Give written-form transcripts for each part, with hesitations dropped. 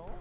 Hello?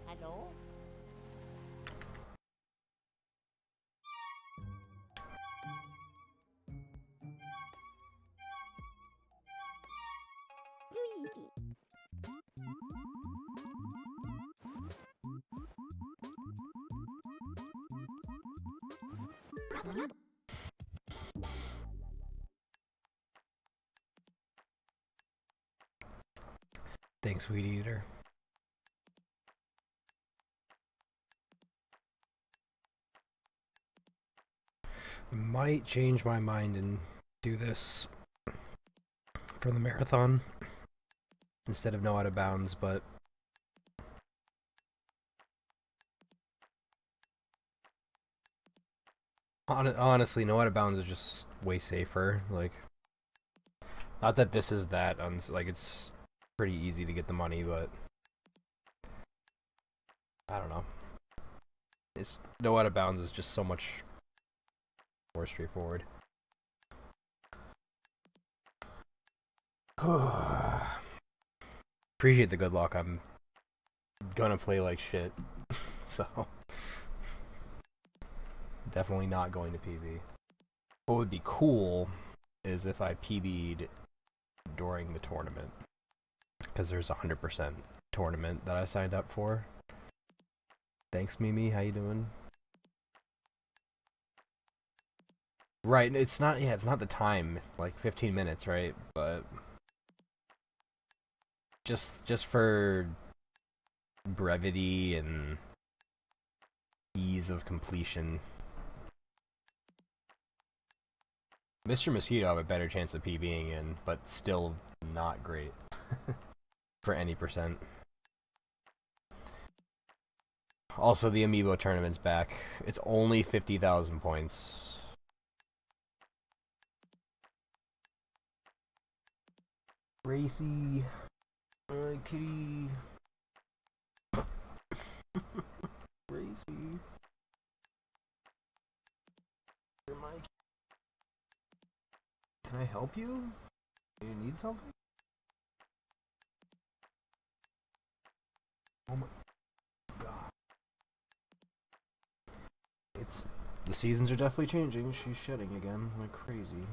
Hello? Luigi. Thanks, Weed Eater. Might change my mind and do this for the marathon instead of No Out of Bounds, but honestly, No Out of Bounds is just way safer. Like, not that this is that, like, it's pretty easy to get the money, but I don't know. It's No Out of Bounds is just so much more straightforward. Appreciate the good luck. I'm gonna play like shit, so definitely not going to PB. What would be cool is if I PB'd during the tournament, because there's a 100% tournament that I signed up for. Thanks, Mimi. How you doing? Right, it's not. Yeah, it's not the time. Like 15 minutes, right? But just for brevity and ease of completion, Mr. Mosquito have a better chance of PBing in, but still not great for any percent. Also, the Amiibo tournament's back. It's only 50,000 points. Racy. Kitty. Racy. Mike. Can I help you? Do you need something? Oh my god. It's the seasons are definitely changing. She's shedding again like crazy.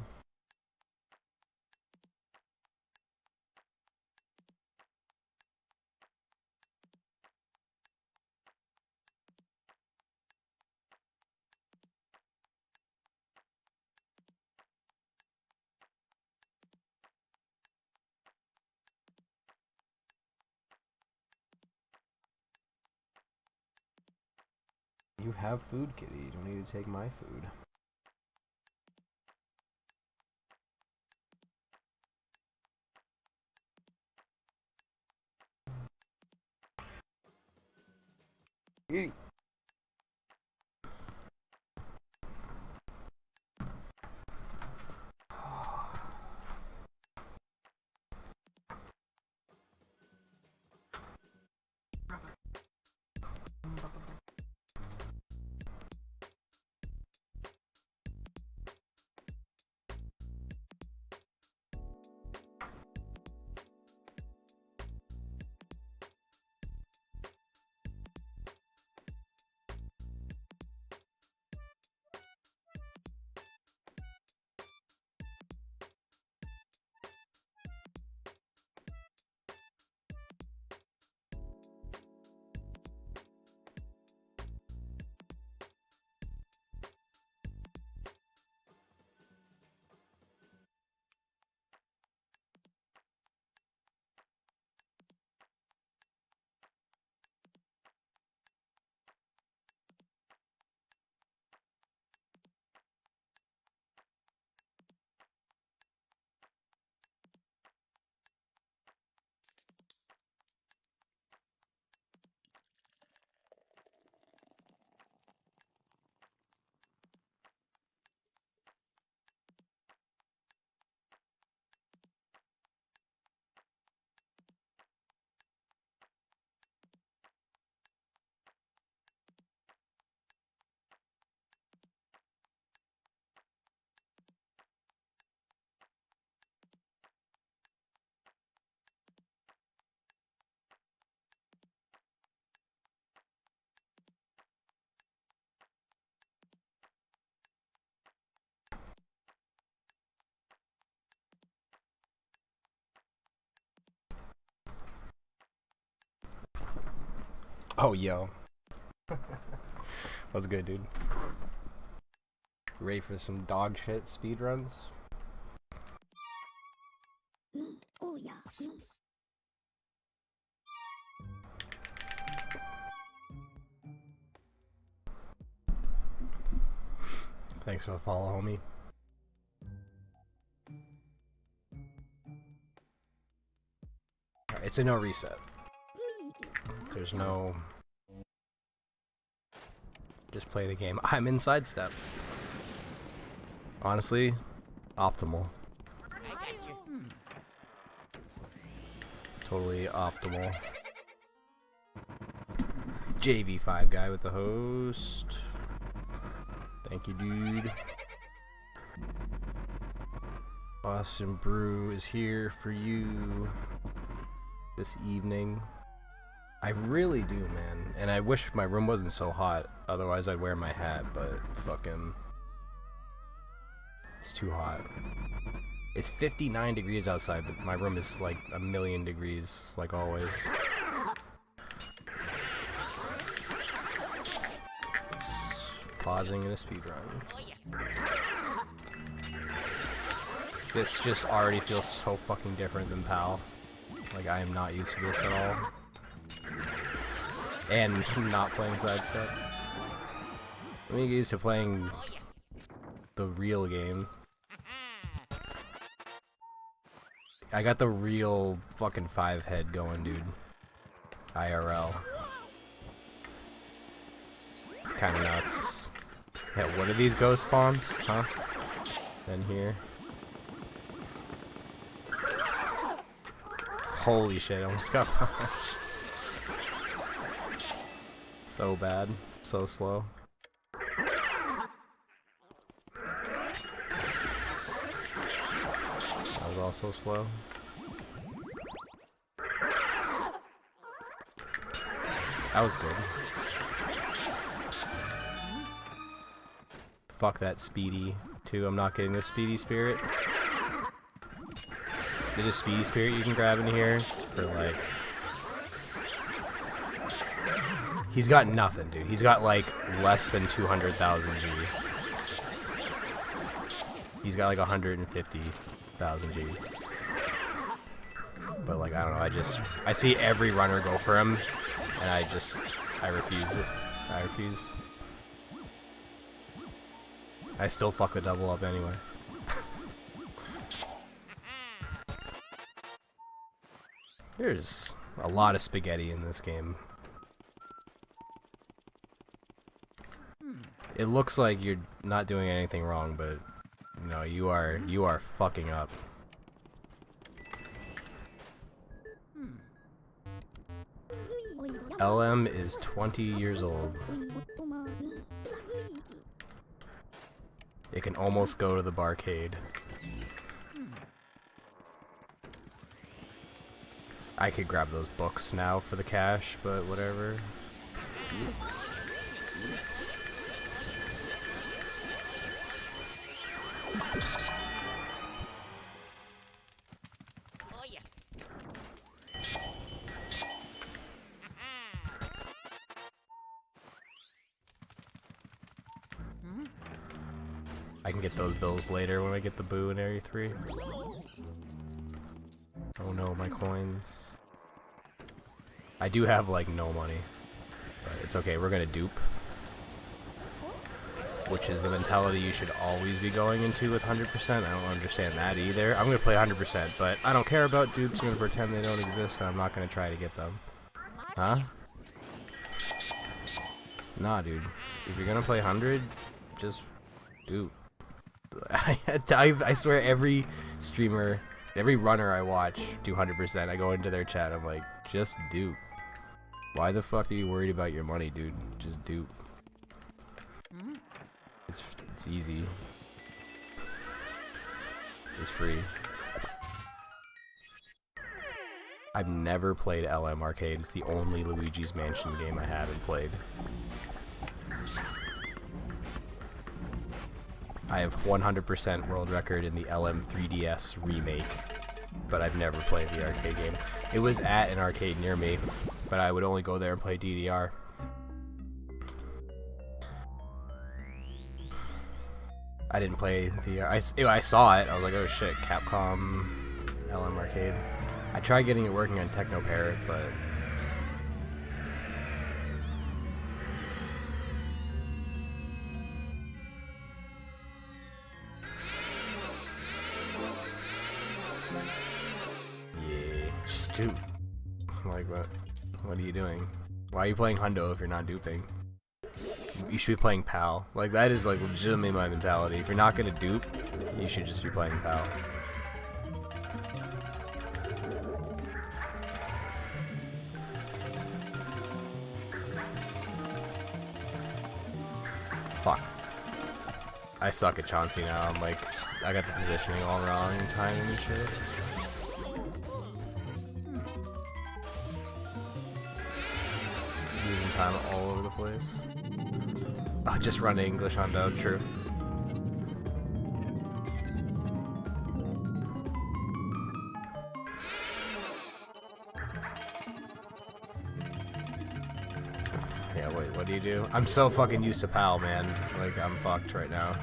You have food, kitty. You don't need to take my food. Kitty. Oh, yo. What's good, dude? Ready for some dog shit speed runs? Oh yeah. Thanks for the follow, homie. Alright, it's a no reset. There's no... Just play the game. I'm in sidestep. Honestly, optimal. I got you. Totally optimal. JV5 guy with the host. Thank you, dude. Boston Brew is here for you this evening. I really do, man. And I wish my room wasn't so hot. Otherwise, I'd wear my hat, but fucking... It's too hot. It's 59 degrees outside, but my room is like a million degrees, like always. Pausing in a speedrun. This just already feels so fucking different than PAL. Like, I am not used to this at all. And not playing sidestep. Let me get used to playing the real game. I got the real fucking 5-head going, dude. IRL. It's kinda nuts. Yeah, what are these ghost spawns? Huh? In here. Holy shit, I almost got punched. So bad. So slow. That was also slow. That was good. Fuck that speedy, too. I'm not getting the speedy spirit. There's a speedy spirit you can grab in here for like... He's got nothing, dude. He's got like less than 200,000 G. He's got like 150,000 G. But like, I don't know, I see every runner go for him, and I refuse it. I refuse. I still fuck the double up anyway. There's a lot of spaghetti in this game. It looks like you're not doing anything wrong, but no, you are fucking up. LM is 20 years old. It can almost go to the barcade. I could grab those books now for the cash, but whatever. Oh yeah. I can get those bills later when I get the boo in Area 3. Oh no, my coins. I do have like no money, but it's okay, we're gonna dupe. Which is the mentality you should always be going into with 100%. I don't understand that either. I'm gonna play 100%, but I don't care about dupes. I'm gonna pretend they don't exist, and I'm not gonna try to get them. Huh? Nah, dude. If you're gonna play 100, just dupe. I swear every streamer, every runner I watch do 100%. I go into their chat, I'm like, just dupe. Why the fuck are you worried about your money, dude? Just dupe. It's easy. It's free. I've never played LM Arcade. It's the only Luigi's Mansion game I haven't played. I have 100% world record in the LM 3DS remake, but I've never played the arcade game. It was at an arcade near me, but I would only go there and play DDR. I didn't play the. I saw it. I was like, oh shit, Capcom, LM Arcade. I tried getting it working on Techno Parrot, but yeah, just dupe. Like what? What are you doing? Why are you playing Hundo if you're not duping? You should be playing PAL. Like, that is, like, legitimately my mentality. If you're not gonna dupe, you should just be playing PAL. Fuck. I suck at Chauncey now. I'm like, I got the positioning all wrong and timing and shit. Losing time all over the place. Oh, just run English on Dove, true. Yeah, wait, what do you do? I'm so fucking used to PAL, man. Like, I'm fucked right now.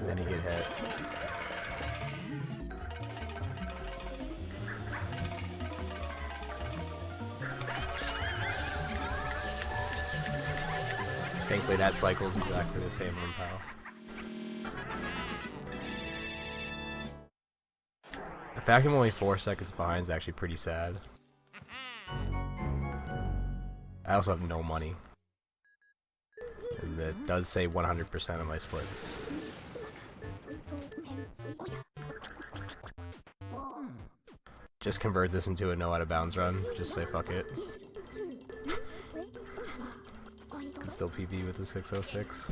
Then you get hit. Thankfully, that cycle's exactly the same on PAL. The fact I'm only 4 seconds behind is actually pretty sad. I also have no money. And it does say 100% of my splits. Just convert this into a no out of bounds run. Just say fuck it. Can still PB with the 606.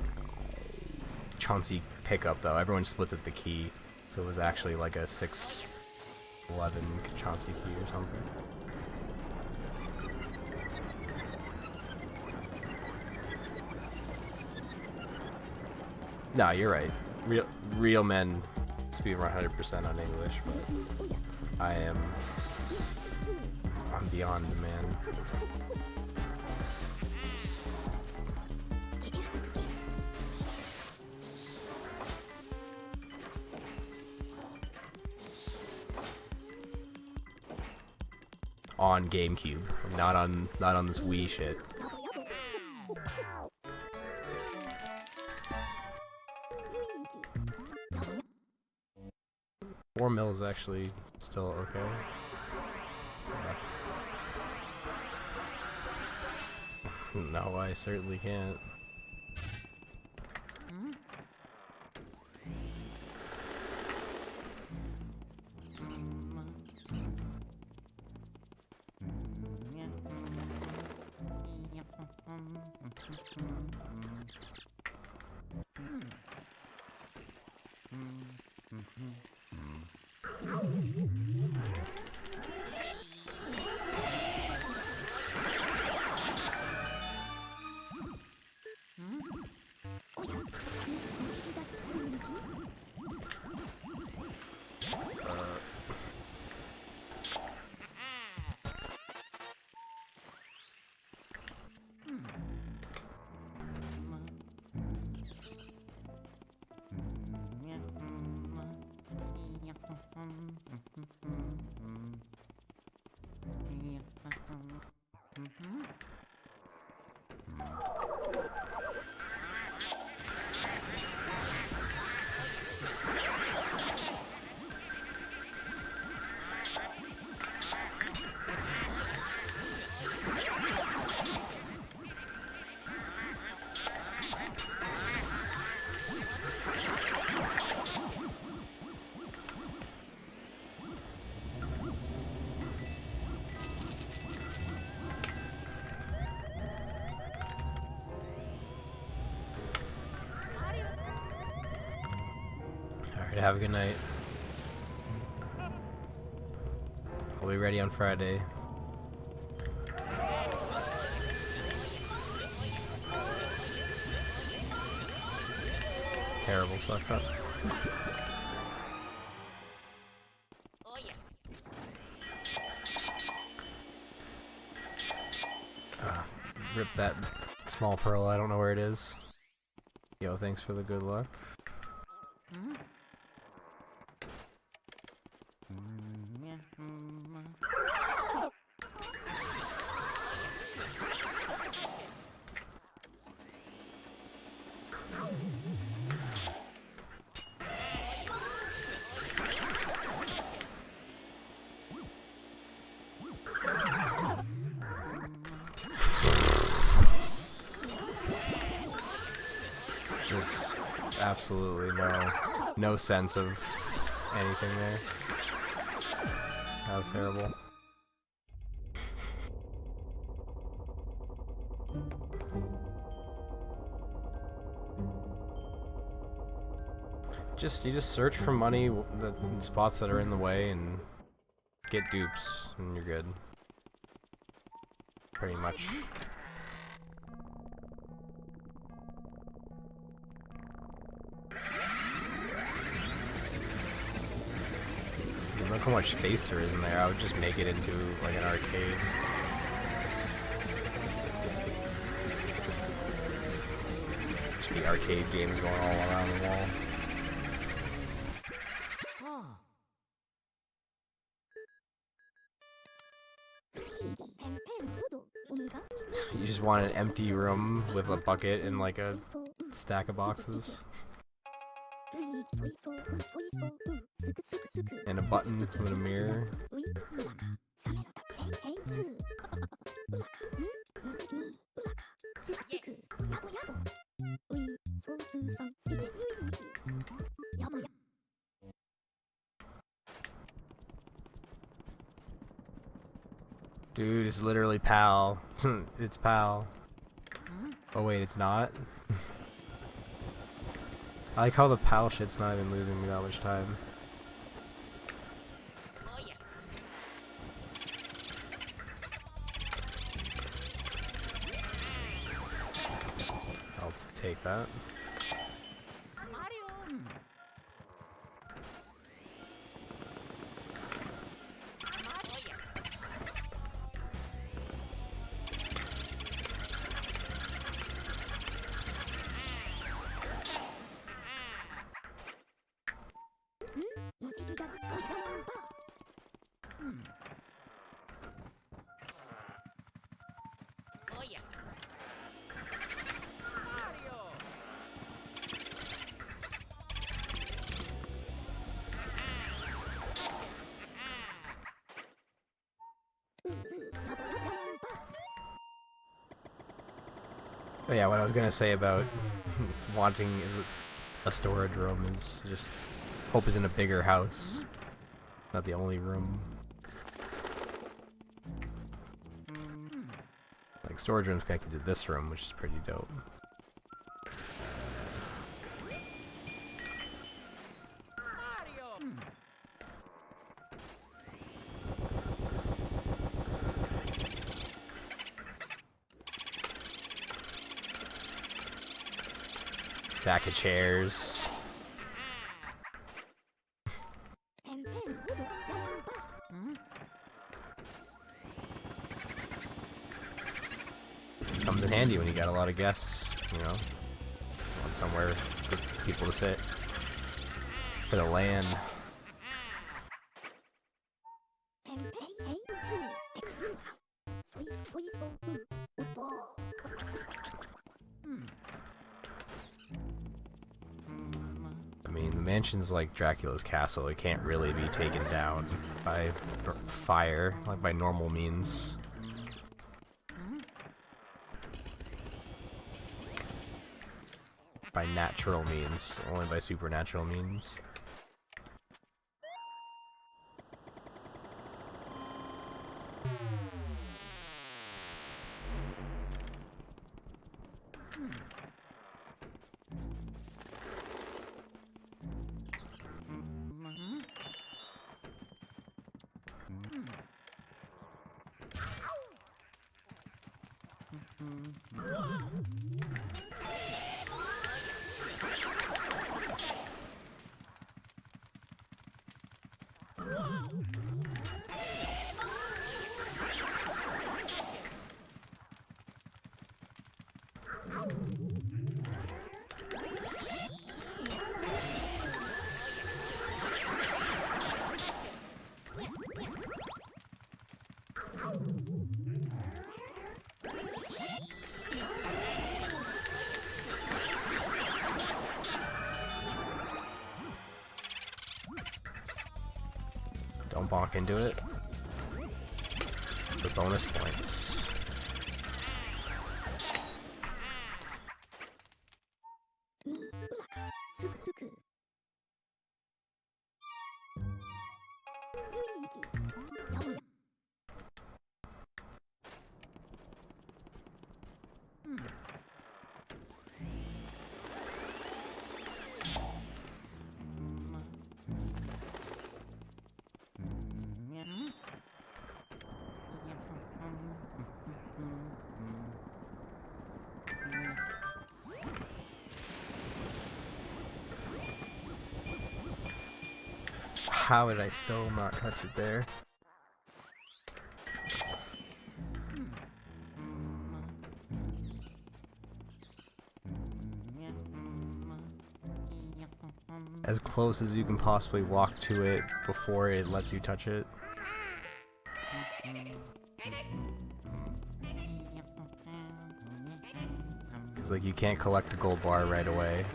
Chauncey pickup though. Everyone splits at the key. So it was actually like a 611 Chauncey key or something. Nah, you're right. Real men speed 100% on English, but I'm beyond the man. On GameCube, not on this Wii shit. 4 mil is actually still okay. No, I certainly can't. Alright, have a good night. I'll be ready on Friday. Terrible suck up. Rip that small pearl, I don't know where it is. Yo, thanks for the good luck. Just absolutely no sense of anything there. That was terrible. You just search for money, the spots that are in the way, and get dupes, and you're good. Pretty much. Look how much space there is in there. I would just make it into like an arcade. Just be arcade games going all around the wall. You just want an empty room with a bucket and like a stack of boxes. And a button with a mirror. Dude, it's literally PAL. It's PAL. Oh wait, it's not? I like how the PAL shit's not even losing me that much time. I'll take that. But yeah, what I was gonna say about wanting a storage room is just hope is in a bigger house, not the only room. Like storage room's connected to this room, which is pretty dope. Stack of chairs. Comes in handy when you got a lot of guests, you know. Want somewhere for people to sit. For the land. I mean, the mansion's like Dracula's castle. It can't really be taken down by fire, like by normal means. By natural means, only by supernatural means. Don't bonk into it. For bonus points. How did I still not touch it there? As close as you can possibly walk to it before it lets you touch it. Like, you can't collect a gold bar right away.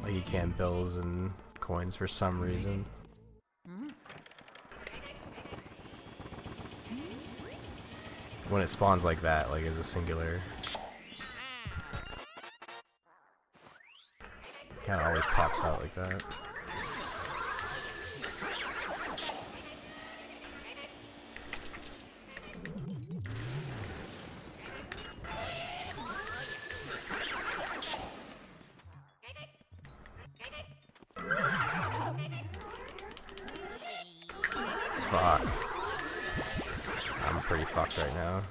Like, you can bills and coins for some reason. When it spawns like that, like as a singular, kinda always pops out like that. Fuck. I'm pretty fucked right now.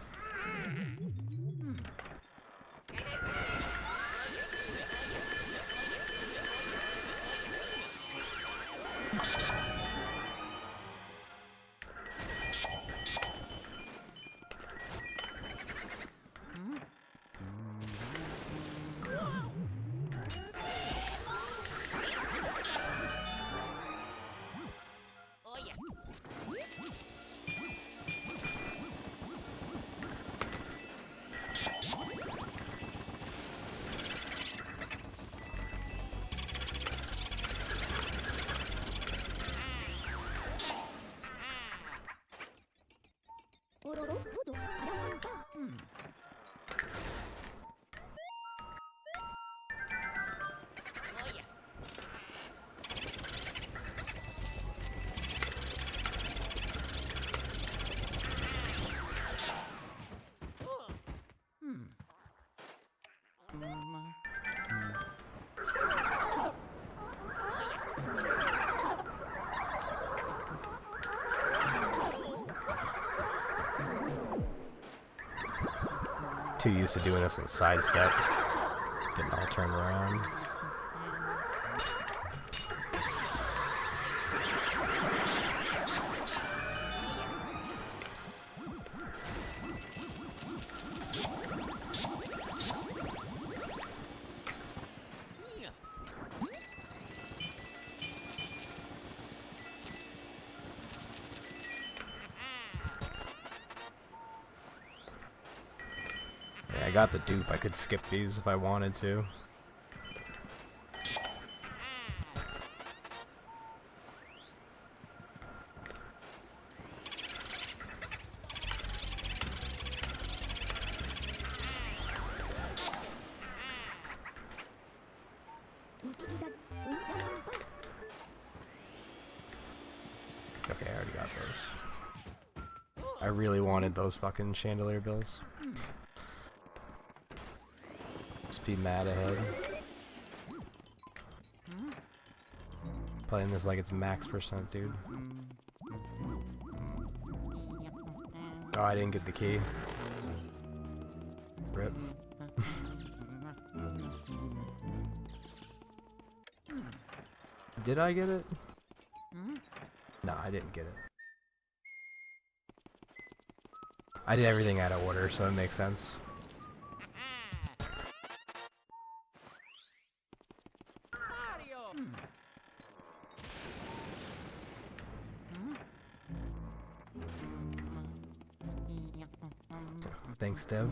Too used to doing this in sidestep. Getting all turned around. I got the dupe. I could skip these if I wanted to. Okay, I already got those. I really wanted those fucking chandelier bills. Just be mad ahead. Playing this like it's max percent, dude. Oh, I didn't get the key. Rip. Did I get it? No, I didn't get it. I did everything out of order, so it makes sense. Thanks, Dev.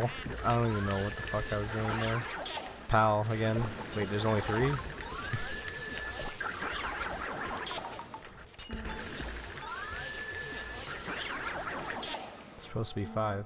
Pal. I don't even know what the fuck I was doing there. Pal again. Wait, there's only 3? It's supposed to be 5.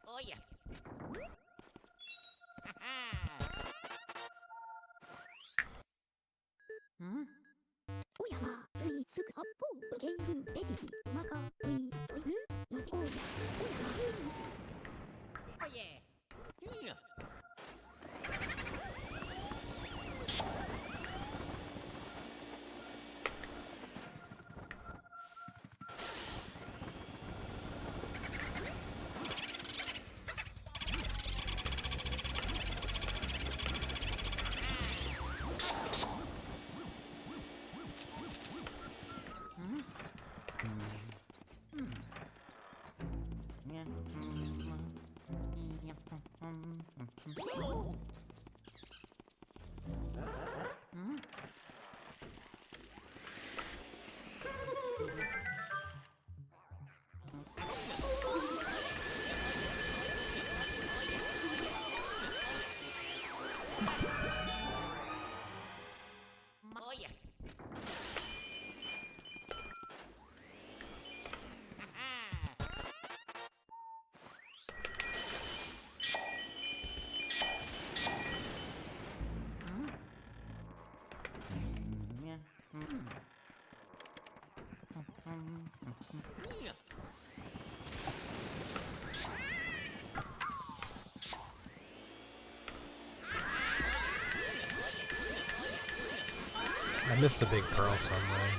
Oh yeah. Hmm? おやま、ういすぐ八方、ゲイル、ベジギ、マカ、うい、そい、のちおや、おやま、うい。 Oh yeah. Yeah. Oh yeah. I missed a big pearl somewhere.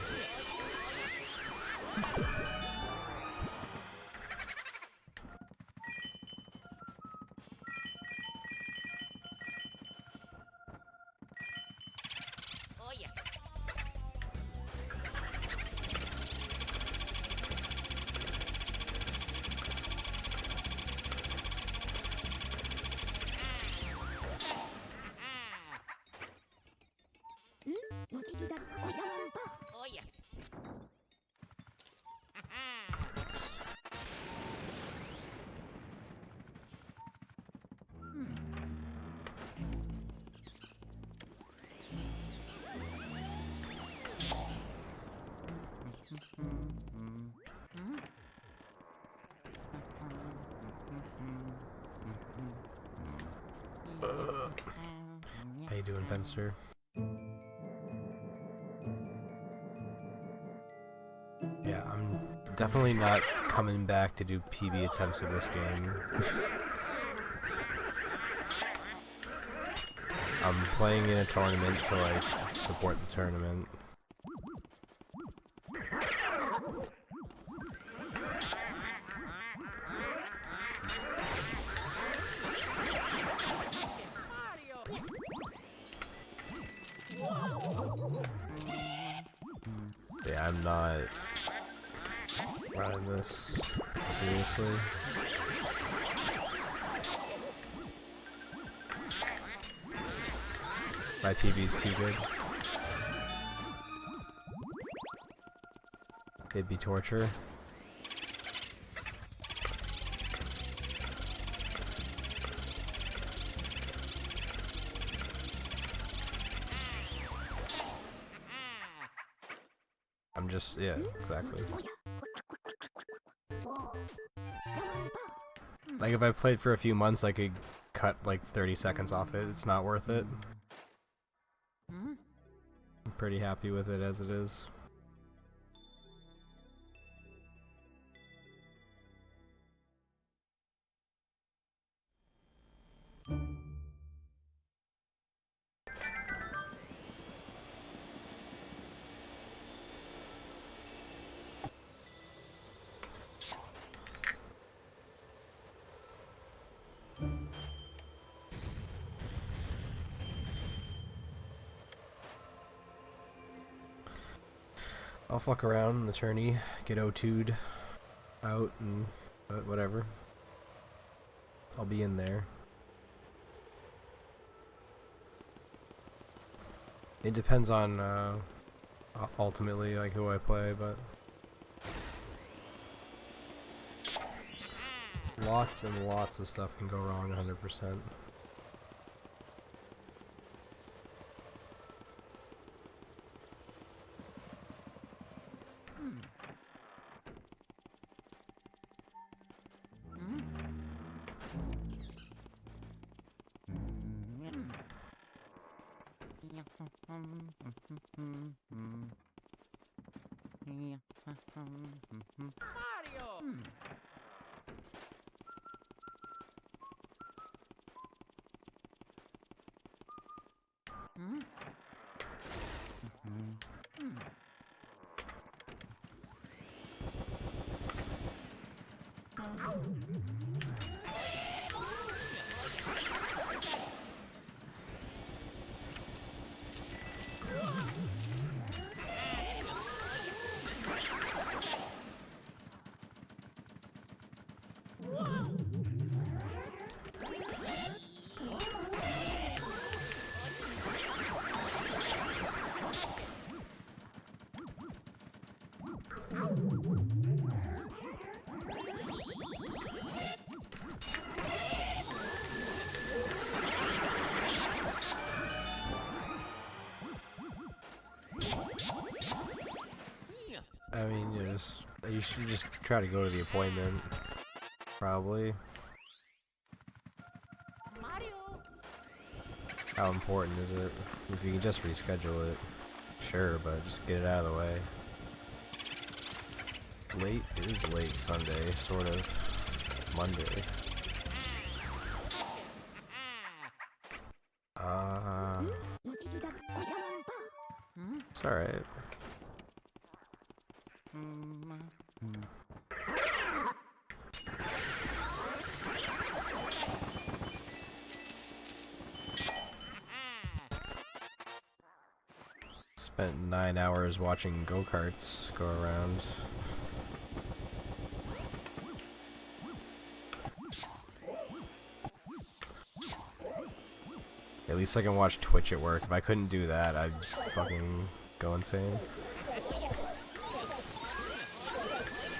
Oh yeah. Hmm? のちぎだ、おやまんば。 Oh yeah. How you doing, Fenster? Yeah, I'm definitely not coming back to do PB attempts of this game. I'm playing in a tournament to like support the tournament. Yeah, I'm not running this seriously. My PB's too good. It'd be torture. I'm just, yeah, exactly. Like if I played for a few months, I could cut like 30 seconds off it. It's not worth it. I'm pretty happy with it as it is. I'll fuck around in the tourney, get O2'd out, and whatever. I'll be in there. It depends on ultimately like who I play, but lots and lots of stuff can go wrong 100%. Mario! I mean, you should just try to go to the appointment, probably. Mario! How important is it? If you can just reschedule it, sure, but just get it out of the way. Late is late Sunday, sort of. It's Monday. It's alright. Spent 9 hours watching go-karts go around. At least I can watch Twitch at work. If I couldn't do that, I'd fucking go insane.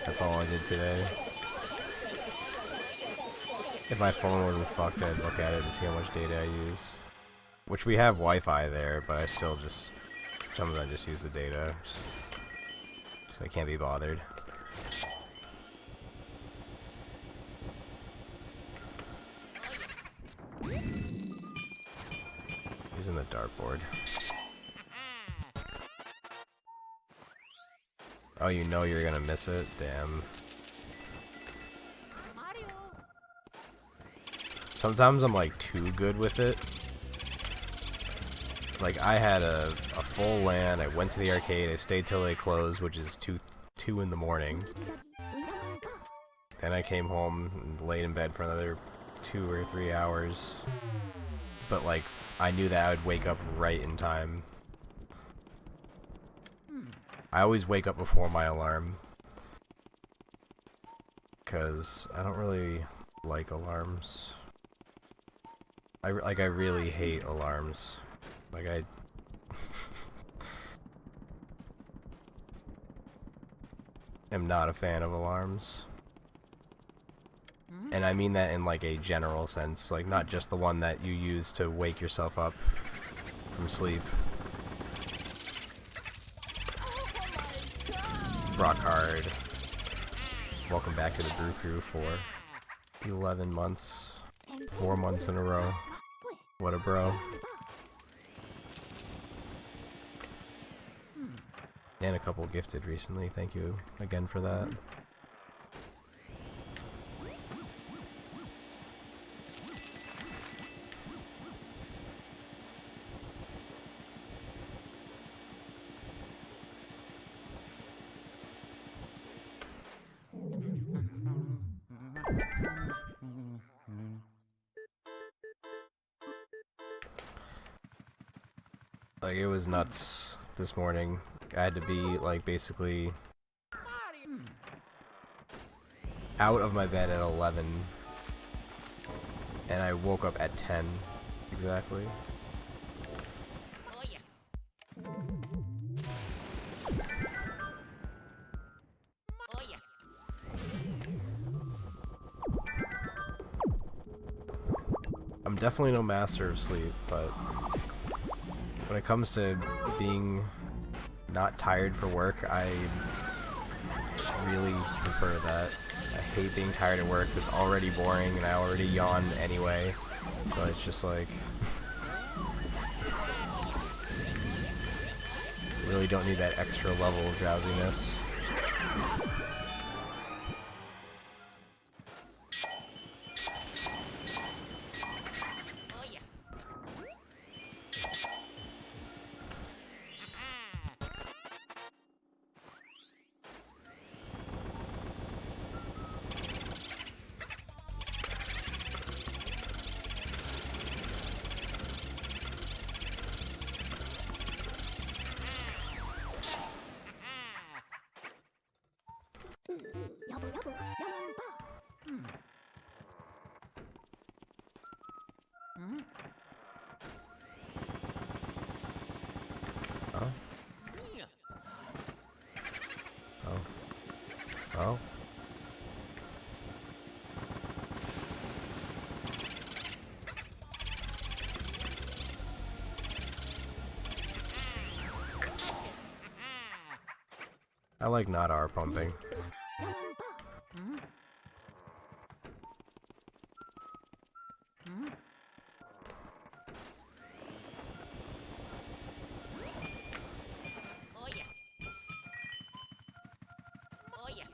That's all I did today. If my phone wasn't fucked, I'd look at it and see how much data I use. Which we have Wi-Fi there, but I still just... sometimes I just use the data. Just I can't be bothered. He's in the dartboard. Oh, you know you're gonna miss it? Damn. Mario! Sometimes I'm like too good with it. Like I had a full LAN, I went to the arcade, I stayed till they closed, which is 2 in the morning. Then I came home and laid in bed for another 2 or 3 hours. But like, I knew that I would wake up right in time. I always wake up before my alarm. 'Cause I don't really like alarms. I really hate alarms. Like I am not a fan of alarms. And I mean that in like a general sense, like not just the one that you use to wake yourself up from sleep. Rock hard. Welcome back to the Brew Crew for 11 months. 4 months in a row. What a bro. And a couple gifted recently. Thank you again for that. Like, it was nuts this morning. I had to be like basically Mario. out of my bed at 11, and I woke up at 10 exactly. Oh yeah. Oh yeah. I'm definitely no master of sleep, but when it comes to being not tired for work, I really prefer that. I hate being tired at work. It's already boring and I already yawn anyway, so it's just like really don't need that extra level of drowsiness. Oh yeah. 야보 야보 야만바. Huh? Yeah. Oh. Oh. I like not R pumping. 야만바. Oh yeah. Oh yeah.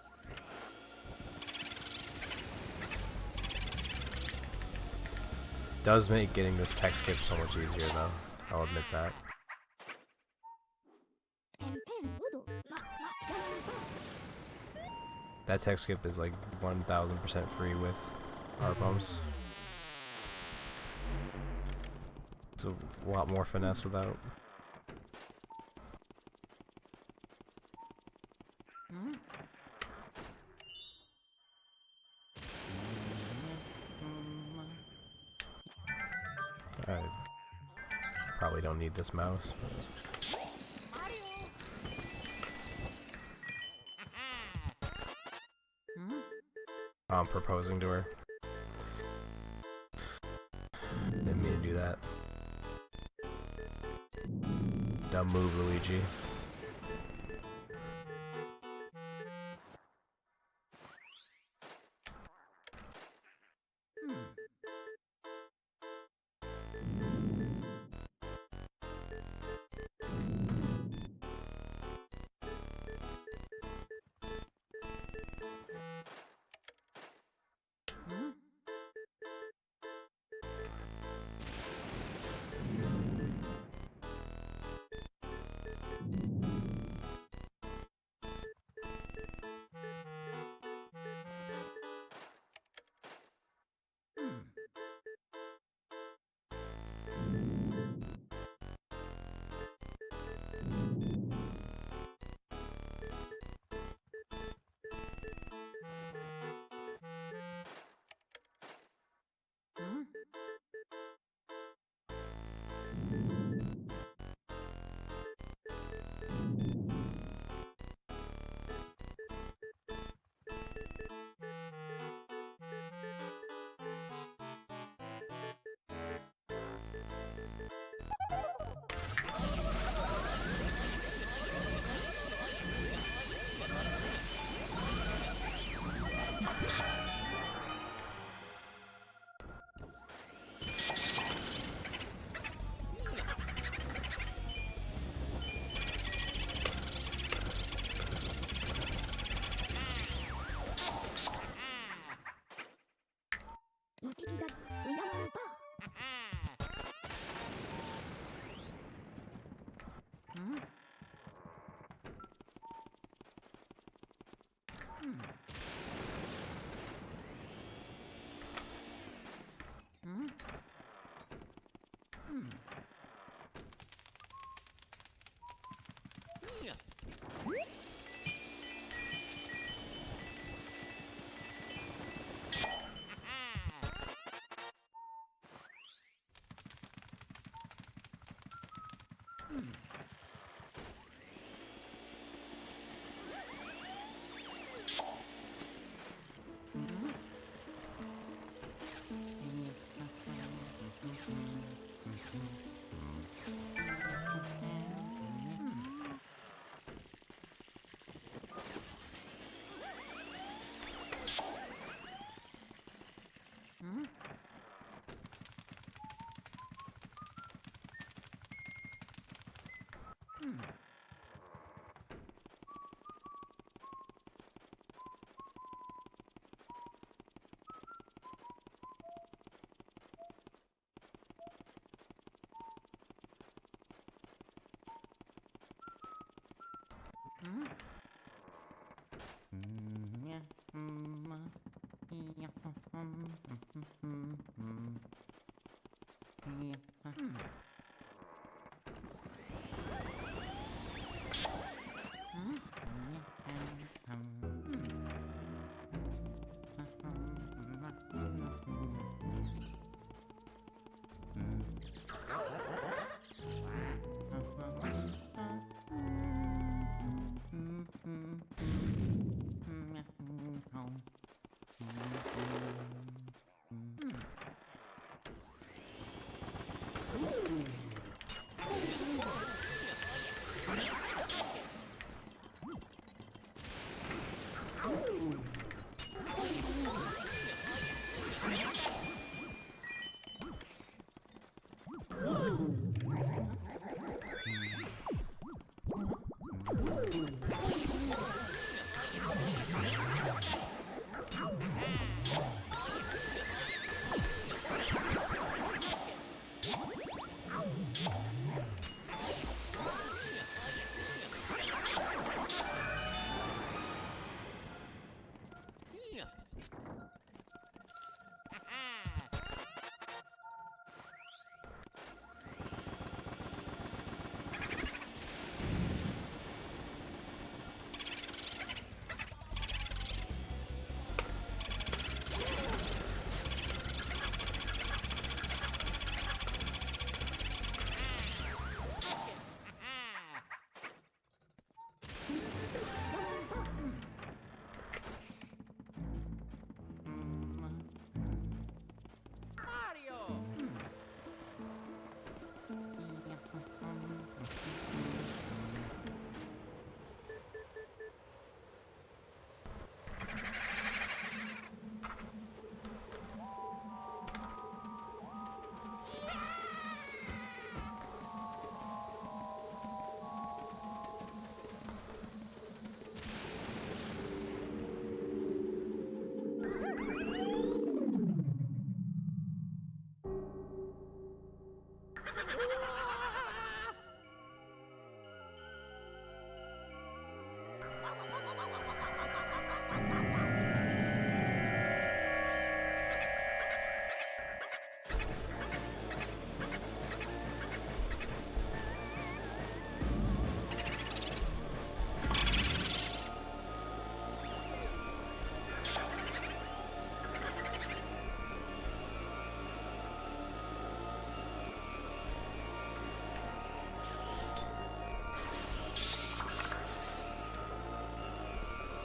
Does make getting this tech skip so much easier though. I'll admit that. 펜펜 우도 마마 야만바. That tech skip is like 1000% free with R bumps. It's a lot more finesse without. I probably don't need this mouse. Mario. I'm proposing to her. Didn't mean to do that. Dumb move, Luigi.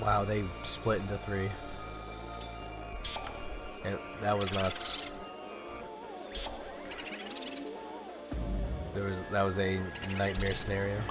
Wow, they split into three. That was nuts. That was a nightmare scenario.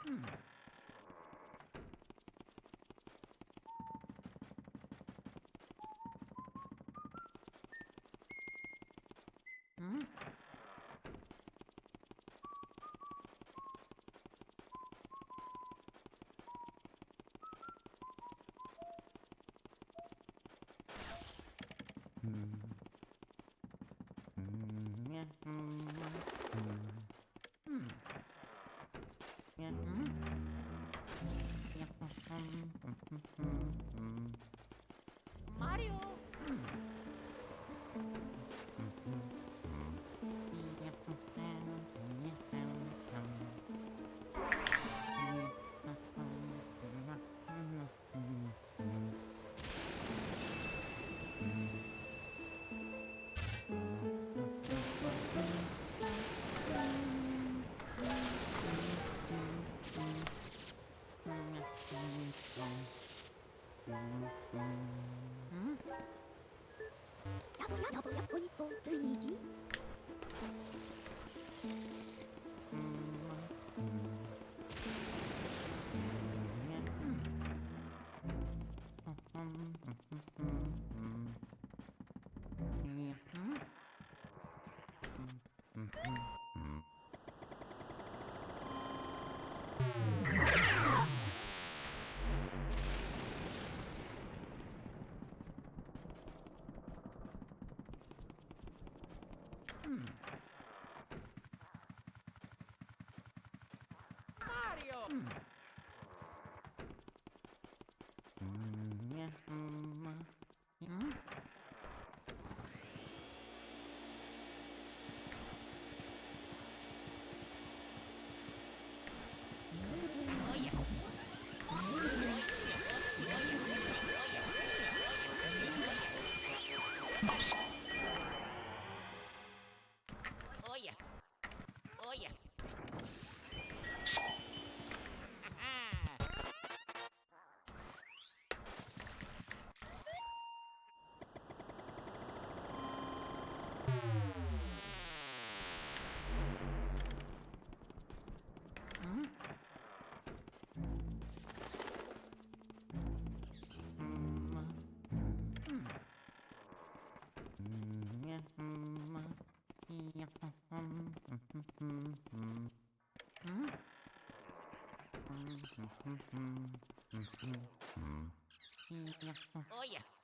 Mario. 여보야 또 있어 루이지? Mario. Oh yeah. Oh yeah.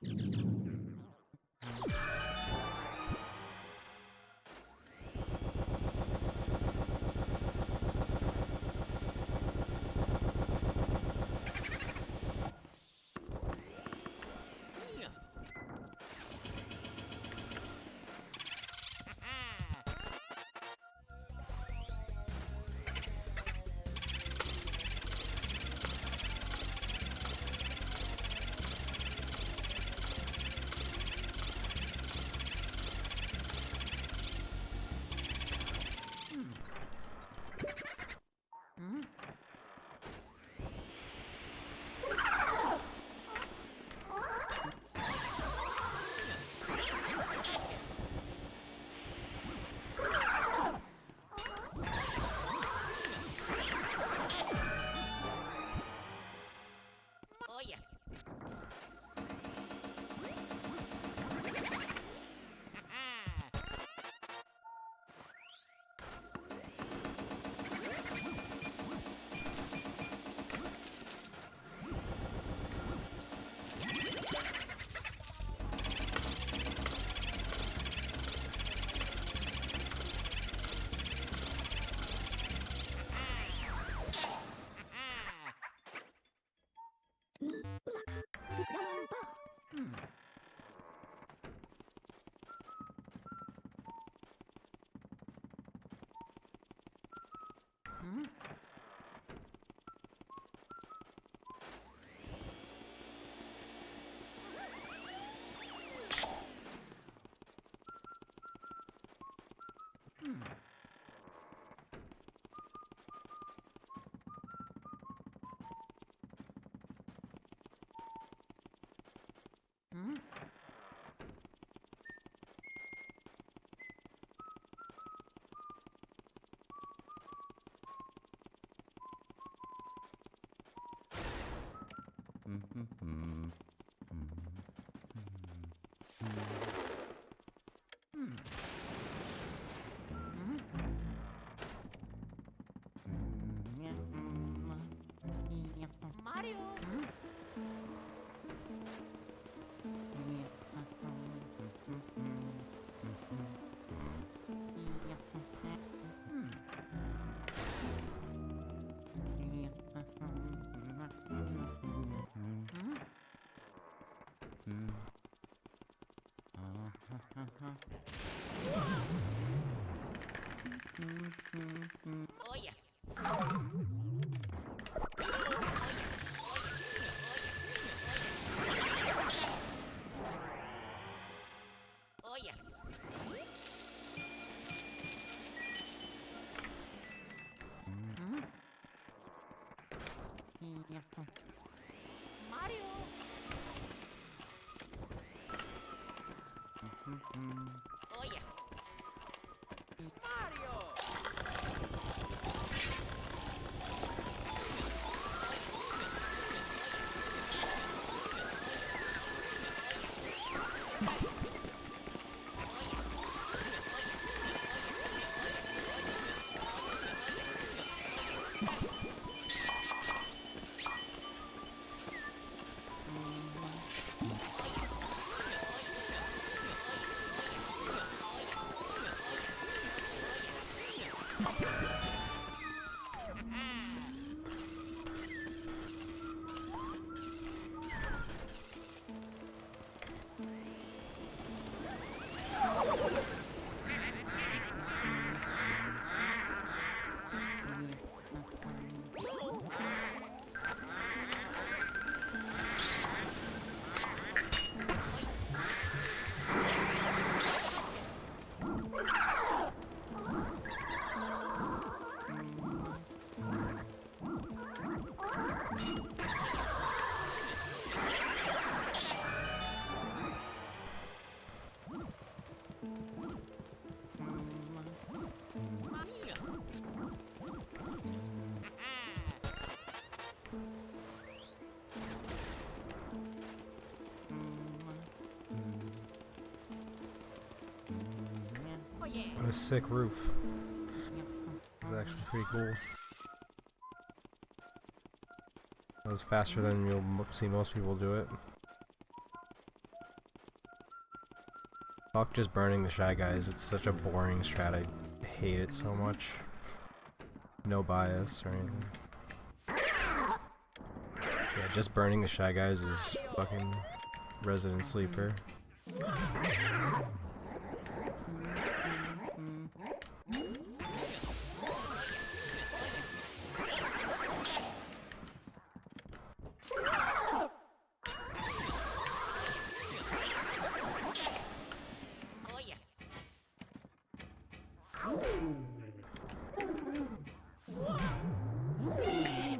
Oh yeah. Oh yeah. Oh yeah. 숫자만 봐. Mario. Oh yeah. Oh yeah. Mario. Oh yeah. Mario. Oh yeah. What a sick roof. It's actually pretty cool. That was faster than you'll see most people do it. Fuck just burning the Shy Guys, it's such a boring strat, I hate it so much. No bias or anything. Yeah, just burning the Shy Guys is fucking Resident Sleeper. Oh yeah.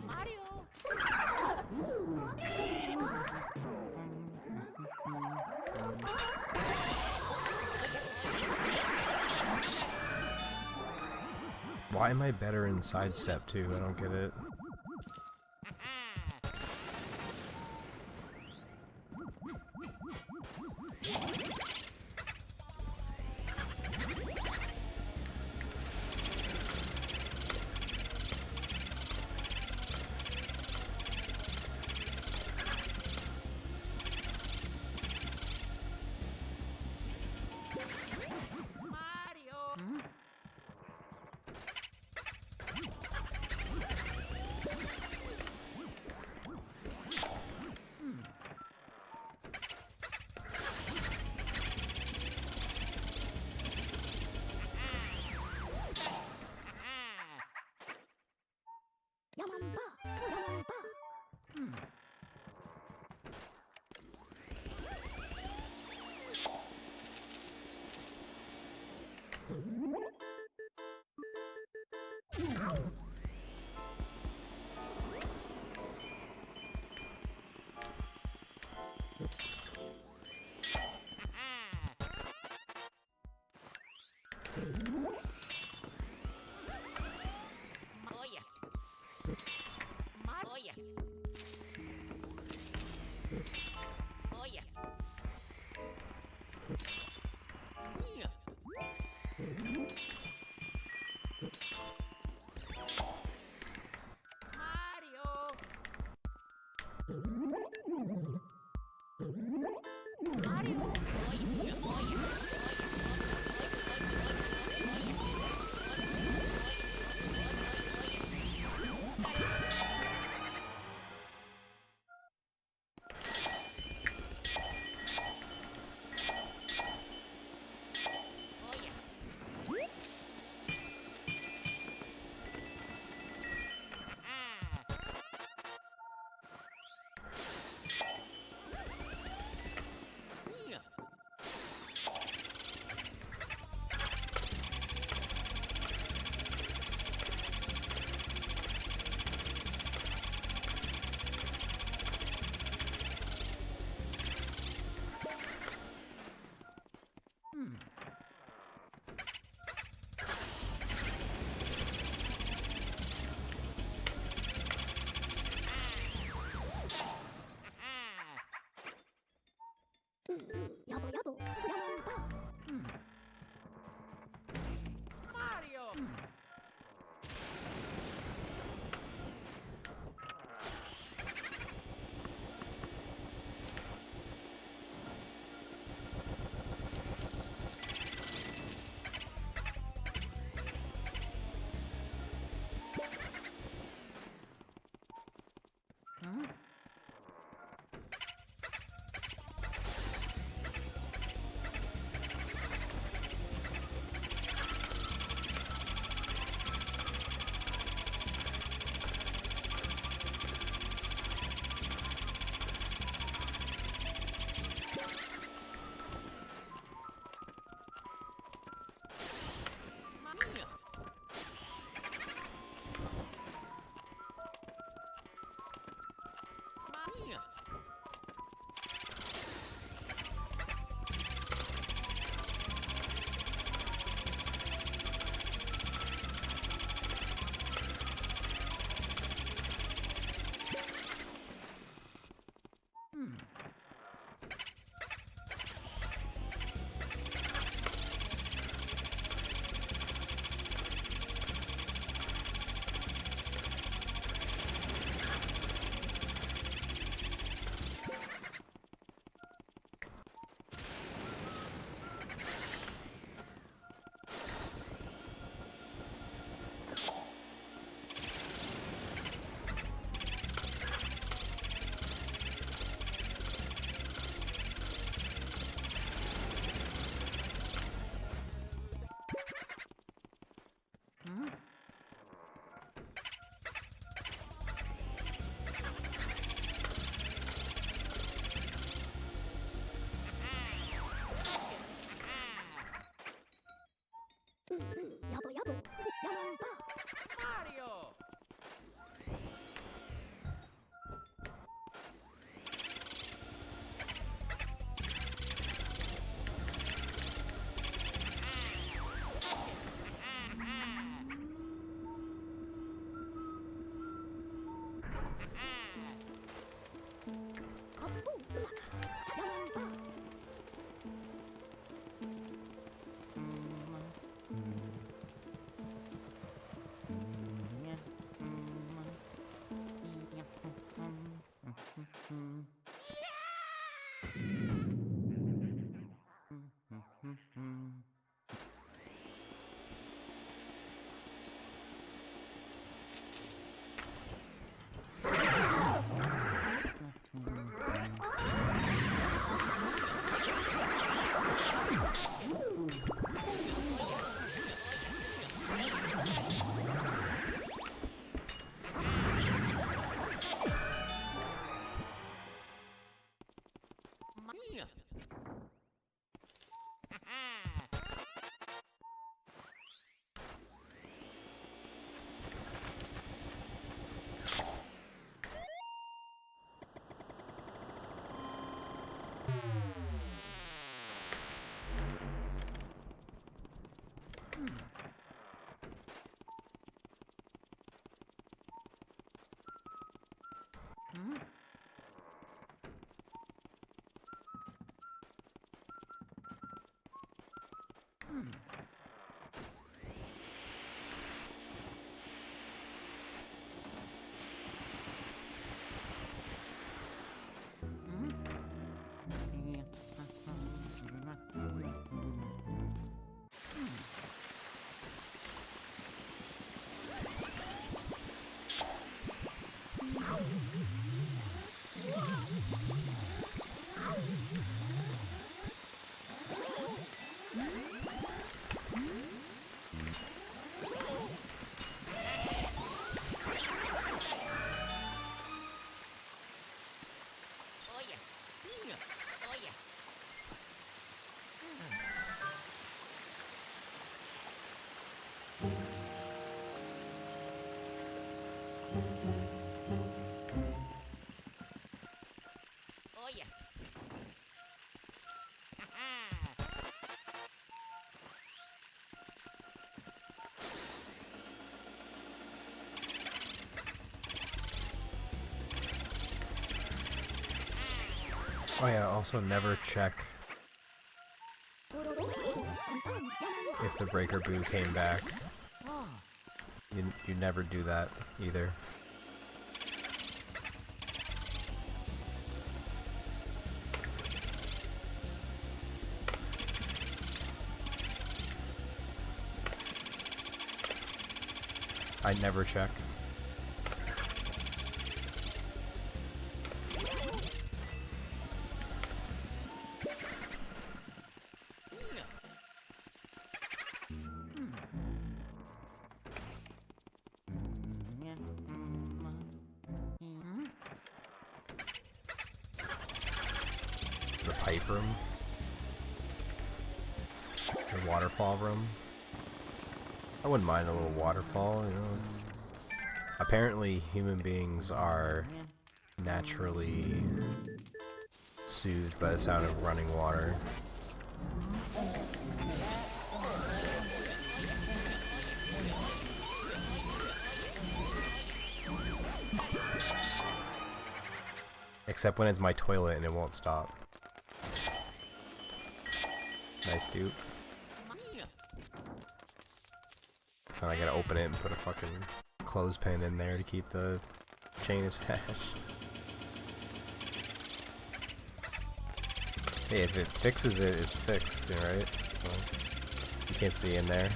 Mario. Why am I better in sidestep too? I don't get it. Mario. Yamamba, Yamamba. Oh yeah. 야보 야보 후련한 밤 Mario! Mario! Mario! 야보 야보 후련한 밤 Mario! 겉보 음악 찬란한 밤 Mario! Oh yeah, also never check if the breaker boom came back. You never do that either. I never check. The pipe room. The waterfall room. I wouldn't mind a little waterfall, you know. Apparently human beings are naturally soothed by the sound of running water. Except when it's my toilet and it won't stop. Nice dude. So I gotta open it and put a fucking clothespin in there to keep the chain attached. Hey, if it fixes it, it's fixed, right? Well, you can't see in there.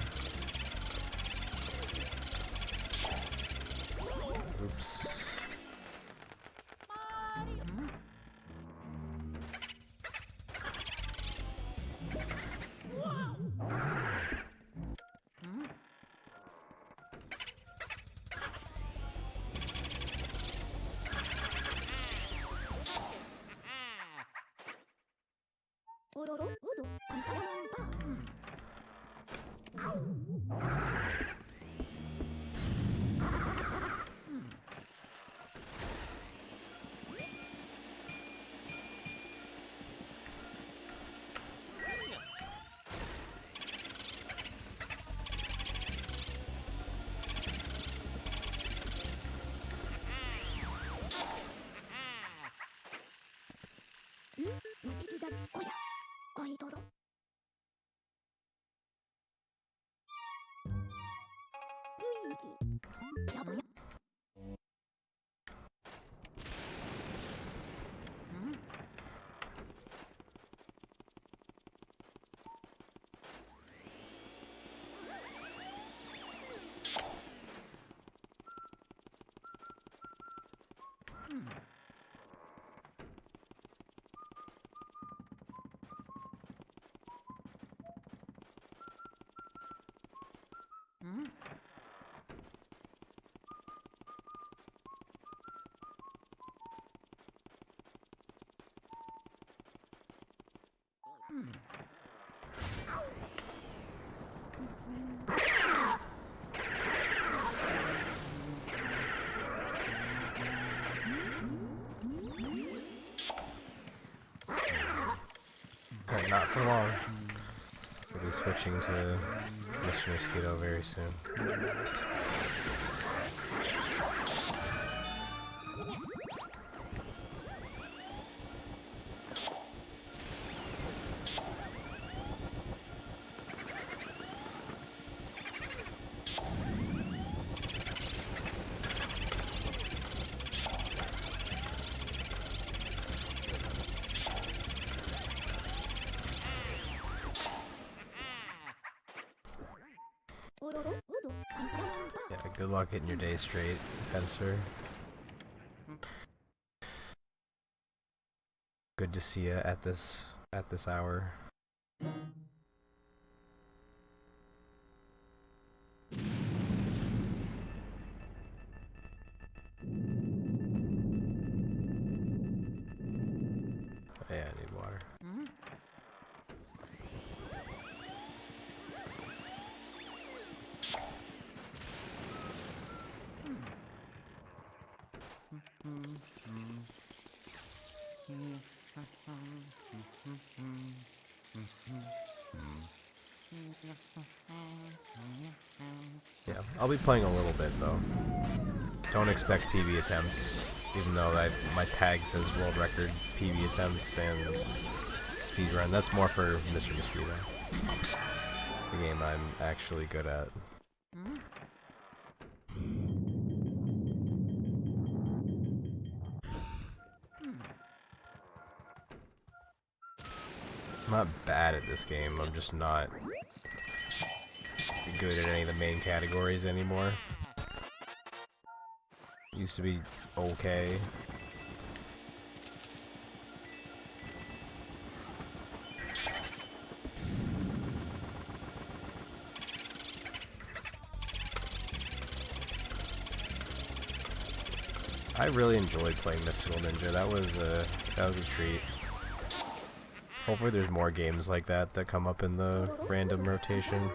Oops. Alright, not for long. We'll be switching to Mr. Mosquito very soon. Yeah, good luck getting your day straight, Fencer. Good to see you at this hour. Oh, yeah, I need water. Yeah, I'll be playing a little bit though. Don't expect PB attempts Even though my tag says world record PB attempts and speedrun, that's more for Mr. Mosquito. The game I'm actually good at. I'm not bad at this game, I'm just not good at any of the main categories anymore. Used to be okay. I really enjoyed playing Mystical Ninja. That was a treat. Hopefully there's more games like that that come up in the random rotation.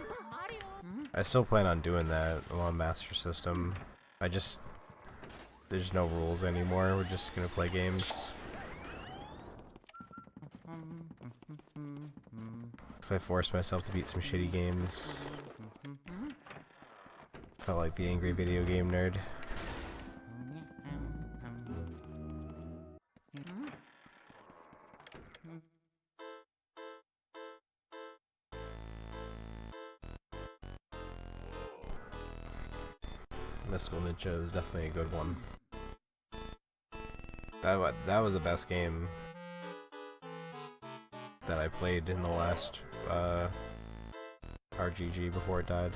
I still plan on doing that on Master System. There's no rules anymore. We're just gonna play games. Cause I forced myself to beat some shitty games. Felt like the angry video game nerd. Mystical Ninja is definitely a good one. That was the best game that I played in the last RGG before it died.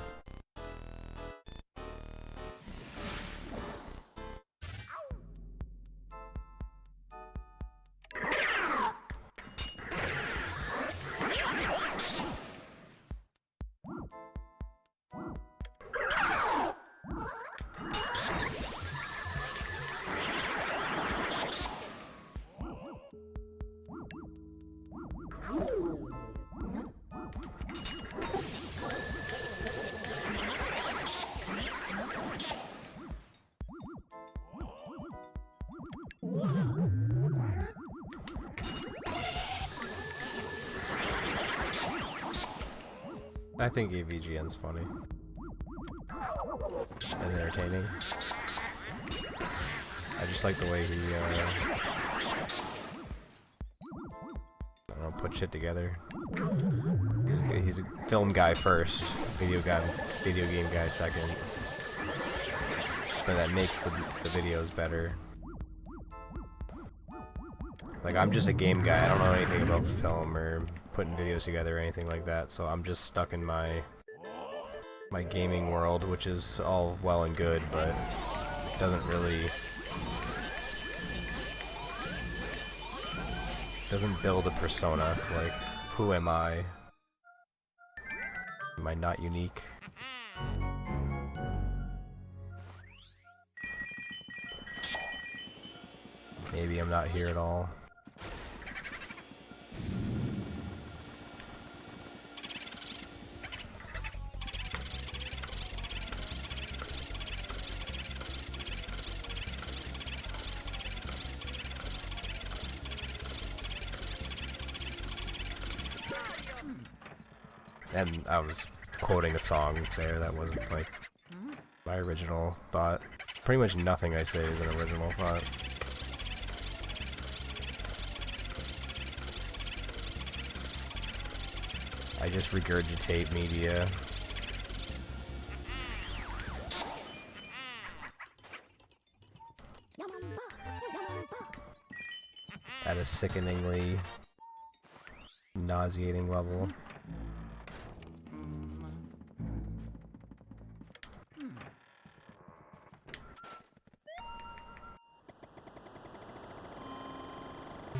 I think AVGN's funny and entertaining. I just like the way he, I don't know, put shit together. He's a film guy first, video game guy second. But that makes the videos better. Like, I'm just a game guy, I don't know anything about film or putting videos together or anything like that, so I'm just stuck in my gaming world, which is all well and good, but doesn't build a persona. Like, who am I? Am I not unique? Maybe I'm not here at all. And I was quoting a song there that wasn't like my original thought. Pretty much nothing I say is an original thought. I just regurgitate media. At a sickeningly nauseating level.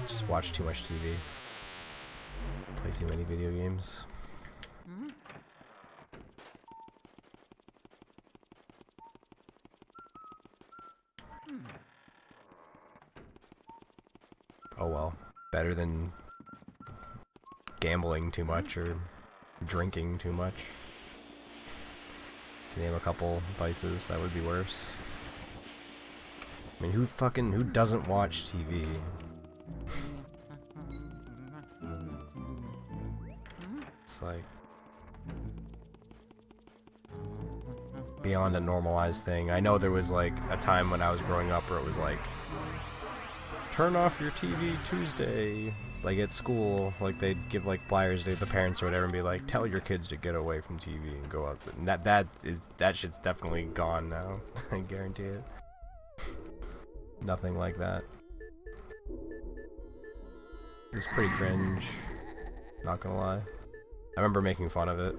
Just watch too much TV. Play too many video games. Oh well. Better than gambling too much or drinking too much. To name a couple vices, that would be worse. I mean, who doesn't watch TV? It's like beyond a normalized thing. I know there was like a time when I was growing up where it was like turn off your TV Tuesday. Like at school, like they'd give like flyers to the parents or whatever and be like, tell your kids to get away from TV and go outside. And that shit's definitely gone now. I guarantee it. Nothing like that. It was pretty cringe. Not gonna lie. I remember making fun of it.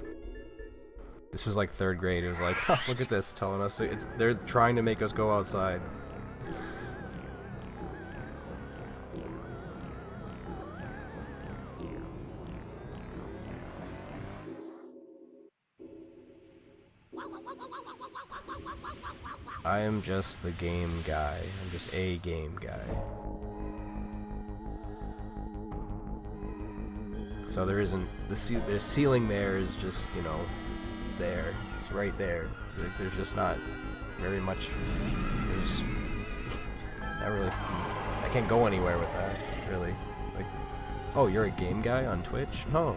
This was like 3rd grade. It was like, huh, look at this, telling us they're trying to make us go outside. I am just the game guy. I'm just a game guy. So there isn't the ceiling there is just, you know, there. It's right there. Like, there's just not very much. There's not really. I can't go anywhere with that, really. Like, oh, you're a game guy on Twitch? No.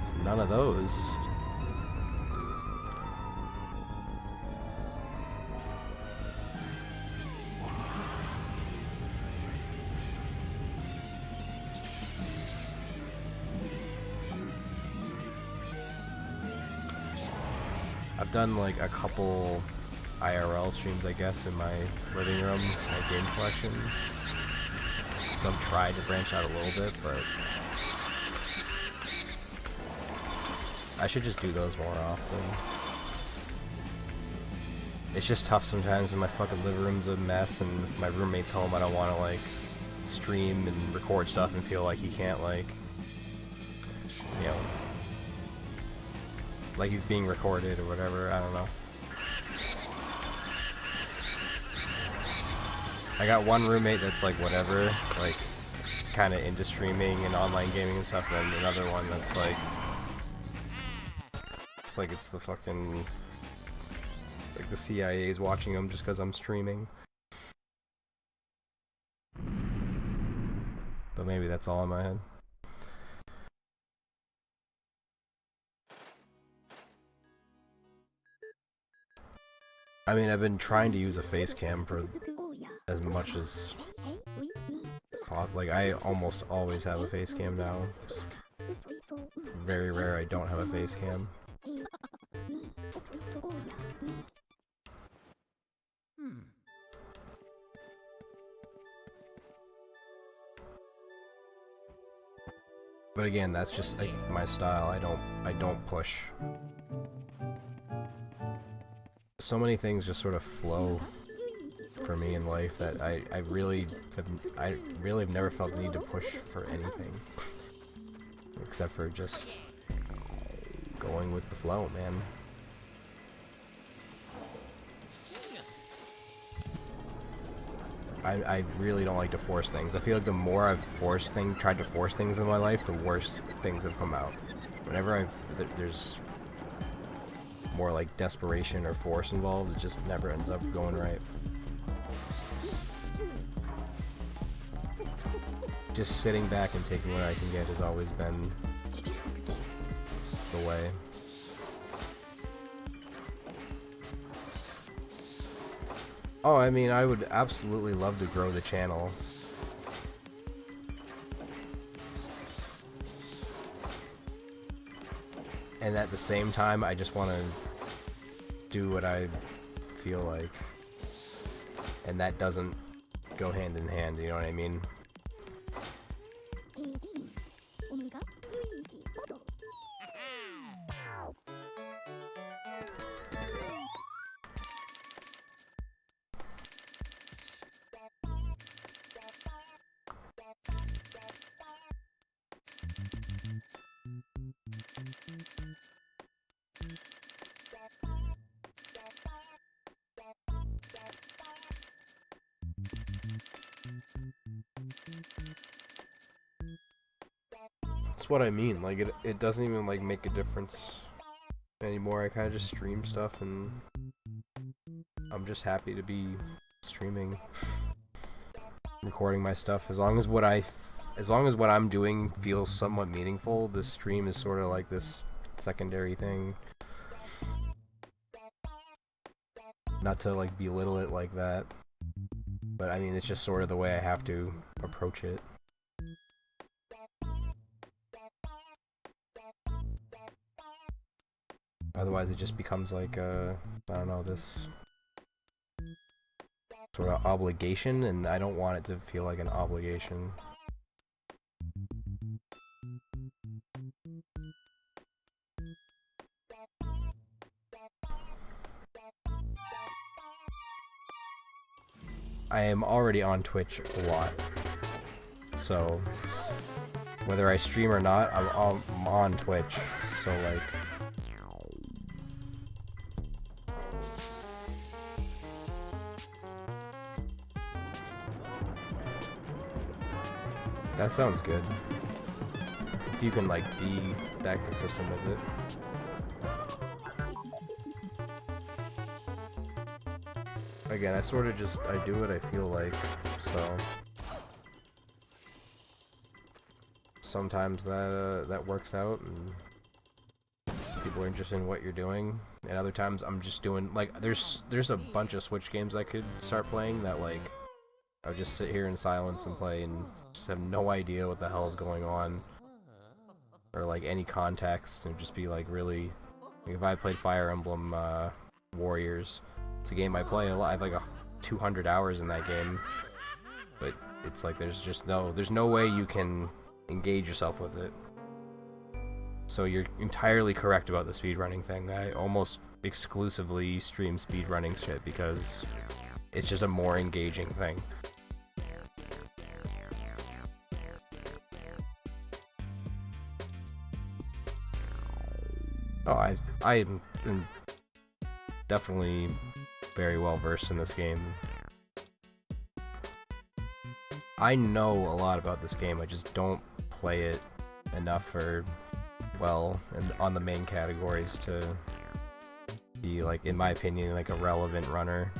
It's none of those. I've done like a couple IRL streams, I guess, in my living room, my game collection. So I'm trying to branch out a little bit, but I should just do those more often. It's just tough sometimes when my fucking living room's a mess and if my roommate's home, I don't want to like stream and record stuff and feel like he can't like, you know, like he's being recorded or whatever, I don't know. I got one roommate that's like whatever, like kinda into streaming and online gaming and stuff, and then another one that's like, it's like it's the fucking, like the CIA is watching him just because I'm streaming. But maybe that's all in my head. I mean, I've been trying to use a face cam for as much as like I almost always have a face cam now. It's very rare I don't have a face cam. But again, that's just like my style. I don't push. So many things just sort of flow for me in life that I really have never felt the need to push for anything except for just going with the flow, man. I really don't like to force things. I feel like the more I've tried to force things in my life, the worse things have come out. Whenever there's more like desperation or force involved, it just never ends up going right. Just sitting back and taking what I can get has always been the way. Oh, I mean, I would absolutely love to grow the channel. And at the same time, I just want to do what I feel like. And that doesn't go hand in hand, you know what I mean? That's what I mean, like it doesn't even like make a difference anymore. I kind of just stream stuff and I'm just happy to be streaming, recording my stuff. As long as what I'm doing feels somewhat meaningful, this stream is sort of like this secondary thing. not to like belittle it like that, but I mean it's just sort of the way I have to approach it. Otherwise it just becomes like I don't know, this sort of obligation, and I don't want it to feel like an obligation. I am already on Twitch a lot, so whether I stream or not, I'm on Twitch, so like... That sounds good. If you can, like, be that consistent with it. Again, I sort of just, I do what I feel like, so... Sometimes that works out, and people are interested in what you're doing, and other times I'm just doing, like, there's a bunch of Switch games I could start playing that, like, I would just sit here in silence and play and just have no idea what the hell is going on, or like any context, and just be like really, like if I played Fire Emblem Warriors, it's a game I play a lot. I have like 200 hours in that game, but it's like there's no way you can engage yourself with it. So you're entirely correct about the speedrunning thing. I almost exclusively stream speedrunning shit because it's just a more engaging thing. Oh, I am definitely very well versed in this game. I know a lot about this game, I just don't play it enough for, well, and on the main categories to be, like, in my opinion, like a relevant runner.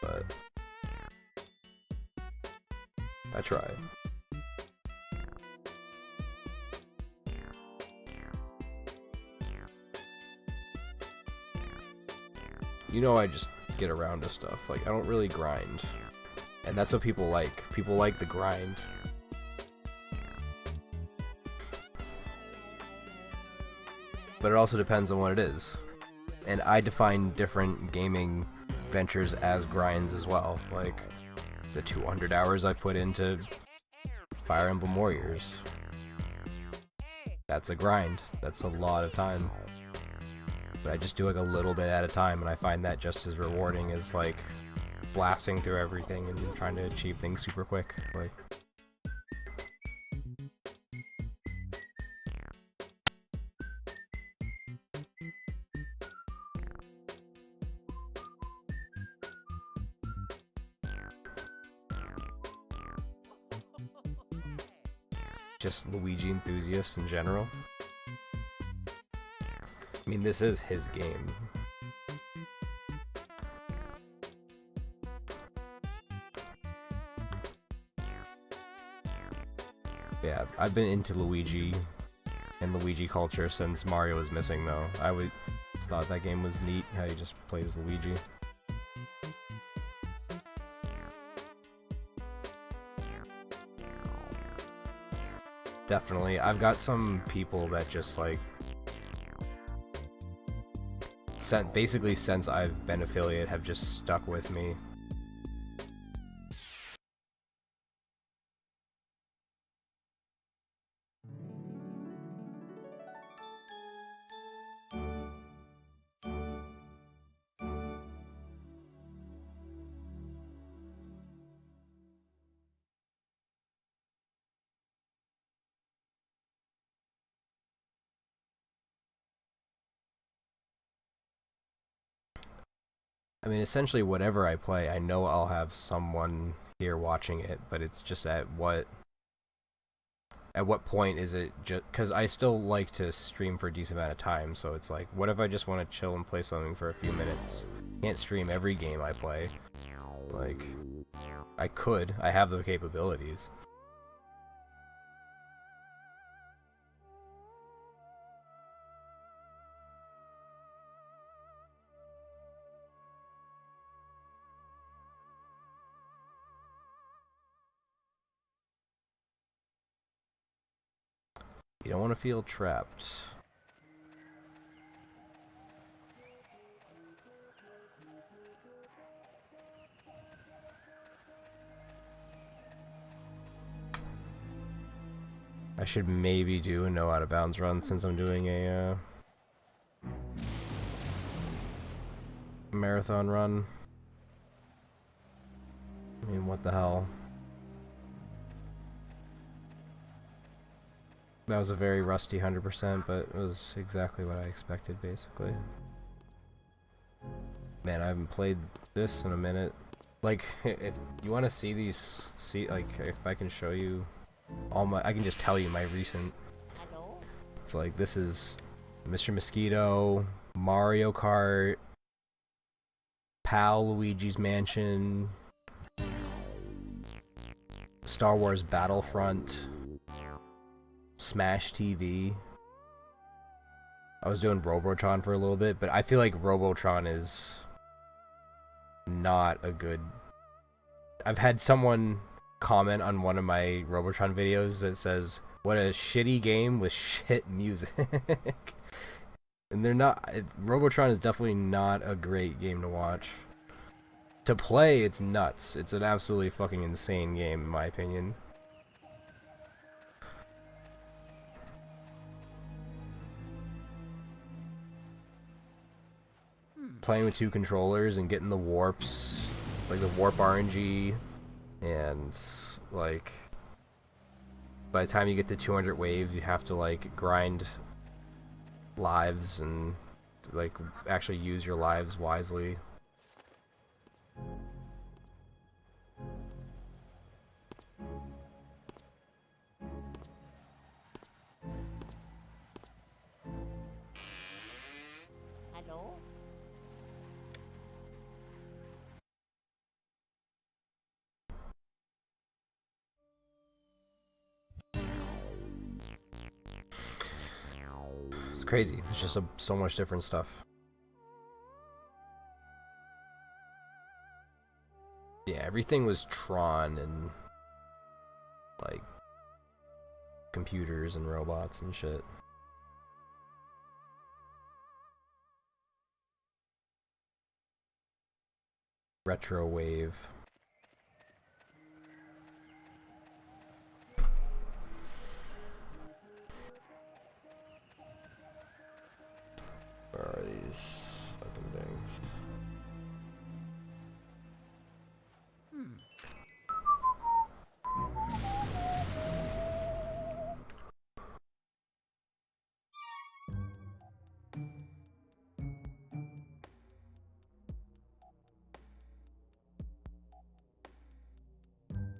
But I try. You know, I just get around to stuff. Like, I don't really grind. And that's what people like. People like the grind. But it also depends on what it is. And I define different gaming ventures as grinds as well. Like, the 200 hours I put into Fire Emblem Warriors. That's a grind. That's a lot of time. But I just do like a little bit at a time, and I find that just as rewarding as like blasting through everything and trying to achieve things super quick. Like, just Luigi enthusiast in general. I mean, this is his game. Yeah, I've been into Luigi and Luigi culture since Mario was missing, though. I just thought that game was neat, how you just play as Luigi. Definitely. I've got some people that just, like, basically since I've been affiliate, have just stuck with me. I mean, essentially whatever I play, I know I'll have someone here watching it, but it's just at what point is it just... Because I still like to stream for a decent amount of time, so it's like, what if I just want to chill and play something for a few minutes? Can't stream every game I play. Like, I could. I have the capabilities. You don't want to feel trapped. I should maybe do a no out of bounds run since I'm doing a marathon run. I mean, what the hell? That was a very rusty 100%, but it was exactly what I expected, basically. Man, I haven't played this in a minute. Like, if you want to see these, like, if I can show you all my, I can just tell you my recent. Hello? It's like, this is Mr. Mosquito, Mario Kart, Pal Luigi's Mansion, Star Wars Battlefront, Smash TV. I was doing Robotron for a little bit, but I feel like Robotron is not a good... I've had someone comment on one of my Robotron videos that says, what a shitty game with shit music. And they're not... Robotron is definitely not a great game to watch. To play, it's nuts. It's an absolutely fucking insane game, in my opinion. Playing with 2 controllers and getting the warps, like the warp RNG, and like by the time you get to 200 waves you have to like grind lives and like actually use your lives wisely. Hello? It's crazy. It's just so much different stuff. Yeah, everything was Tron and like computers and robots and shit. Retro wave. Where are these fucking things?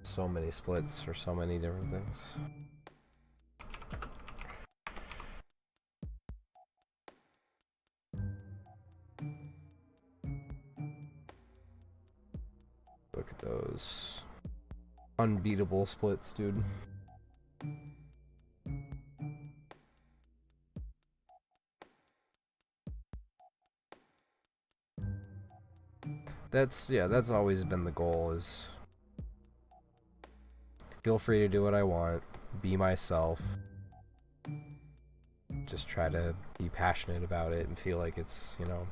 So many splits for so many different things. Look at those unbeatable splits, dude. That's always been the goal, is feel free to do what I want, be myself, just try to be passionate about it and feel like it's, you know,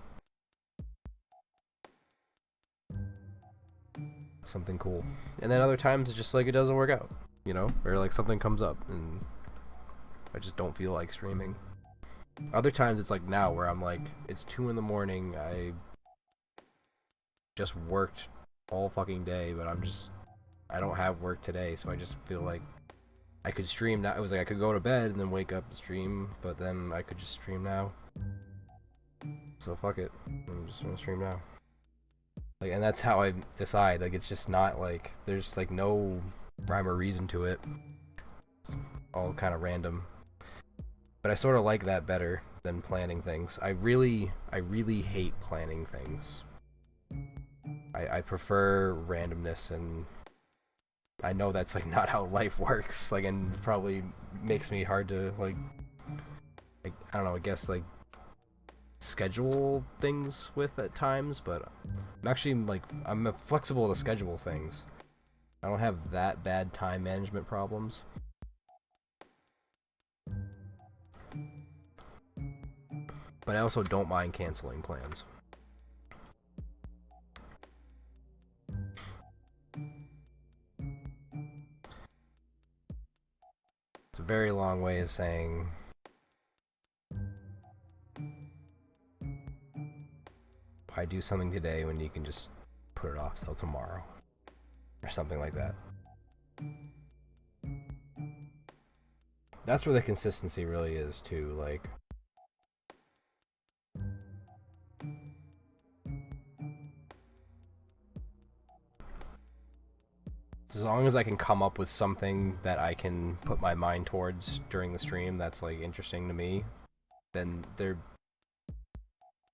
something cool. And then other times it's just like it doesn't work out, you know, or like something comes up and I just don't feel like streaming. Other times it's like now where I'm like, it's 2 in the morning, I just worked all fucking day, but I don't have work today, so I just feel like I could stream now. It was like I could go to bed and then wake up and stream, but then I could just stream now. So fuck it, I'm just gonna stream now. Like, and that's how I decide. Like, it's just not like there's like no rhyme or reason to it. It's all kind of random. But I sort of like that better than planning things. I really hate planning things. I prefer randomness, and I know that's like not how life works. Like, and it probably makes me hard to like I don't know, I guess like schedule things with at times, but I'm actually like I'm flexible to schedule things. I don't have that bad time management problems. But I also don't mind canceling plans. It's a very long way of saying why do something today when you can just put it off till tomorrow or something like that. That's where the consistency really is too, like as long as I can come up with something that I can put my mind towards during the stream that's like interesting to me, then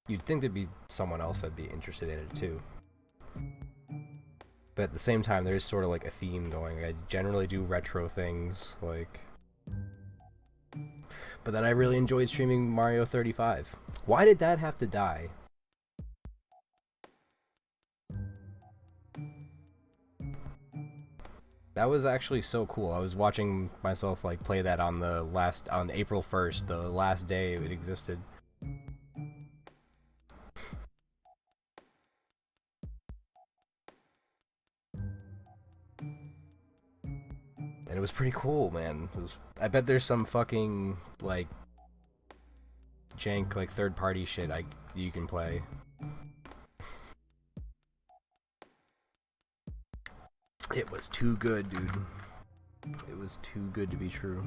you'd think there'd be someone else that'd be interested in it too. But at the same time, there's sort of like a theme going. I generally do retro things, like... But then I really enjoyed streaming Mario 35. Why did that have to die? That was actually so cool. I was watching myself like play that on April 1st, the last day it existed. And it was pretty cool, man. I bet there's some fucking like jank like third-party shit you can play. It was too good, dude. It was too good to be true.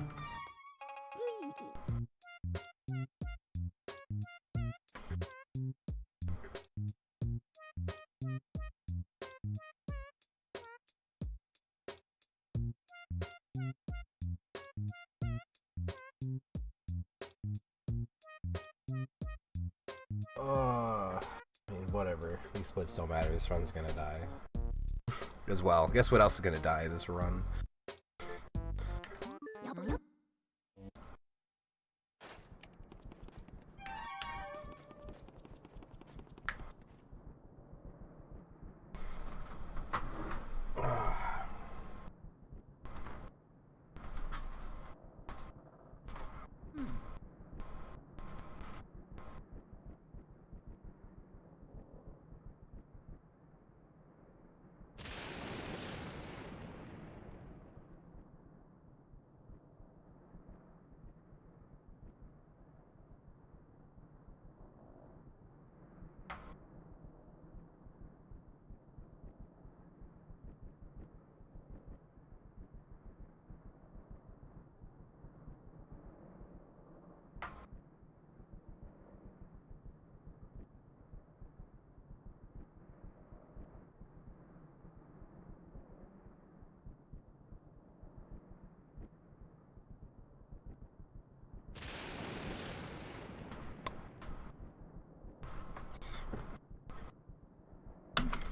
I mean, whatever. These splits don't matter. This run's gonna die. As well. Guess what else is gonna die this run?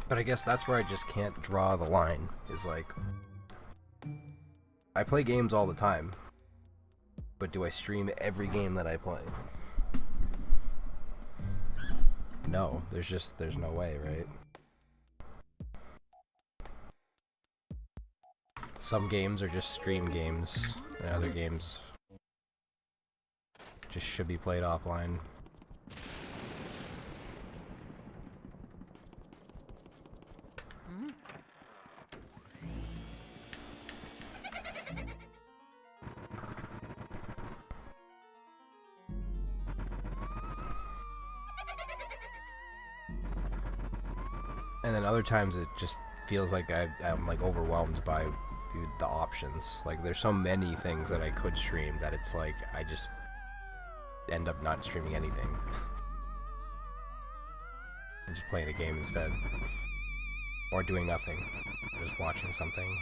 But I guess that's where I just can't draw the line, is like... I play games all the time, but do I stream every game that I play? No, there's no way, right? Some games are just stream games, and other games just should be played offline. And then other times it just feels like I'm like overwhelmed by the options. Like there's so many things that I could stream that it's like I just end up not streaming anything. I'm just playing a game instead. Or doing nothing. Just watching something.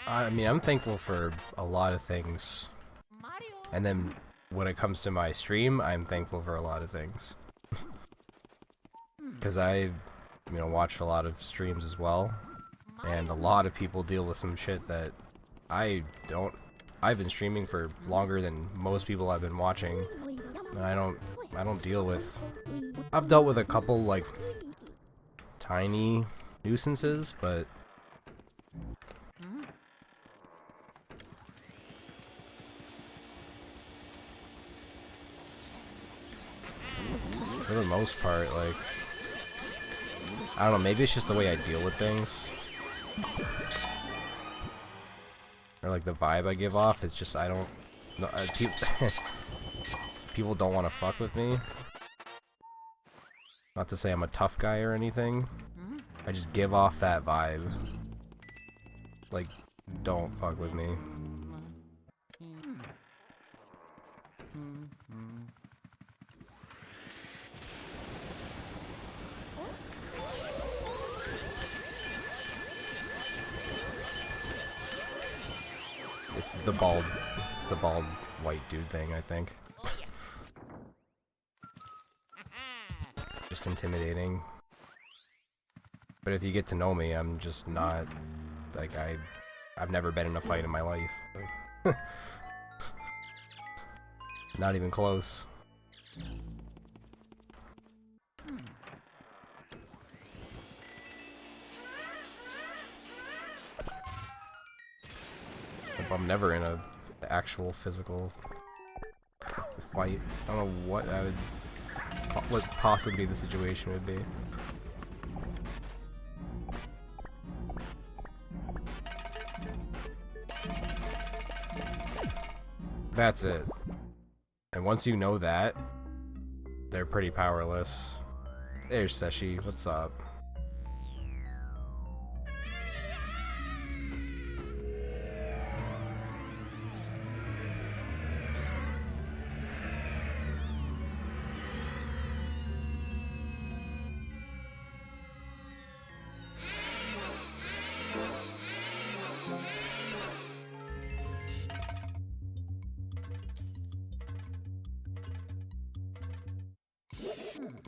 I mean, I'm thankful for a lot of things. Mario. And then when it comes to my stream, I'm thankful for a lot of things. Because I, watch a lot of streams as well. And a lot of people deal with some shit that I don't. I've been streaming for longer than most people I've been watching. And I don't deal with. I've dealt with a couple, like, tiny nuisances, but for the most part, like, I don't know, maybe it's just the way I deal with things. Or like the vibe I give off is just, I don't no, people don't want to fuck with me. Not to say I'm a tough guy or anything. I just give off that vibe. Like, don't fuck with me. It's the bald white dude thing, I think. Just intimidating. But if you get to know me, I'm just not, like, I've never been in a fight in my life. Like, not even close. I'm never in a actual physical fight. I don't know what possibly the situation would be. That's it. And once you know that, they're pretty powerless. There's Seshi, what's up?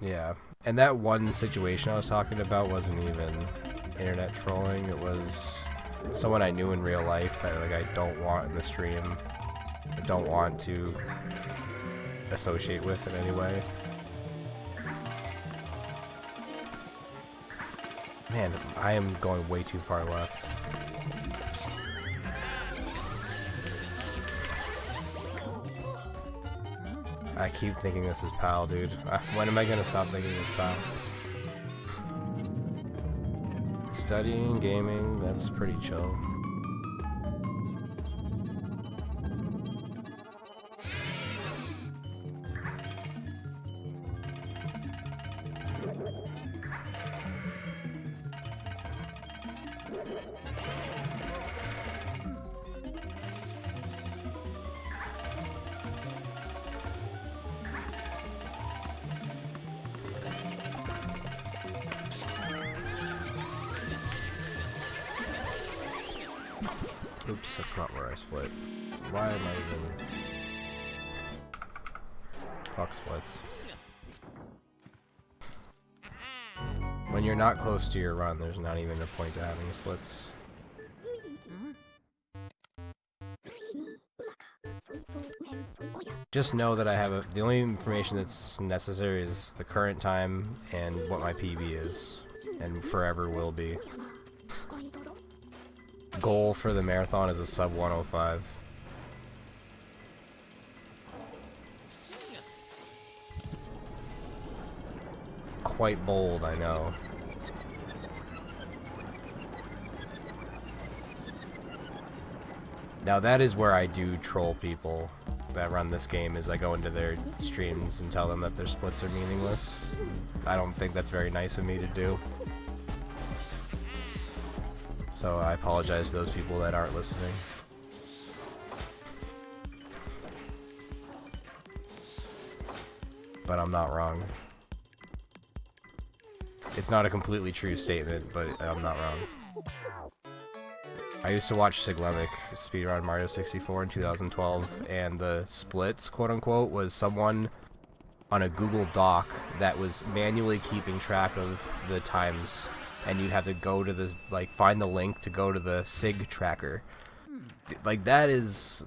Yeah, and that one situation I was talking about wasn't even internet trolling, it was someone I knew in real life that, like, I don't want in the stream. I don't want to associate with in any way. Man, I am going way too far left. I keep thinking this is PAL, dude. When am I gonna stop thinking this PAL? Studying, gaming, that's pretty chill. Oops, that's not where I split. Why am I even... Fuck splits. When you're not close to your run, there's not even a point to having splits. Just know that I have the only information that's necessary is the current time and what my PB is, and forever will be. Goal for the marathon is a sub 105. Quite bold, I know. Now that is where I do troll people that run this game, is I go into their streams and tell them that their splits are meaningless. I don't think that's very nice of me to do. So I apologize to those people that aren't listening. But I'm not wrong. It's not a completely true statement, but I'm not wrong. I used to watch Siglemic speedrun Mario 64 in 2012, and the splits, quote-unquote, was someone on a Google Doc that was manually keeping track of the times, and you'd have to go to this, like, find the link to go to the Sig tracker. Like, that is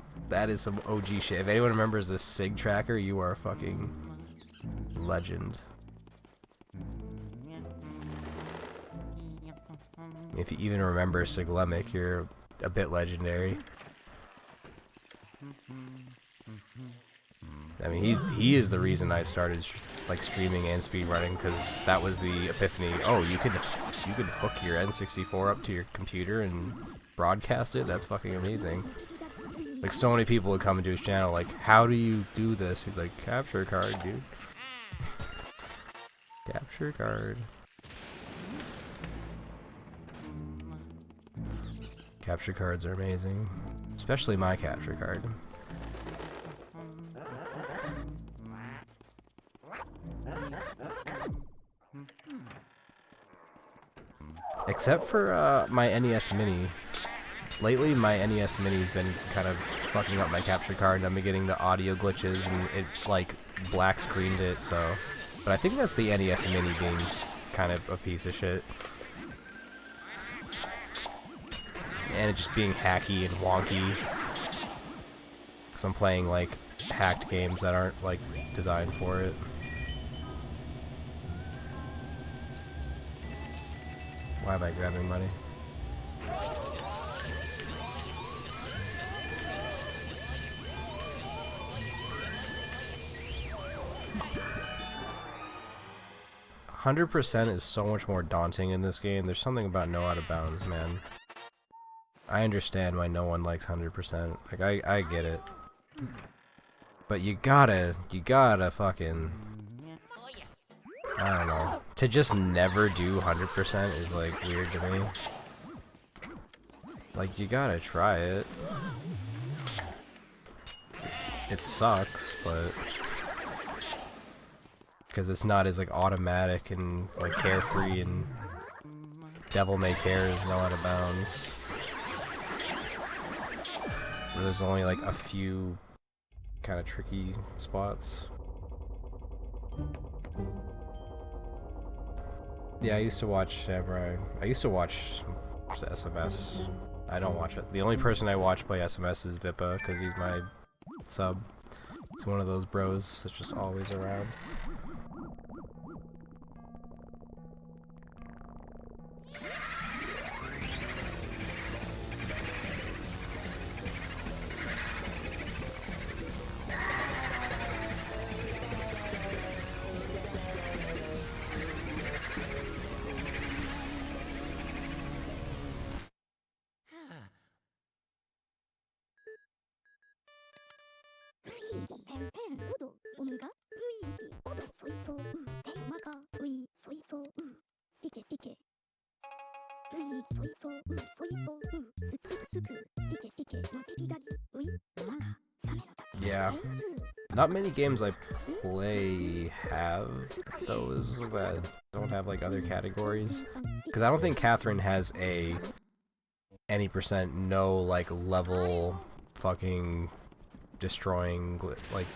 some OG shit. If anyone remembers the Sig tracker, you are a fucking legend. If you even remember Siglemic, you're a bit legendary. I mean, he is the reason I started like streaming and speedrunning, because that was the epiphany. Oh, you could hook your N64 up to your computer and broadcast it. That's fucking amazing. Like, so many people would come into his channel like, how do you do this? He's like, capture card, dude. Capture card. Capture cards are amazing, especially my capture card. Except for my NES Mini. Lately, my NES Mini's been kind of fucking up my capture card, and I've been getting the audio glitches, and it like black screened it. So, but I think that's the NES Mini being kind of a piece of shit. And it just being hacky and wonky, because I'm playing like hacked games that aren't like designed for it. Why am I grabbing money? "100% is so much more daunting in this game. There's something about no out of bounds, man. I understand why no one likes 100%. Like, I get it. But you gotta fucking... I don't know. To just never do 100% is, like, weird to me. Like, you gotta try it. It sucks, but... because it's not as, like, automatic and, like, carefree, and... Devil May Care is no out of bounds. Where there's only like a few kind of tricky spots. Yeah, I used to watch Samurai. I used to watch SMS. I don't watch it. The only person I watch play SMS is Vippa, because he's my sub. It's one of those bros that's just always around. Yeah. Not many games I play have those that don't have like other categories. Because I don't think Catherine has a any percent no like level fucking destroying like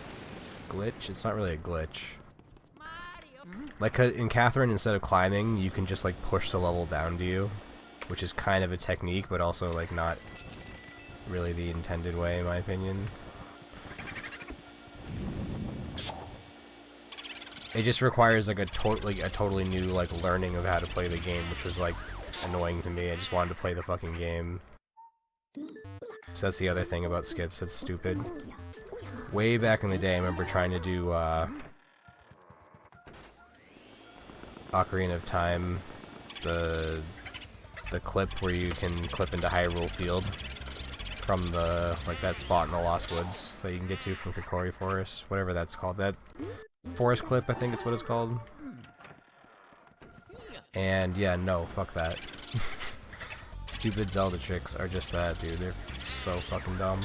glitch. It's not really a glitch. Mario. Like in Catherine, instead of climbing, you can just like push the level down to you, which is kind of a technique, but also like not really the intended way, in my opinion. It just requires like a totally new like learning of how to play the game, which was like annoying to me. I just wanted to play the fucking game. So that's the other thing about skips that's stupid. Way back in the day, I remember trying to do Ocarina of Time, the clip where you can clip into Hyrule Field from the like that spot in the Lost Woods that you can get to from Kokori Forest, whatever that's called. That forest clip, I think it's what it's called. And yeah, no, fuck that. Stupid Zelda tricks are just that, dude. They're so fucking dumb.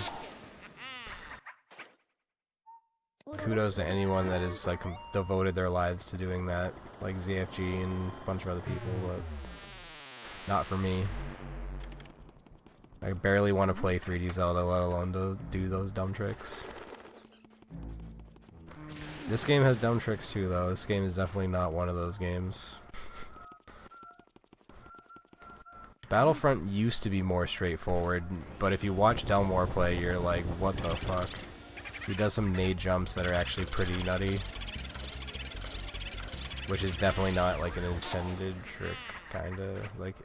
Kudos to anyone that has like devoted their lives to doing that, like ZFG and a bunch of other people, but not for me. I barely want to play 3D Zelda, let alone to do those dumb tricks. This game has dumb tricks too, though. This game is definitely not one of those games. Battlefront used to be more straightforward, but if you watch Delmore play, you're like, what the fuck? He does some nade jumps that are actually pretty nutty. Which is definitely not like an intended trick, kinda. Like,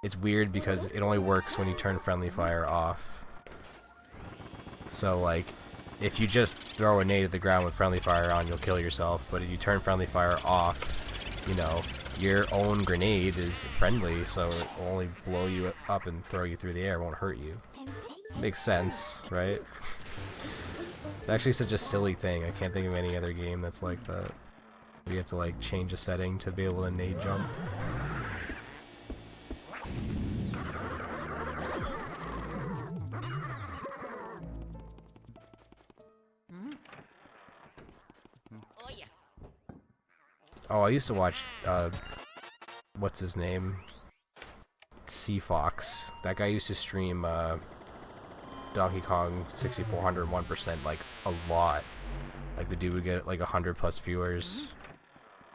it's weird because it only works when you turn friendly fire off. So like, if you just throw a nade at the ground with friendly fire on, you'll kill yourself, but if you turn friendly fire off, you know, your own grenade is friendly, so it will only blow you up and throw you through the air, it won't hurt you. Makes sense, right? It's actually such a silly thing. I can't think of any other game that's like that. You have to like change a setting to be able to nade jump. Oh, I used to watch, what's his name? Fox. That guy used to stream, Donkey Kong 6400 1% like a lot. Like the dude would get like 100+ viewers.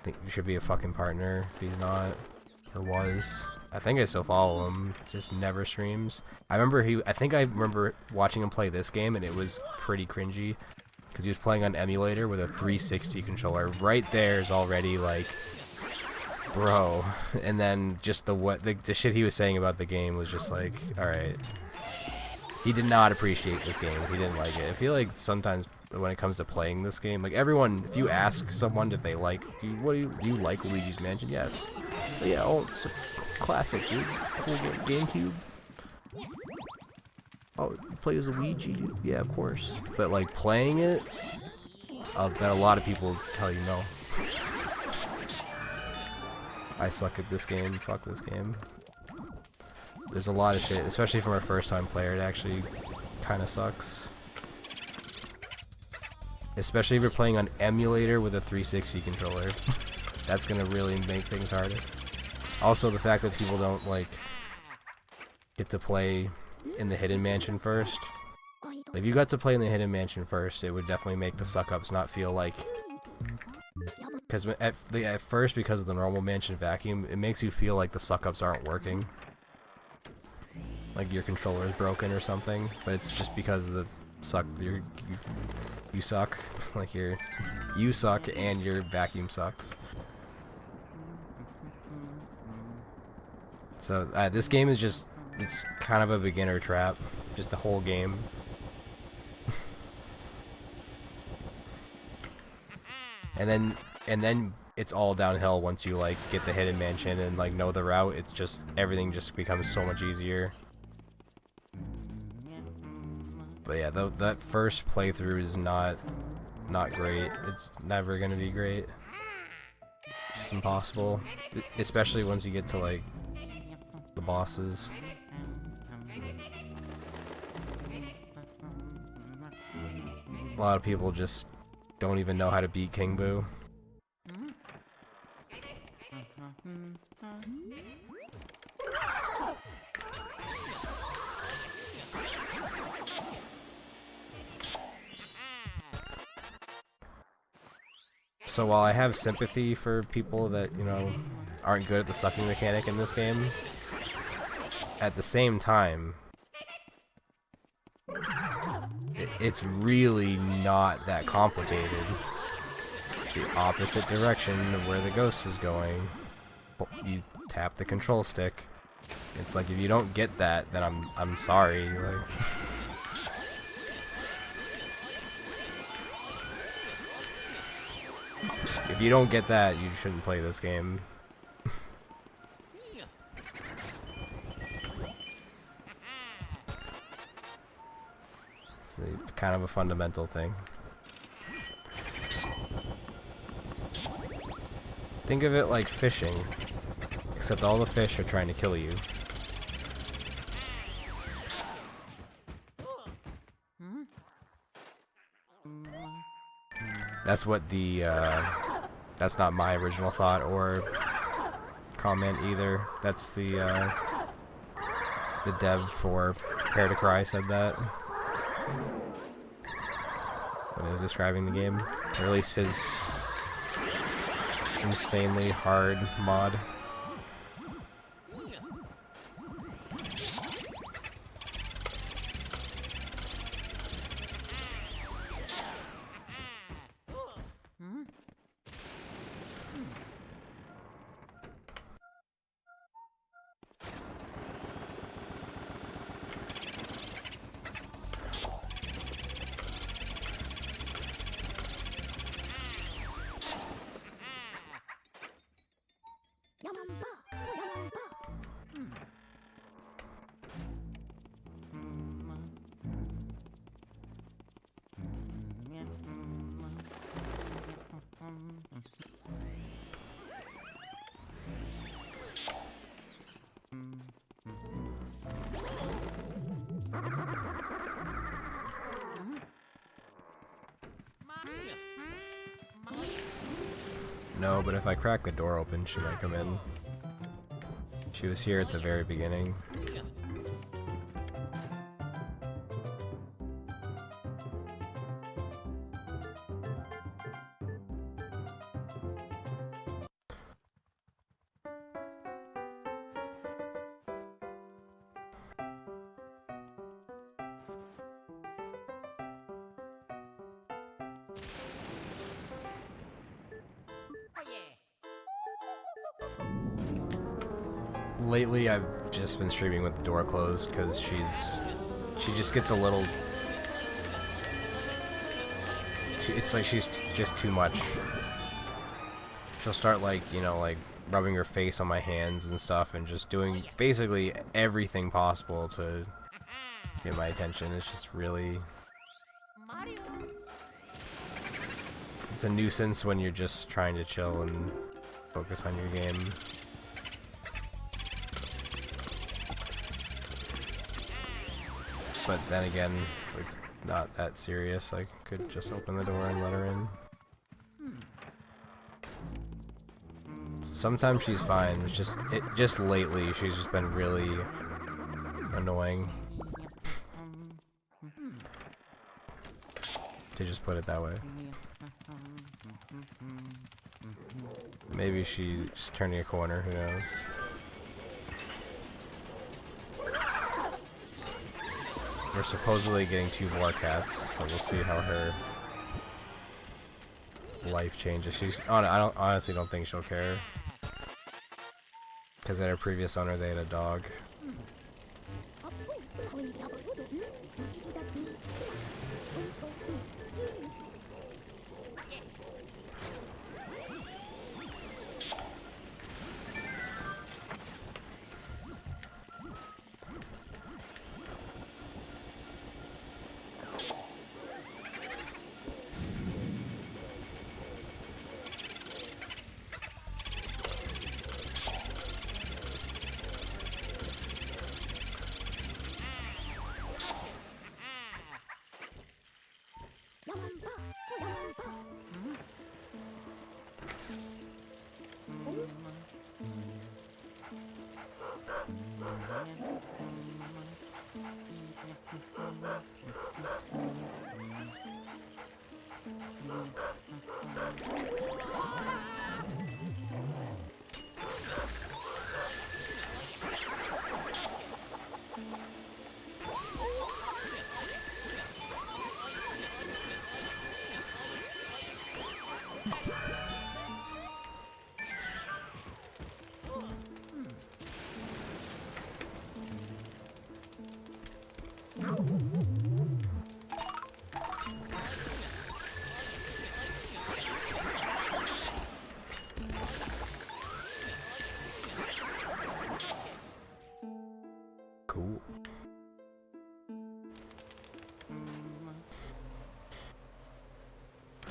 I think you should be a fucking partner if he's not, or was. I think I still follow him, just never streams. I think I remember watching him play this game and it was pretty cringy. Because he was playing on emulator with a 360 controller. Right there is already like, bro. And then just the shit he was saying about the game was just like, alright. He did not appreciate this game. He didn't like it. I feel like sometimes when it comes to playing this game, like everyone, if you ask someone if they like, do you like Luigi's Mansion? Yes. But yeah, oh, it's a classic, dude. Cool game. GameCube. Oh, you play as Luigi? Yeah, of course. But like playing it, I'll bet a lot of people tell you no. I suck at this game. Fuck this game. There's a lot of shit, especially from a first-time player. It actually kind of sucks. Especially if you're playing on emulator with a 360 controller. That's gonna really make things harder. Also, the fact that people don't like get to play in the Hidden Mansion first. If you got to play in the Hidden Mansion first, it would definitely make the suck-ups not feel like... Because at first, because of the normal mansion vacuum, it makes you feel like the suck-ups aren't working. Like your controller is broken or something, but it's just because the you suck. Like you suck and your vacuum sucks. So this game is just... It's kind of a beginner trap, just the whole game. and then it's all downhill once you like get the Hidden Mansion and like know the route. It's just everything just becomes so much easier. But yeah, that first playthrough is not great. It's never gonna be great. It's just impossible, especially once you get to like the bosses. A lot of people just don't even know how to beat King Boo. So while I have sympathy for people that, you know, aren't good at the sucking mechanic in this game, at the same time, it's really not that complicated. The opposite direction of where the ghost is going, you tap the control stick. It's like, if you don't get that, then I'm sorry. Like, if you don't get that, you shouldn't play this game. It's kind of a fundamental thing. Think of it like fishing, except all the fish are trying to kill you. That's what the, that's not my original thought or comment either. That's the dev for Prepare to Cry said that when he was describing the game. Or at least his insanely hard mod. No, but if I crack the door open, she might come in. She was here at the very beginning. Lately, I've just been streaming with the door closed because she just gets a little. It's like she's just too much. She'll start like, you know, like rubbing her face on my hands and stuff, and just doing basically everything possible to get my attention. It's just really. It's a nuisance when you're just trying to chill and focus on your game. But then again, it's like not that serious. I could just open the door and let her in. Sometimes she's fine. It's just lately she's just been really annoying. To just put it that way. Maybe she's turning a corner, who knows. We're supposedly getting 2 more cats, so we'll see how her life changes. I honestly don't think she'll care. Because at her previous owner they had a dog.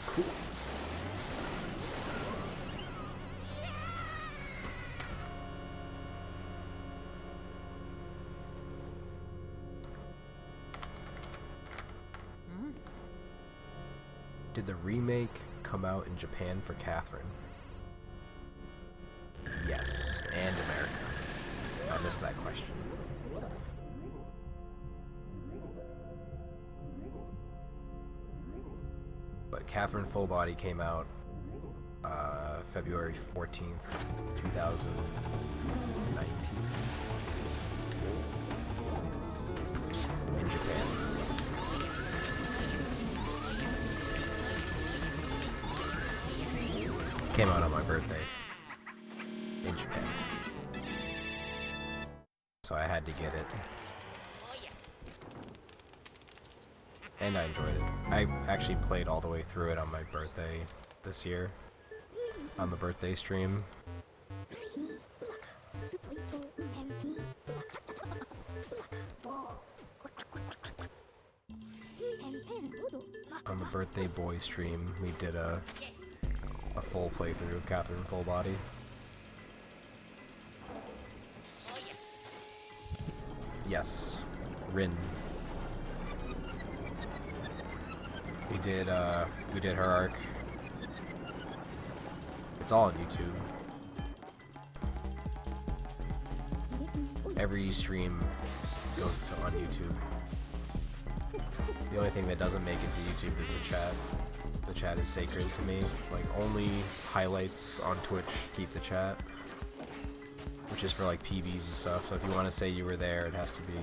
Cool. Did the remake come out in Japan for Catherine? Yes, and America. I missed that question. But Catherine Full Body came out February 14th, 2019 in Japan. Came out on my birthday in Japan, so I had to get it, and I enjoyed it. I actually played all the way through it on my birthday this year, on the birthday stream. On the birthday boy stream, we did a full playthrough of Catherine Full Body. Yes, Rin. We did her arc. It's all on YouTube. Every stream goes on YouTube. The only thing that doesn't make it to YouTube is the chat. The chat is sacred to me. Like, only highlights on Twitch keep the chat, which is for like PBs and stuff. So if you want to say you were there, it has to be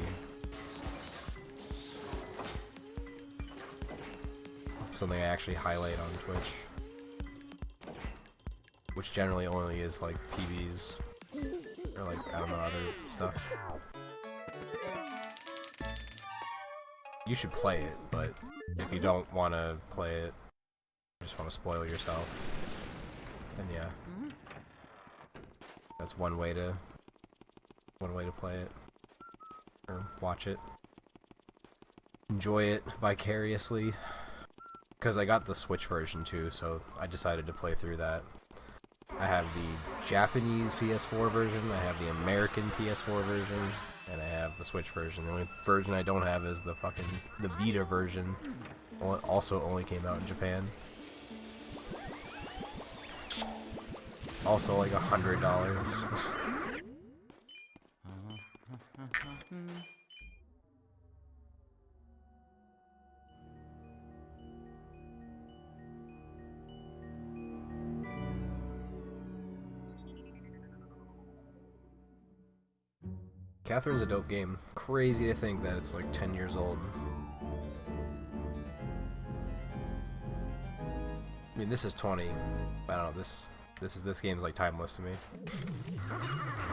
something I actually highlight on Twitch, which generally only is like PBs or like, I don't know, other stuff. You should play it, but if you don't want to play it, just want to spoil yourself, then yeah, that's one way to play it or watch it. Enjoy it vicariously, because I got the Switch version too, so I decided to play through that. I have the Japanese PS4 version, I have the American PS4 version, and I have the Switch version. The only version I don't have is the Vita version. Also only came out in Japan. Also like $100. Catherine's a dope game. Crazy to think that it's like 10 years old. I mean, this is 20. I don't know, this game's like timeless to me.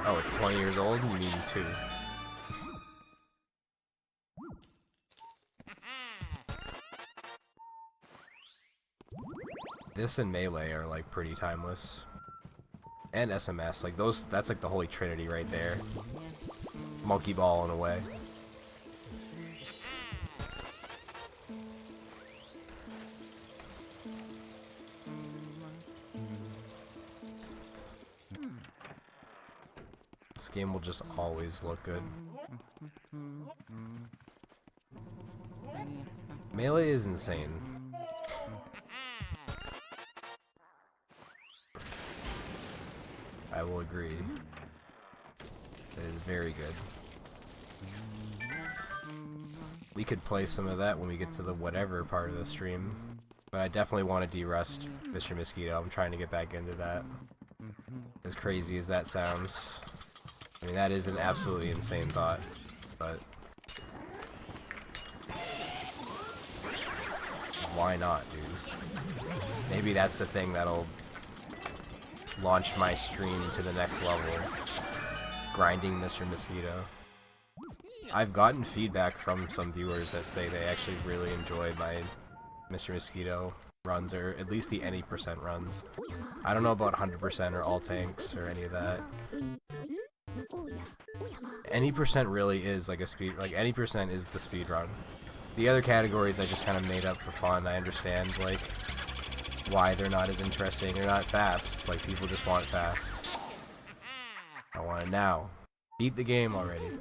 Oh, it's 20 years old? You mean 2. This and Melee are like pretty timeless. And SMS, like that's like the holy trinity right there. Monkey ball in a way. This game will just always look good. Melee is insane. I will agree. It is very good. We could play some of that when we get to the whatever part of the stream, but I definitely want to derust Mr. Mosquito. I'm trying to get back into that. As crazy as that sounds. I mean, that is an absolutely insane thought, but why not, dude? Maybe that's the thing that'll launch my stream to the next level. Grinding Mr. Mosquito. I've gotten feedback from some viewers that say they actually really enjoy my Mr. Mosquito runs, or at least the any % runs. I don't know about 100% or all tanks or any of that. any percent really is like a speed, like any percent is the speed run. The other categories I just kind of made up for fun. I understand like why they're not as interesting. They're not fast. Like people just want it fast. I want it now. Beat the game already.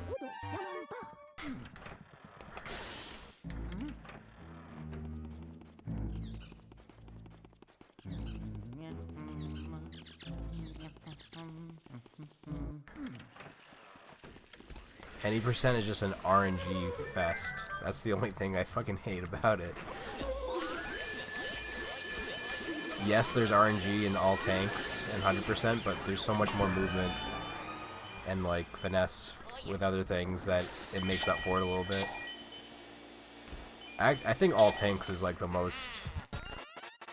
20% is just an RNG fest. That's the only thing I fucking hate about it. Yes, there's RNG in all tanks and 100%, but there's so much more movement and like finesse with other things that it makes up for it a little bit. I think all tanks is like the most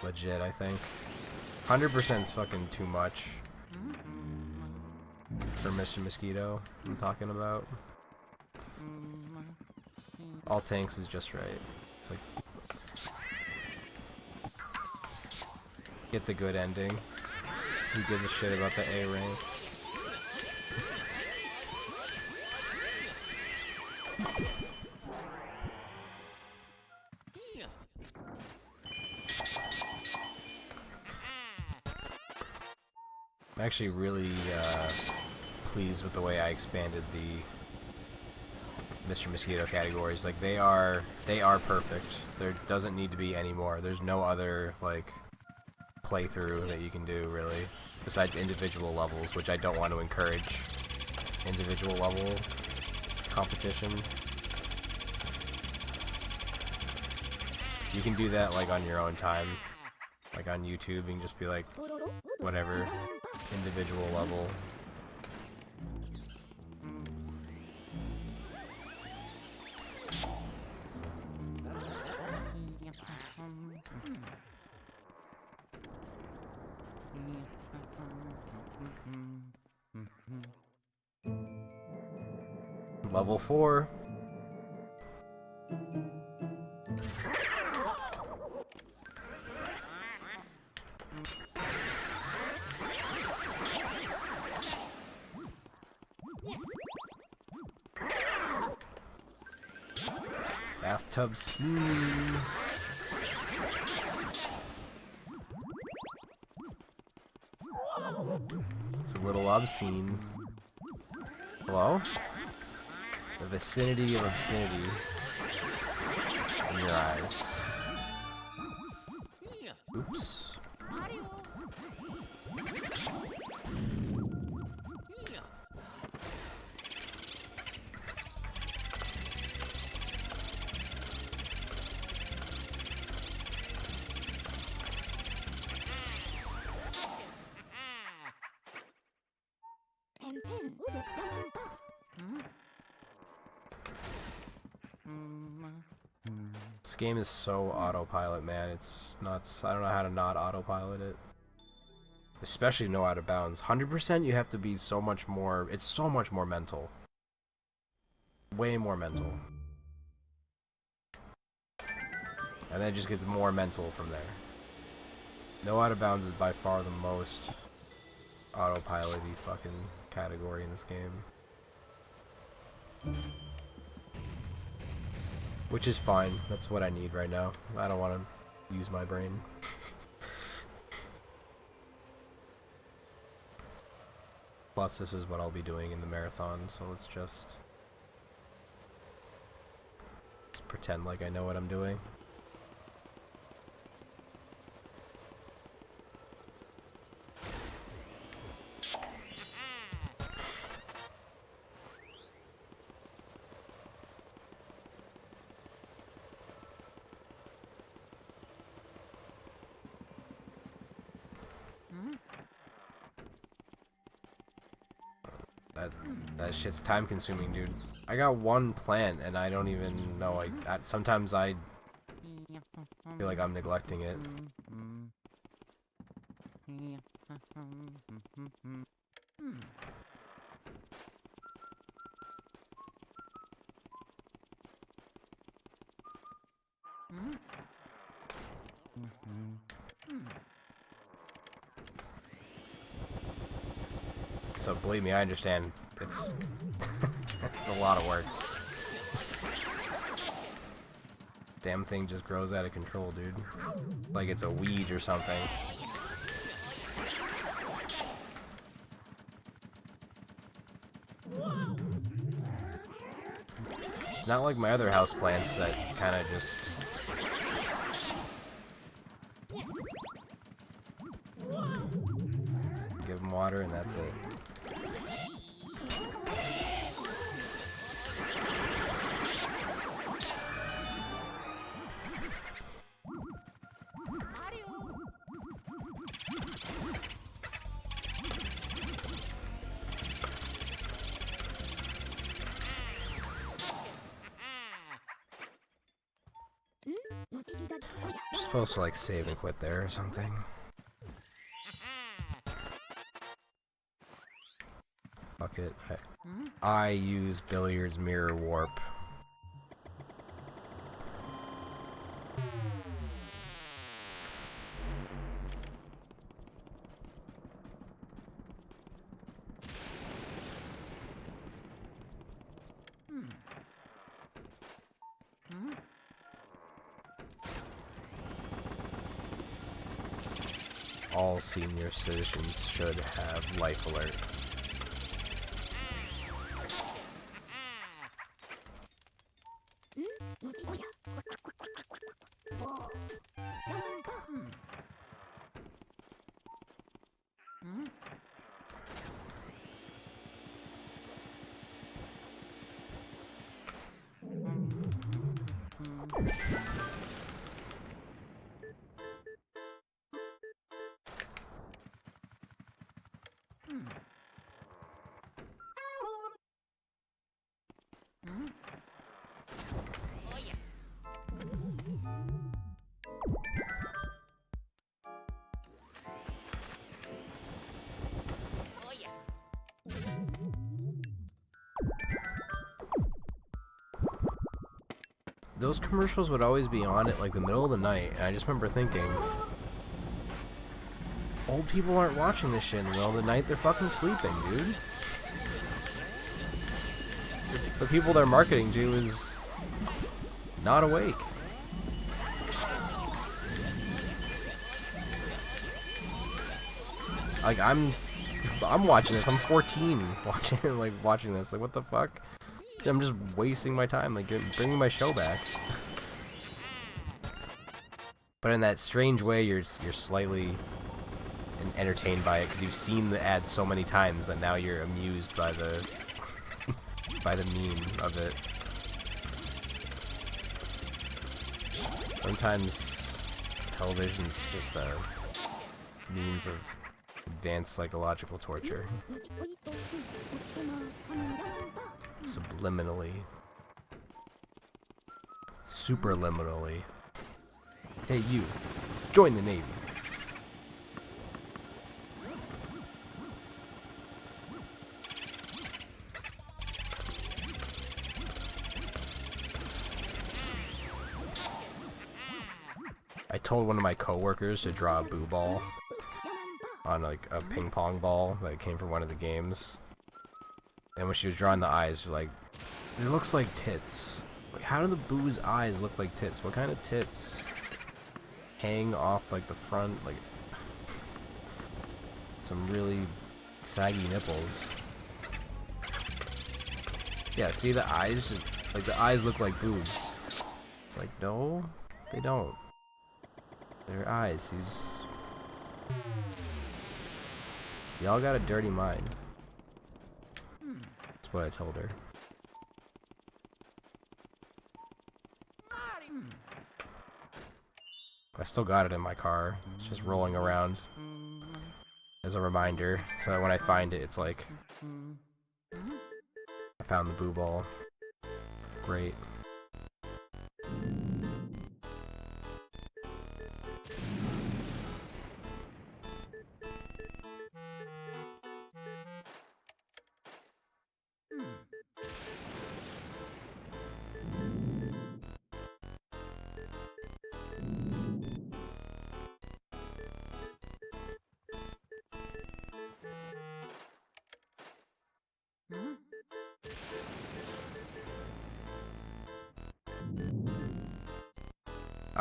legit, I think. 100% is fucking too much for Mr. Mosquito I'm talking about. All tanks is just right. It's like get the good ending. Who gives a shit about the A rank? I'm actually really pleased with the way I expanded the Mr. Mosquito categories. Like they are perfect. There doesn't need to be any more. There's no other like playthrough that you can do really besides individual levels, which I don't want to encourage individual level competition. You can do that like on your own time, like on YouTube. You can just be like whatever individual level. Level 4. Bathtub scene. It's a little obscene. Hello? The vicinity of obscenity in your eyes. Oops. This game is so autopilot, man. It's nuts. I don't know how to not autopilot it. Especially no out of bounds. 100% you have to be so much more... It's so much more mental. Way more mental. And then it just gets more mental from there. No out of bounds is by far the most autopilot-y fucking category in this game. Which is fine. That's what I need right now. I don't want to use my brain. Plus, this is what I'll be doing in the marathon, so let's just pretend like I know what I'm doing. That shit's time consuming, dude. I got one plant and I don't even know. Sometimes I feel like I'm neglecting it. So believe me, I understand. It's It's a lot of work. Damn thing just grows out of control, dude. Like it's a weed or something. It's not like my other houseplants that kind of just... give them water and that's it. You're supposed to like save and quit there or something. Fuck it. I use Billiard's Mirror Warp. All senior citizens should have life alert. Those commercials would always be on at like the middle of the night, and I just remember thinking, old people aren't watching this shit in the middle of the night, they're fucking sleeping, dude. The people they're marketing to is not awake. Like I'm watching this. I'm 14 watching this. Like what the fuck? I'm just wasting my time. Like bringing my show back. But in that strange way, you're slightly entertained by it because you've seen the ad so many times that now you're amused by the by the meme of it. Sometimes television's just a means of advanced psychological torture. Subliminally. Superliminally. Hey you, join the Navy. I told one of my coworkers to draw a boo ball on like a ping pong ball that came from one of the games. And when she was drawing the eyes, like, it looks like tits. Like, how do the boo's eyes look like tits? What kind of tits hang off like the front? Like some really saggy nipples. Yeah, see the eyes? Just like the eyes look like boobs. It's like, no, they don't. They're eyes. Y'all got a dirty mind. That's what I told her. I still got it in my car. It's just rolling around as a reminder. So when I find it, it's like, I found the boo ball. Great.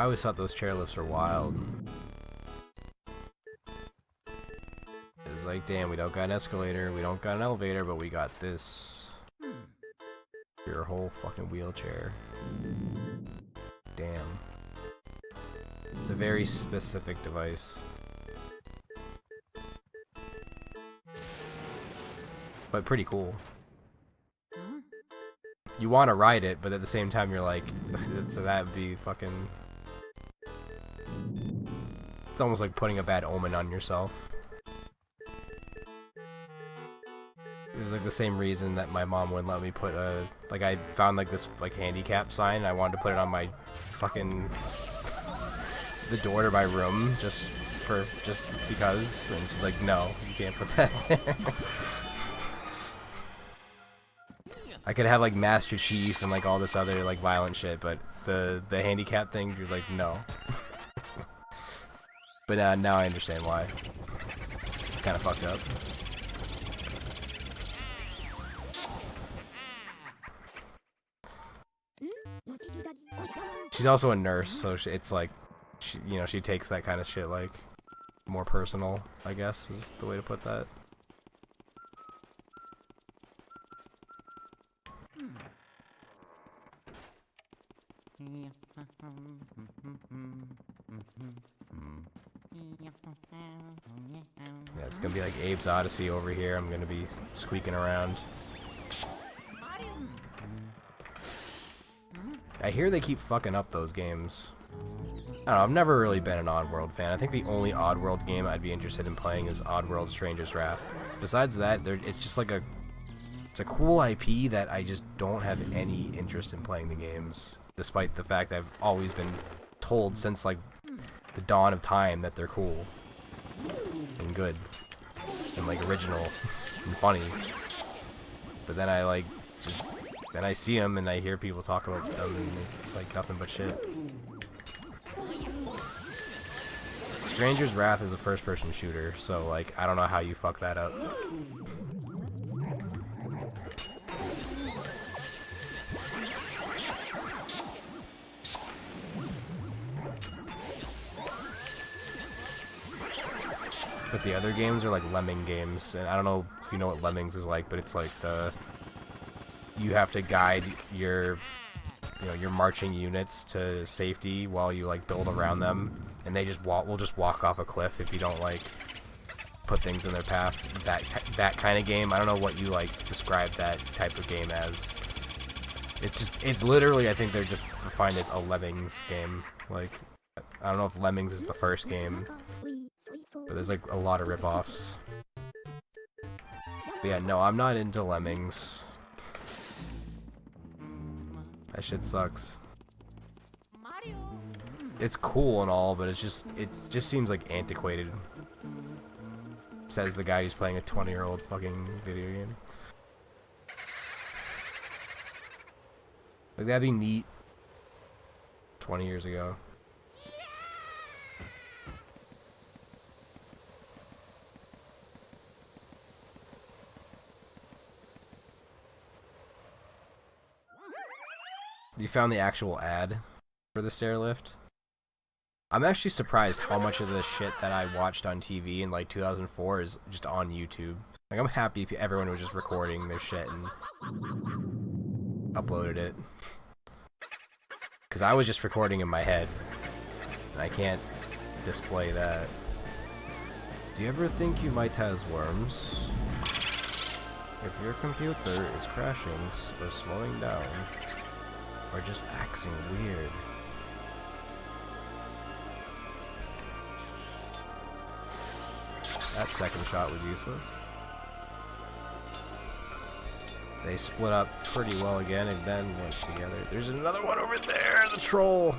I always thought those chairlifts were wild. It's like, damn, we don't got an escalator, we don't got an elevator, but we got this. Your whole fucking wheelchair. Damn. It's a very specific device. But pretty cool. You want to ride it, but at the same time you're like, so that would be fucking... It's almost like putting a bad omen on yourself. It was like the same reason that my mom wouldn't let me put a... Like, I found like this like handicap sign, and I wanted to put it on my fucking... the door to my room, just because, and she's like, no, you can't put that there. I could have like Master Chief and like all this other like violent shit, but the handicap thing, you're like, no. But now I understand why. It's kind of fucked up. She's also a nurse, so it's like, you know, she takes that kind of shit like more personal, I guess is the way to put that. Yeah, it's gonna be like Abe's Odyssey over here. I'm gonna be squeaking around. I hear they keep fucking up those games. I don't know, I've never really been an Oddworld fan. I think the only Oddworld game I'd be interested in playing is Oddworld Stranger's Wrath. Besides that, it's just like it's a cool IP that I just don't have any interest in playing the games. Despite the fact that I've always been told since like the dawn of time that they're cool and good and like original and funny. But then I like then I see them and I hear people talk about them and it's like nothing but shit. Stranger's Wrath is a first-person shooter, so like I don't know how you fuck that up. But the other games are like Lemming games, and I don't know if you know what Lemmings is like, but it's like you have to guide your marching units to safety while you like build around them, and they just will just walk off a cliff if you don't like put things in their path. That kind of game. I don't know what you like describe that type of game as. It's literally, I think they're just defined as a Lemmings game. Like, I don't know if Lemmings is the first game, but there's like a lot of ripoffs. But yeah, no, I'm not into Lemmings. That shit sucks. It's cool and all, but it just seems like antiquated. Says the guy who's playing a 20-year-old fucking video game. Like, that'd be neat 20 years ago. You found the actual ad for the stair lift? I'm actually surprised how much of the shit that I watched on TV in like 2004 is just on YouTube. Like, I'm happy if everyone was just recording their shit and uploaded it. Because I was just recording in my head, and I can't display that. Do you ever think you might have worms? If your computer is crashing or slowing down, or just acting weird. That second shot was useless. They split up pretty well again and then went together. There's another one over there, the troll!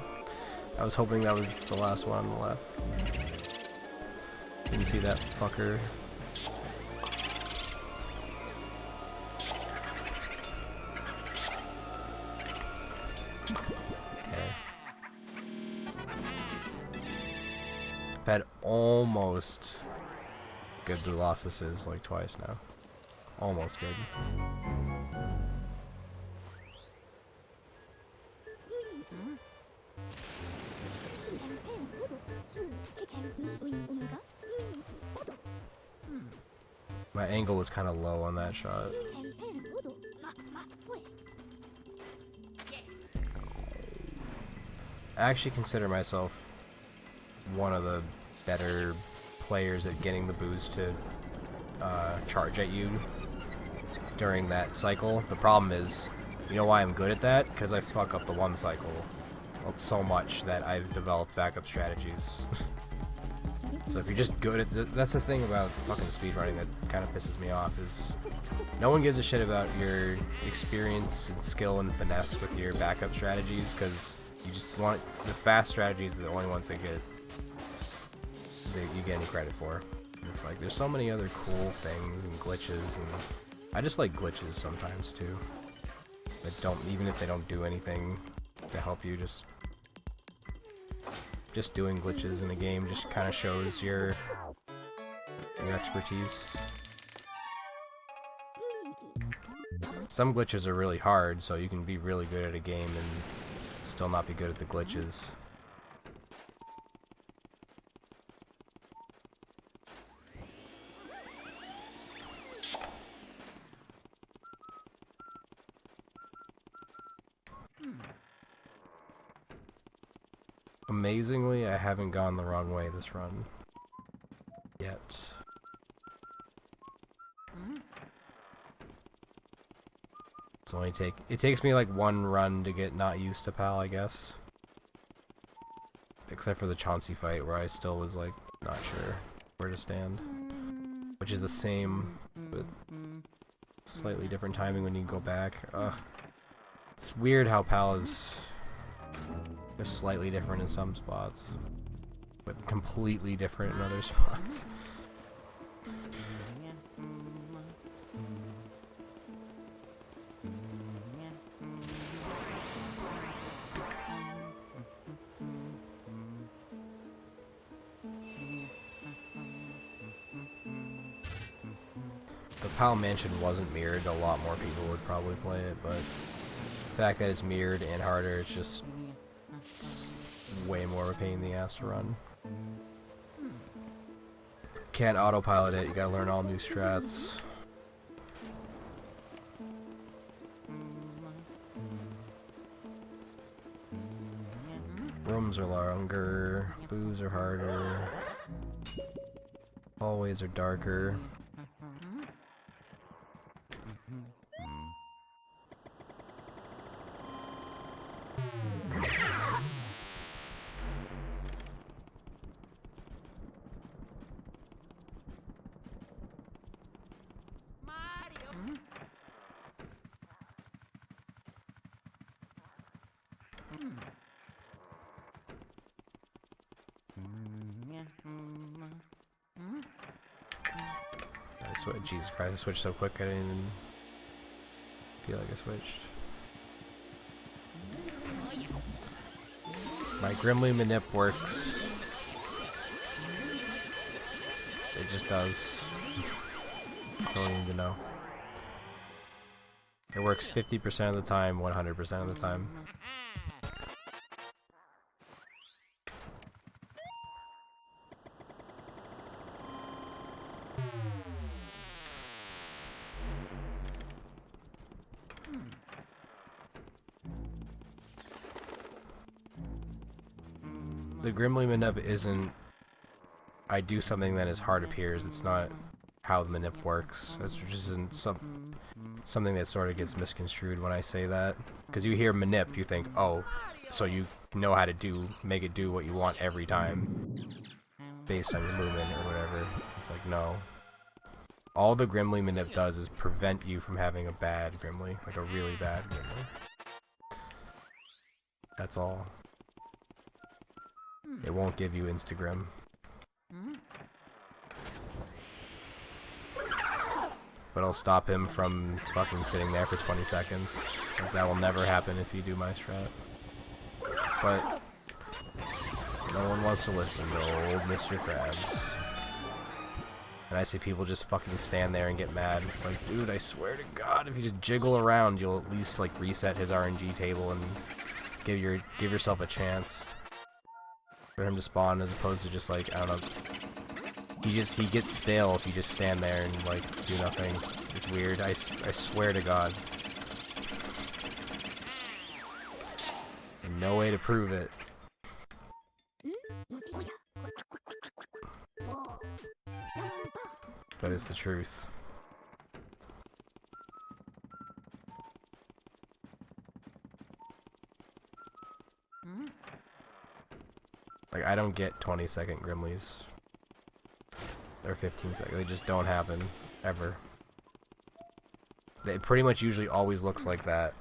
I was hoping that was the last one on the left. Didn't see that fucker. I've had almost good Blossosis like twice now. Almost good. My angle was kind of low on that shot. I actually consider myself one of the better players at getting the boost to charge at you during that cycle. The problem is, you know why I'm good at that? Because I fuck up the one cycle so much that I've developed backup strategies. So if you're just good at that's the thing about fucking speedrunning that kind of pisses me off, is no one gives a shit about your experience and skill and finesse with your backup strategies, because you just want the fast strategies are the only ones that you get any credit for. And it's like there's so many other cool things and glitches, and I just like glitches sometimes too. That don't, even if they don't do anything to help you, just doing glitches in a game just kind of shows your expertise. Some glitches are really hard, so you can be really good at a game and still not be good at the glitches. Amazingly, I haven't gone the wrong way this run yet. It takes me like one run to get not used to PAL, I guess. Except for the Chauncey fight, where I still was like not sure where to stand. Which is the same, but slightly different timing when you go back. It's weird how PAL is just slightly different in some spots, but completely different in other spots. The PAL Mansion wasn't mirrored, a lot more people would probably play it, but the fact that it's mirrored and harder, it's way more of a pain in the ass to run. Can't autopilot it, you gotta learn all new strats. Rooms are longer, boos are harder, hallways are darker. Jesus Christ, I switched so quick I didn't even feel like I switched. My Grimly Manip works. It just does. That's all you need to know. It works 50% of the time, 100% of the time. The Grimly Manip isn't I do something that is hard appears. It's not how the manip works. It's just something that sort of gets misconstrued when I say that. Because you hear manip, you think, oh, so you know how to make it do what you want every time based on your movement or whatever. It's like, no. All the Grimly Manip does is prevent you from having a bad Grimly, like a really bad Grimly. That's all. It won't give you Instagram. But it'll stop him from fucking sitting there for 20 seconds. Like, that will never happen if you do my strat. But no one wants to listen to old Mr. Krabs. And I see people just fucking stand there and get mad. It's like, dude, I swear to God, if you just jiggle around, you'll at least like reset his RNG table and give yourself a chance. for him to spawn as opposed to just like, I don't know. He gets stale if you just stand there and like do nothing. It's weird. I swear to God. And no way to prove it. But it's the truth. Like, I don't get 20-second Grimleys. Or 15 seconds. They just don't happen. Ever. It pretty much usually always looks like that.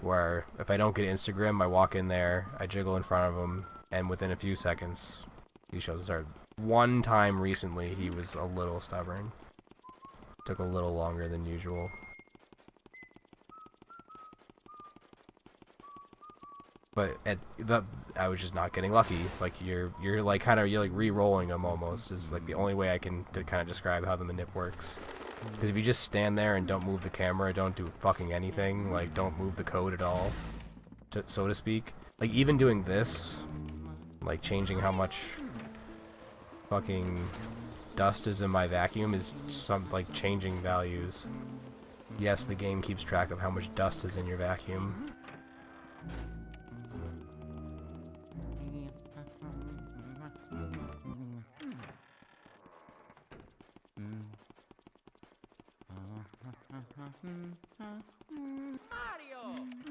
Where, if I don't get Instagram, I walk in there, I jiggle in front of him, and within a few seconds, he shows a start. One time recently, he was a little stubborn. Took a little longer than usual. But I was just not getting lucky. Like you're like re-rolling them almost is like the only way I can kind of describe how the manip works. Because if you just stand there and don't move the camera, don't do fucking anything, like don't move the code at all, so to speak. Like even doing this, like changing how much fucking dust is in my vacuum is like changing values. Yes, the game keeps track of how much dust is in your vacuum.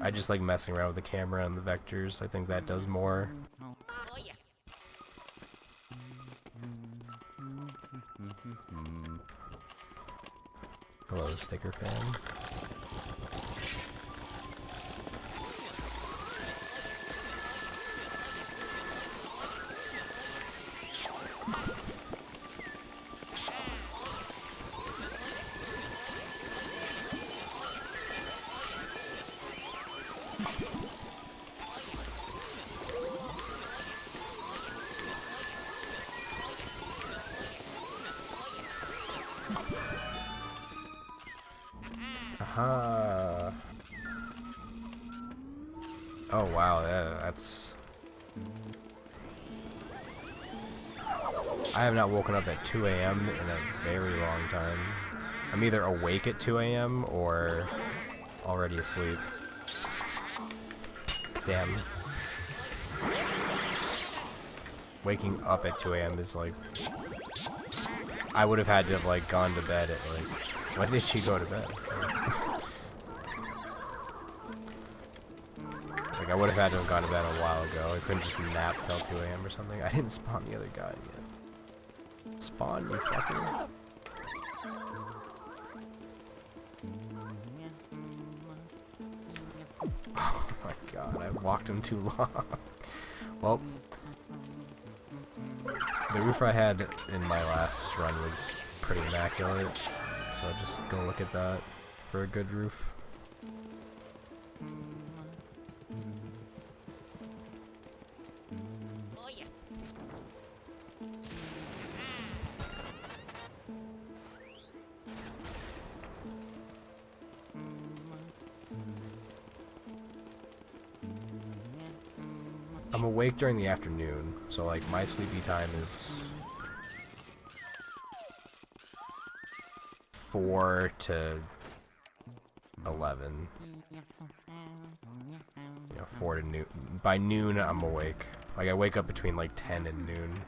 I just like messing around with the camera and the vectors. I think that does more. Hello, sticker fan. Aha. Oh wow, that's... I have not woken up at 2 AM in a very long time. I'm either awake at 2 AM or already asleep. Damn. Waking up at 2 AM is like... I would have had to have like gone to bed at like... When did she go to bed? Like, I would have had to have gone to bed a while ago. I couldn't just nap till 2 AM or something. I didn't spawn the other guy yet. Spawn, you fucker. Oh my god, I walked him too long. Well, the roof I had in my last run was pretty immaculate. So just go look at that for a good roof. I'm awake during the afternoon, so like my sleepy time is 4 to 11. You know, 4 to noon. By noon, I'm awake. Like, I wake up between, like, 10 and noon.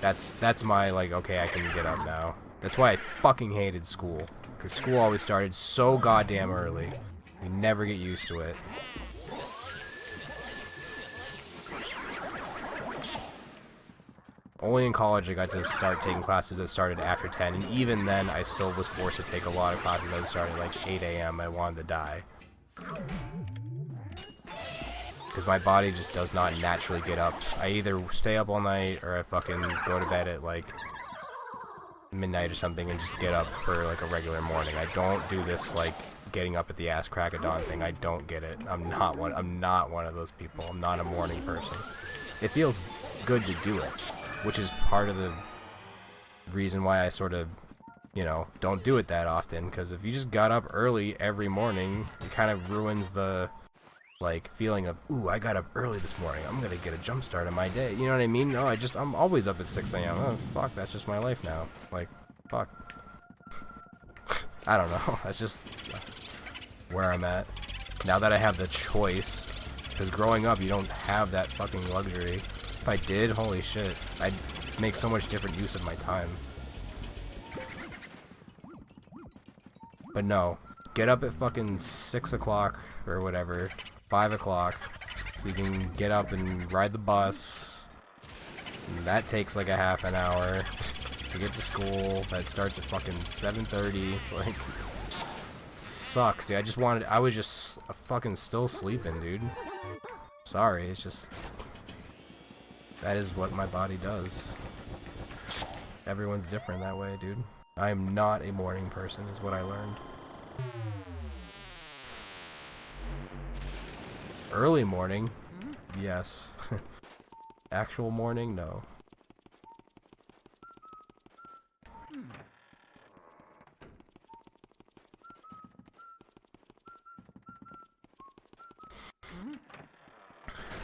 That's my, like, okay, I can get up now. That's why I fucking hated school. Because school always started so goddamn early. You never get used to it. Only in college I got to start taking classes that started after 10, and even then I still was forced to take a lot of classes that started like 8 AM. I wanted to die. Because my body just does not naturally get up. I either stay up all night or I fucking go to bed at like midnight or something and just get up for like a regular morning. I don't do this like getting up at the ass crack of dawn thing. I don't get it. I'm not one of those people. I'm not a morning person. It feels good to do it, which is part of the reason why I sort of, you know, don't do it that often. Because if you just got up early every morning, it kind of ruins the like feeling of, ooh, I got up early this morning. I'm gonna get a jump start on my day. You know what I mean? No, I'm always up at 6 a.m. Oh fuck, that's just my life now. Like, fuck. I don't know. That's just where I'm at. Now that I have the choice, because growing up you don't have that fucking luxury. If I did, holy shit, I'd make so much different use of my time. But no, get up at fucking 6 o'clock or whatever, 5 o'clock, so you can get up and ride the bus. And that takes like a half an hour to get to school. That starts at fucking 7:30. It's like, sucks, dude. I was just fucking still sleeping, dude. Sorry, it's just, that is what my body does. Everyone's different that way, dude. I am not a morning person, is what I learned. Early morning? Yes. Actual morning? No.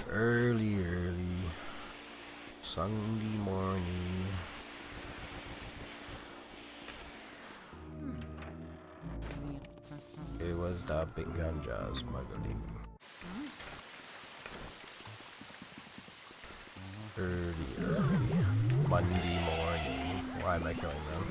Early Sunday morning. It was the big ganja smuggling. Early Monday morning. Why am I killing them?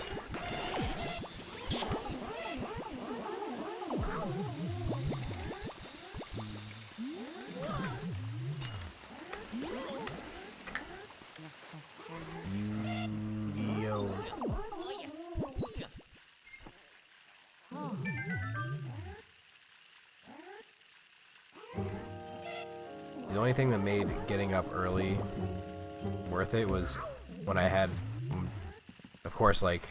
Yu-Gi-Oh! The only thing that made getting up early worth it was when I had, of course, like,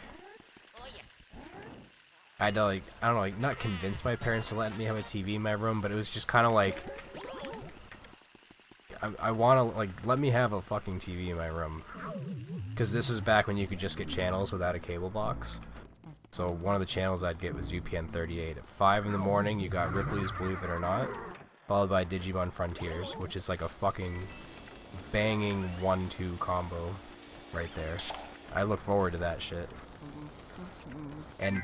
I had to, like, I don't know, like, not convince my parents to let me have a TV in my room, but it was just kind of like, I want to, like, let me have a fucking TV in my room. Because this is back when you could just get channels without a cable box. So one of the channels I'd get was UPN 38. At 5 in the morning, you got Ripley's Believe It or Not, followed by Digimon Frontiers, which is like a fucking banging 1-2 combo right there. I look forward to that shit. And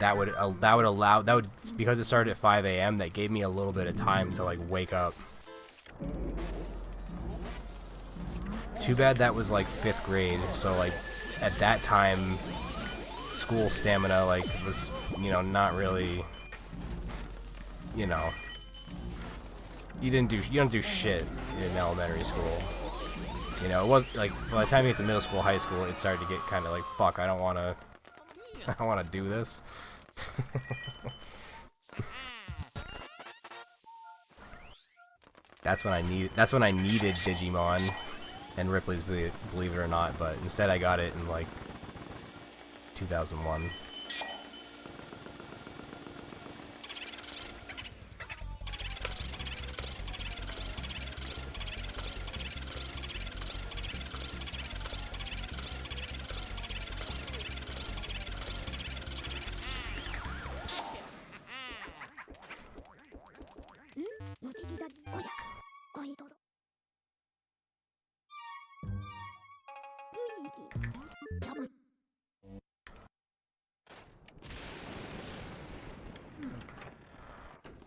because it started at 5 a.m., that gave me a little bit of time to, like, wake up. Too bad that was, like, 5th grade, so, like, at that time, school stamina, like, was, you know, not really, you know, you don't do shit in elementary school. You know, it was, like, by the time you get to middle school, high school, it started to get kind of like, fuck, I don't want to do this. That's when I needed Digimon and Ripley's Believe It or Not, but instead I got it in, like, 2001.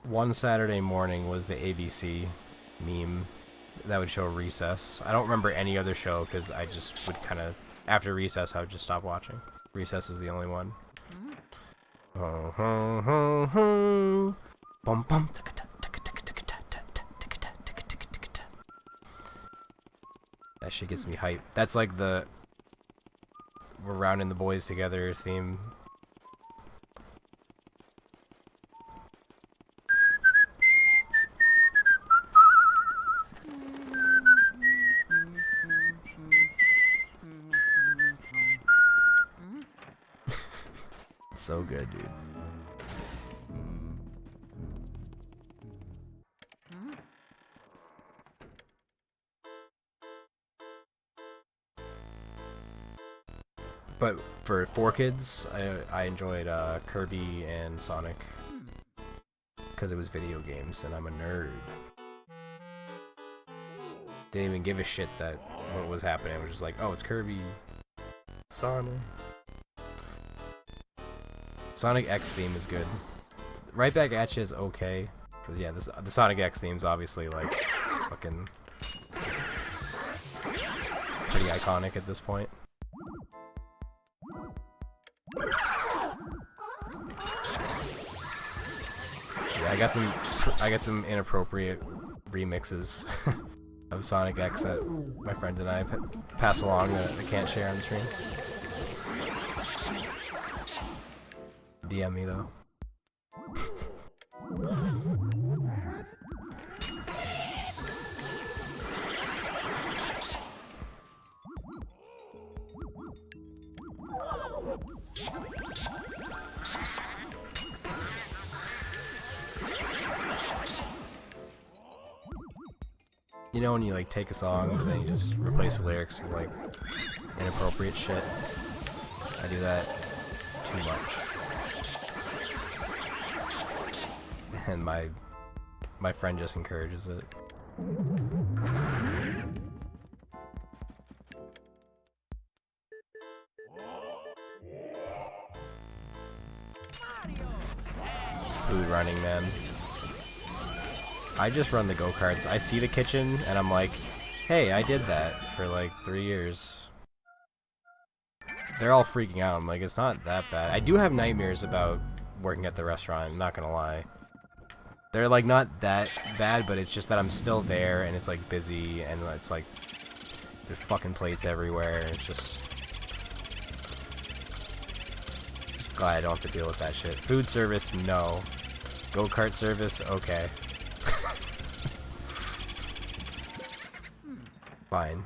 One Saturday morning was the ABC meme that would show Recess. I don't remember any other show because I just would kind of, after Recess, I would just stop watching. Recess is the only one. That shit gets me hyped. That's like the we're rounding the boys together theme. So good, dude. But for 4Kids, I enjoyed Kirby and Sonic because it was video games, and I'm a nerd. didn't even give a shit that what was happening. It was just like, oh, it's Kirby. Sonic. Sonic X theme is good. Right Back At You is okay. But yeah, the Sonic X theme's obviously like fucking pretty iconic at this point. Yeah, I got some inappropriate remixes of Sonic X that my friend and I pass along that I can't share on the stream. DM me though. You know when you like take a song but then you just replace the lyrics with like inappropriate shit? I do that too much. And my friend just encourages it. Food running, man. I just run the go-karts. I see the kitchen and I'm like, hey, I did that for like 3 years. They're all freaking out. I'm like, it's not that bad. I do have nightmares about working at the restaurant, I'm not gonna lie. They're like not that bad, but it's just that I'm still there and it's like busy and it's like there's fucking plates everywhere. It's just glad I don't have to deal with that shit. Food service, no. Go-kart service, okay. Fine.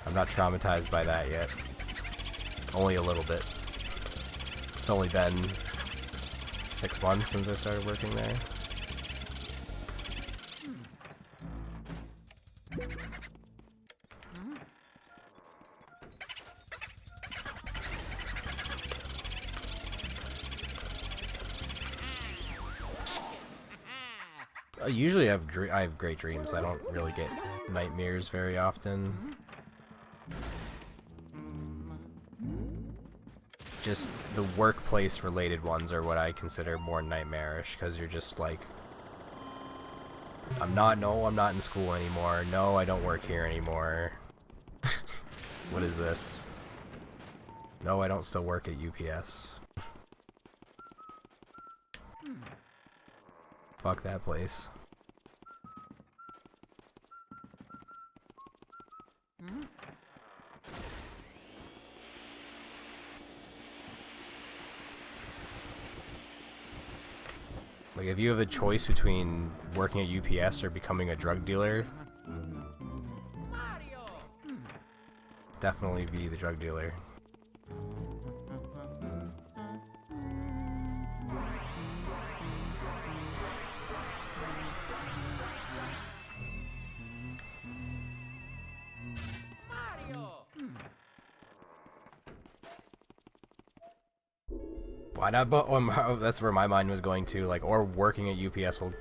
I'm not traumatized by that yet. Only a little bit. It's only been 6 months since I started working there. Usually I have great dreams. I don't really get nightmares very often. Just the workplace related ones are what I consider more nightmarish, because you're just like, I'm not in school anymore. No, I don't work here anymore. What is this? No, I don't still work at UPS. Fuck that place. Like, if you have a choice between working at UPS or becoming a drug dealer, definitely be the drug dealer. Why not? But that's where my mind was going to. Like, or working at UPS will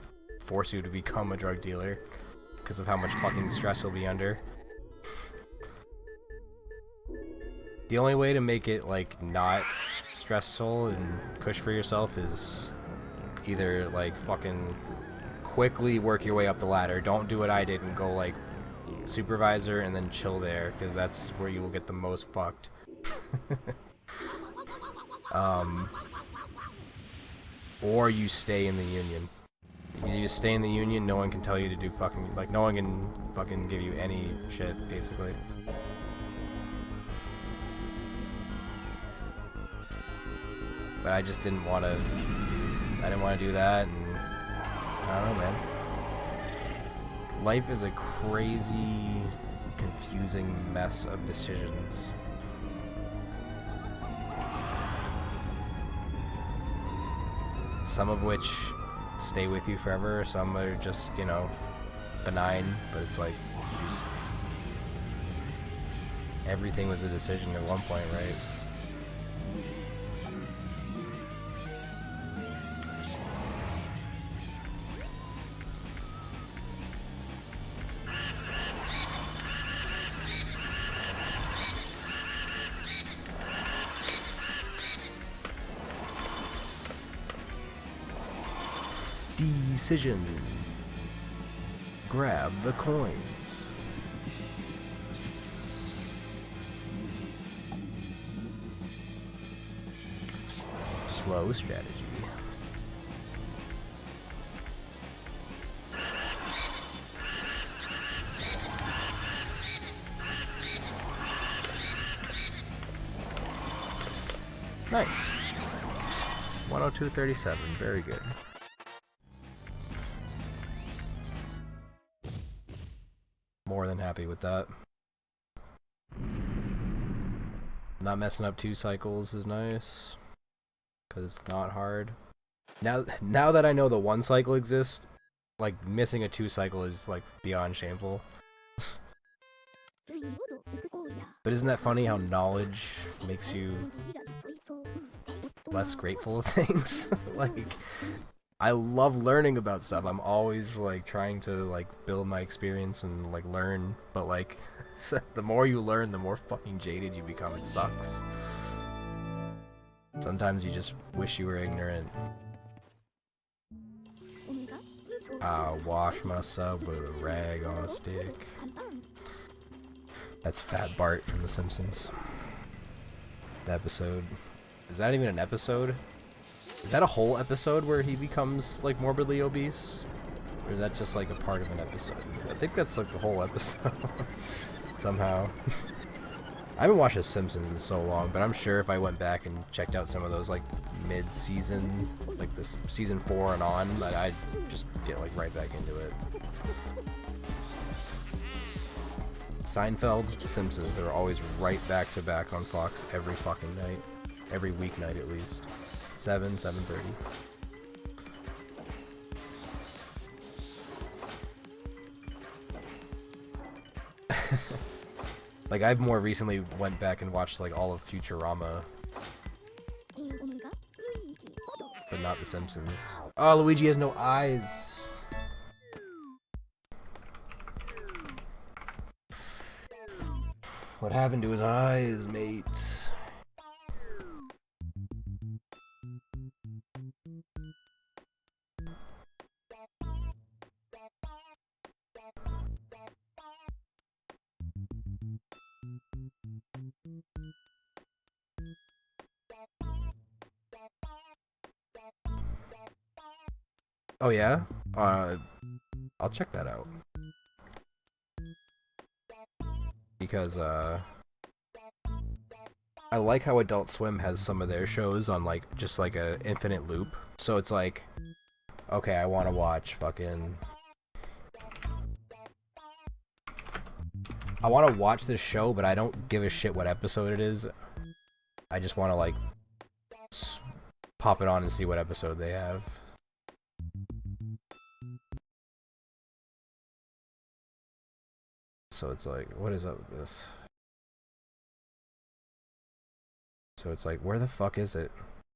force you to become a drug dealer because of how much fucking stress you'll be under. The only way to make it like not stressful and cush for yourself is either like fucking quickly work your way up the ladder. Don't do what I did and go like supervisor and then chill there, because that's where you will get the most fucked. Or you stay in the union. You just stay in the union, no one can tell you to do fucking, like, no one can fucking give you any shit, basically. But I just didn't want to do that, and I don't know, man. Life is a crazy, confusing mess of decisions. Some of which stay with you forever, some are just, you know, benign, but it's like, geez, everything was a decision at one point, right? Decision. Grab the coins. Slow strategy. Nice. 102.37. Very good. More than happy with that. Not messing up 2 cycles is nice, because it's not hard. Now that I know the 1 cycle exists, like, missing a 2 cycle is, like, beyond shameful. But isn't that funny how knowledge makes you less grateful of things? Like, I love learning about stuff. I'm always, like, trying to, like, build my experience and, like, learn. But, like, the more you learn, the more fucking jaded you become. It sucks. Sometimes you just wish you were ignorant. Wash myself with a rag on a stick. That's Fat Bart from The Simpsons. The episode. Is that even an episode? Is that a whole episode where he becomes, like, morbidly obese? Or is that just, like, a part of an episode? I think that's, like, the whole episode. Somehow. I haven't watched The Simpsons in so long, but I'm sure if I went back and checked out some of those, like, mid-season, like, this season 4 and on, that I'd just get, like, right back into it. Seinfeld, Simpsons are always right back to back on Fox every fucking night. Every weeknight at least. 7:30. Like, I've more recently went back and watched, like, all of Futurama. But not The Simpsons. Oh, Luigi has no eyes! What happened to his eyes, mate? Oh yeah? I'll check that out. Because, I like how Adult Swim has some of their shows on, like, just like a infinite loop. So it's like, okay, I want to watch fucking... I want to watch this show, but I don't give a shit what episode it is. I just want to, like, pop it on and see what episode they have. So it's like, what is up with this? So it's like, where the fuck is it?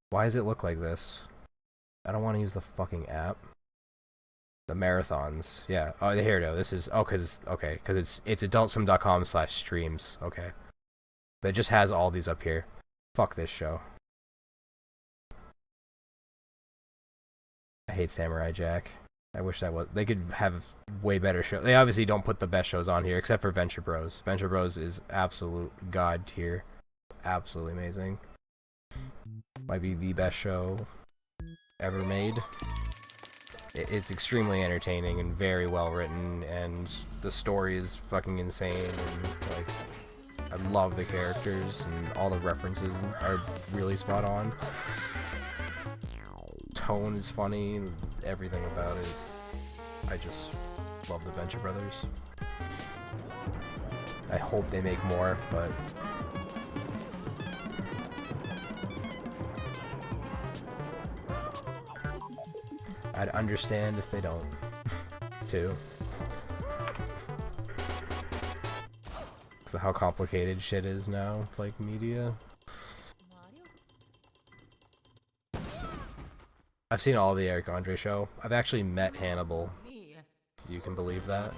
Why does it look like this? I don't want to use the fucking app. The marathons. Yeah. Oh, here we go. This is... Oh, because it's adultswim.com/streams. Okay. But it just has all these up here. Fuck this show. I hate Samurai Jack. I wish that was... They could have way better shows. They obviously don't put the best shows on here, except for Venture Bros. Venture Bros is absolute god tier. Absolutely amazing. Might be the best show ever made. It's extremely entertaining and very well written, and the story is fucking insane, and, like, I love the characters, and all the references are really spot on. Tone is funny, everything about it. I just love the Venture Brothers. I hope they make more, but... I'd understand if they don't, too. So how complicated shit is now with, like, media. I've seen all the Eric Andre show. I've actually met Hannibal. You can believe that.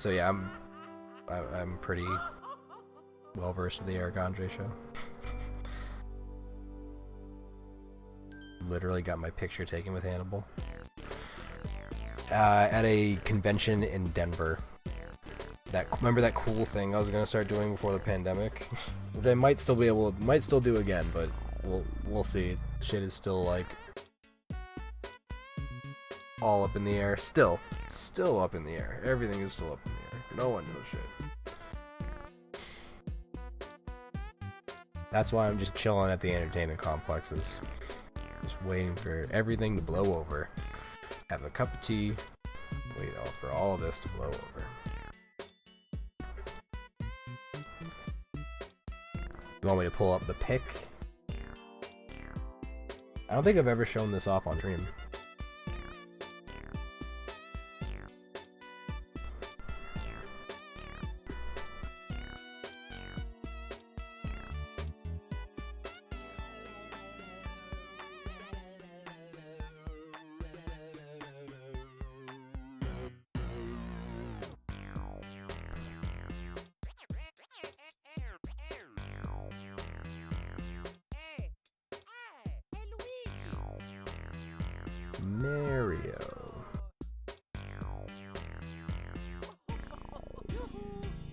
So yeah, I'm pretty well versed in the Eric Andre show. Literally got my picture taken with Hannibal at a convention in Denver. Remember that cool thing I was gonna start doing before the pandemic, which I might still do again, but we'll see. Shit is still like all up in the air. Still up in the air. Everything is still up in the air. No one knows shit. That's why I'm just chilling at the entertainment complexes, just waiting for everything to blow over. Have a cup of tea. Wait for all of this to blow over. You want me to pull up the pic? I don't think I've ever shown this off on stream. Mario.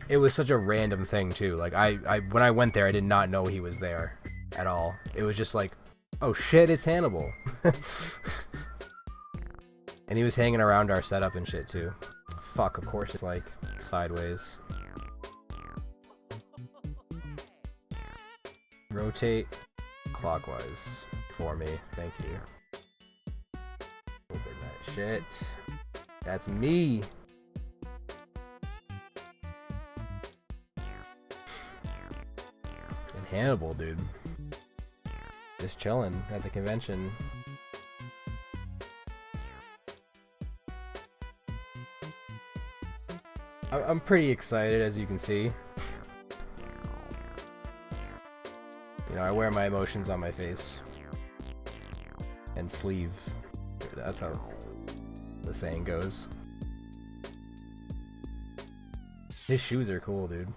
It was such a random thing too. Like when I went there, I did not know he was there at all. It was just like, oh shit, it's Hannibal. And he was hanging around our setup and shit too. Fuck, of course it's like sideways. Rotate clockwise for me, thank you. Open that shit. That's me. And Hannibal, dude. Just chilling at the convention. I'm pretty excited, as you can see. You know, I wear my emotions on my face. And sleeve. That's how the saying goes. His shoes are cool, dude.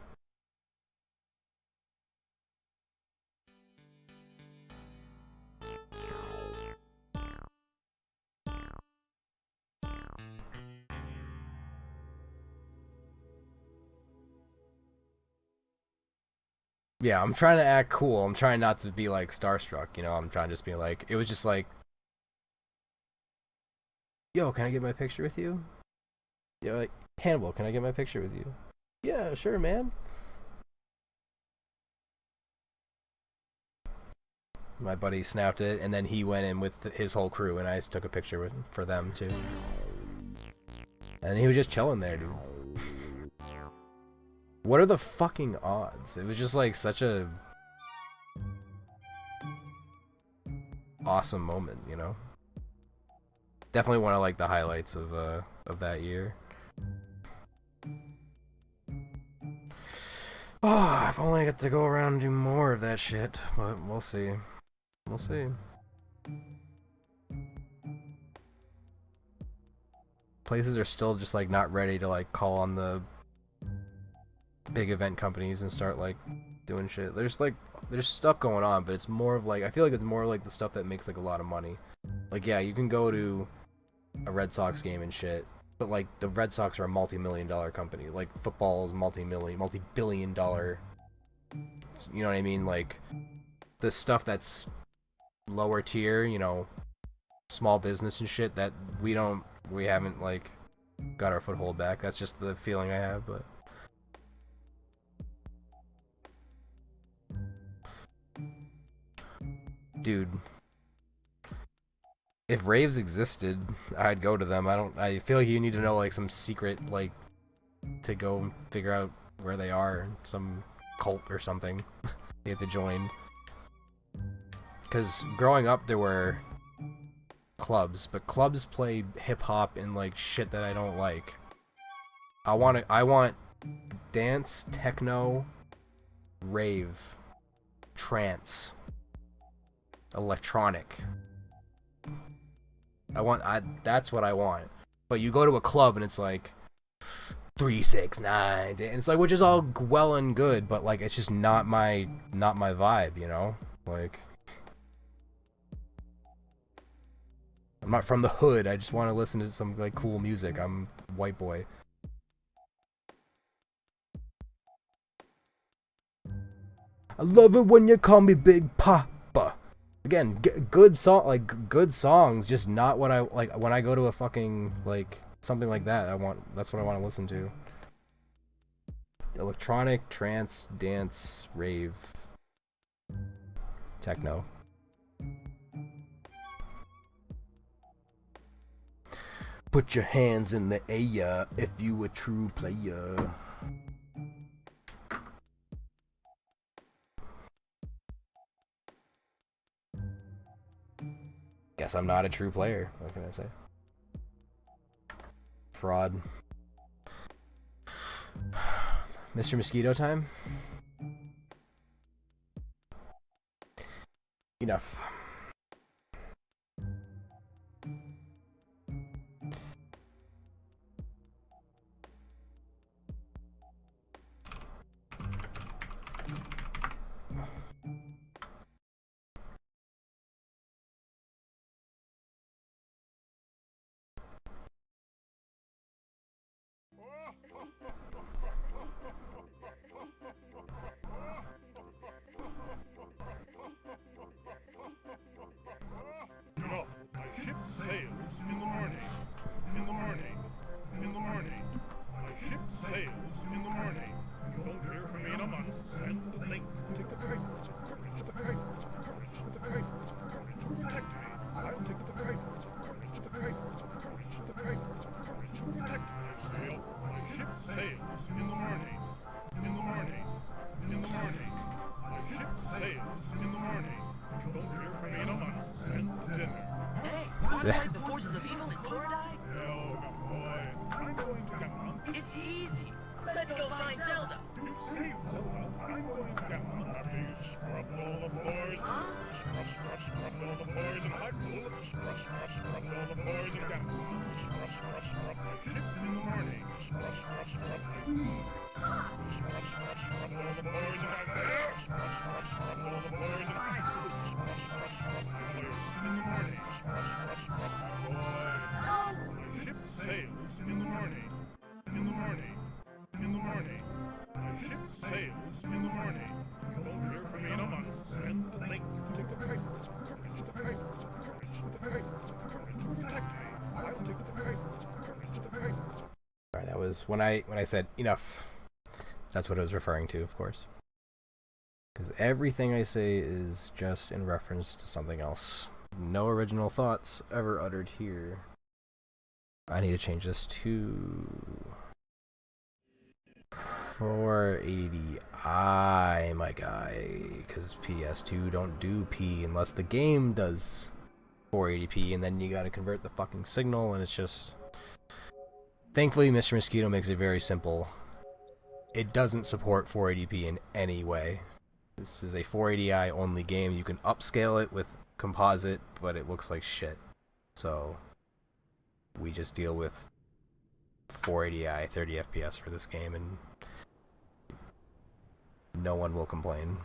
Yeah, I'm trying to act cool. I'm trying not to be like starstruck, you know. I'm trying to just be like, it was just like, yo, can I get my picture with you? Yeah, like, Hannibal, can I get my picture with you? Yeah, sure, man. My buddy snapped it, and then he went in with his whole crew, and I just took a picture for them too. And he was just chilling there, dude. What are the fucking odds? It was just like such a awesome moment, you know? Definitely one of like the highlights of that year. Oh, if only I get to go around and do more of that shit, but we'll see. We'll see. Places are still just like not ready to like call on the big event companies and start like doing shit. There's stuff going on, but it's more of like, I feel like it's more like the stuff that makes like a lot of money. Like, yeah, you can go to a Red Sox game and shit, but like the Red Sox are a multi-million-dollar company. Like football is multi-billion-dollar. You know what I mean? Like the stuff that's lower tier, you know, small business and shit, that we haven't like got our foothold back. That's just the feeling I have, but dude, if raves existed, I'd go to them. I feel like you need to know like some secret, like, to go figure out where they are, some cult or something you have to join. Because growing up there were clubs, but clubs play hip-hop and like shit that I don't like. I want dance, techno, rave, trance, electronic. That's what I want. But you go to a club and it's like 369, and it's like, which is all well and good, but like it's just not my vibe, you know? Like, I'm not from the hood. I just want to listen to some like cool music. I'm a white boy. I love it when you call me Big Papa. Again, good song, like good songs, just not what I like when I go to a fucking like something like that. That's what I want to listen to. Electronic, trance, dance, rave, techno. Put your hands in the air if you a true player. Guess I'm not a true player. What can I say? Fraud. Mr. Mosquito time? Enough. Alright, that was when I said enough. That's what I was referring to, of course. Because everything I say is just in reference to something else. No original thoughts ever uttered here. I need to change this to 480i, my guy. Because PS2 don't do P unless the game does 480p, and then you gotta convert the fucking signal, and it's just... Thankfully, Mr. Mosquito makes it very simple. It doesn't support 480p in any way. This is a 480i only game. You can upscale it with composite, but it looks like shit. So, we just deal with 480i 30 FPS for this game, and no one will complain.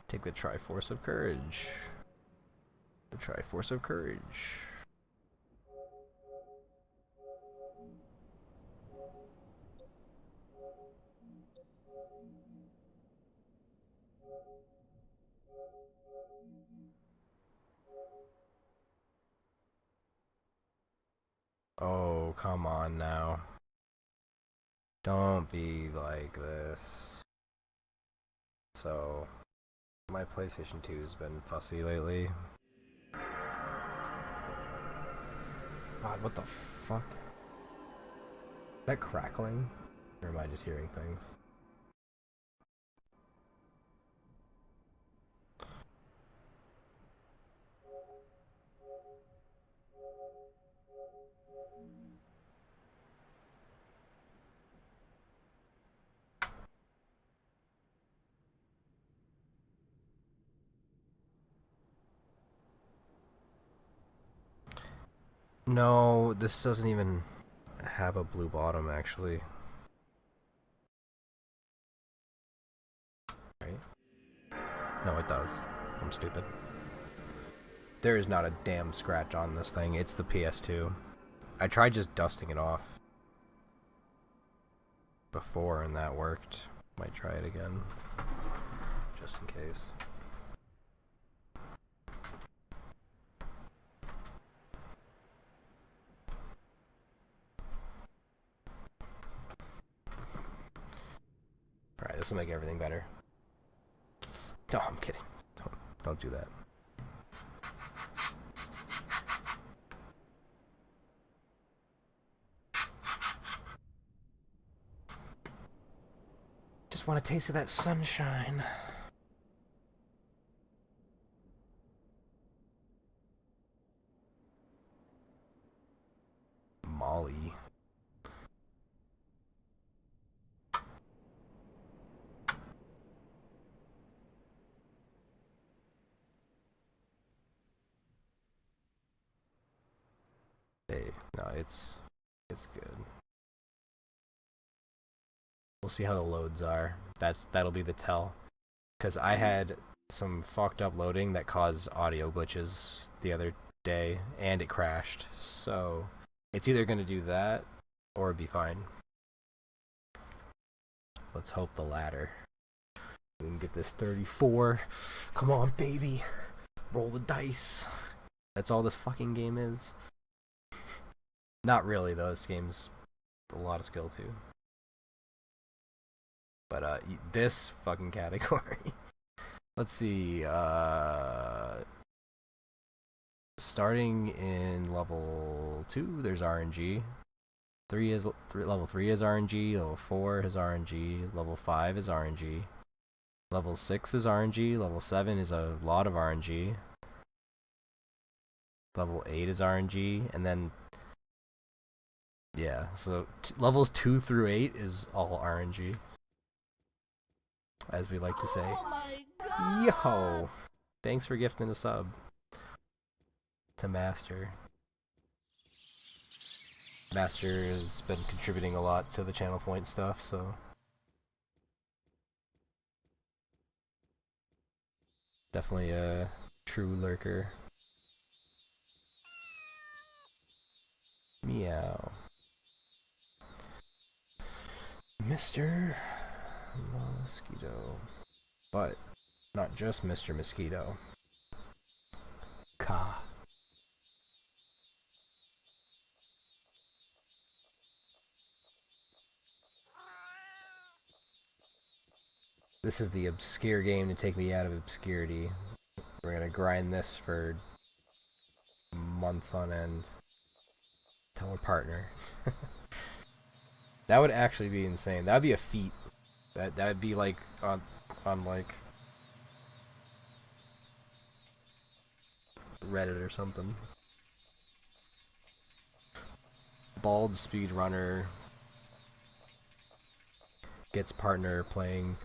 Take the Triforce of Courage. The Triforce of Courage. Oh, come on now. Don't be like this. So, my PlayStation 2's been fussy lately. God, what the fuck? Is that crackling? Or am I just hearing things? No, this doesn't even have a blue bottom, actually. Right? No, it does. I'm stupid. There is not a damn scratch on this thing. It's the PS2. I tried just dusting it off before, and that worked. Might try it again, just in case. Alright, this will make everything better. No, I'm kidding. Don't do that. Just want a taste of that sunshine. Molly. Hey, no, it's good. We'll see how the loads are. That'll be the tell. Because I had some fucked up loading that caused audio glitches the other day, and it crashed. So it's either going to do that or be fine. Let's hope the latter. We can get this 34. Come on, baby. Roll the dice. That's all this fucking game is. Not really, though. This game's a lot of skill, too. But, this fucking category. Let's see, starting in level 2, there's RNG. Level 3 is RNG, level 4 is RNG, level 5 is RNG. Level 6 is RNG, level 7 is a lot of RNG. Level 8 is RNG, and then yeah, so levels 2 through 8 is all RNG, as we like to say. Oh my god! Yo! Thanks for gifting a sub to Master. Master has been contributing a lot to the channel point stuff, so definitely a true lurker. Meow. Mr. Mosquito. But not just Mr. Mosquito. Ka. This is the obscure game to take me out of obscurity. We're gonna grind this for months on end. Tell our partner. That would actually be insane. That would be a feat. That would be like on like Reddit or something. Bald speedrunner gets partner playing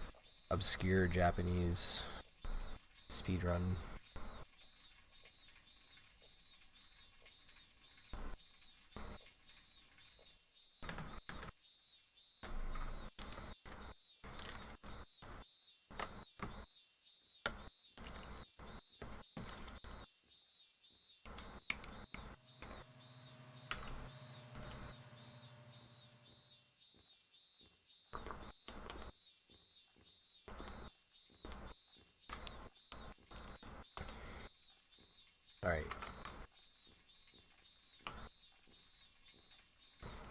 obscure Japanese speedrun. Alright.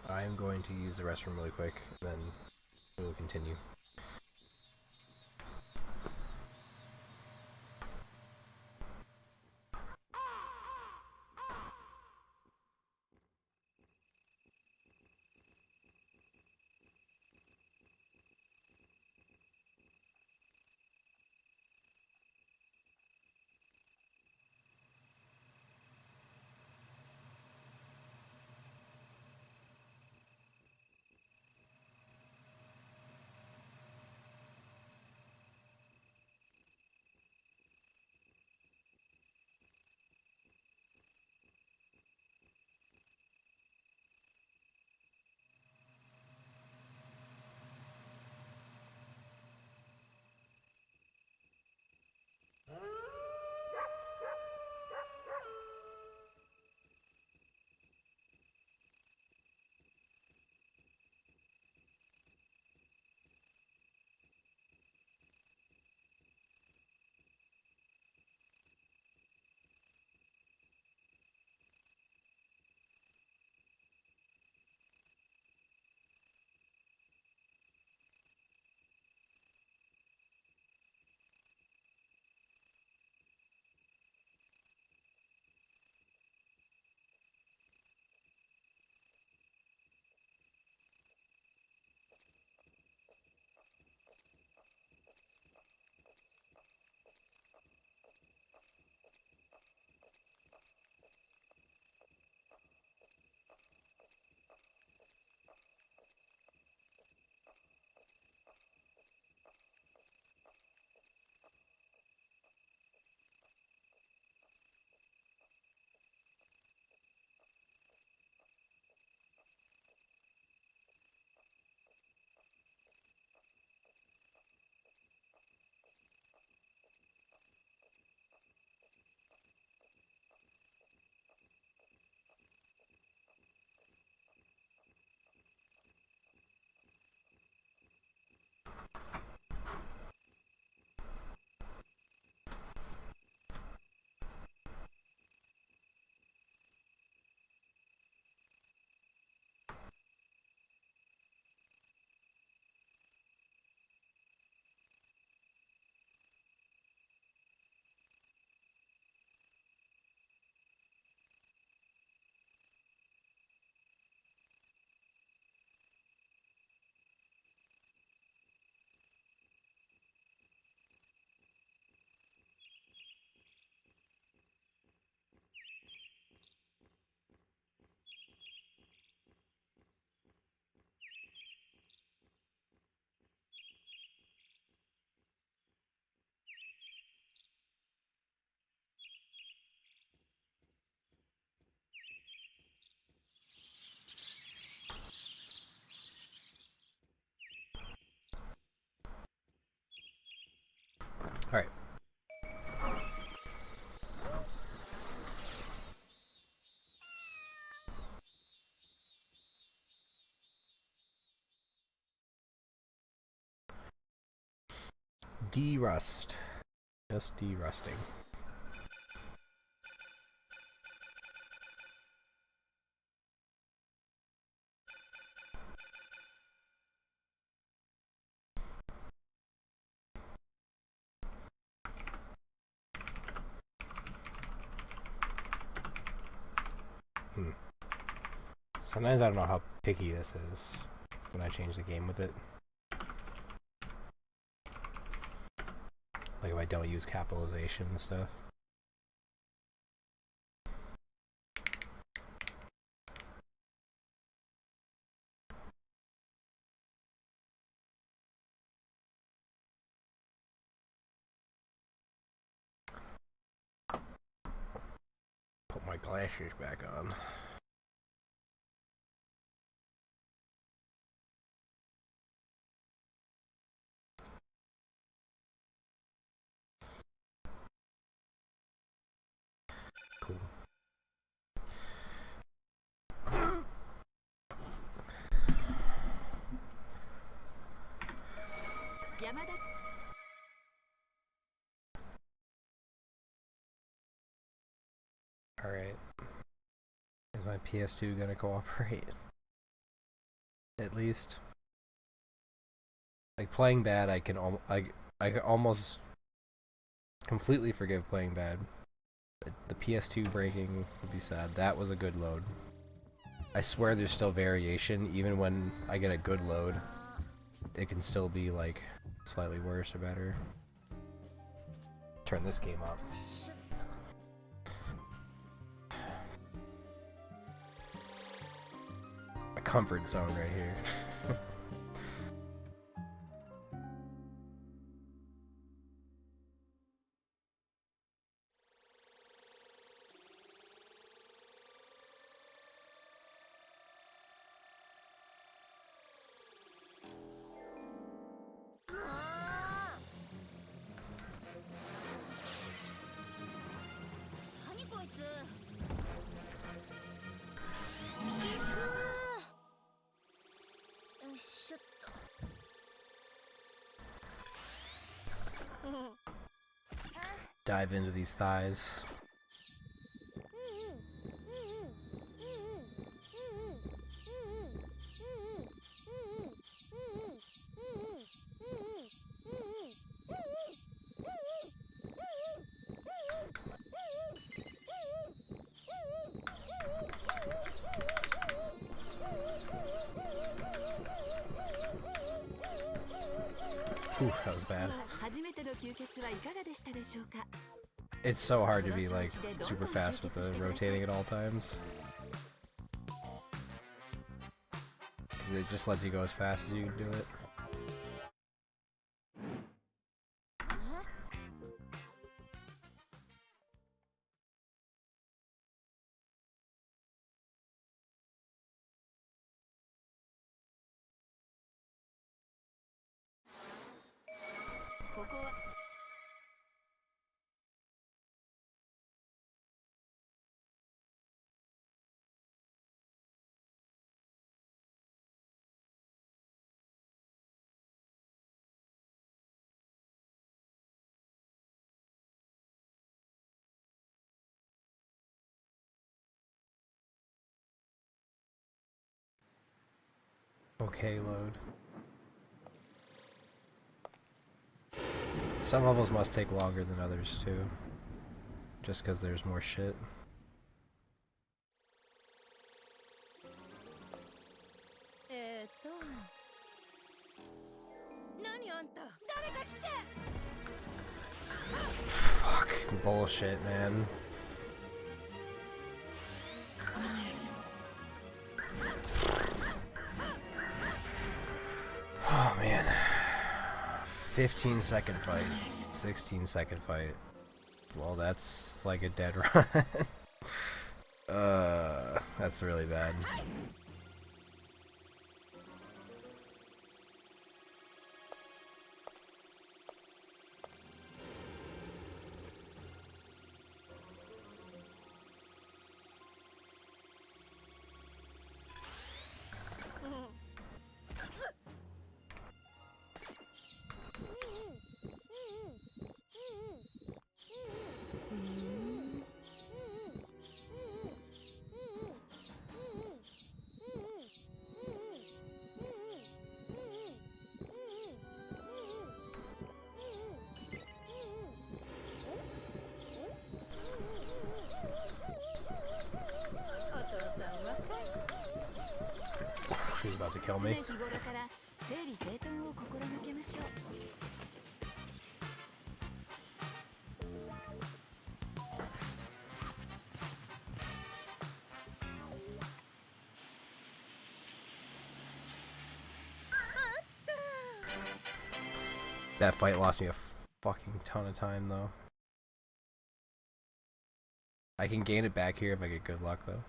I am going to use the restroom really quick, then we will continue. Alright. Derust. Just derusting. Sometimes I don't know how picky this is when I change the game with it. Like if I don't use capitalization and stuff. Put my glasses back on. Cool. Alright. Is my PS2 gonna cooperate? at least. Like playing bad, I can almost completely forgive playing bad. The PS2 breaking would be sad. That was a good load. I swear there's still variation, even when I get a good load. It can still be like slightly worse or better. Turn this game up. A comfort zone right here. Dive into these thighs. Whew, that was bad. It's so hard to be like super fast with the rotating at all times. Because it just lets you go as fast as you can do it. Okay, load. Some levels must take longer than others too. Just because there's more shit. Fuck. Bullshit, man. Oh man. 15-second fight. 16-second fight. Well, that's like a dead run. That's really bad. She's about to kill me. That fight lost me a fucking ton of time though. I can gain it back here if I get good luck though.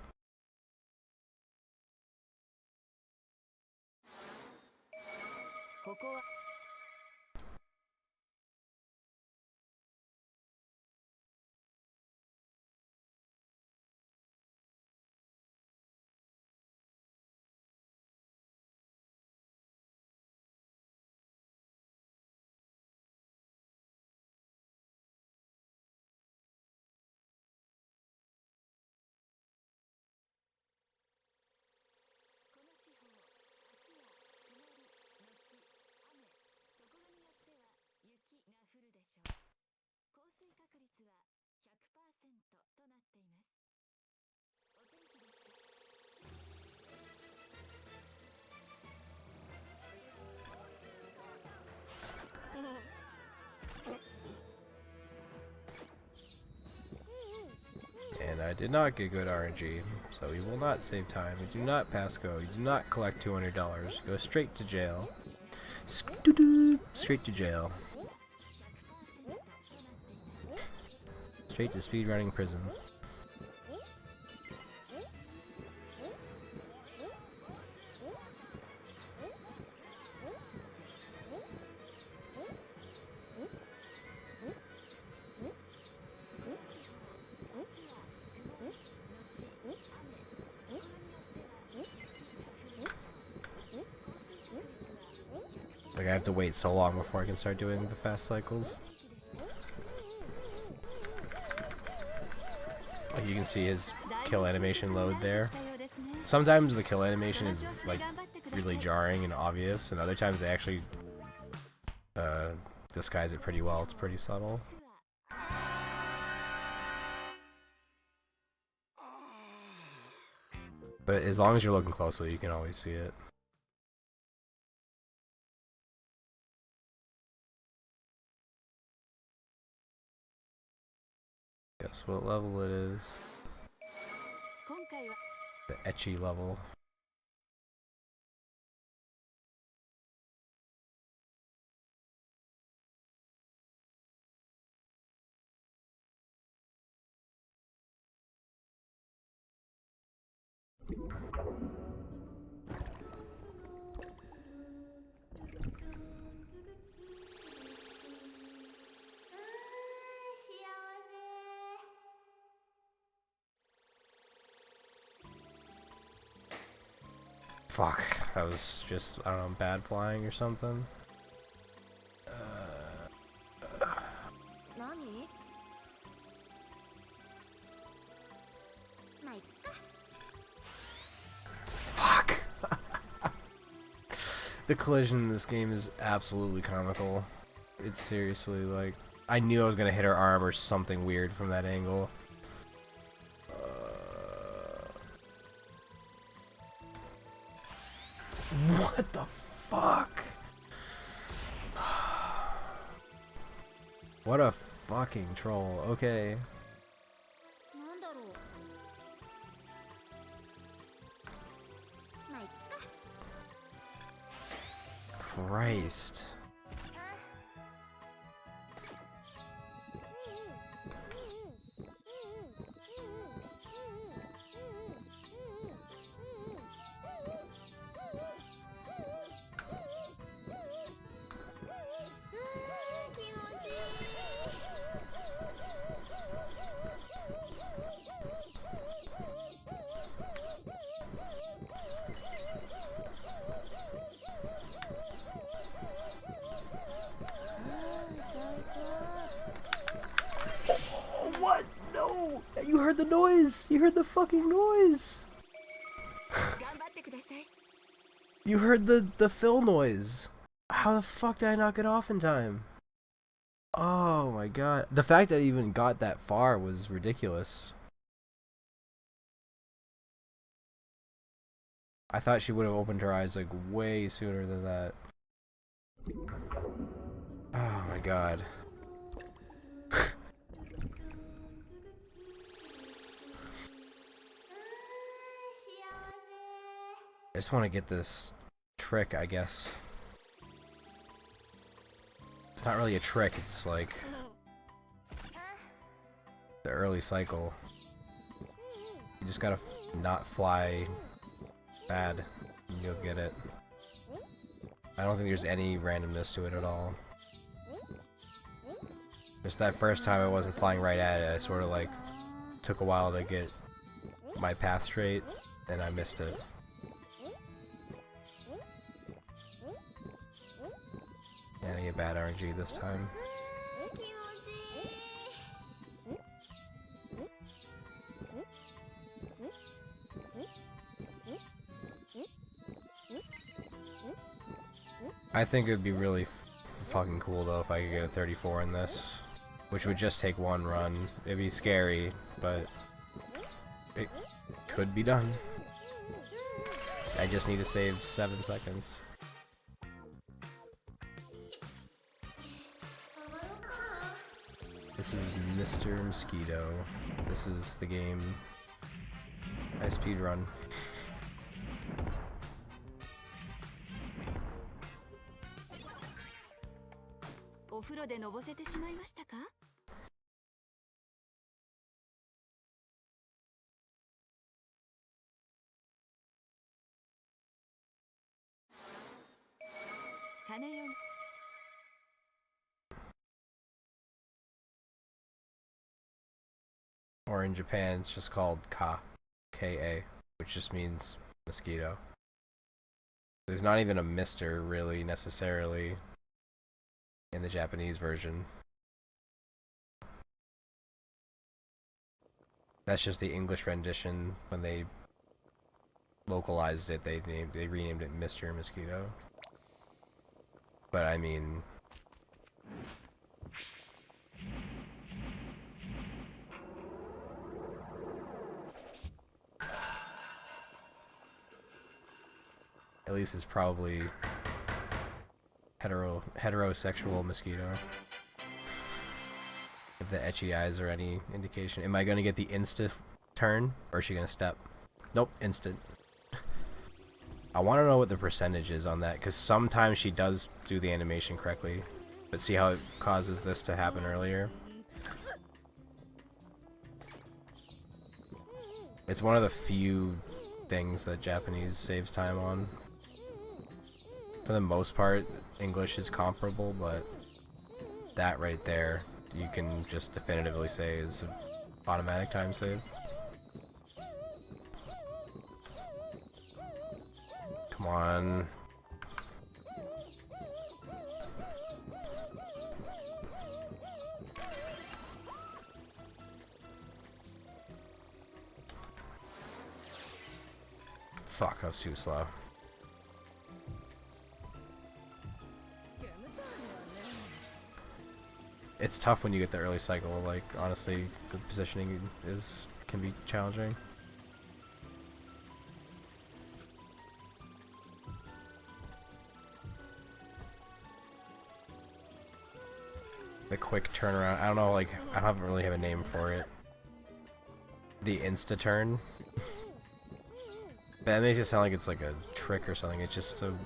I did not get good RNG, so we will not save time. We do not pass go. We do not collect $200. Go straight to jail. Straight to jail. Straight to speedrunning prison. Like, I have to wait so long before I can start doing the fast cycles. Like, you can see his kill animation load there. Sometimes the kill animation is like really jarring and obvious, and other times they actually disguise it pretty well. It's pretty subtle. But as long as you're looking closely, you can always see it. Guess what level it is? The ecchi level. Fuck, that was just, I don't know, bad flying or something. Fuck! The collision in this game is absolutely comical. It's seriously like, I knew I was gonna hit her arm or something weird from that angle. What the fuck? What a fucking troll. Okay. Christ. What? No! You heard the noise! You heard the fucking noise! You heard the fill noise! How the fuck did I not get off in time? Oh my god. The fact that I even got that far was ridiculous. I thought she would have opened her eyes like way sooner than that. Oh my god. I just want to get this trick, I guess. It's not really a trick, it's like the early cycle. You just gotta not fly bad and you'll get it. I don't think there's any randomness to it at all. Just that first time I wasn't flying right at it, I sort of like took a while to get my path straight and I missed it. And I get bad RNG this time. I think it would be really fucking cool though if I could get a 34 in this, which would just take one run. It'd be scary, but it could be done. I just need to save 7 seconds. This is Mr. Mosquito. This is the game. I speed run. お風呂でのぼせてしまいましたか？金よ。 Or in Japan, it's just called K-A, which just means mosquito. There's not even a Mr. really necessarily in the Japanese version. That's just the English rendition. When they localized it, they renamed it Mr. Mosquito. But I mean, at least it's probably heterosexual mosquito. If the etchy eyes are any indication. Am I gonna get the insta turn, or is she gonna step? Nope, instant. I want to know what the percentage is on that, because sometimes she does do the animation correctly. But see how it causes this to happen earlier? It's one of the few things that Japanese saves time on. For the most part, English is comparable, but that right there, you can just definitively say is an automatic time save. Come on. Fuck, I was too slow. It's tough when you get the early cycle, like, honestly, the positioning can be challenging. The quick turnaround, I don't know, like, I don't really have a name for it. The insta turn. That makes it sound like it's like a trick or something. It's just you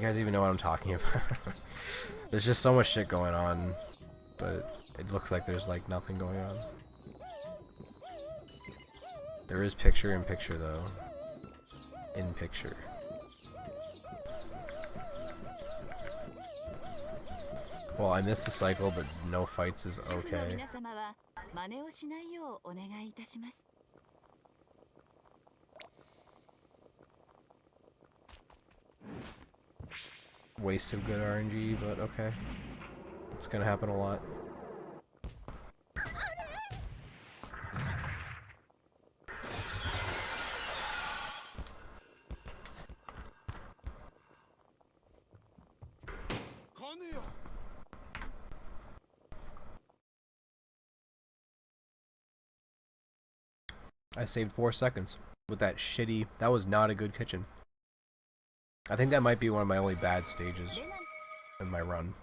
guys even know what I'm talking about? There's just so much shit going on, but it looks like there's like nothing going on. There is picture in picture though. In picture. Well, I missed the cycle, but no fights is okay. Waste of good RNG, but okay. It's gonna happen a lot. I saved 4 seconds with that shitty. That was not a good kitchen. I think that might be one of my only bad stages in my run.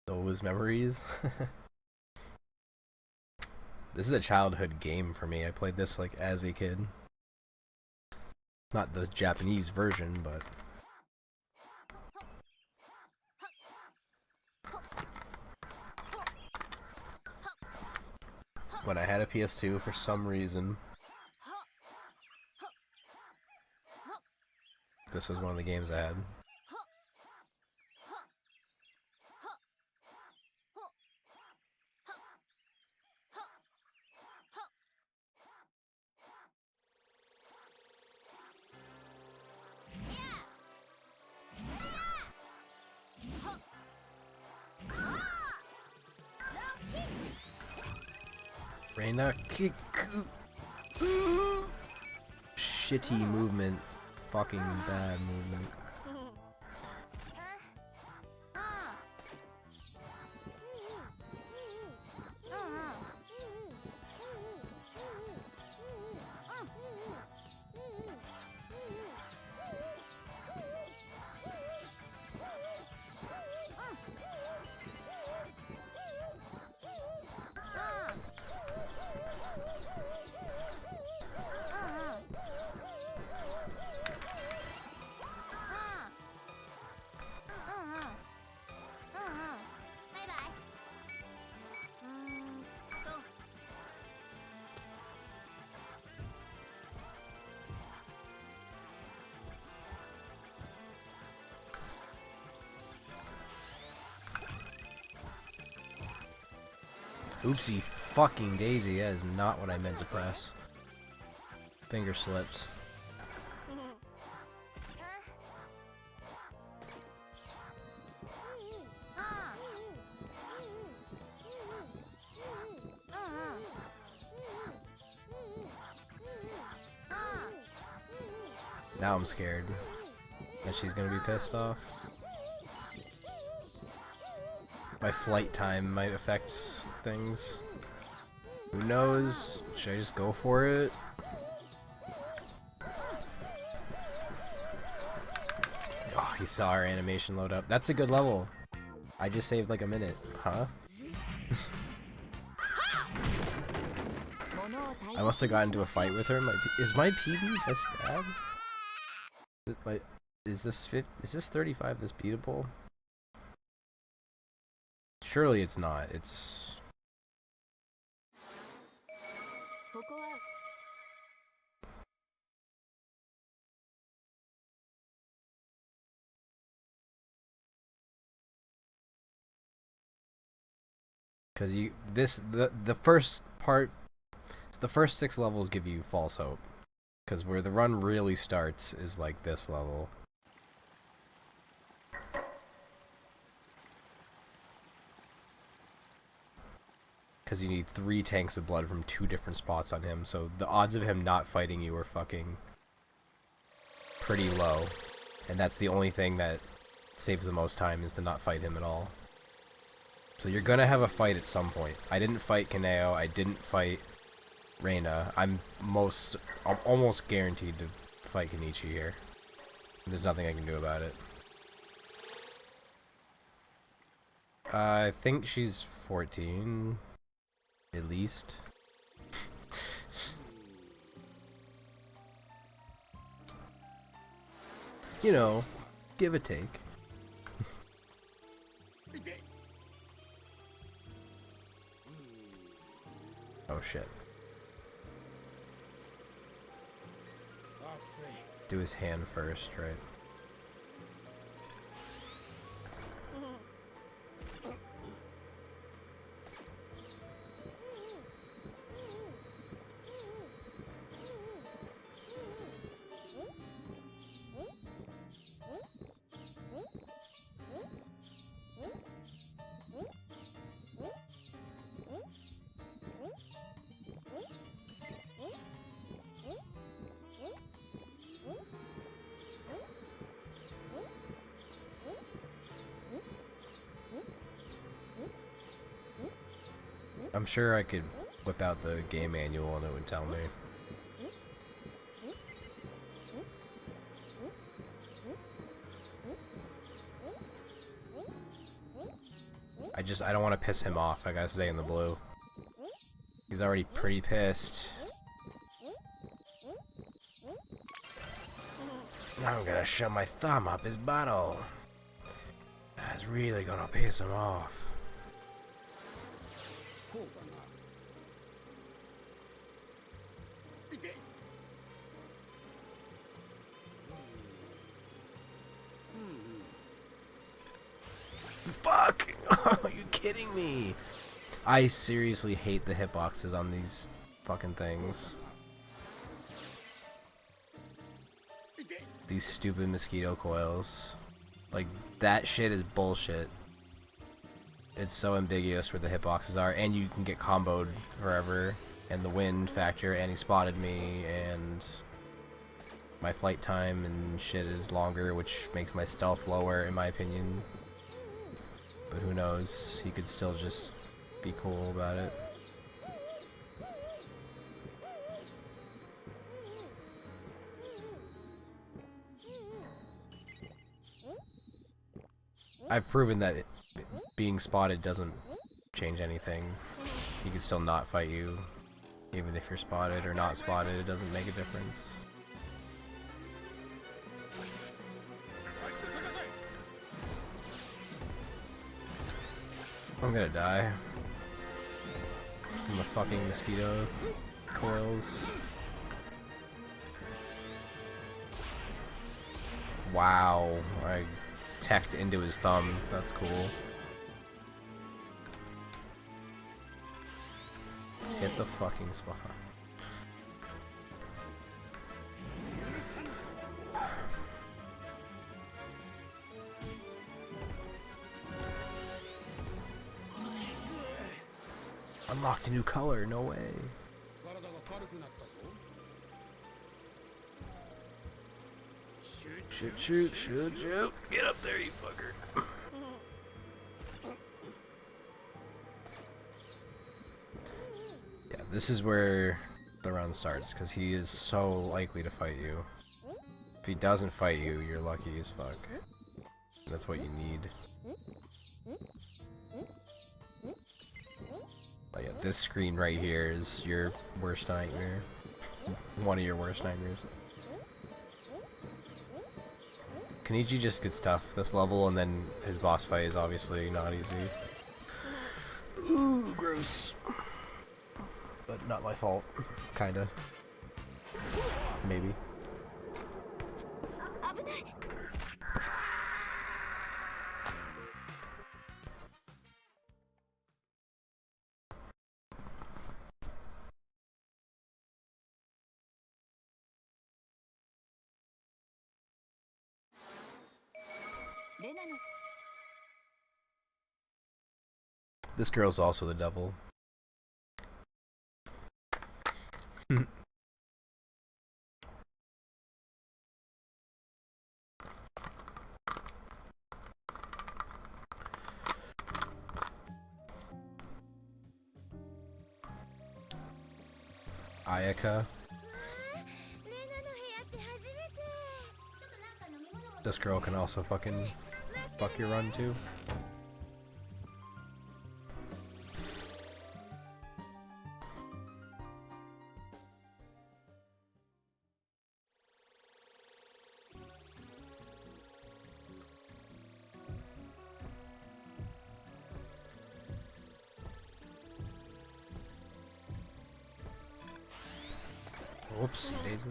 Those memories. This is a childhood game for me. I played this like as a kid. Not the Japanese version, but when I had a PS2 for some reason, this was one of the games I had. Reina kick. Shitty movement. Fucking bad movement. Oopsie fucking daisy, that is not what I meant to press. Finger slipped. Now I'm scared that she's gonna be pissed off. My flight time might affect things. Who knows? Should I just go for it? Oh, he saw our animation load up. That's a good level. I just saved like a minute. Huh? I must have got into a fight with her. Is my PB this bad? Is this 35 this beatable? Surely it's not. It's... Because the first part, the first 6 levels give you false hope. Because where the run really starts is like this level. Because you need 3 tanks of blood from 2 different spots on him, so the odds of him not fighting you are fucking pretty low. And that's the only thing that saves the most time, is to not fight him at all. So you're gonna have a fight at some point. I didn't fight Kaneo, I didn't fight Reina. I'm almost guaranteed to fight Kenichi here. There's nothing I can do about it. I think she's 14. At least. You know, give or take. Oh shit. Do his hand first, right? I'm sure I could whip out the game manual and it would tell me. I don't want to piss him off. I gotta stay in the blue. He's already pretty pissed. Now I'm gonna shove my thumb up his butthole. That's really gonna piss him off. Fuck! Are you kidding me? I seriously hate the hitboxes on these fucking things. These stupid mosquito coils. Like, that shit is bullshit. It's so ambiguous where the hitboxes are, and you can get comboed forever, and the wind factor, and he spotted me, and my flight time and shit is longer, which makes my stealth lower, in my opinion. But who knows, he could still just be cool about it. I've proven that being spotted doesn't change anything. He could still not fight you, even if you're spotted or not spotted, it doesn't make a difference. I'm gonna die from the fucking mosquito coils. Wow, I teched into his thumb. That's cool. Hit the fucking spot. Unlocked a new color, no way. Shoot, shoot, shoot, shoot. Get up there, you fucker. Yeah, this is where the run starts, because he is so likely to fight you. If he doesn't fight you, you're lucky as fuck. And that's what you need. But yeah, this screen right here is your worst nightmare. One of your worst nightmares. Kenichi just gets tough this level, and then his boss fight is obviously not easy. Ooh, gross. But not my fault. Kinda. Maybe. This girl's also the devil. Ayaka. This girl can also fucking fuck your run too. Whoopsie daisy.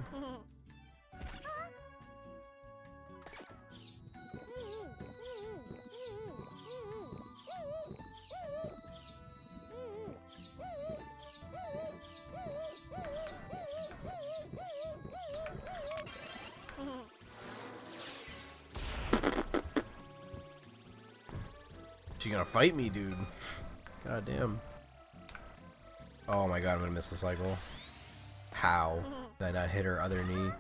She gonna fight me, dude. God damn. Oh my god, I'm gonna miss the cycle. How did I not hit her other knee?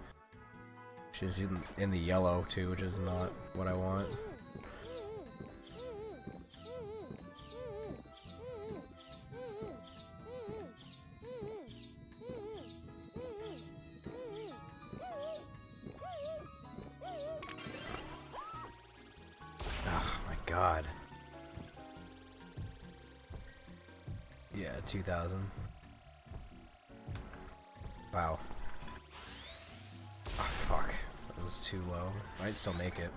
She's in the yellow too, which is not what I want. Oh my god. Yeah, 2000. Wow. Oh, fuck. That was too low. I'd still make it.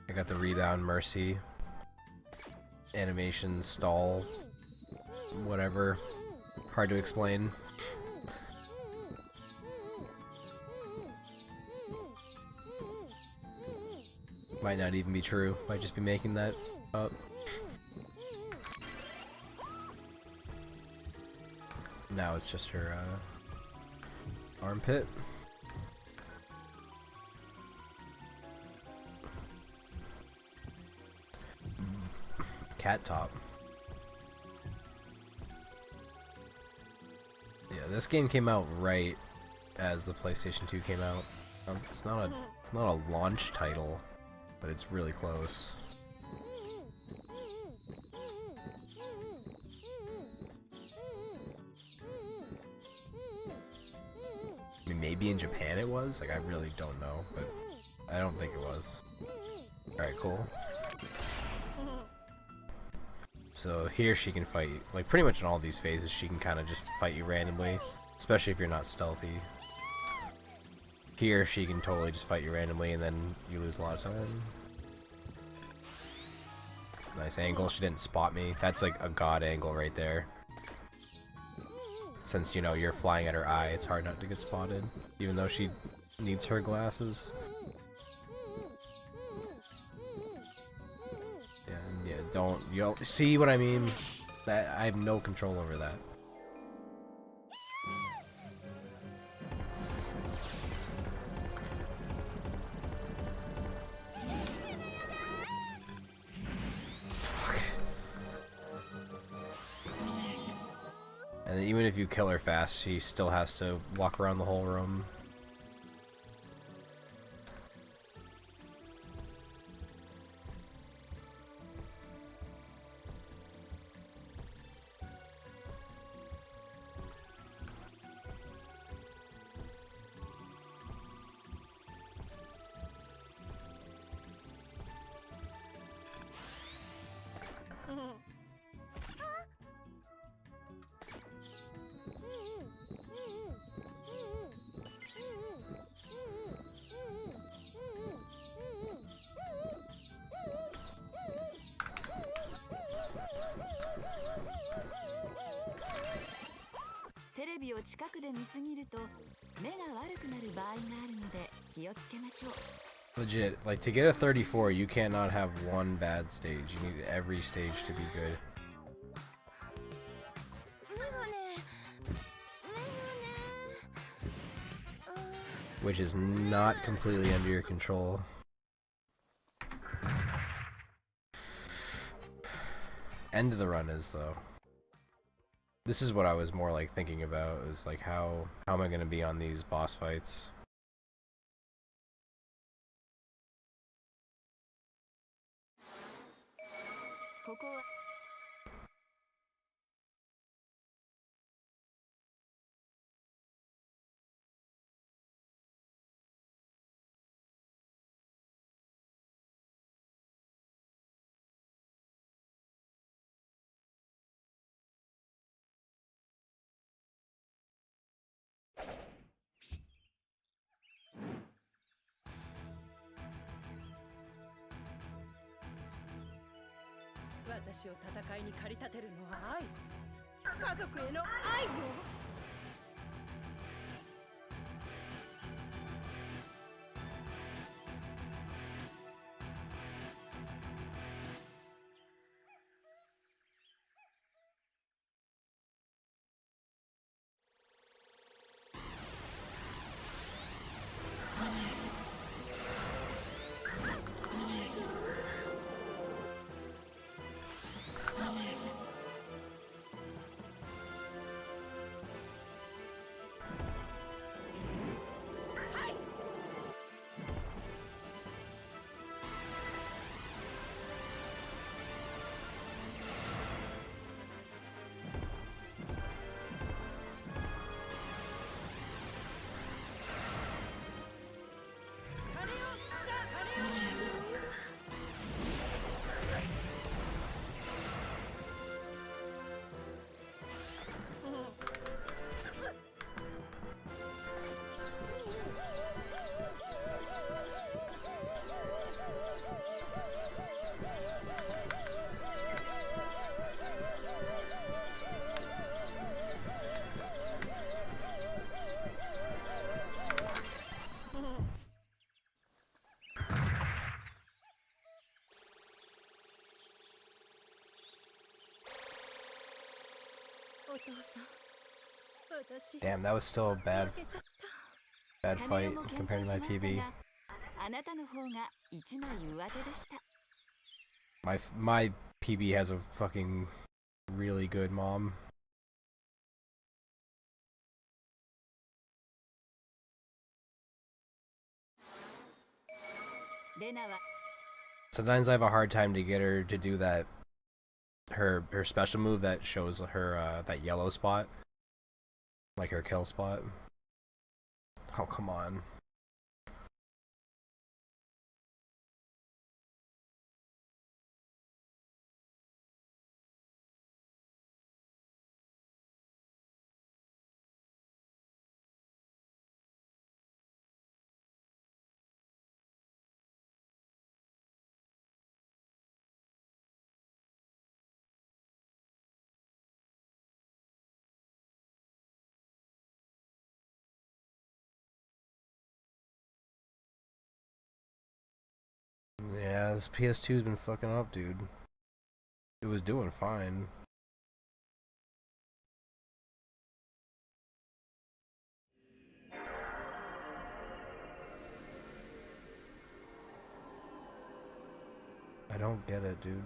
I got the rebound, mercy, animation, stall, whatever. Hard to explain. Might not even be true. Might just be making that up. Now it's just her, armpit. Cat top. Yeah, this game came out right as the PlayStation 2 came out. It's not a launch title, but it's really close. I mean, maybe in Japan it was? Like, I really don't know, but I don't think it was. Alright, cool. So here she can fight, like pretty much in all these phases she can kind of just fight you randomly, especially if you're not stealthy. Here she can totally just fight you randomly and then you lose a lot of time. Nice angle, she didn't spot me. That's like a god angle right there. Since, you know, you're flying at her eye, it's hard not to get spotted, even though she needs her glasses. Yeah, don't, you'll see what I mean? That I have no control over that. even if you kill her fast, she still has to walk around the whole room.テレビを近くで見すぎると目が悪くなる場合があるので気をつけましょう。 Legit, like to get a 34, you cannot have one bad stage. You need every stage to be good. Which is not completely under your control. End of the run is though. This is what I was more like thinking about, is like how am I gonna be on these boss fights? Damn, that was still a bad fight compared to my PB. My PB has a fucking really good mom. Sometimes I have a hard time to get her to do that. Her special move that shows her that yellow spot, like her kill spot. Oh, come on. Yeah, this PS2's been fucking up, dude. It was doing fine. I don't get it, dude.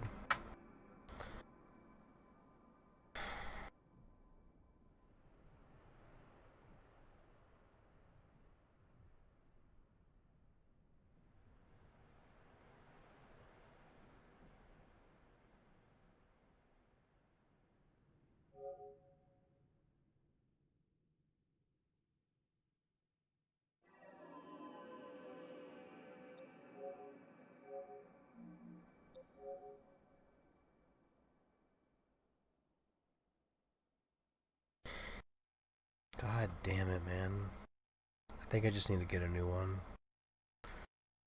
damn it, man. I think I just need to get a new one.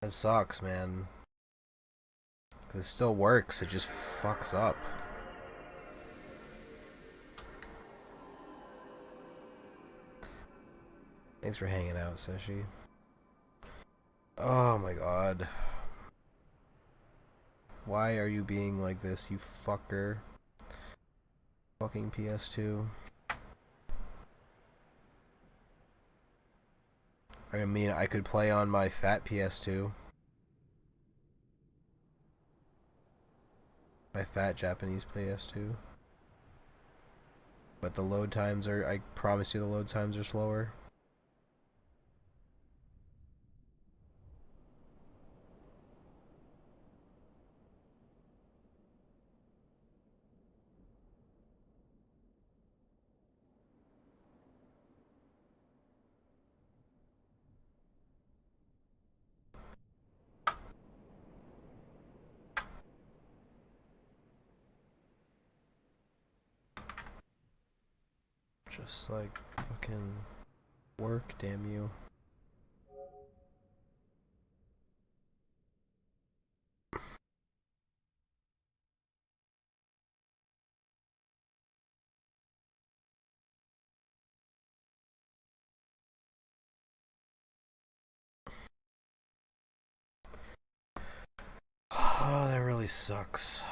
That sucks, man. 'Cause it still works, it just fucks up. Thanks for hanging out, Seshi. Oh my god. Why are you being like this, you fucker? Fucking PS2. I mean, I could play on my fat PS2. My fat Japanese PS2. But the load times are, I promise you the load times are slower. Just like fucking work, damn you. Oh, that really sucks.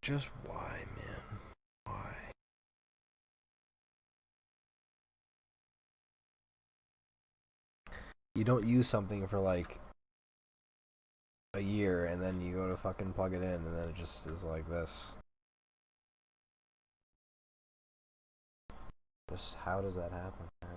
Just why, man? Why? You don't use something for like a year and then you go to fucking plug it in and then it just is like this. Just how does that happen, man?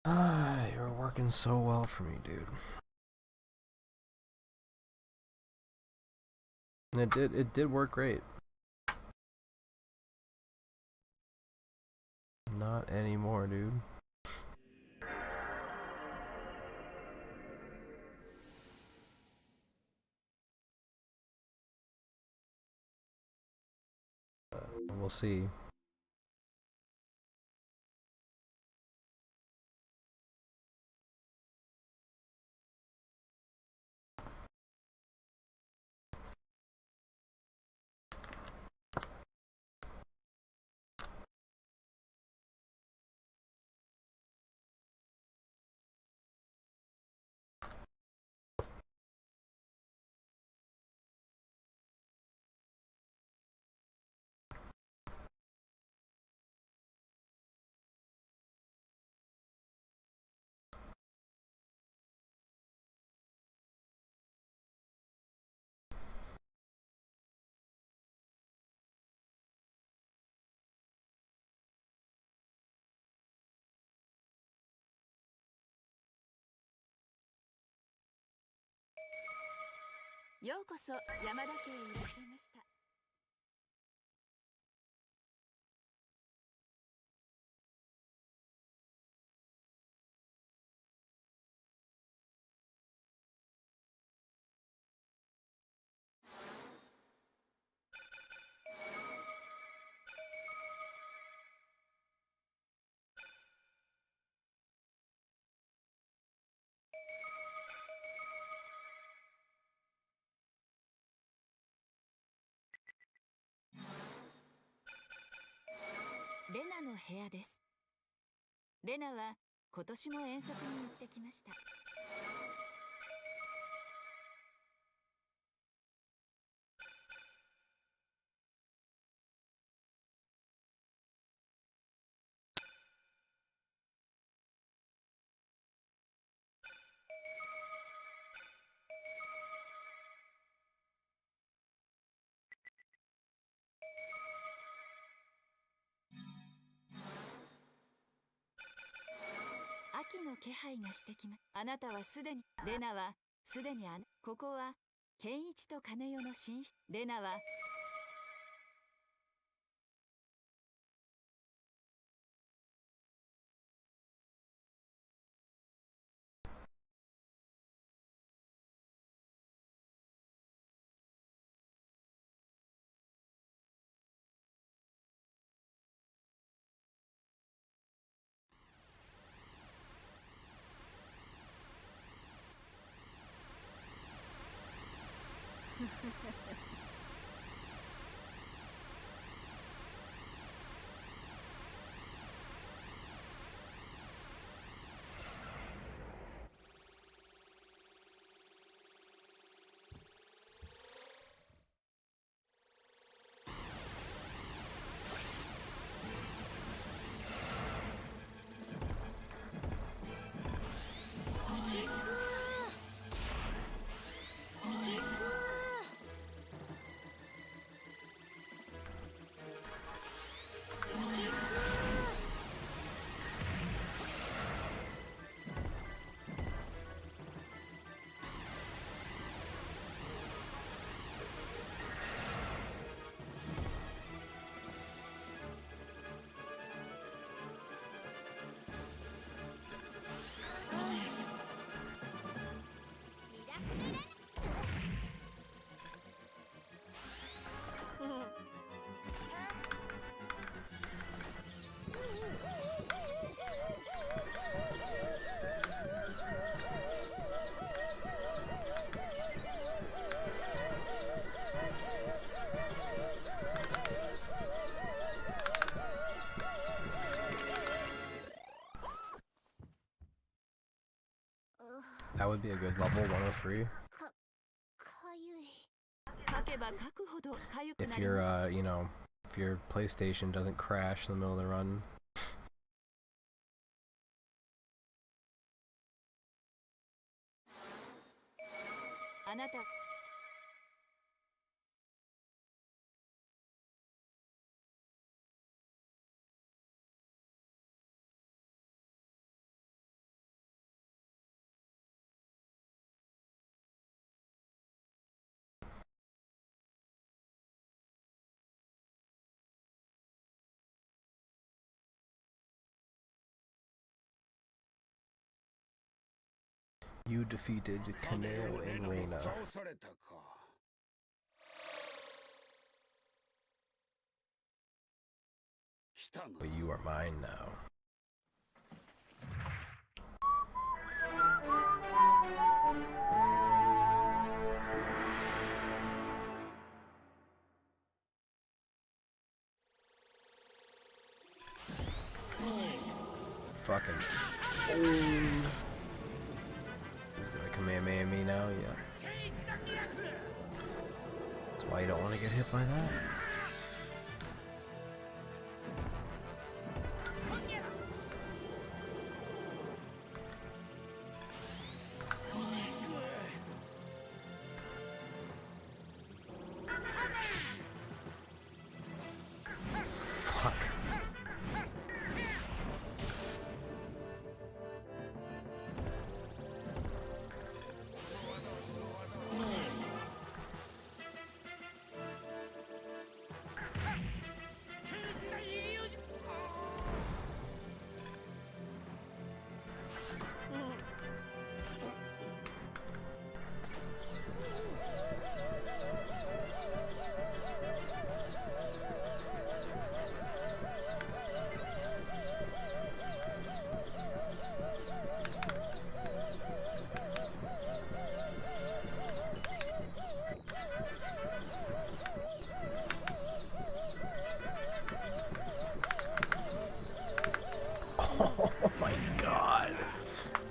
Ah, you're working so well for me, dude. It did work great. Not anymore, dude. We'll see.ようこそ山田家へいらっしゃいました。レナの部屋です。レナは今年も遠足に行ってきました。秋の気配がしてきま。あなたはすでに、レナはすでにここはケンイチとカネヨの寝室。レナはThat would be a good level 103. かゆい。書けば書くほど痒く If なります。 your if your PlayStation doesn't crash in the middle of the run. あなたYou defeated Kaneo and Reina. 倒されたか。来たな。 But you are mine now. Fucking. Oh. He's gonna Kamehameha me now, yeah. That's why you don't want to get hit by that. Fuck.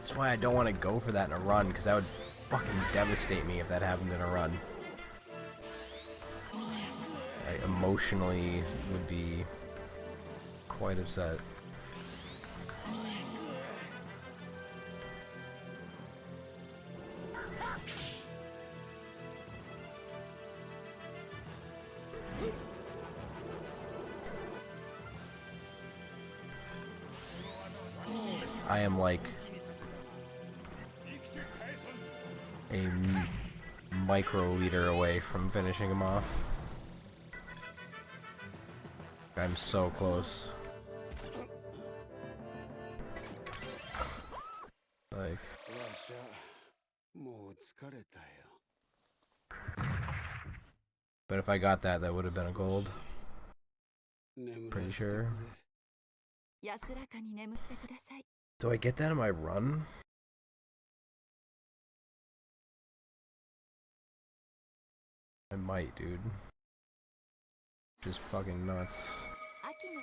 That's why I don't want to go for that in a run, because that would fucking devastate me if that happened in a run. I emotionally would be quite upset. I am like a microliter away from finishing him off. I'm so close. Like, but if I got that, that would have been a gold. Pretty sure. 安らかに眠ってください。 Do I get that in my run? I might, dude. Just fucking nuts. 秋の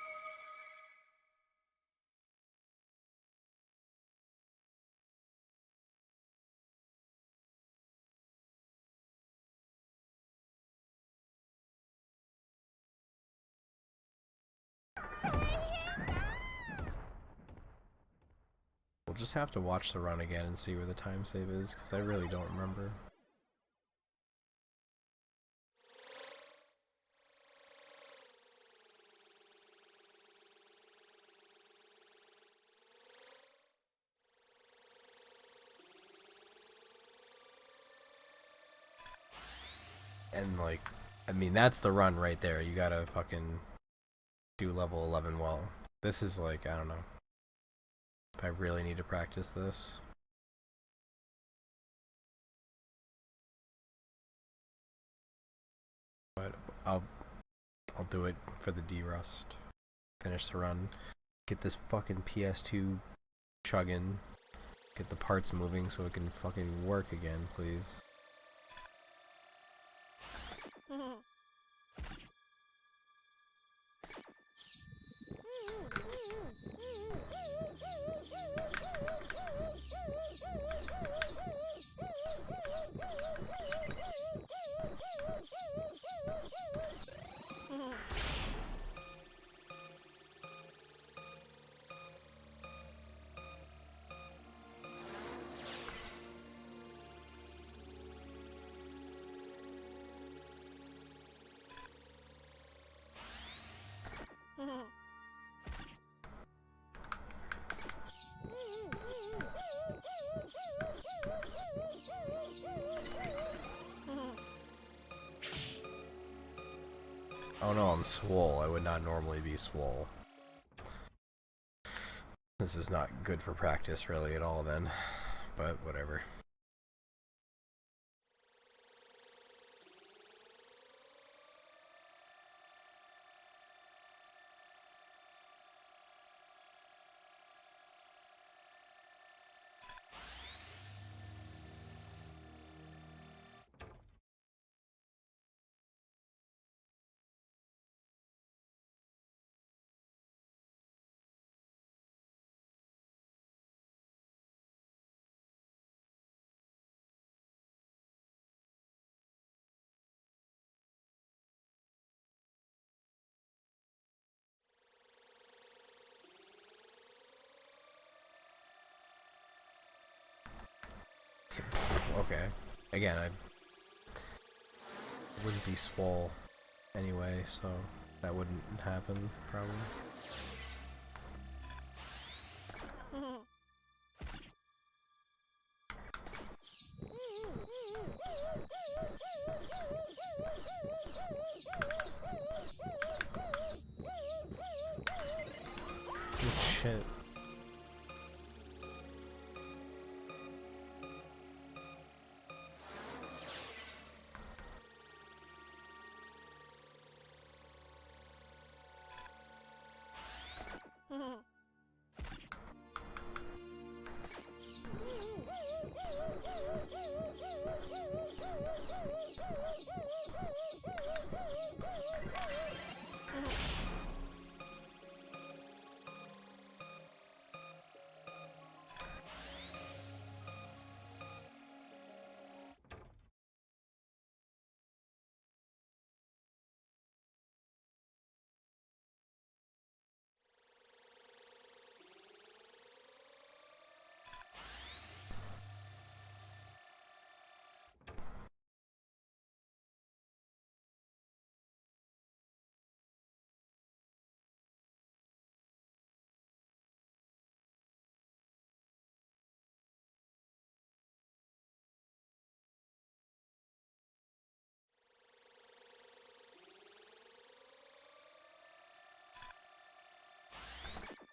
We'll just have to watch the run again and see where the time save is, because I really don't remember. And like, I mean, that's the run right there. You gotta fucking do level 11 well. This is like, I don't know. If I really need to practice this. But I'll do it for the derust. Finish the run. Get this fucking PS2 chugging. Get the parts moving so it can fucking work again, please. Oh no, I'm swole. I would not normally be swole. This is not good for practice really at all then, but whatever. Okay. Again, I wouldn't be swole anyway, so that wouldn't happen, probably. Oh, shit.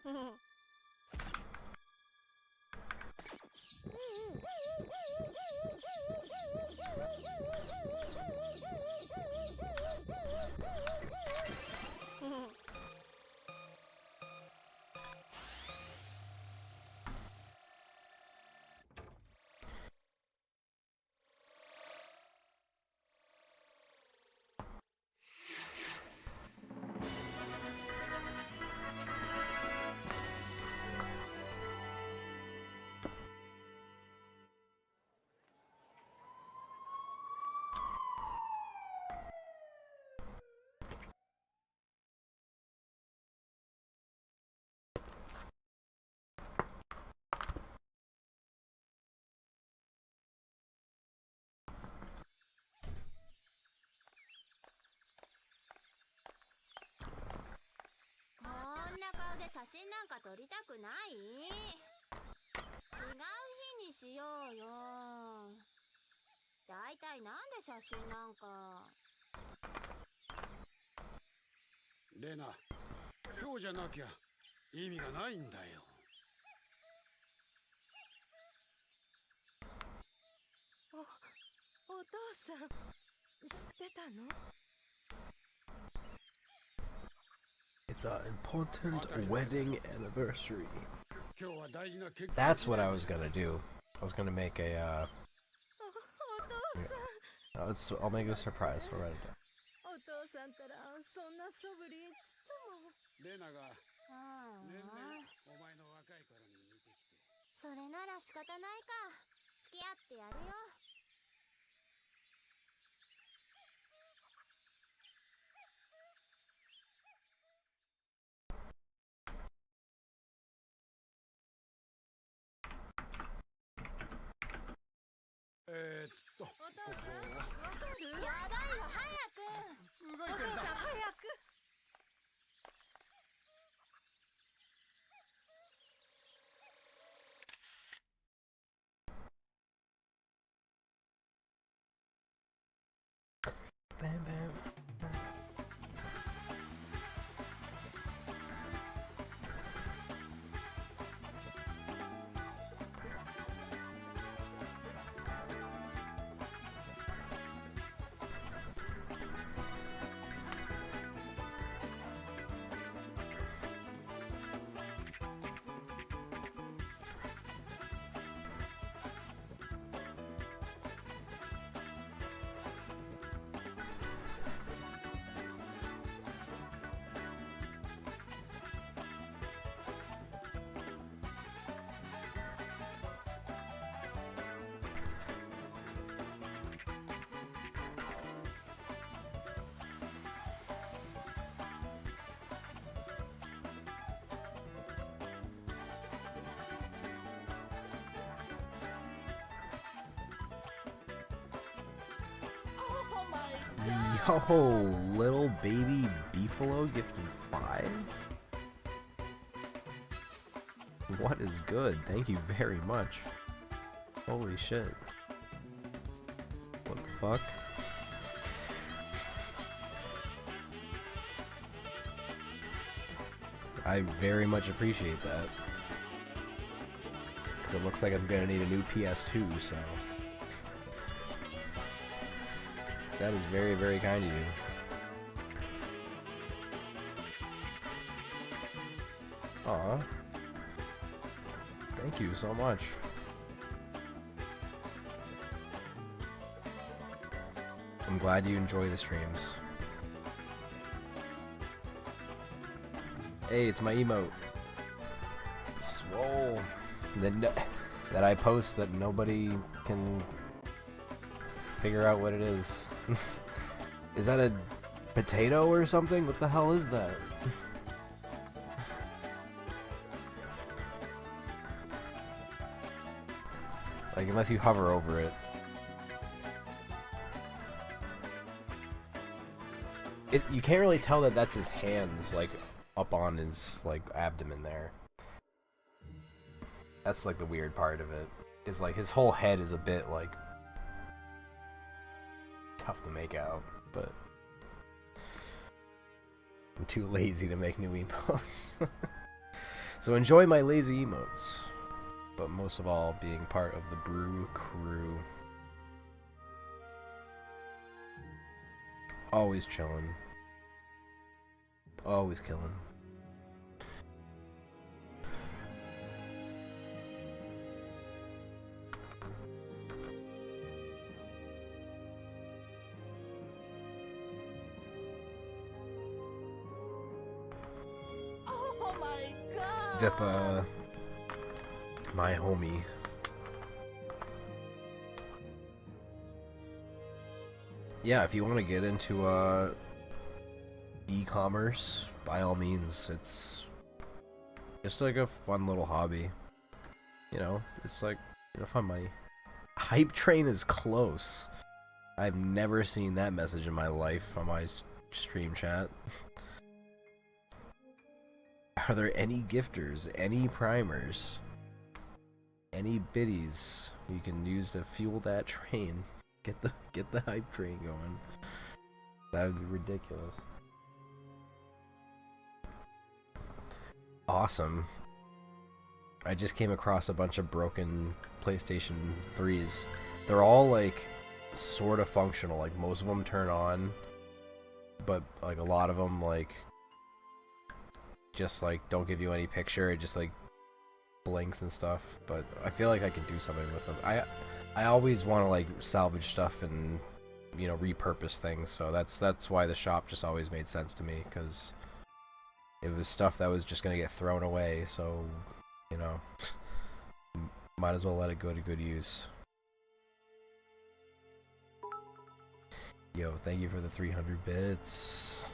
こんな顔で写真なんか撮りたくない？違う日にしようよ。だいたいなんで写真なんか。レナ、今日じゃなきゃ意味がないんだよ。お父さん、知ってたの？ It's an important wedding anniversary. 今日は大事な結婚。 That's what I was gonna do. I was gonna make a, I'll make it a surprise. I'll write it down. お父さんからそんな素振りちっとも。レナがあ年々あ、お前の若い頃に似てきて。それなら仕方ないか。付き合ってやるよ。お父さん、わかる？やばいよ、早く。動いてるぞ。早く。Bam, bam. Yo, little baby beefalo gifted 5? What is good? Thank you very much. Holy shit. What the fuck? I very much appreciate that. Because it looks like I'm gonna need a new PS2, so... That is very, very kind of you. Aw. Thank you so much. I'm glad you enjoy the streams. Hey, it's my emote. Swole. That I post that nobody can figure out what it is. Is that a potato or something? What the hell is that? Like, unless you hover over it. You can't really tell that that's his hands, like, up on his, like, abdomen there. That's, like, the weird part of it. Is, like, his whole head is a bit, like, tough to make out, but I'm too lazy to make new emotes. So enjoy my lazy emotes, but most of all, being part of the Brew Crew. Always chilling. Always killing. Oh my god! Vippa, my homie. Yeah, if you want to get into e-commerce, by all means, it's just like a fun little hobby. You know, it's like, you know, fun money. Hype train is close. I've never seen that message in my life on my stream chat. Are there any gifters, any primers, any biddies you can use to fuel that train? Get the hype train going. That would be ridiculous. Awesome. I just came across a bunch of broken PlayStation 3s. They're all like sort of functional. Like most of them turn on, but like a lot of them like just like don't give you any picture. It just like blinks and stuff. But I feel like I could do something with them. I always want to like salvage stuff and, you know, repurpose things. So that's why the shop just always made sense to me, because it was stuff that was just gonna get thrown away. So, you know, might as well let it go to good use. Yo, thank you for the 300 bits.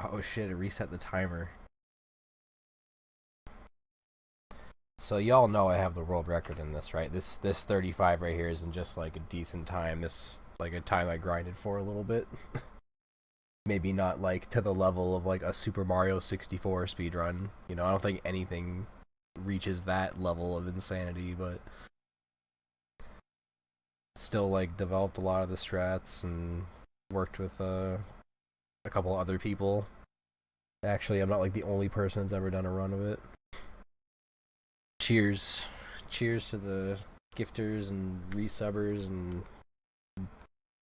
Oh shit, it reset the timer. So y'all know I have the world record in this, right? This 35 right here isn't just like a decent time. This like a time I grinded for a little bit. Maybe not like to the level of like a Super Mario 64 speedrun. You know, I don't think anything reaches that level of insanity, but still like developed a lot of the strats and worked with a couple other people. Actually, I'm not like the only person that's ever done a run of it. Cheers. Cheers to the gifters and resubbers and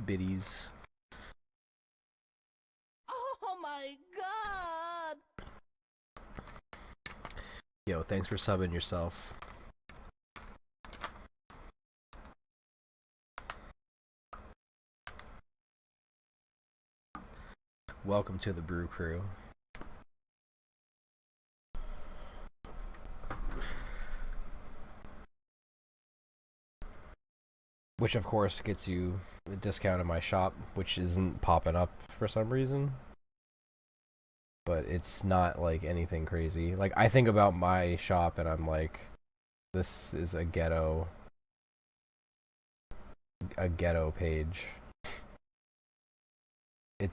biddies. Oh my god! Yo, thanks for subbing yourself. Welcome to the Brew Crew. Which of course gets you a discount in my shop, which isn't popping up for some reason. But it's not like anything crazy. Like I think about my shop and I'm like, this is a ghetto page.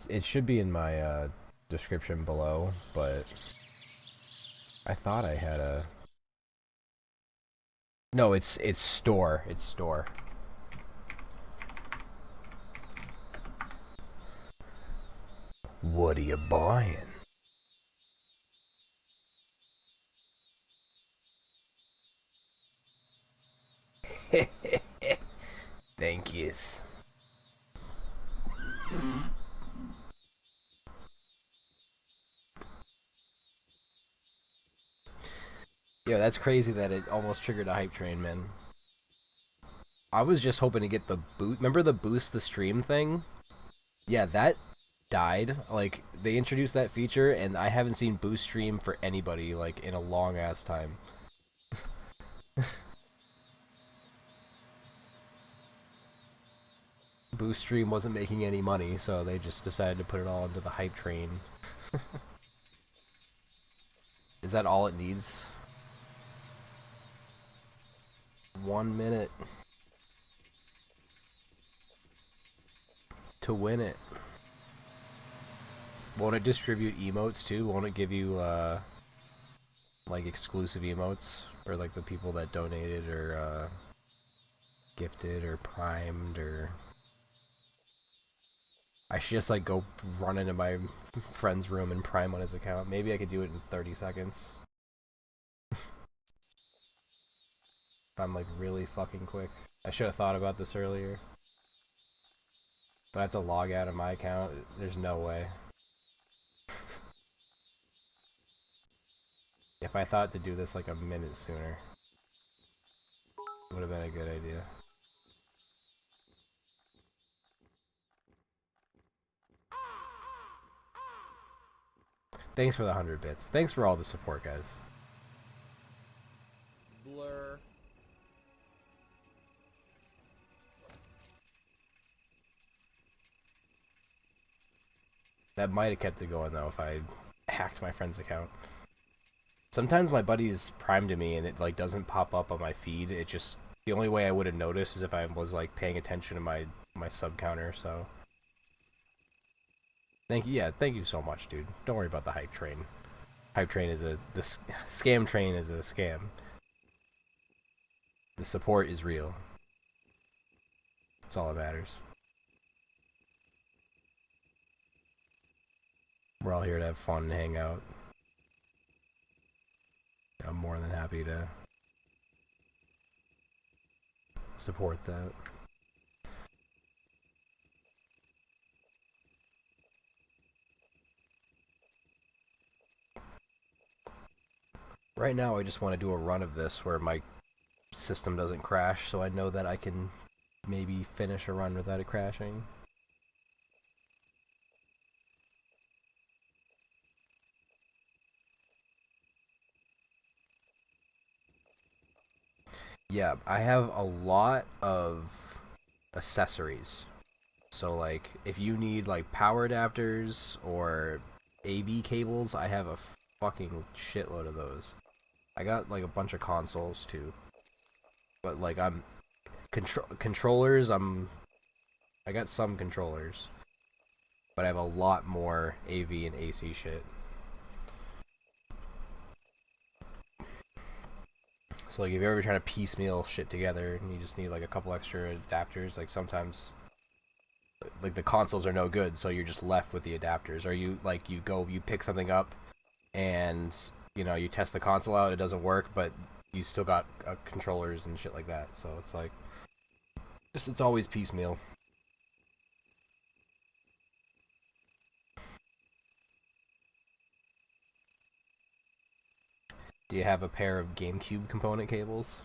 It should be in my description below, but I thought I had a. No, it's store. It's store. What are you buying? Thank yous. Yo, that's crazy that it almost triggered a hype train, man. I was just hoping to get the boot. Remember the boost the stream thing? Yeah, that died. Like, they introduced that feature, and I haven't seen boost stream for anybody, like, in a long-ass time. Boost stream wasn't making any money, so they just decided to put it all into the hype train. Is that all it needs? 1 minute to win it. Won't it distribute emotes too? Won't it give you like exclusive emotes for like the people that donated or gifted or primed or I should just like go run into my friend's room and prime on his account. Maybe I could do it in 30 seconds. If I'm like really fucking quick. I should have thought about this earlier. But I have to log out of my account. There's no way. If I thought to do this like a minute sooner, it would have been a good idea. Thanks for the 100 bits. Thanks for all the support, guys. Blur. That might have kept it going though if I hacked my friend's account. Sometimes my buddies prime to me and it like doesn't pop up on my feed. It just, the only way I would have noticed is if I was like paying attention to my sub counter. So thank you so much, dude. Don't worry about the hype train. Hype train is the scam train is a scam. The support is real. That's all that matters. We're all here to have fun and hang out. I'm more than happy to support that. Right now I just want to do a run of this where my system doesn't crash, so I know that I can maybe finish a run without it crashing. Yeah, I have a lot of accessories. So like if you need like power adapters or AV cables, I have a fucking shitload of those. I got like a bunch of consoles too. But like I'm controllers, I got some controllers. But I have a lot more AV and AC shit. So like if you're ever trying to piecemeal shit together and you just need like a couple extra adapters, like sometimes like the consoles are no good, so you're just left with the adapters. Or you like you pick something up and you know you test the console out, it doesn't work, but you still got controllers and shit like that. So it's like it's always piecemeal. Do you have a pair of GameCube component cables?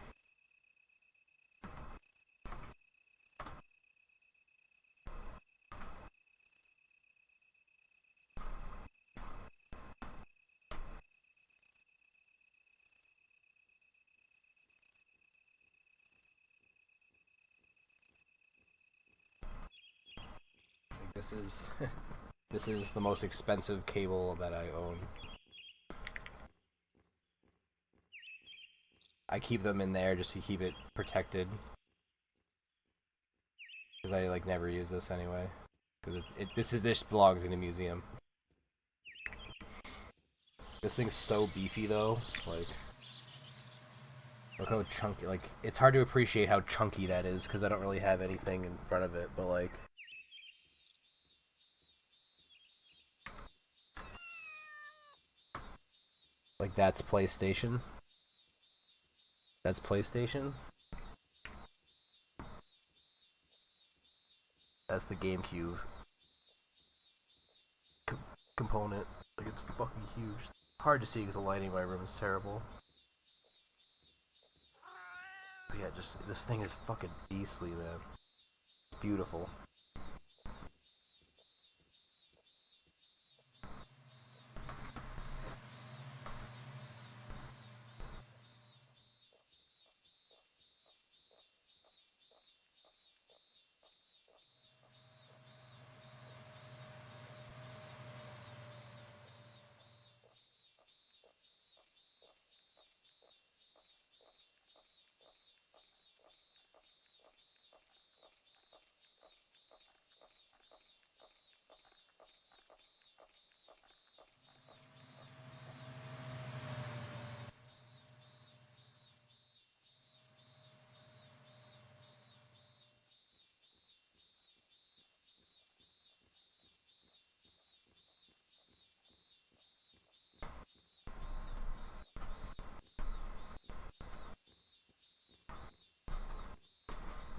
This is this is the most expensive cable that I own. I keep them in there just to keep it protected. Because I like never use this anyway. Because this belongs in a museum. This thing's so beefy though. Like, look how chunky. Like, it's hard to appreciate how chunky that is because I don't really have anything in front of it. But like, that's PlayStation. That's PlayStation. That's the GameCube component. Like, it's fucking huge. Hard to see because the lighting in my room is terrible. But yeah, just this thing is fucking beastly, man. It's beautiful.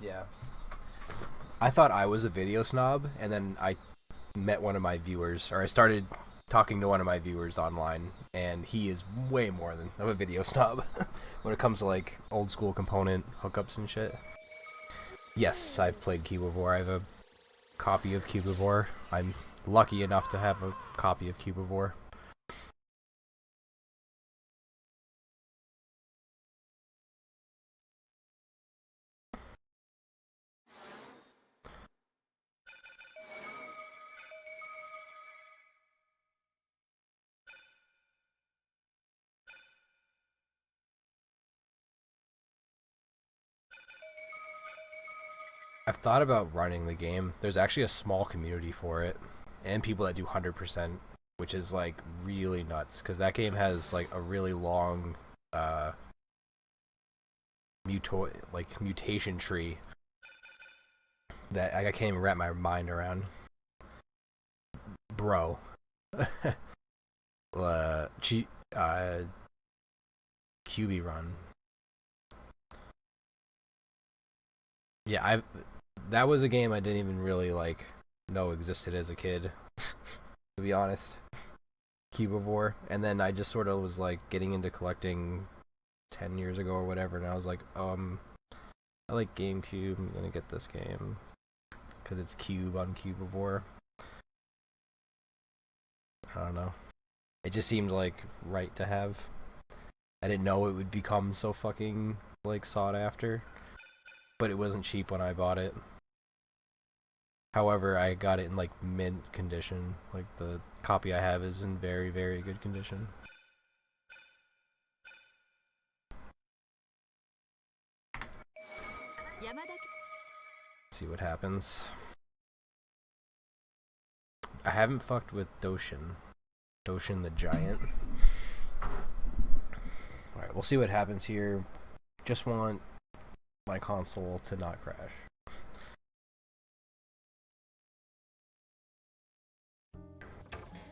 Yeah. I thought I was a video snob, and then I met one of my viewers, or I started talking to one of my viewers online, and he is way more than of a video snob when it comes to like old school component hookups and shit. Yes, I've played Cubivore. I have a copy of Cubivore. I'm lucky enough to have a copy of Cubivore. I've thought about running the game. There's actually a small community for it, and people that do 100%, which is like really nuts, because that game has like a really long mutation tree that I can't even wrap my mind around. Bro. QB run. Yeah, that was a game I didn't even really like know existed as a kid, to be honest. Cubivore, and then I just sort of was like getting into collecting 10 years ago or whatever, and I was like, I like GameCube, I'm gonna get this game because it's Cube on Cubivore. I don't know. It just seemed like right to have. I didn't know it would become so fucking like sought after, but it wasn't cheap when I bought it. However, I got it in like mint condition. Like the copy I have is in very, very good condition. Let's see what happens. I haven't fucked with Doshin the Giant. Alright, we'll see what happens here. Just want my console to not crash.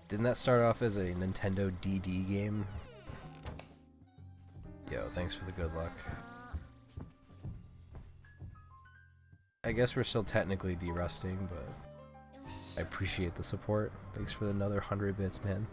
Didn't that start off as a Nintendo DD game? Yo, thanks for the good luck. I guess we're still technically derusting, but I appreciate the support. Thanks for another 100 bits, man.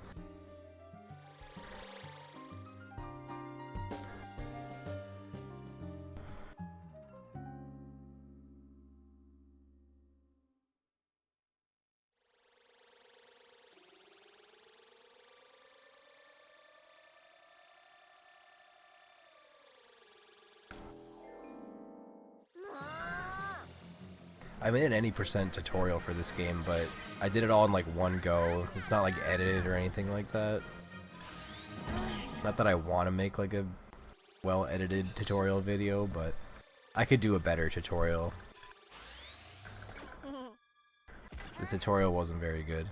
I made an any percent tutorial for this game, but I did it all in like one go. It's not like edited or anything like that. Not that I want to make like a well edited tutorial video, but I could do a better tutorial. The tutorial wasn't very good.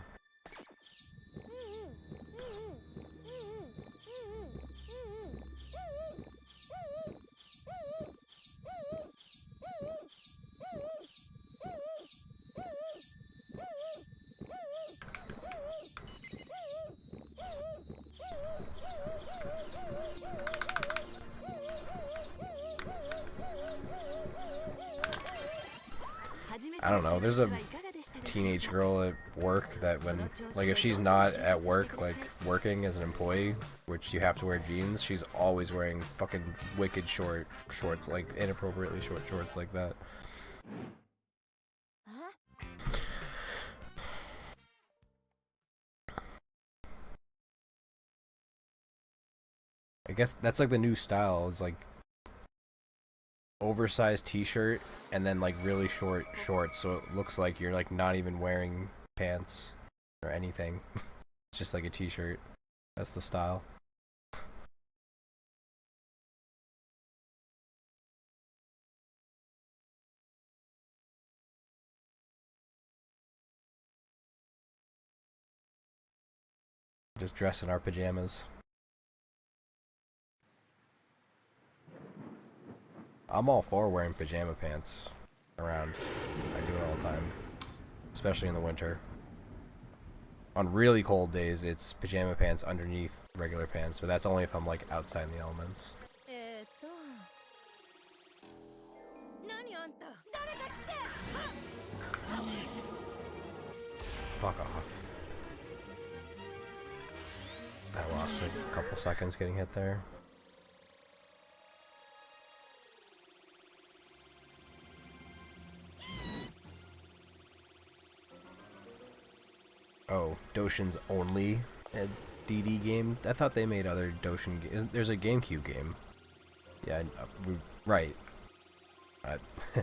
I don't know, there's a teenage girl at work that when, like, if she's not at work, like, working as an employee, which you have to wear jeans, she's always wearing fucking wicked shorts, like, inappropriately short shorts like that. I guess that's like the new style, is like oversized t-shirt and then like really short shorts, so it looks like you're like not even wearing pants or anything. It's just like a t-shirt. That's the style. Just dress in our pajamas. I'm all for wearing pajama pants around. I do it all the time, especially in the winter. On really cold days, it's pajama pants underneath regular pants, but that's only if I'm like outside in the elements. 何あんた誰 fuck off. I lost a couple seconds getting hit there. Oh, Doshin's only a DD game? I thought they made other Doshin games. There's a GameCube game. Yeah, right.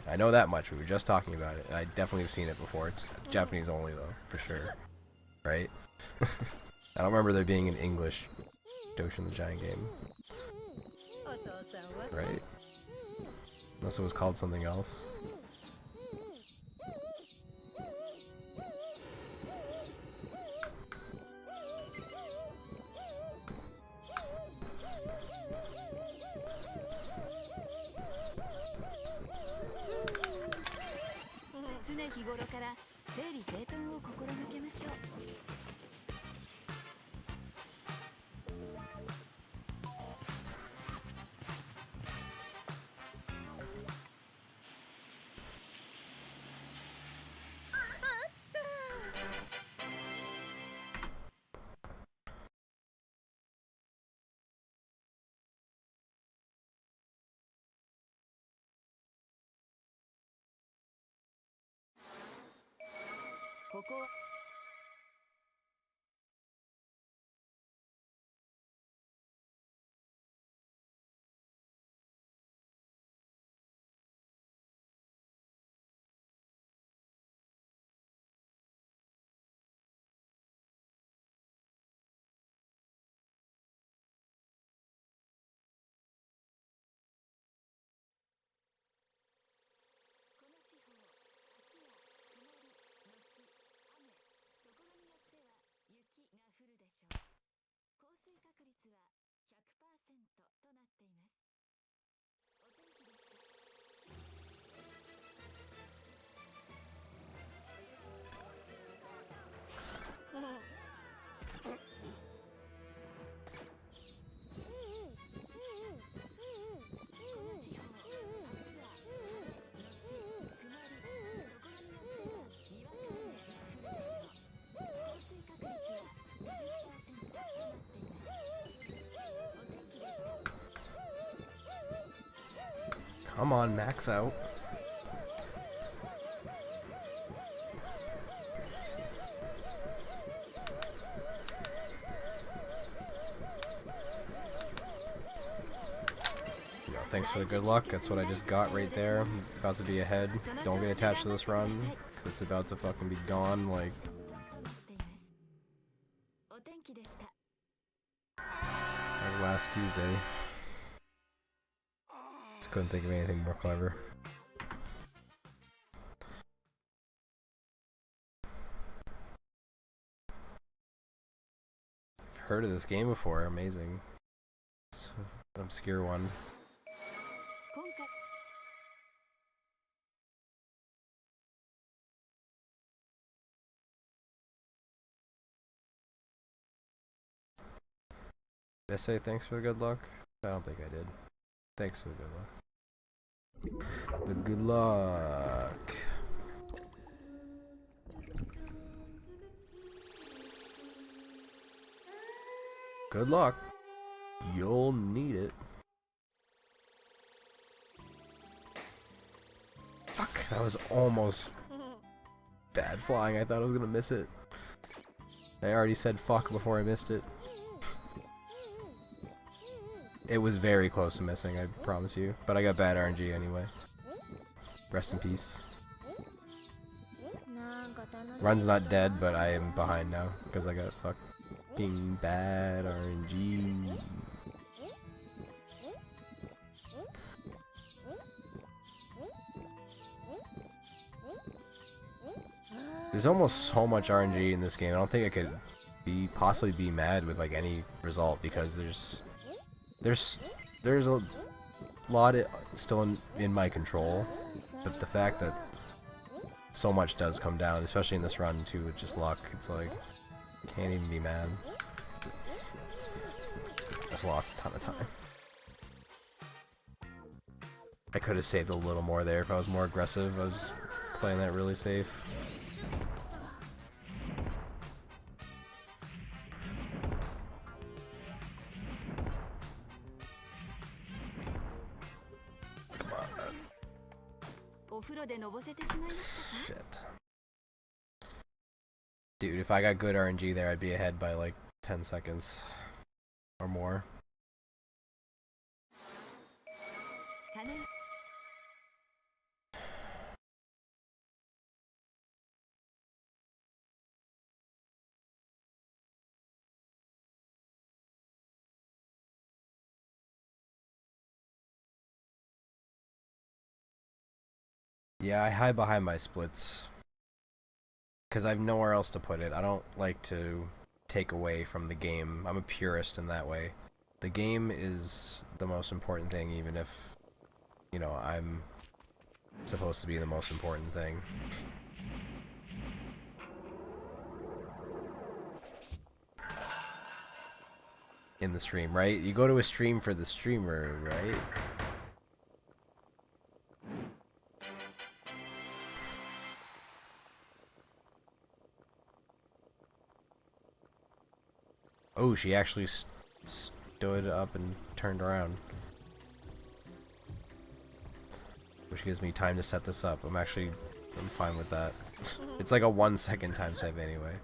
I know that much. We were just talking about it. I definitely have seen it before. It's Japanese only, though, for sure. Right? I don't remember there being an English Doshin the Giant game. Right? Unless it was called something else. Come on, max out. Yo, thanks for the good luck. That's what I just got right there. I'm about to be ahead. Don't get attached to this run, because it's about to fucking be gone, like last Tuesday. Just couldn't think of anything more clever. I've heard of this game before, amazing. It's an obscure one. Did I say thanks for the good luck? I don't think I did. Thanks for the good luck. The good luck. Good luck. You'll need it. Fuck, that was almost bad flying. I thought I was gonna miss it. I already said fuck before I missed it. It was very close to missing, I promise you. But I got bad RNG anyway. Rest in peace. Run's not dead, but I am behind now because I got fucking bad RNG. There's almost so much RNG in this game. I don't think I could possibly be mad with like any result because there's a lot still in my control, but the fact that so much does come down, especially in this run too, with just luck, it's like can't even be mad. Just lost a ton of time. I could have saved a little more there if I was more aggressive. I was playing that really safe. 風呂でのぼせてしまいましたか？ Shit. Dude, if I got good RNG there, I'd be ahead by like 10 seconds or more. 金 Yeah, I hide behind my splits. Because I have nowhere else to put it. I don't like to take away from the game. I'm a purist in that way. The game is the most important thing, even if, you know, I'm supposed to be the most important thing. In the stream, right? You go to a stream for the streamer, right? Oh, she actually stood up and turned around. Which gives me time to set this up. I'm fine with that. It's like a 1 second time save anyway.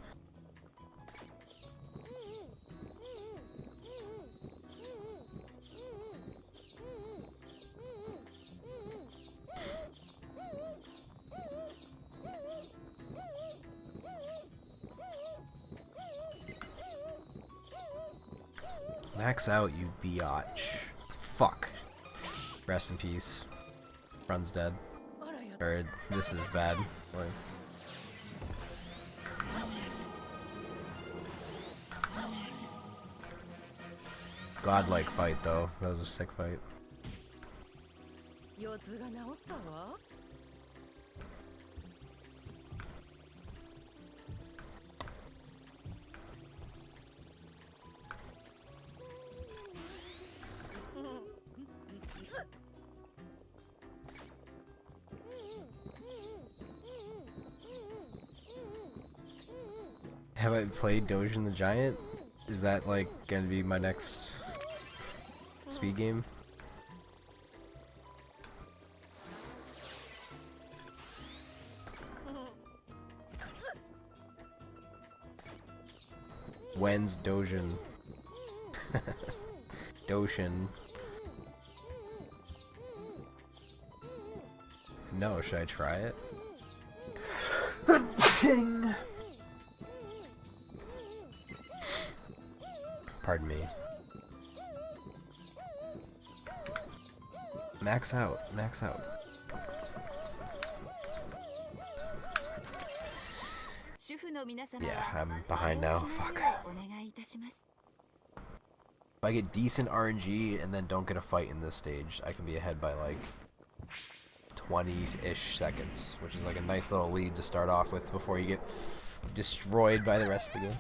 Max out, you biatch. Fuck. Rest in peace. Run's dead. Or, this is bad. Like, godlike fight though. That was a sick fight. 腰痛が治ったわ。Have I played Dojin the Giant? Is that like gonna be my next speed game? When's Dojin? Doshin. No, should I try it? Ching. Pardon me. Max out, max out. Yeah, I'm behind now. Fuck. If I get decent RNG and then don't get a fight in this stage, I can be ahead by like 20-ish seconds, which is like a nice little lead to start off with before you get destroyed by the rest of the game.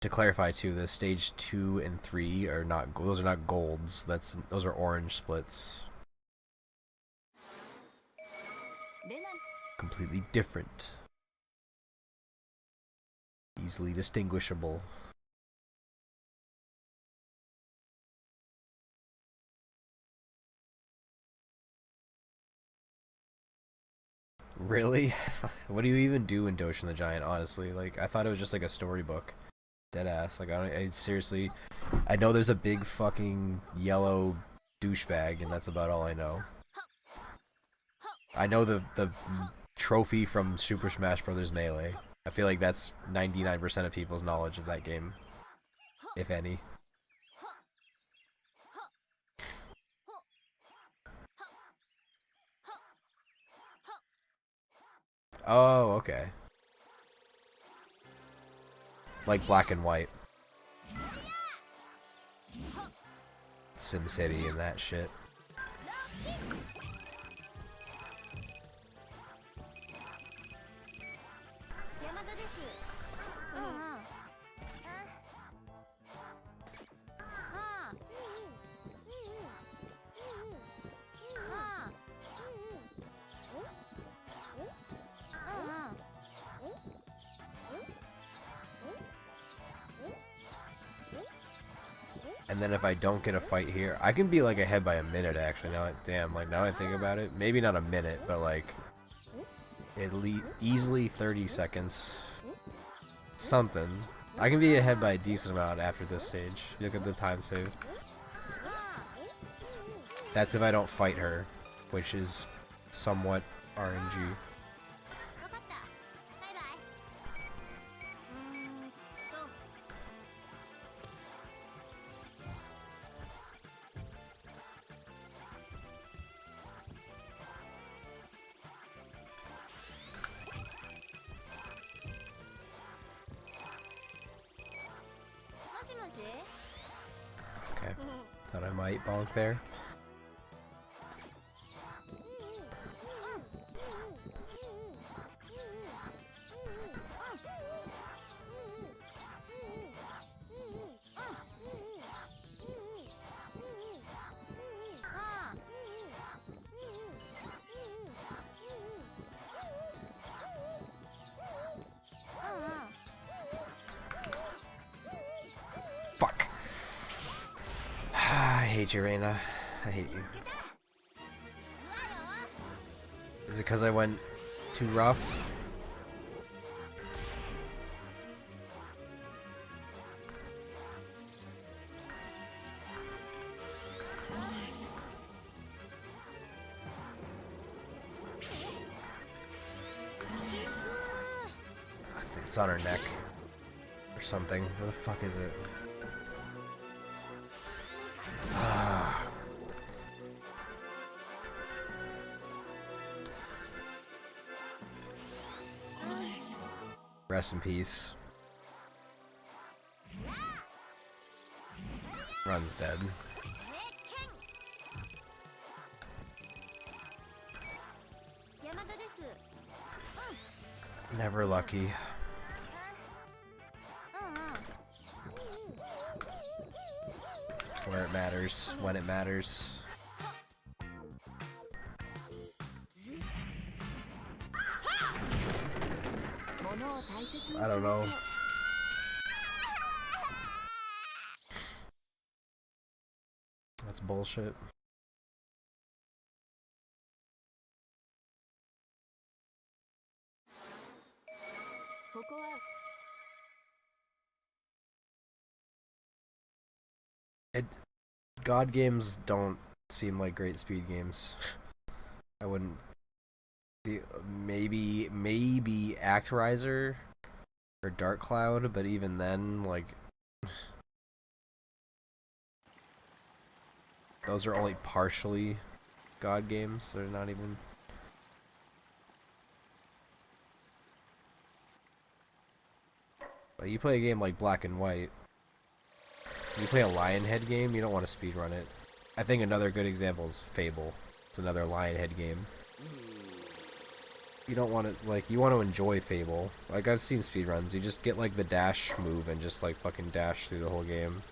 To clarify too, the stage 2 and 3 are not, those are not golds. Those are orange splits. Completely different. Easily distinguishable. Really? What do you even do in Doshin the Giant, honestly? Like, I thought it was just like a storybook. Deadass. Like, I seriously, I know there's a big fucking yellow douchebag, and that's about all I know. I know the trophy from Super Smash Bros. Melee. I feel like that's 99% of people's knowledge of that game, if any. Oh, okay. Like Black and White. SimCity and that shit. And then if I don't get a fight here, I can be like ahead by a minute actually. Now, damn, like now I think about it, maybe not a minute, but like at least easily 30 seconds, something. I can be ahead by a decent amount after this stage. Look at the time saved. That's if I don't fight her, which is somewhat RNG. Okay, thought I might bonk there. Fuck. I hate you, Reina. I hate you. Is it because I went too rough? I think it's on her neck. Or something. Where the fuck is it? Rest in peace. Run's dead. Never lucky. Where it matters, when it matters. I don't know. That's bullshit. God games don't seem like great speed games. I wouldn't. Maybe Actorizer or Dark Cloud, but even then, like, those are only partially God games. They're not even. Like, you play a game like Black and White. You play a Lionhead game, you don't want to speedrun it. I think another good example is Fable. It's another Lionhead game. You don't want to, like, you want to enjoy Fable. Like, I've seen speedruns. You just get, like, the dash move and just, like, fucking dash through the whole game.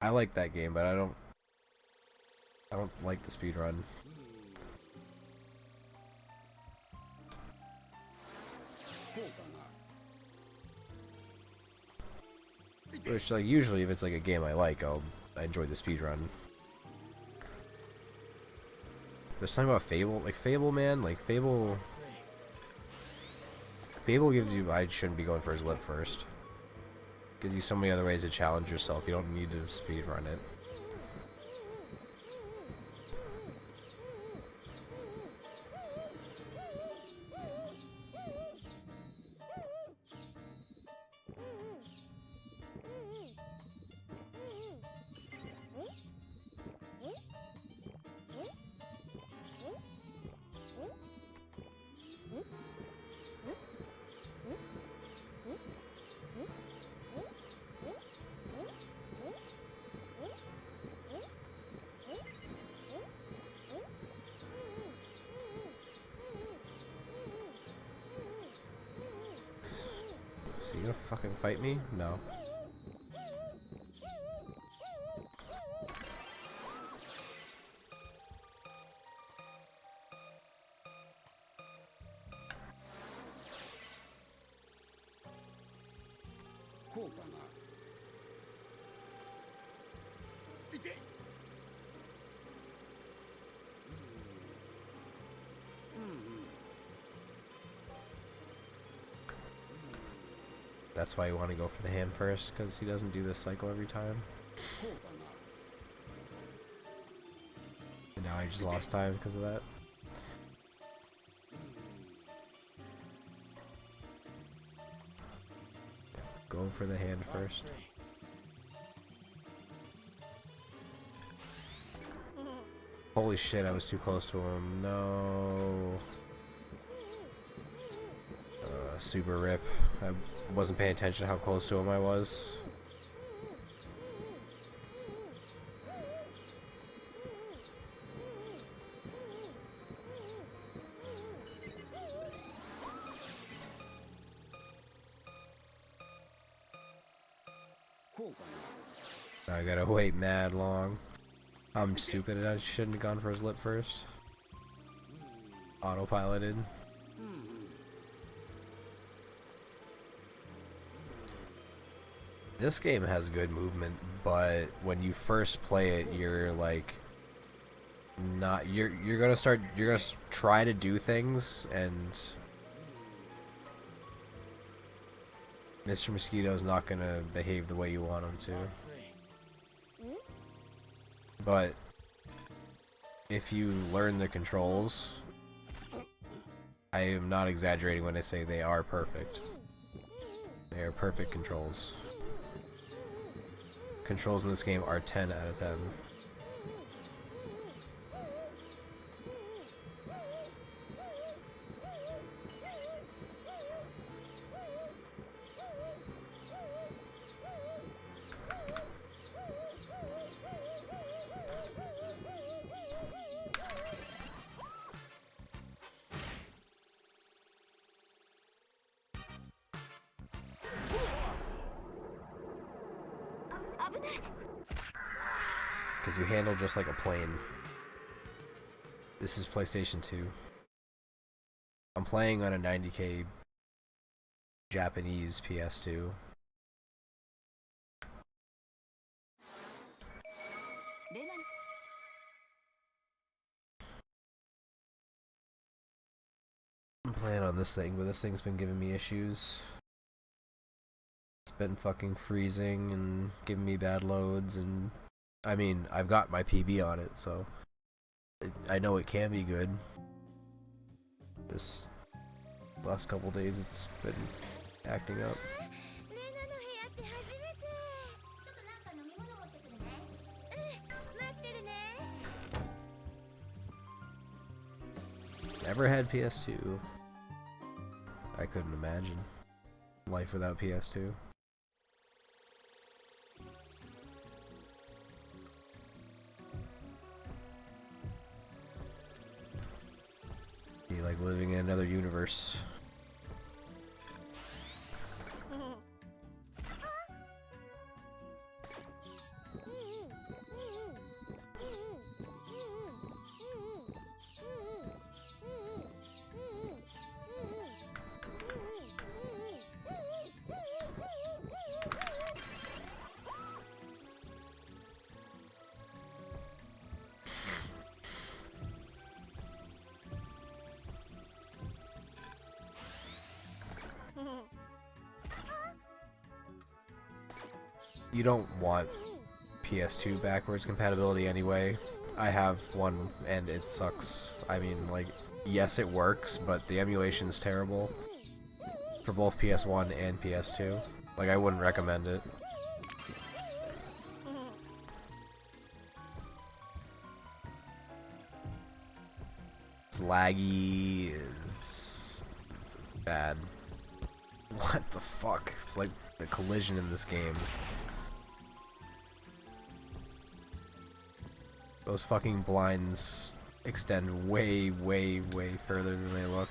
I like that game, but I don't like the speedrun. Which, like, usually if it's like a game I like, I enjoy the speedrun. There's something about Fable, like Fable, man, like Fable gives you, I shouldn't be going for his lip first. Gives you so many other ways to challenge yourself, you don't need to speedrun it. So you gonna fucking fight me? No. こうかな。いて。That's why you want to go for the hand first, because he doesn't do this cycle every time. こうかな。 And now I just lost time because of that. Go for the hand first. Holy shit, I was too close to him. No. Super rip. I wasn't paying attention to how close to him I was. I gotta wait mad long. I'm stupid and I shouldn't have gone for his lip first. Autopiloted. This game has good movement, but when you first play it, you're like not you're gonna try to do things, and Mr. Mosquito's not gonna behave the way you want him to. But if you learn the controls, I am not exaggerating when I say they are perfect. They are perfect controls. Controls in this game are 10 out of 10. Because you handle just like a plane. This is PlayStation 2. I'm playing on a 90K Japanese PS2. I'm playing on this thing, but this thing's been giving me issues. It's been fucking freezing and giving me bad loads, and I mean, I've got my PB on it, so I know it can be good. This last couple days it's been acting up. Never had PS2. I couldn't imagine life without PS2. Be like living in another universe. You don't want PS2 backwards compatibility anyway. I have one and it sucks. I mean, like, yes it works, but the emulation's terrible for both PS1 and PS2. Like, I wouldn't recommend it. It's laggy, it's bad. What the fuck? It's like the collision in this game. Those fucking blinds extend way, way, way further than they look.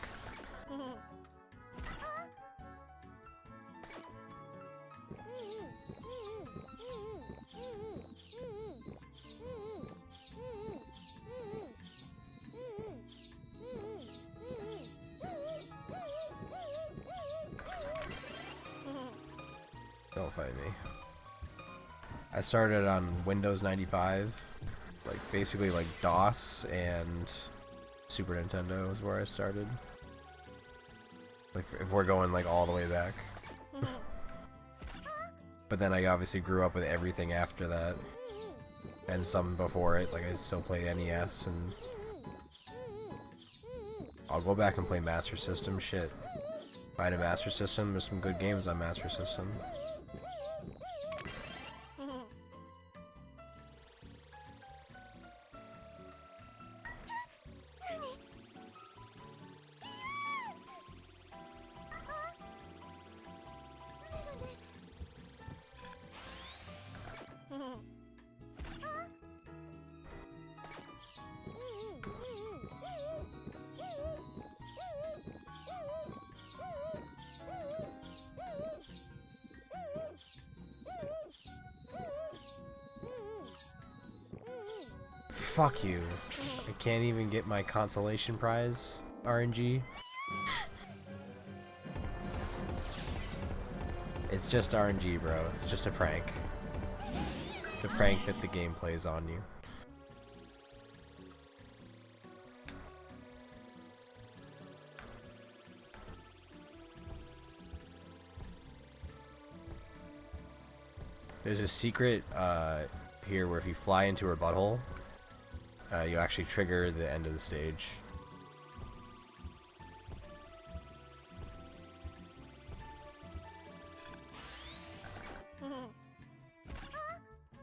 Don't fight me. I started on Windows 95, like basically like DOS and Super Nintendo is where I started. Like if we're going like all the way back. But then I obviously grew up with everything after that. And some before it, like I still play NES and I'll go back and play Master System shit. If I had a Master System, there's some good games on Master System. Fuck you. I can't even get my consolation prize, RNG. It's just RNG, bro. It's just a prank. It's a prank that the game plays on you. There's a secret here where if you fly into her butthole, you actually trigger the end of the stage.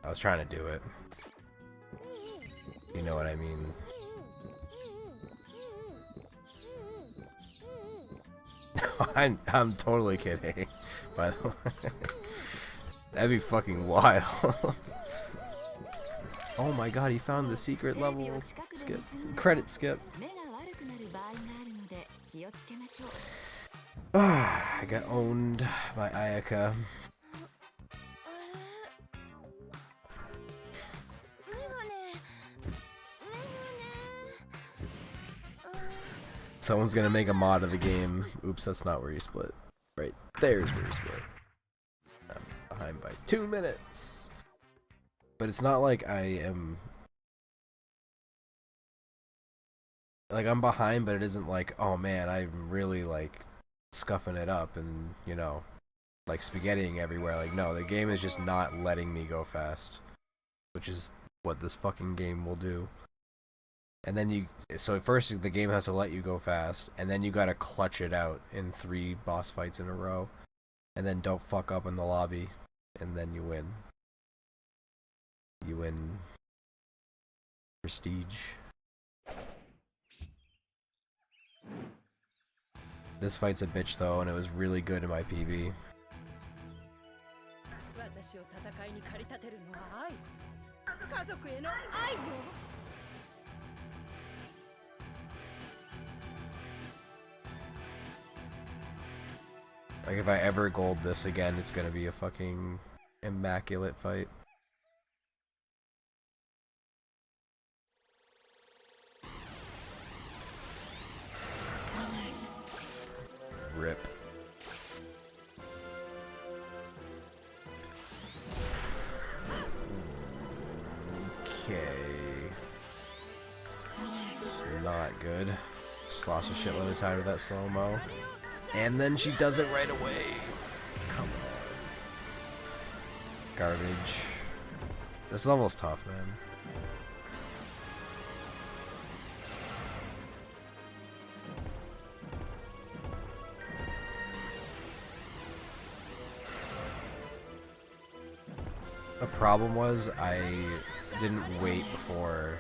I was trying to do it. You know what I mean. I'm totally kidding, by the way. That'd be fucking wild. Oh my god, he found the secret level. Skip. Credit skip. I got owned by Ayaka. Someone's gonna make a mod of the game. Oops, that's not where you split. Right there's where you split. I'm behind by 2 minutes. But it's not like I am... Like, I'm behind, but it isn't like, oh man, I'm really, like, scuffing it up and, you know, like, spaghettiing everywhere. Like, no, the game is just not letting me go fast. Which is what this fucking game will do. And then you... So at first, the game has to let you go fast, and then you gotta clutch it out in 3 boss fights in a row. And then don't fuck up in the lobby, and then you win. You win prestige. This fight's a bitch though, and it was really good in my PB. Like if I ever gold this again, it's gonna be a fucking immaculate fight. Rip. Okay. It's not good. Just lost a shitload of time with that slow-mo. And then she does it right away. Come on. Garbage. This level's tough, man. The problem was I didn't wait before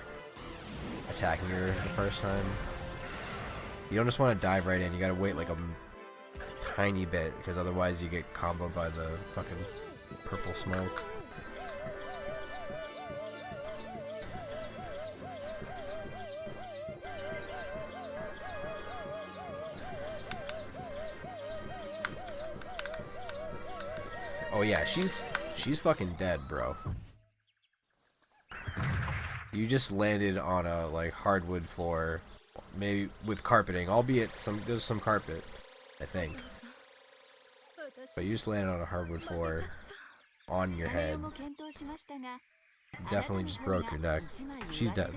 attacking her the first time. You don't just want to dive right in, you gotta wait like a tiny bit, because otherwise you get comboed by the fucking purple smoke. Oh yeah, she's fucking dead, bro. You just landed on a like hardwood floor, maybe with carpeting, albeit there's some carpet, I think. But you just landed on a hardwood floor on your カネ head. ヨも検討しましたが、 Definitely just broke your neck. She's dead.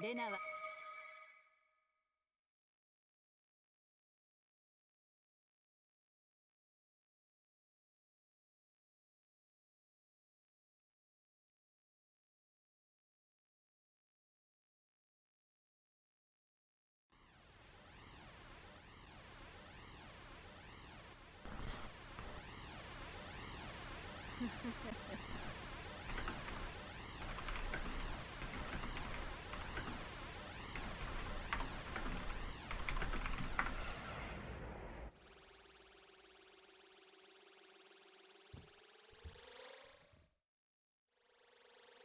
レナは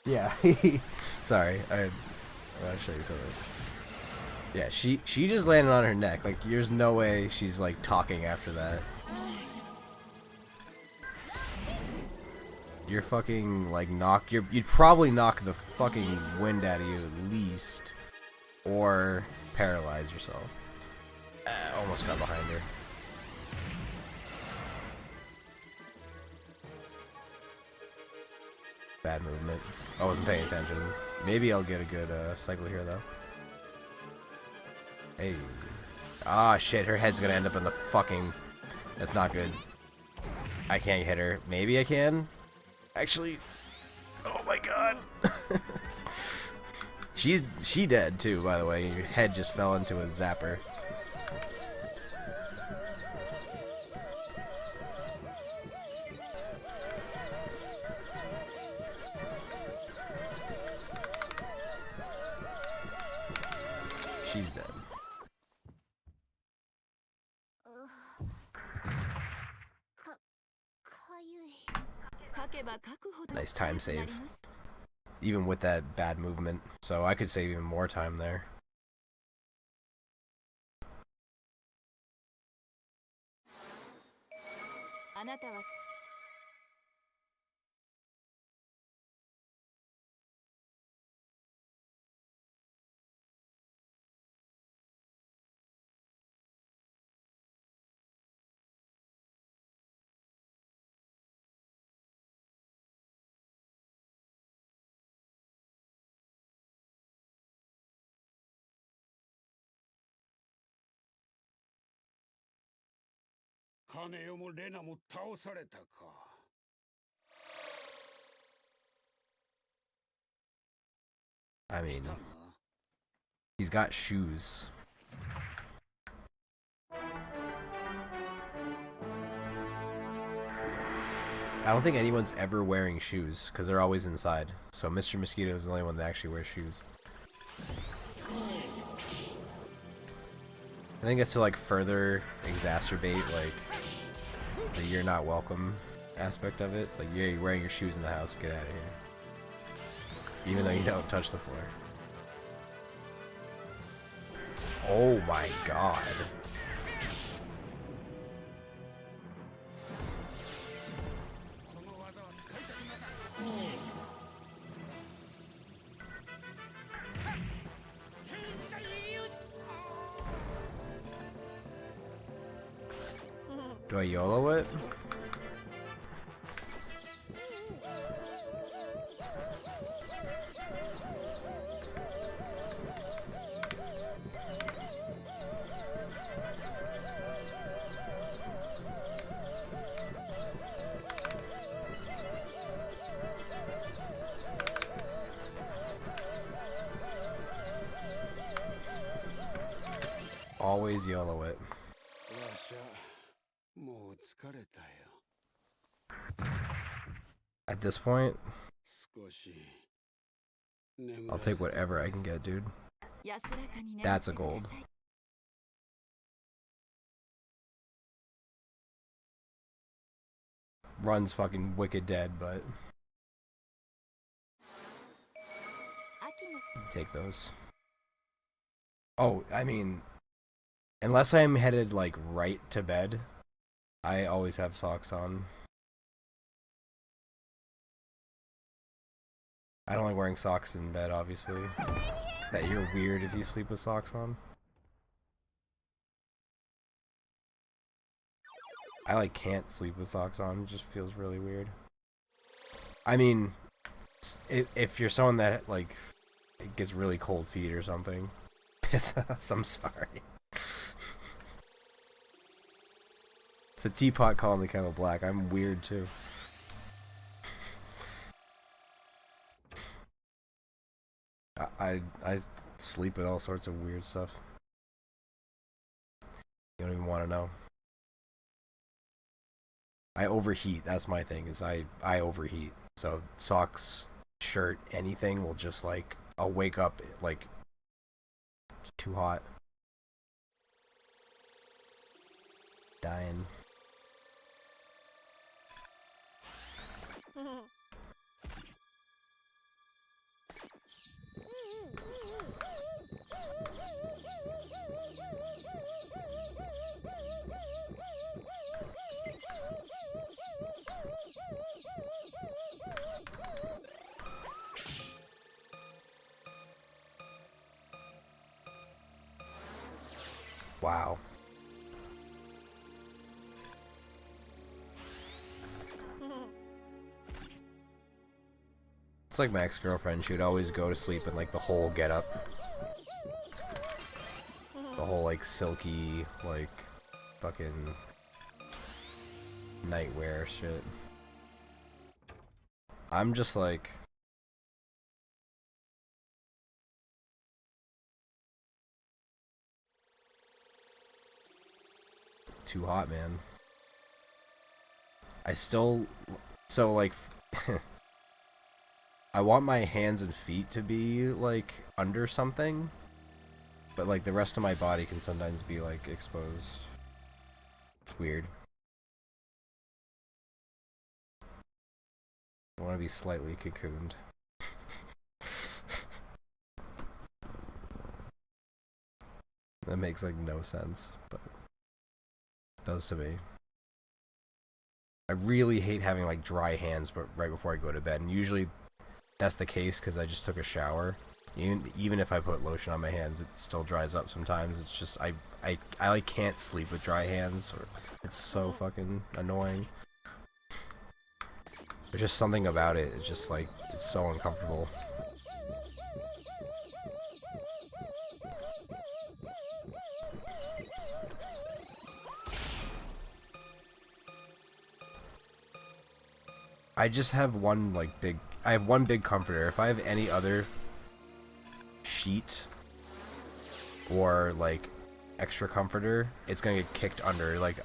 Yeah. Sorry, I want to show you something. Yeah, she just landed on her neck. Like, there's no way she's like talking after that. You're fucking like you'd probably knock the fucking wind out of you at least, or paralyze yourself. Almost got behind her. Bad movement. I wasn't paying attention. Maybe I'll get a good cycle here though. Hey. Ah shit, her head's gonna end up in the fucking... That's not good. I can't hit her. Maybe I can? Actually... Oh my god. She dead too, by the way. Your head just fell into a zapper. She's dead. Nice time save. Even with that bad movement. So I could save even more time there. I mean, he's got shoes. I don't think anyone's ever wearing shoes because they're always inside. So Mr. Mosquito is the only one that actually wears shoes. I think it's to like further exacerbate like the "you're not welcome" aspect of it. Like, you're wearing your shoes in the house, get out of here. Even though you don't touch the floor. Oh my god. Do I YOLO it? Always YOLO it. At this point, I'll take whatever I can get, dude. That's a gold. Run's fucking wicked dead, but... Take those. Oh, I mean... Unless I'm headed, like, right to bed, I always have socks on. I don't like wearing socks in bed, obviously. That you're weird if you sleep with socks on. I like can't sleep with socks on. It just feels really weird. I mean, if you're someone that like it gets really cold feet or something, I'm sorry. It's a teapot calling the kettle black. I'm weird too. I sleep with all sorts of weird stuff. You don't even want to know. I overheat. That's my thing. Is I overheat. So socks, shirt, anything will just like I'll wake up like it's too hot, dying. Wow. It's like my ex-girlfriend. She would always go to sleep in like the whole getup. The whole like silky, like fucking nightwear shit. I'm just like too hot, man. I still so like I want my hands and feet to be like under something, but like the rest of my body can sometimes be like exposed. It's weird. I want to be slightly cocooned. That makes like no sense, but it does to me. I really hate having like dry hands but right before I go to bed, and usually that's the case because I just took a shower. Even if I put lotion on my hands, it still dries up sometimes. It's just I like can't sleep with dry hands. It's so fucking annoying. There's just something about it. It's just like it's so uncomfortable. I just have one like big. I have one big comforter. If I have any other sheet or like extra comforter, it's gonna get kicked under. Like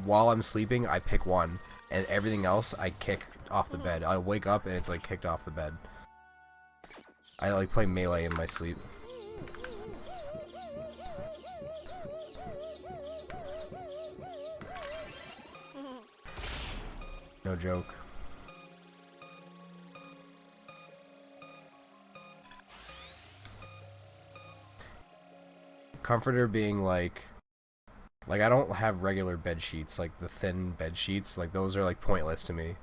while I'm sleeping, I pick one, and everything else I kick off the bed. I wake up and it's like kicked off the bed. I like play Melee in my sleep. No joke. Comforter being like I don't have regular bed sheets, like the thin bed sheets, like those are like pointless to me.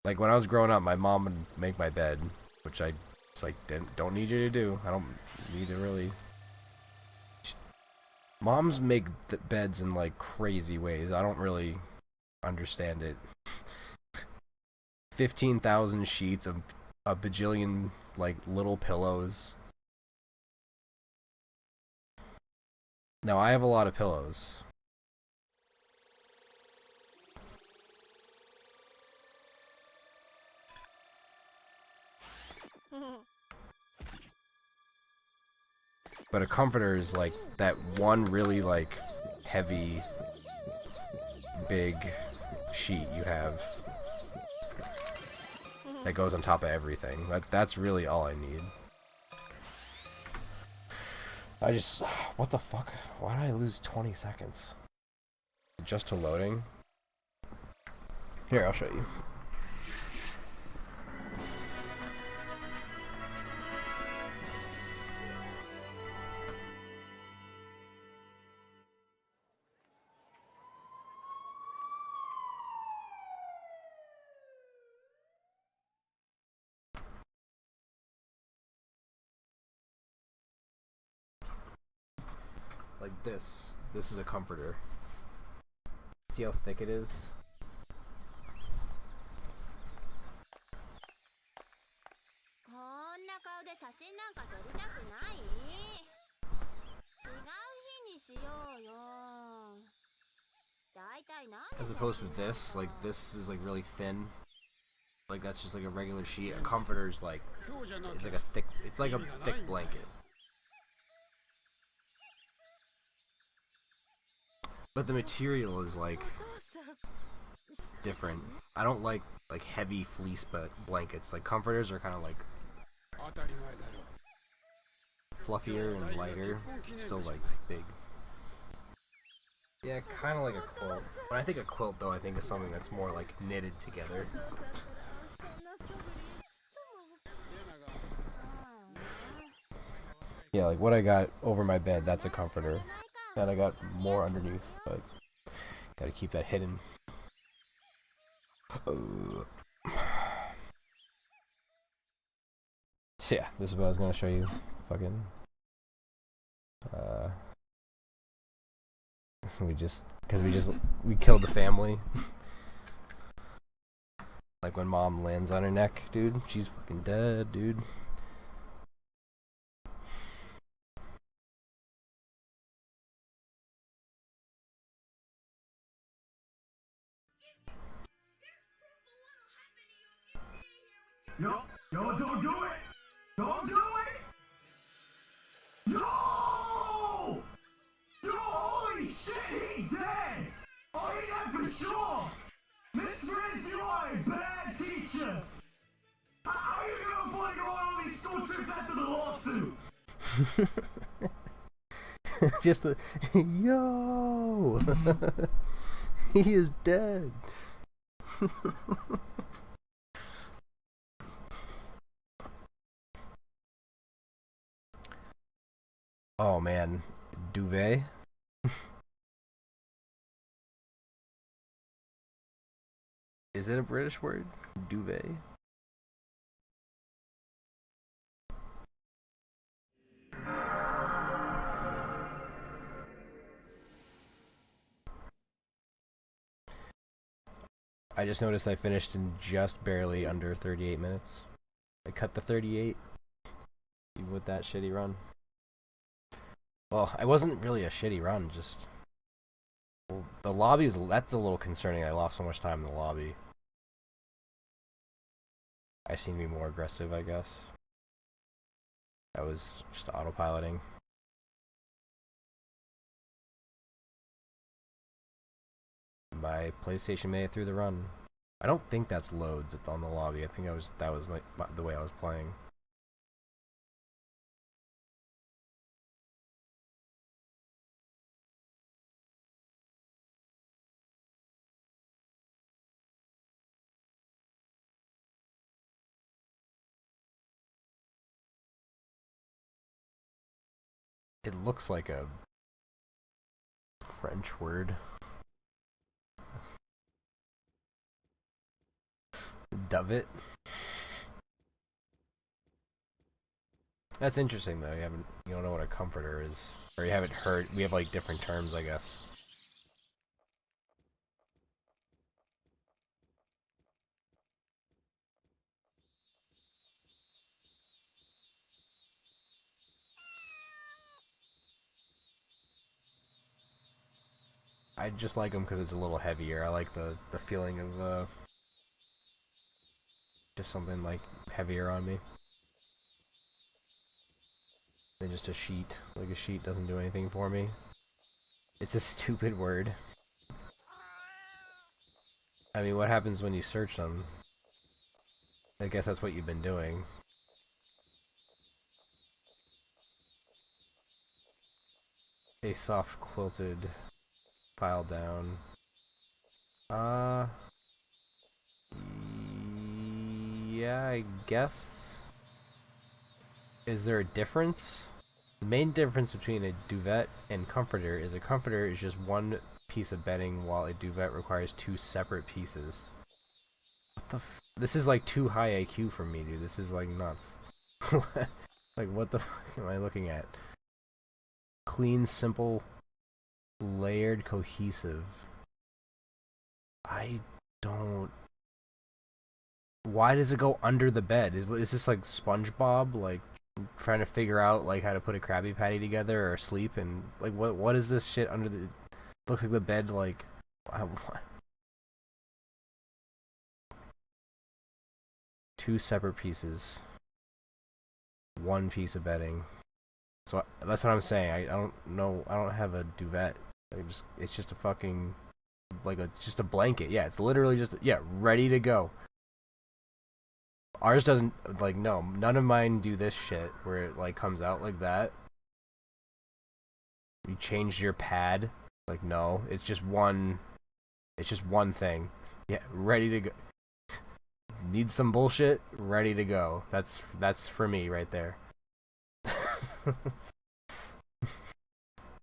Like when I was growing up, my mom would make my bed, which it's like don't need you to do. I don't need to really. Moms make the beds in like crazy ways. I don't really understand it. 15,000 sheets of a bajillion like little pillows. Now I have a lot of pillows. But a comforter is like that one really like heavy big sheet you have that goes on top of everything. That's really all I need. What the fuck? Why did I lose 20 seconds? Just to loading? Here, I'll show you. like this. This is a comforter. See how thick it is? こんな顔で写真なんか撮りたくない。違う日にしようよ。だいたいなんで As opposed to this, like this is like really thin. Like that's just like a regular sheet. A comforter is like, it's like a thick, it's like a thick blanket. But the material is like different. I don't like heavy fleece blankets. Like comforters are kind of like fluffier and lighter. It's still like big. Yeah, kind of like a quilt. When I think a quilt though, I think of something that's more like knitted together. Yeah, like what I got over my bed, that's a comforter. And I got more underneath, but gotta keep that hidden. So yeah, this is what I was gonna show you. Fucking we killed the family. Like when mom lands on her neck, dude, she's fucking dead, dude. Yo, don't do it! Don't do it! Yo! Yo, holy shit, he dead! Oh, he dead for sure! Miss Prince, you are a bad teacher! How are you gonna afford to go on all these school trips after the lawsuit? Just the yo. He is dead. Oh man, duvet. Is it a British word? Duvet? I just noticed I finished in just barely under 38 minutes. I cut the 38, even with that shitty run. Well, it wasn't really a shitty run, just... Well, the lobby is... That's a little concerning. I lost so much time in the lobby. I seem to be more aggressive, I guess. I was just autopiloting. My PlayStation made it through the run. I don't think that's loads on the lobby. I think that was the way I was playing. It looks like a French word. Dovet. That's interesting though. You don't know what a comforter is, or you haven't heard. We have like different terms, I guess. I just like them because it's a little heavier. I like the feeling of just something like heavier on me than just a sheet. Like a sheet doesn't do anything for me. It's a stupid word. I mean, what happens when you search them? I guess that's what you've been doing. A soft quilted file down. Yeah, I guess. Is there a difference? The main difference between a duvet and comforter is a comforter is just one piece of bedding, while a duvet requires two separate pieces. What the this is like too high IQ for me, dude. This is like nuts. Like, what the fuck am I looking at? Clean, simple Layered cohesive. I don't. Why does it go under the bed? Is this like SpongeBob, like trying to figure out like how to put a Krabby Patty together or sleep, and like what is this shit under the? Looks like the bed like. Two separate pieces. One piece of bedding. So that's what I'm saying. I don't know. I don't have a duvet. It's just a fucking just a blanket. Yeah, it's literally just ready to go. Ours doesn't no, none of mine do this shit where it like comes out like that. You changed your pad. Like no, it's just one thing. Yeah, ready to go. Need some bullshit? Ready to go. That's for me right there.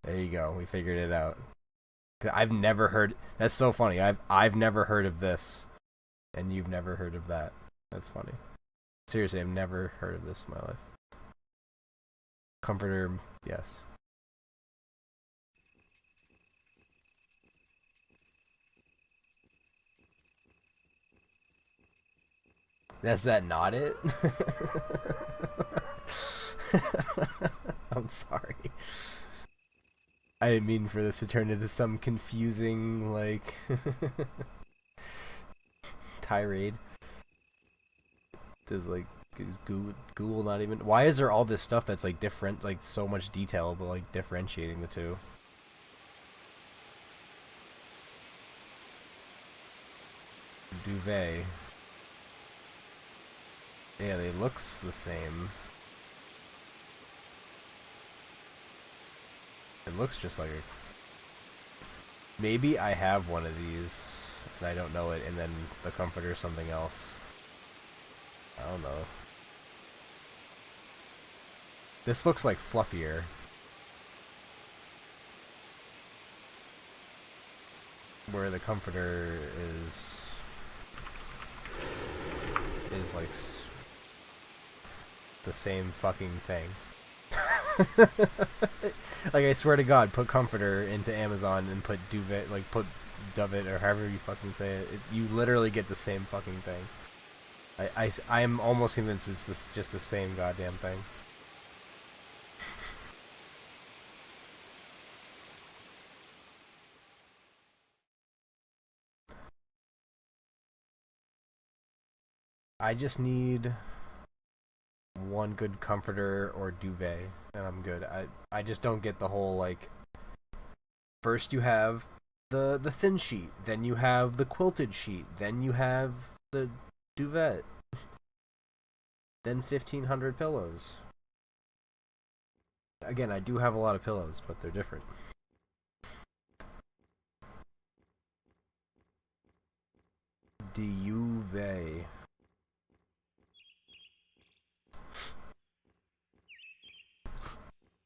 There you go. We figured it out. I've never heard. That's so funny. I've never heard of this, and you've never heard of that. That's funny. Seriously, I've never heard of this in my life. Comforter, yes. That's that not it? I'm sorry. I didn't mean for this to turn into some confusing, like, tirade. Is Google not even... Why is there all this stuff that's, like, different, like, so much detail, but, like, differentiating the two? Duvet. Yeah, they looks the same. It looks just like a... Maybe I have one of these, and I don't know it, and then the comforter is something else. I don't know. This looks like fluffier. Where the comforter is like the same fucking thing. Like, I swear to God, put comforter into Amazon and put duvet, like put duvet or however you fucking say it. You literally get the same fucking thing. I am almost convinced it's just the same goddamn thing. I just need one good comforter or duvet, and I'm good. I just don't get the whole, like, first you have the thin sheet, then you have the quilted sheet, then you have the duvet, then 1,500 pillows. Again, I do have a lot of pillows, but they're different. Duvet.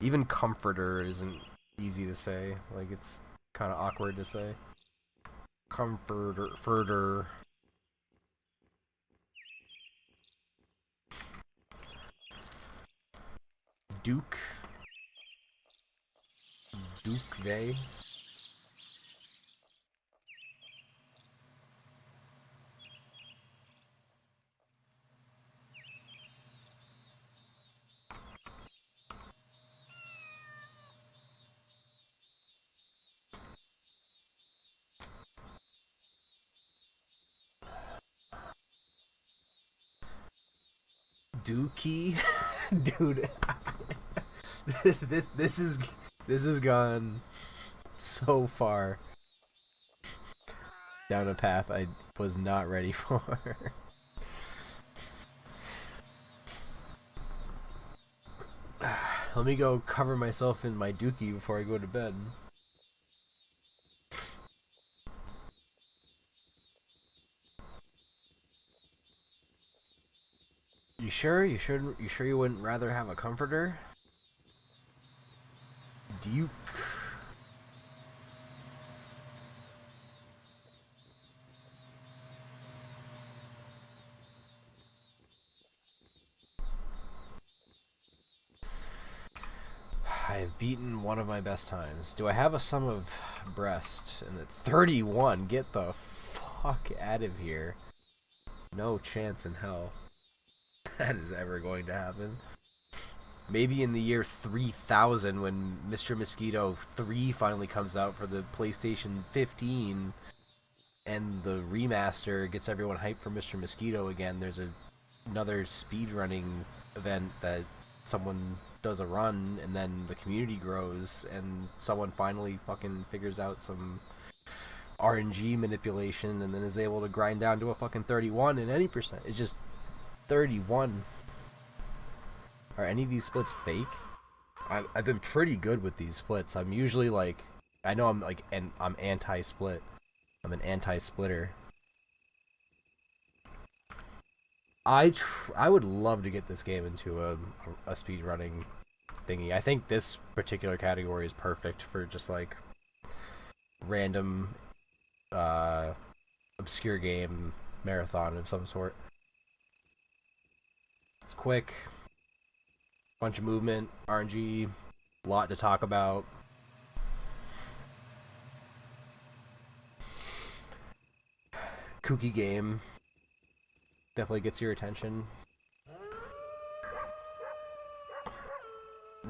Even comforter isn't easy to say. Like, it's kind of awkward to say. Comforter. Duke. Duvet. Dookie. Dude. this is gone so far down a path I was not ready for. Let me go cover myself in my dookie before I go to bed. You sure? You sure you wouldn't rather have a comforter? Duke. I've beaten one of my best times. Do I have a sum of breast? And at 31, get the fuck out of here. No chance in hell that is ever going to happen. Maybe in the year 3000 when Mr. Mosquito 3 finally comes out for the PlayStation 15 and the remaster gets everyone hyped for Mr. Mosquito again, there's another speedrunning event that someone does a run and then the community grows and someone finally fucking figures out some RNG manipulation and then is able to grind down to a fucking 31 in any percent. It's just 31. Are any of these splits fake? I've been pretty good with these splits. I'm usually like, I know I'm like, I'm anti-split. I'm an anti-splitter. I would love to get this game into a speedrunning thingy. I think this particular category is perfect for just like random obscure game marathon of some sort. It's quick, bunch of movement, RNG, lot to talk about. Kooky game. Definitely gets your attention.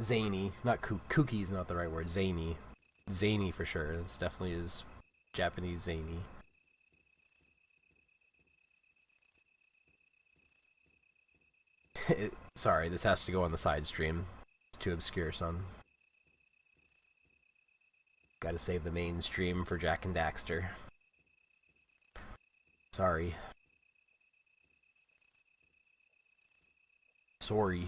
Zany. Not kooky is not the right word. Zany. Zany for sure. This definitely is Japanese zany. Sorry, this has to go on the side stream. It's too obscure, son. Gotta save the main stream for Jack and Daxter. Sorry. Sorry.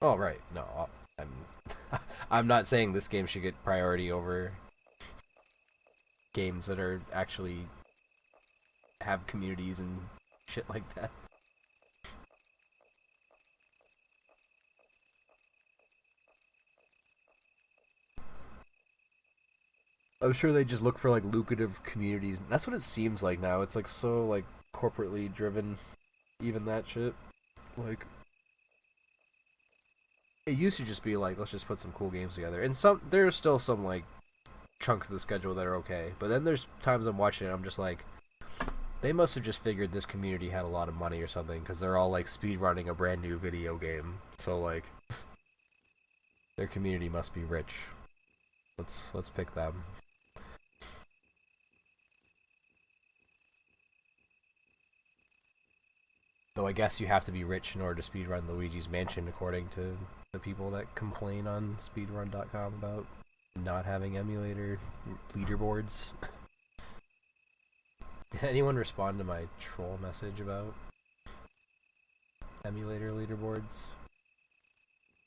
Oh, right. No, I'm not saying this game should get priority over games that are actually have communities and shit like that. I'm sure they just look for like lucrative communities. That's what it seems like now. It's like so like corporately driven, even that shit. Like it used to just be like, let's just put some cool games together. And there's still some like chunks of the schedule that are okay. But then there's times I'm watching it, I'm just like, they must have just figured this community had a lot of money or something, because they're all like speedrunning a brand new video game. So like, their community must be rich. Let's pick them. Though I guess you have to be rich in order to speedrun Luigi's Mansion, according to the people that complain on speedrun.com about not having emulator leaderboards. Did anyone respond to my troll message about emulator leaderboards?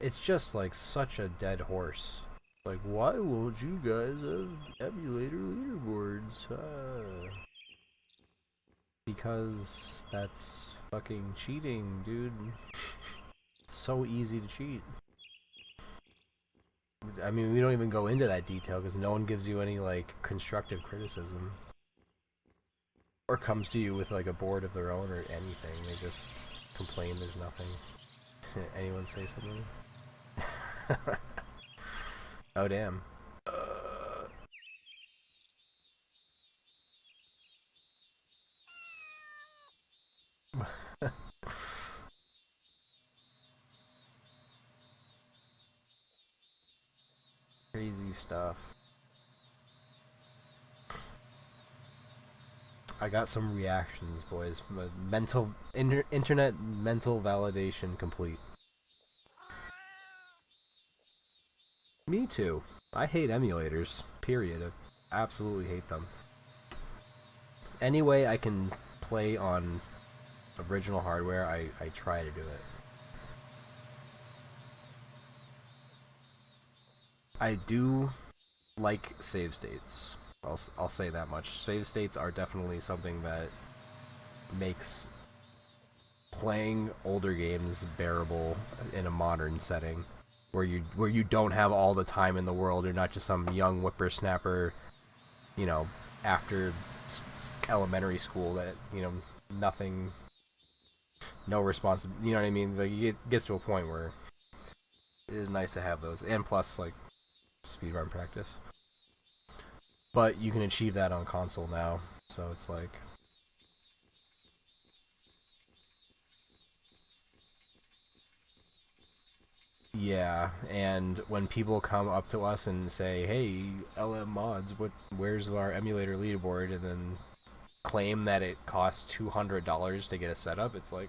It's just like such a dead horse. Like, why won't you guys have emulator leaderboards? Because that's fucking cheating, dude. It's so easy to cheat. I mean, we don't even go into that detail because no one gives you any like constructive criticism or comes to you with like a board of their own or anything. They just complain there's nothing. Anyone say something? Oh damn. Crazy stuff. I got some reactions, boys. Internet mental validation complete. Me too. I hate emulators. Period. I absolutely hate them. Any way I can play on original hardware, I try to do it. I do like save states. I'll say that much. Save states are definitely something that makes playing older games bearable in a modern setting, where you don't have all the time in the world. You're not just some young whippersnapper, you know, after elementary school that, you know, nothing, no responsibility, you know what I mean? Like, it gets to a point where it is nice to have those, and plus, like, speedrun practice. But you can achieve that on console now, so it's like... Yeah, and when people come up to us and say, "Hey, LM Mods, where's our emulator leaderboard?" and then claim that it costs $200 to get a setup, it's like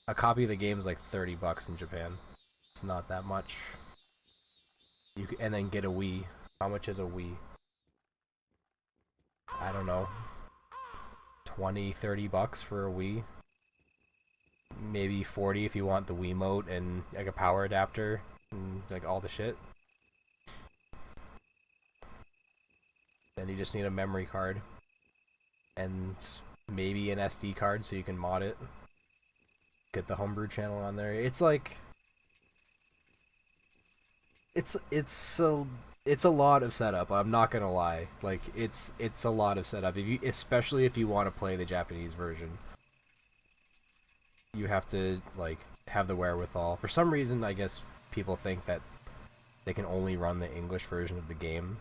a copy of the game is like $30 in Japan. It's not that much. And then get a Wii. How much is a Wii? I don't know. 20-30 bucks for a Wii. Maybe 40 if you want the Wiimote and like a power adapter and like all the shit. Then you just need a memory card and maybe an SD card so you can mod it. Get the homebrew channel on there. It's like it's a lot of setup. I'm not gonna lie. Like it's a lot of setup. Especially if you want to play the Japanese version. You have to, like, have the wherewithal. For some reason, I guess people think that they can only run the English version of the game.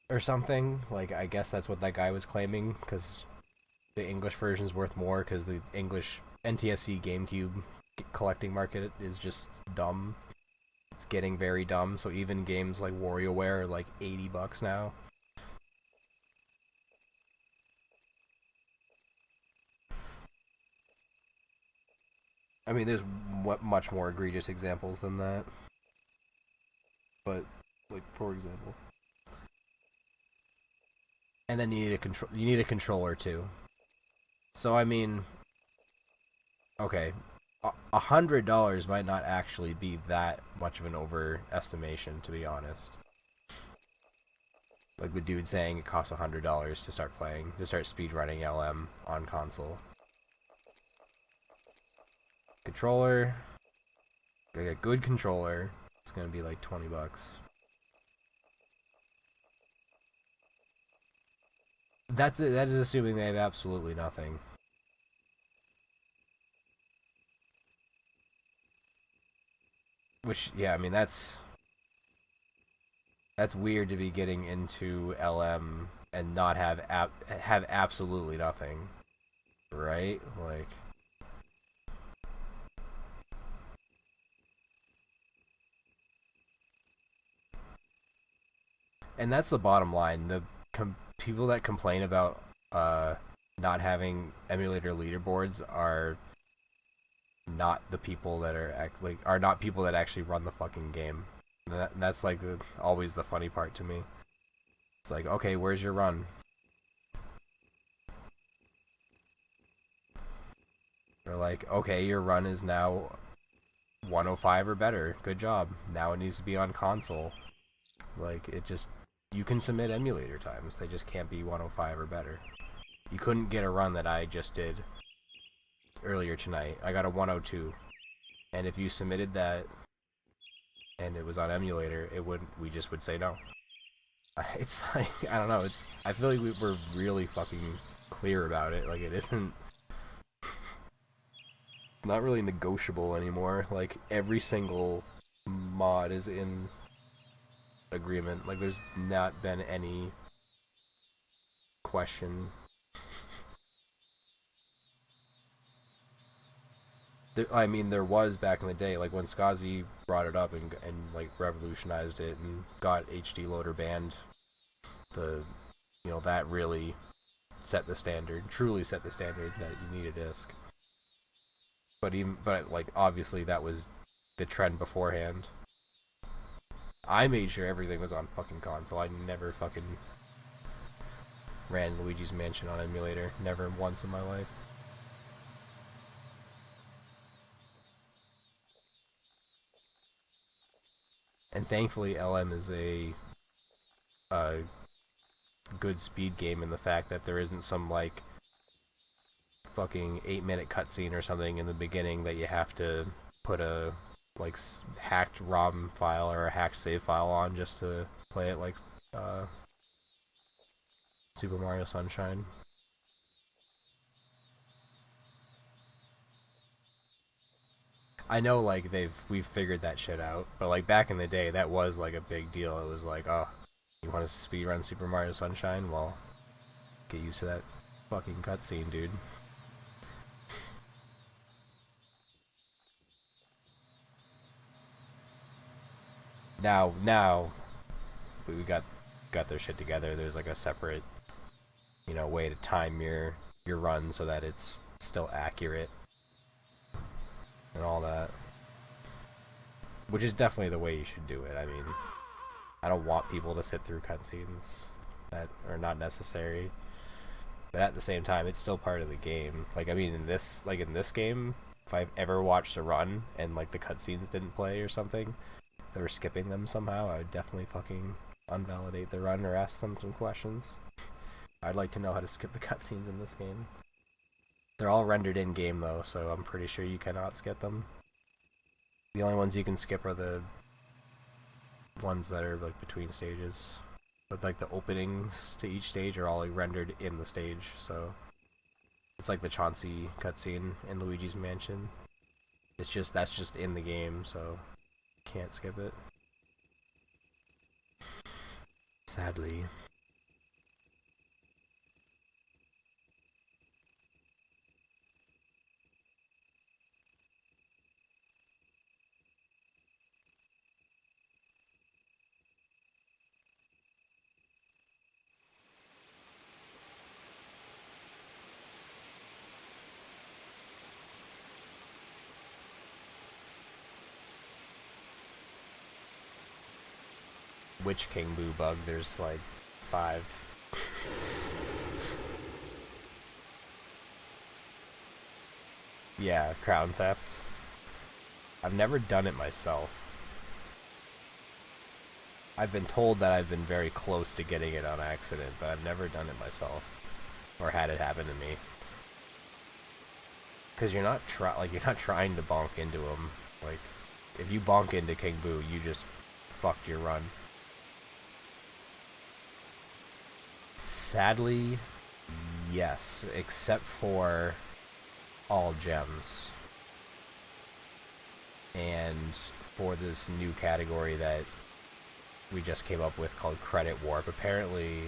Or something. Like, I guess that's what that guy was claiming, because the English version is worth more, because the English NTSC GameCube collecting market is just dumb. It's getting very dumb, so even games like WarioWare are like $80 now. I mean, there's much more egregious examples than that. But, like, for example. And then you need a controller too. So I mean, okay, $100 might not actually be that much of an overestimation, to be honest. Like the dude saying it costs $100 to start speedrunning LM on console. Controller, like a good controller, it's gonna be like $20. That is assuming they have absolutely nothing. Which, yeah, I mean that's weird to be getting into LM and not have absolutely nothing, right? Like. And that's the bottom line. The people that complain about not having emulator leaderboards are not the people that are not people that actually run the fucking game. And that's like always the funny part to me. It's like, okay, where's your run? They're like, okay, your run is now 105 or better. Good job. Now it needs to be on console. Like, it just... You can submit emulator times, they just can't be 105 or better. You couldn't get a run that I just did earlier tonight. I got a 102. And if you submitted that and it was on emulator, we just would say no. It's like, I don't know, I feel like we're really fucking clear about it. Like, it isn't not really negotiable anymore. Like, every single mod is in agreement. Like, there's not been any question. I mean, there was back in the day, like when Skazi brought it up and like revolutionized it and got HD loader banned. That really set the standard, truly set the standard that you need a disc. But like obviously that was the trend beforehand. I made sure everything was on fucking console. I never fucking ran Luigi's Mansion on emulator. Never once in my life. And thankfully LM is a good speed game in the fact that there isn't some like fucking 8-minute cutscene or something in the beginning that you have to put a like hacked ROM file or a hacked save file on just to play it like Super Mario Sunshine. I know like we've figured that shit out, but like back in the day that was like a big deal. It was like, oh, you want to speedrun Super Mario Sunshine? Well, get used to that fucking cutscene, dude. Now we got their shit together. There's like a separate, way to time your run so that it's still accurate and all that. Which is definitely the way you should do it. I mean, I don't want people to sit through cutscenes that are not necessary. But at the same time, it's still part of the game. Like, I mean, in this game, if I've ever watched a run and like the cutscenes didn't play or something, they were skipping them somehow, I would definitely fucking unvalidate the run or ask them some questions. I'd like to know how to skip the cutscenes in this game. They're all rendered in game though, so I'm pretty sure you cannot skip them. The only ones you can skip are the ones that are like between stages. But like the openings to each stage are all like rendered in the stage, so it's like the Chauncey cutscene in Luigi's Mansion. That's just in the game, so can't skip it. Sadly. Which King Boo bug? There's like 5. Yeah, crown theft. I've never done it myself. I've been told that I've been very close to getting it on accident, but I've never done it myself or had it happen to me. Because you're not trying to bonk into him. Like, if you bonk into King Boo, you just fucked your run. Sadly, yes, except for all gems. And for this new category that we just came up with called Credit Warp, apparently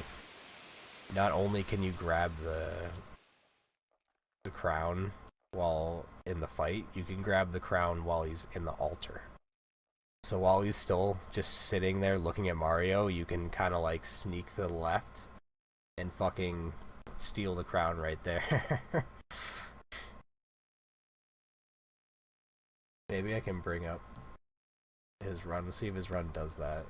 not only can you grab the crown while in the fight, you can grab the crown while he's in the altar. So while he's still just sitting there looking at Mario, you can kind of like sneak to the left and fucking steal the crown right there. Maybe I can bring up his run, see if his run does that.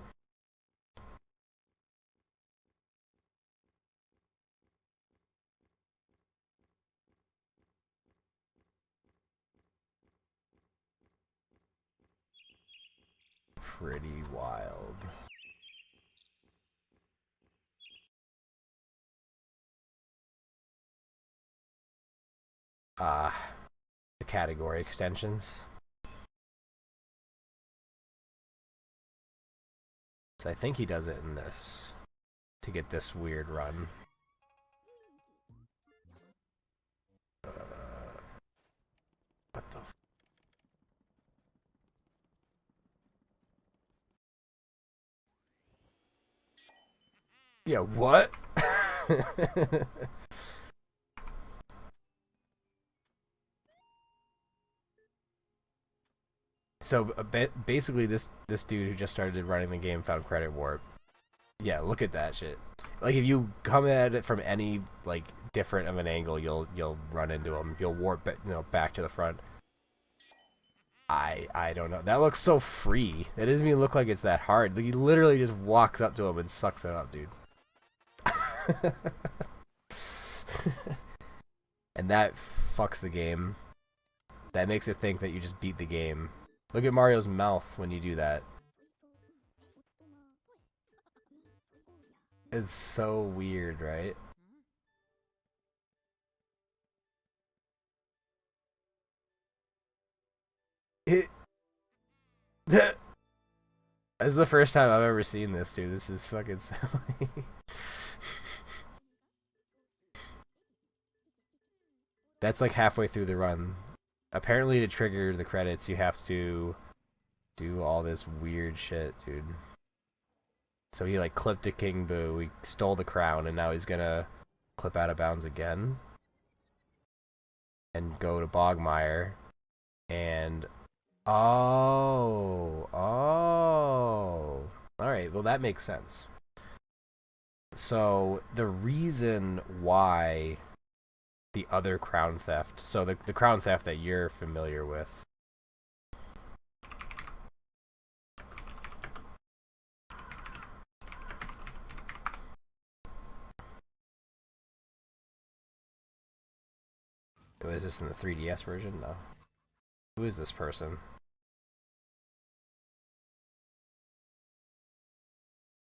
Pretty wild. The category extensions. So I think he does it in this to get this weird run. What the? Yeah, what? So basically, this dude who just started running the game found Credit Warp. Yeah, look at that shit. Like, if you come at it from any like different of an angle, you'll run into him. You'll warp back to the front. I don't know. That looks so free. It doesn't even look like it's that hard. Like, he literally just walks up to him and sucks it up, dude. And that fucks the game. That makes it think that you just beat the game. Look at Mario's mouth when you do that. It's so weird, right? This is the first time I've ever seen this, dude. This is fucking silly. That's like halfway through the run. Apparently to trigger the credits, you have to do all this weird shit, dude. So he like clipped a King Boo, he stole the crown, and now he's gonna clip out of bounds again. And go to Bogmire. And... Oh! Alright, well that makes sense. So, the reason why the other crown theft... So, the crown theft that you're familiar with... Is this in the 3DS version? No. Who is this person?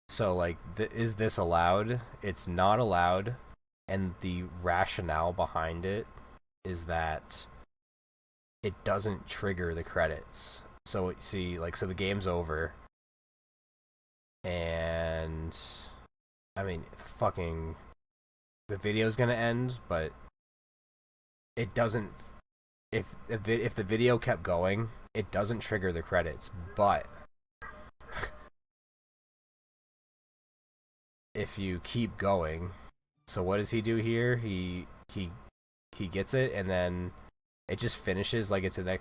So, like, is this allowed? It's not allowed, and the rationale behind it is that it doesn't trigger the credits. So, see, like, so the game's over, and, I mean, the video's gonna end, but it doesn't, if the video kept going, it doesn't trigger the credits, but if you keep going, so what does he do here? He gets it, and then it just finishes like it's and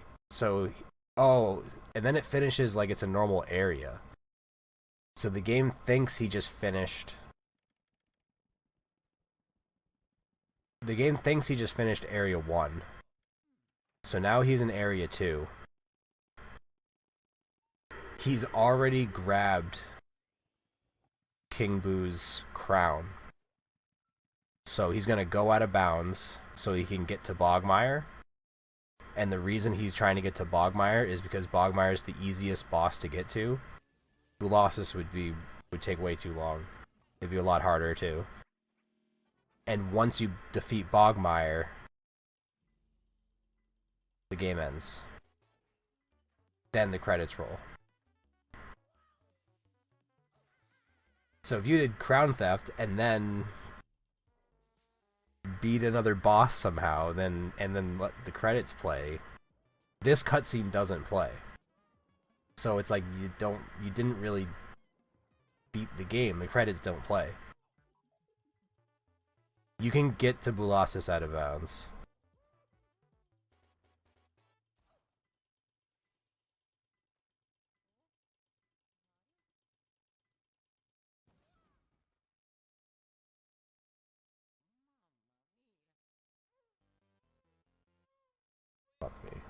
then it finishes like it's a normal area. So the game thinks he just finished. The game thinks he just finished Area 1. So now he's in Area 2. He's already grabbed King Boo's crown. So he's going to go out of bounds so he can get to Bogmire. And the reason he's trying to get to Bogmire is because Bogmire is the easiest boss to get to. Colossus would take way too long. It'd be a lot harder too. And once you defeat Bogmire, the game ends. Then the credits roll. So if you did Crown Theft and then beat another boss somehow, and then let the credits play, this cutscene doesn't play. So it's like you didn't really beat the game. The credits don't play. You can get to Colossus out of bounds. Fuck me.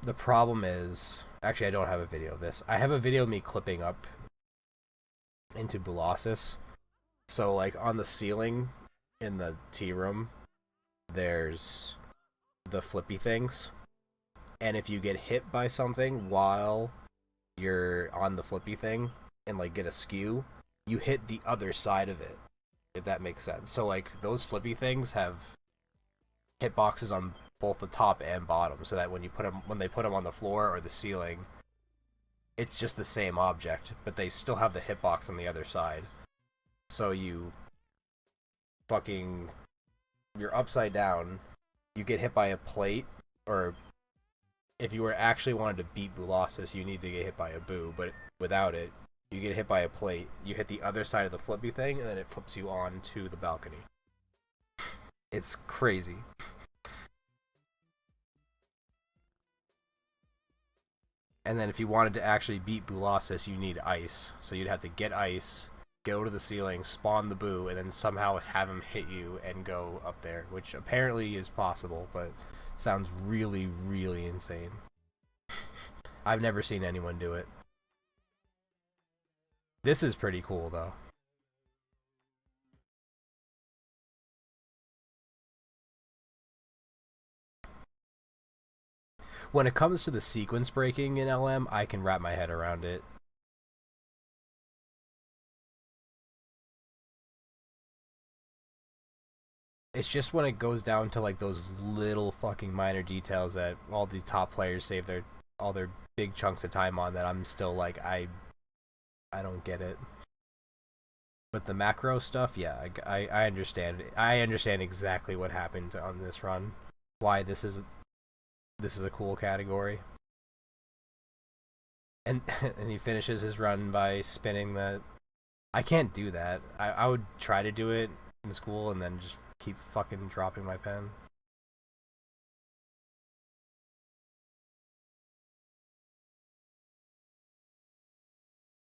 The problem is... Actually, I don't have a video of this. I have a video of me clipping up into Colossus. So, like, on the ceiling in the tea room, there's the flippy things. And if you get hit by something while you're on the flippy thing and, like, get a skew, you hit the other side of it, if that makes sense. So, like, those flippy things have hitboxes on both the top and bottom, so that when they put them on the floor or the ceiling, it's just the same object, but they still have the hitbox on the other side. So you're upside down, you get hit by a plate, or if you were actually wanted to beat Colossus, you need to get hit by a boo, but without it, you get hit by a plate, you hit the other side of the flippy thing, and then it flips you onto the balcony. It's crazy. And then if you wanted to actually beat Colossus, you need ice. So you'd have to get ice, go to the ceiling, spawn the boo, and then somehow have him hit you and go up there, which apparently is possible, but sounds really, really insane. I've never seen anyone do it. This is pretty cool, though. When it comes to the sequence breaking in LM, I can wrap my head around it. It's just when it goes down to like those little fucking minor details that all the top players save all their big chunks of time on that I'm still like I don't get it. But the macro stuff, yeah, I understand. I understand exactly what happened on this run. Why this is a cool category. And and he finishes his run by spinning the. I can't do that. I would try to do it in school and then just keep fucking dropping my pen.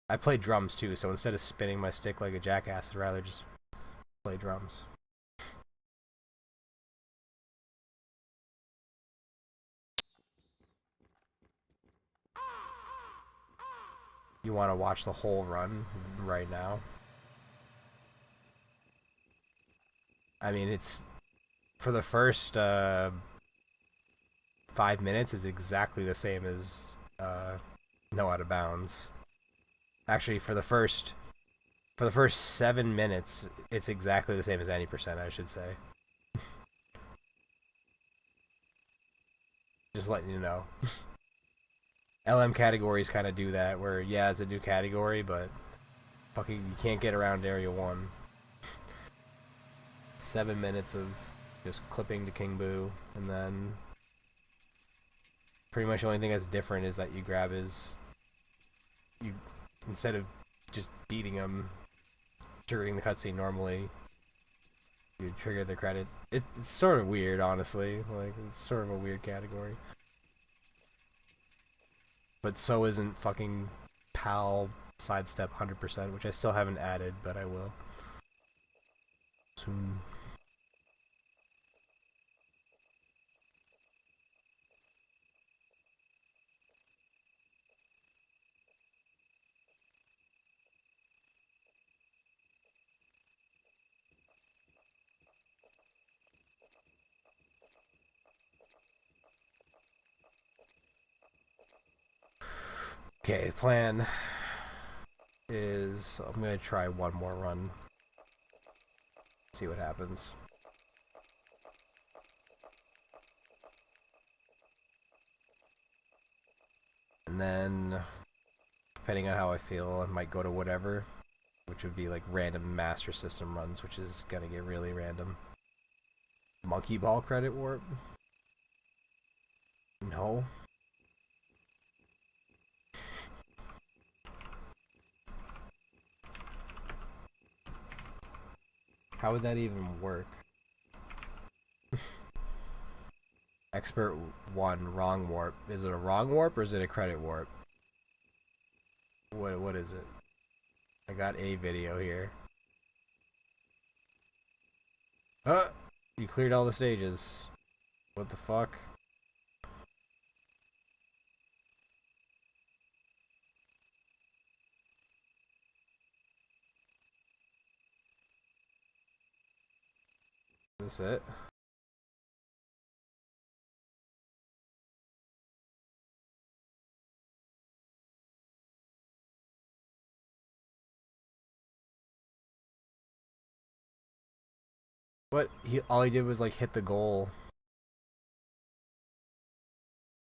I play drums too, so instead of spinning my stick like a jackass, I'd rather just play drums. You want to watch the whole run right now? I mean, it's for the first 5 minutes is exactly the same as No Out of Bounds. Actually, for the first 7 minutes, it's exactly the same as any percent, I should say. Just letting you know. LM categories kind of do that, where yeah, it's a new category, but fucking you can't get around Area 1. 7 minutes of just clipping to King Boo, and then pretty much the only thing that's different is that you grab his... Instead of just beating him, triggering the cutscene normally, you trigger the credit. It's sort of weird, honestly. Like, it's sort of a weird category. But so isn't fucking PAL Sidestep 100%, which I still haven't added, but I will soon. Okay, the plan is I'm going to try one more run. See what happens. And then, depending on how I feel, I might go to whatever, which would be like random Master System runs, which is going to get really random. Monkey Ball Credit Warp? No. How would that even work? Expert 1, wrong warp. Is it a wrong warp or is it a credit warp? What is it? I got a video here. You cleared all the stages. What the fuck? Is this it? What? All he did was like hit the goal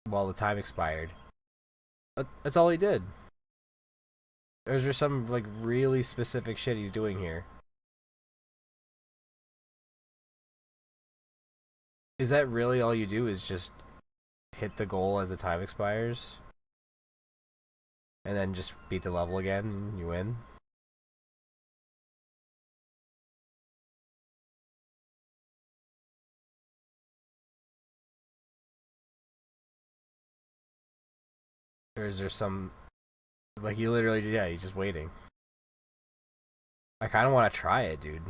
while the time expired. That's all he did. There's just some like really specific shit he's doing here. Is that really all you do, is just hit the goal as the time expires? And then just beat the level again and you win? Or is there some... Like, you literally... Yeah, he's just waiting. I kind of want to try it, dude.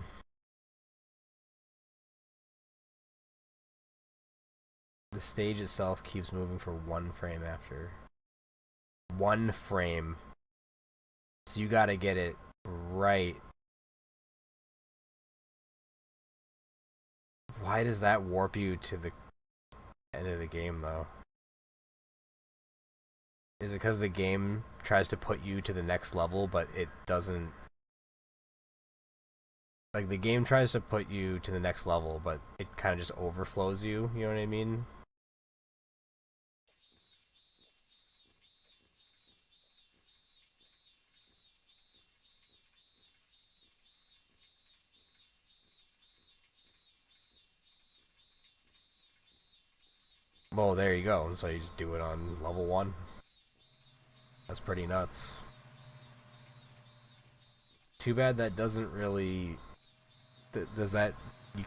The stage itself keeps moving for 1 frame after. 1 frame. So you gotta get it right. Why does that warp you to the end of the game, though? Is it because the game tries to put you to the next level, but it doesn't... Like, the game tries to put you to the next level, but it kind of just overflows you, you know what I mean? Well, there you go. So you just do it on level 1. That's pretty nuts. Too bad that doesn't really... does that...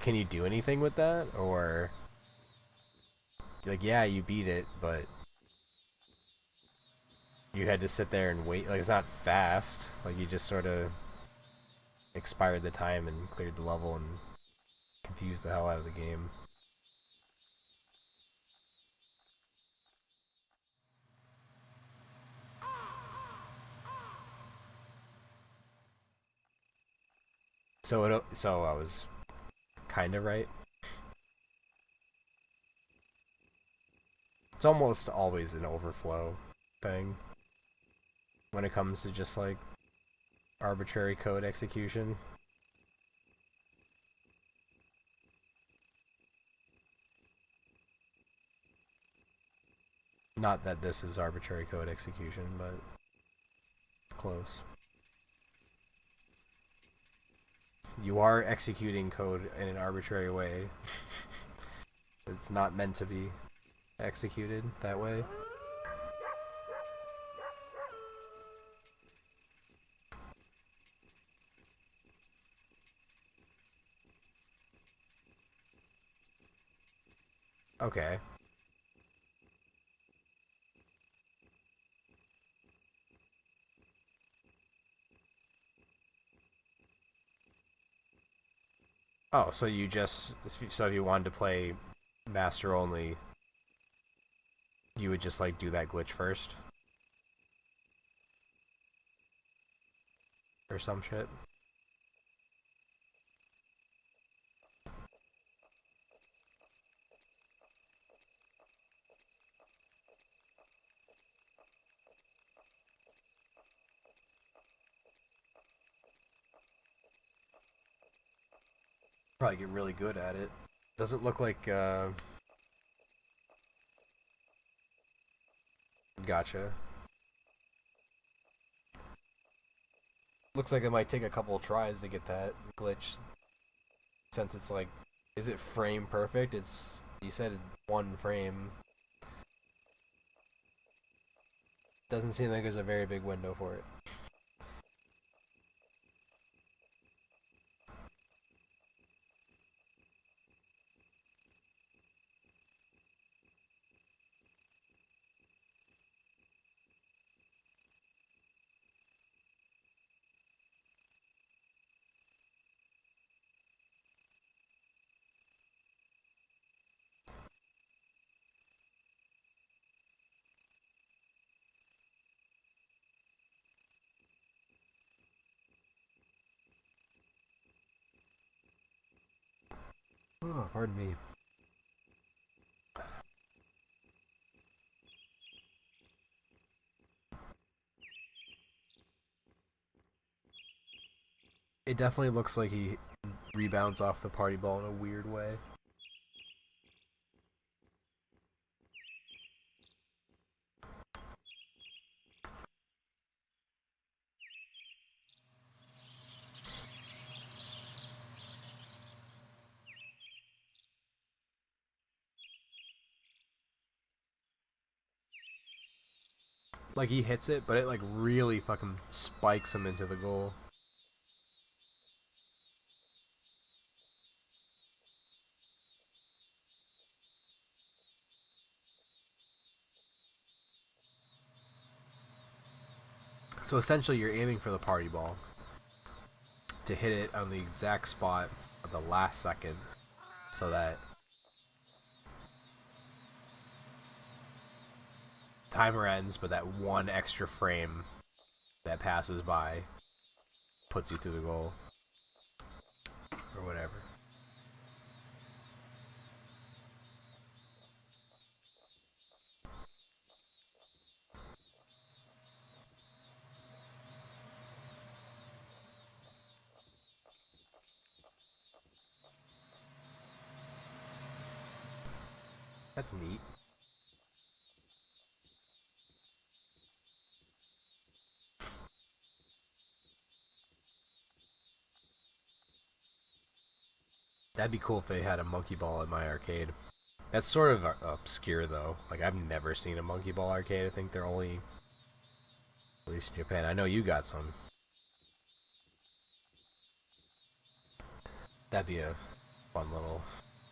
Can you do anything with that? Or... Like, yeah, you beat it, but... You had to sit there and wait. Like, it's not fast. Like, you just sort of... expired the time and cleared the level and... confused the hell out of the game. So I was kind of right. It's almost always an overflow thing when it comes to just like arbitrary code execution. Not that this is arbitrary code execution, but close. You are executing code in an arbitrary way. It's not meant to be executed that way. Okay. Oh, so you just... So if you wanted to play Master only, you would just, like, do that glitch first? Or some shit? Probably get really good at it. Doesn't look like, Gotcha. Looks like it might take a couple of tries to get that glitch. Since it's like... Is it frame perfect? It's... You said 1 frame. Doesn't seem like there's a very big window for it. Oh, pardon me. It definitely looks like he rebounds off the party ball in a weird way. Like, he hits it, but it, like, really fucking spikes him into the goal. So essentially, you're aiming for the party ball to hit it on the exact spot at the last second, so that timer ends, but that 1 extra frame that passes by puts you through the goal. Or whatever. That's neat. That'd be cool if they had a monkey ball in my arcade. That's sort of obscure though. Like I've never seen a monkey ball arcade. I think they're only at least in Japan. I know you got some. That'd be a fun little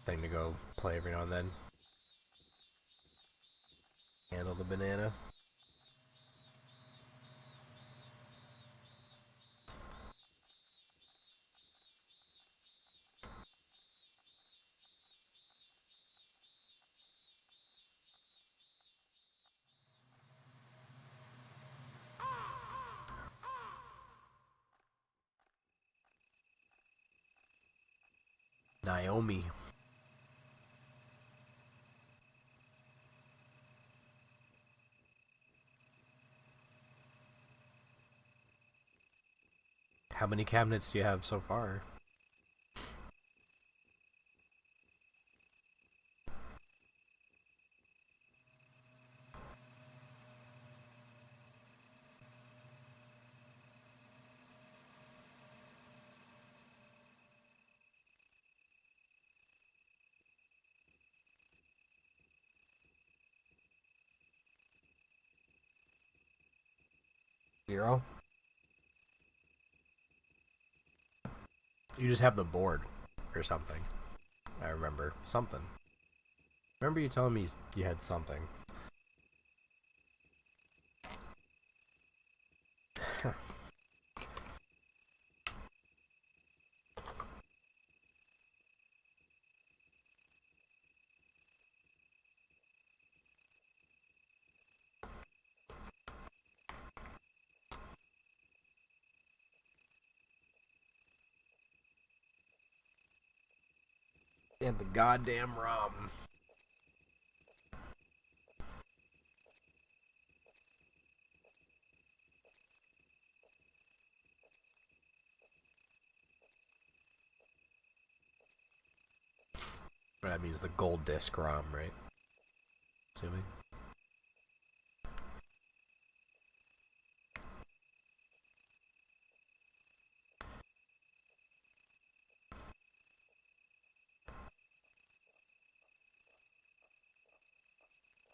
thing to go play every now and then. Handle the banana. Naomi. How many cabinets do you have so far? Zero? You just have the board or something. I remember something. Remember you telling me you had something. And the goddamn rum. That means the gold disc rum, right? Assuming.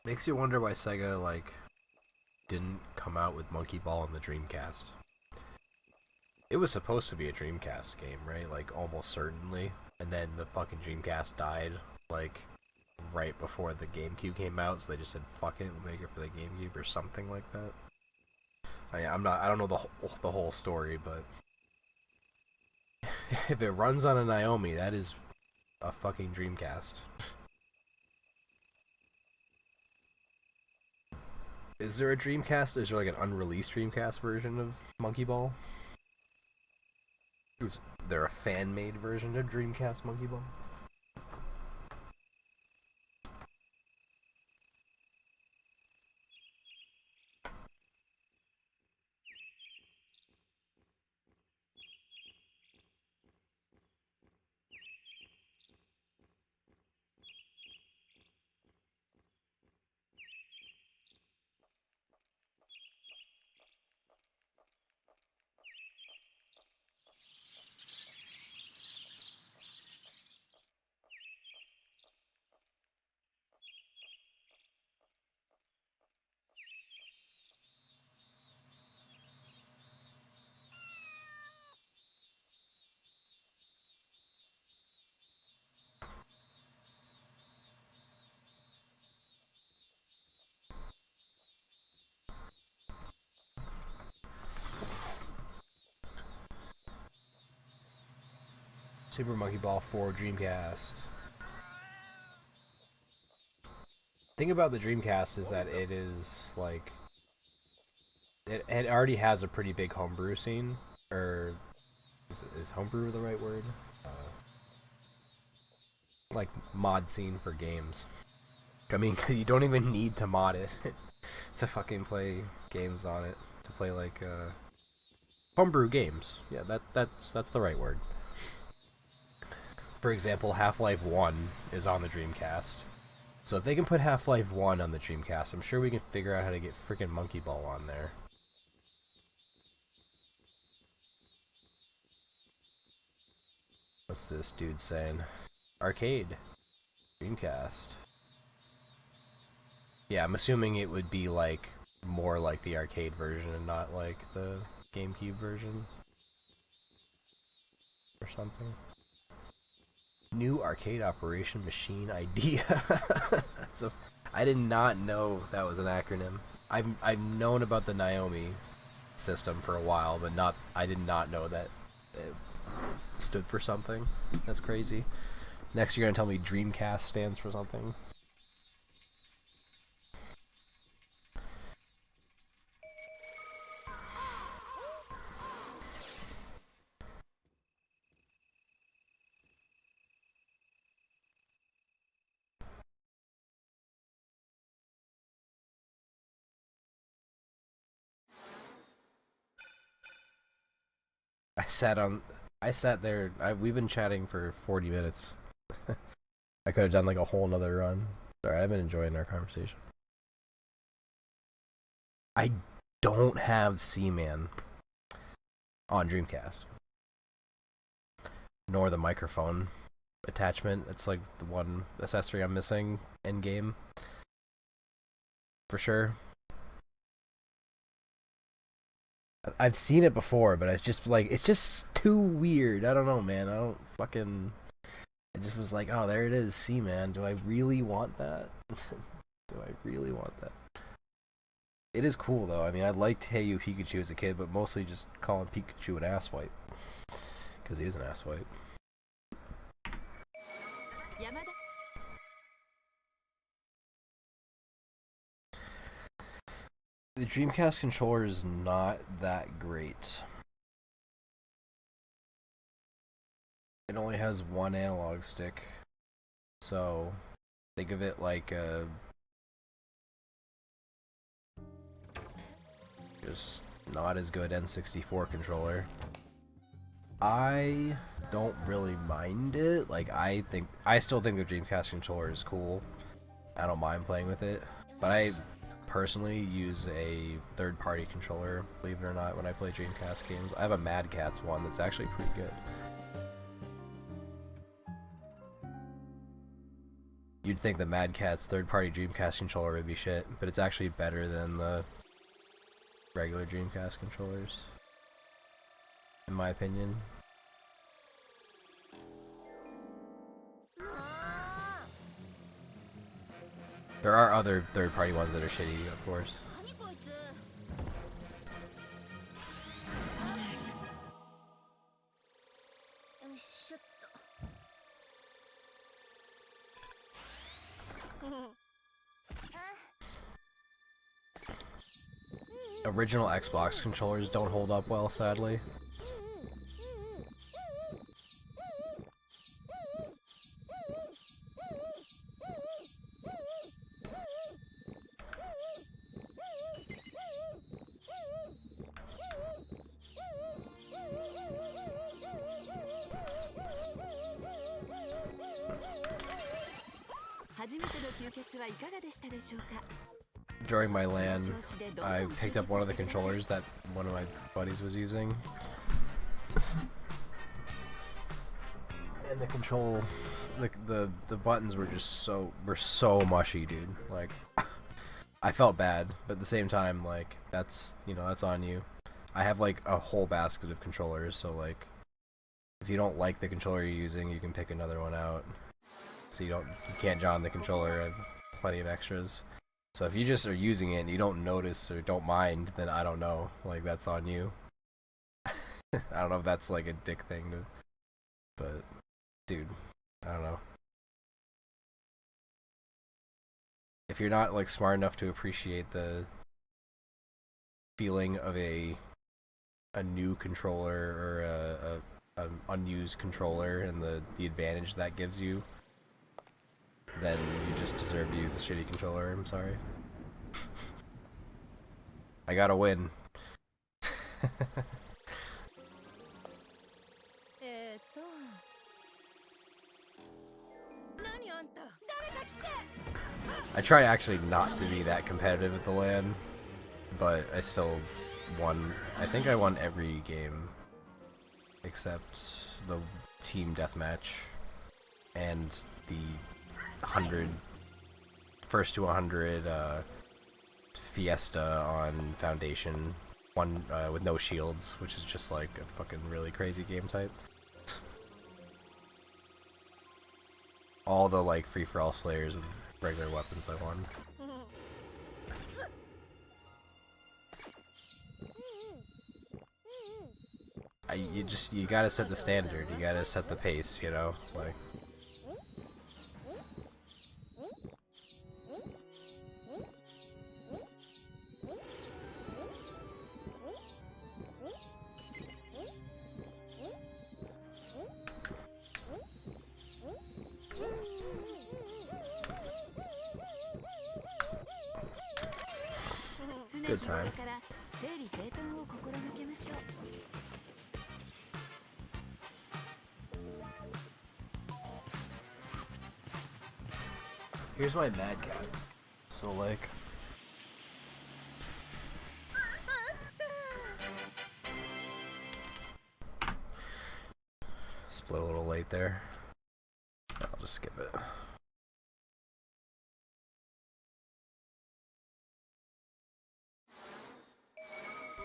Makes you wonder why Sega, like, didn't come out with Monkey Ball on the Dreamcast. It was supposed to be a Dreamcast game, right? Like, almost certainly. And then the fucking Dreamcast died, like, right before the GameCube came out, so they just said, fuck it, we'll make it for the GameCube or something like that. I don't know the whole story, but if it runs on a Naomi, that is a fucking Dreamcast. Is there a Dreamcast? Is there like an unreleased Dreamcast version of Monkey Ball? Is there a fan-made version of Dreamcast Monkey Ball? Super Monkey Ball 4 Dreamcast. Thing about the Dreamcast is that it is like it already has a pretty big homebrew scene, or is homebrew the right word? Like mod scene for games. I mean, you don't even need to mod it to fucking play games on it. To play like homebrew games. Yeah, that's the right word. For example, Half-Life 1 is on the Dreamcast. So if they can put Half-Life 1 on the Dreamcast, I'm sure we can figure out how to get freaking Monkey Ball on there. What's this dude saying? Arcade. Dreamcast. Yeah, I'm assuming it would be like more like the arcade version and not like the GameCube version. Or something. New arcade operation machine idea. I did not know that was an acronym. I've known about the Naomi system for a while, but I did not know that it stood for something. That's crazy. Next you're gonna tell me Dreamcast stands for something. I sat there. We've been chatting for 40 minutes. I could have done like a whole nother run. Sorry, I've been enjoying our conversation. I don't have Seaman on Dreamcast. Nor the microphone attachment. It's like the one accessory I'm missing in game. For sure. I've seen it before, but it's just too weird. I don't know, man. I just was like, oh, there it is, Seaman. Do I really want that? Do I really want that? It is cool, though. I mean, I liked Hey You Pikachu as a kid, but mostly just calling Pikachu an asswipe. Because he is an asswipe. The Dreamcast controller is not that great. It only has one analog stick. So, think of it like a... just not as good N64 controller. I don't really mind it. Like, I still think the Dreamcast controller is cool. I don't mind playing with it. But I personally use a third-party controller, believe it or not, when I play Dreamcast games. I have a Mad Catz one that's actually pretty good. You'd think the Mad Catz third-party Dreamcast controller would be shit, but it's actually better than the regular Dreamcast controllers, in my opinion. There are other third-party ones that are shitty, of course. Original Xbox controllers don't hold up well, sadly. During my LAN, I picked up one of the controllers that one of my buddies was using. And the control, the buttons were just so mushy, dude. Like, I felt bad, but at the same time, like, that's on you. I have like a whole basket of controllers, so like, if you don't like the controller you're using, you can pick another one out. So you can't John the controller. I have plenty of extras. So if you just are using it and you don't notice or don't mind, then I don't know. Like, that's on you. I don't know if that's like a dick thing to, but dude, I don't know. If you're not like smart enough to appreciate the feeling of a new controller or an unused controller and the advantage that gives you, then you just deserve to use a shitty controller. I'm sorry. I gotta win. I try actually not to be that competitive at the LAN, but I still won. I think I won every game except the team deathmatch and the 100 first to 100 Fiesta on Foundation one with no shields, which is just like a fucking really crazy game type. All the like free-for-all slayers with regular weapons I won. You gotta set the standard, you gotta set the pace, you know, like. Good time. Here's my mad cat. So like split a little late there. I'll just skip it.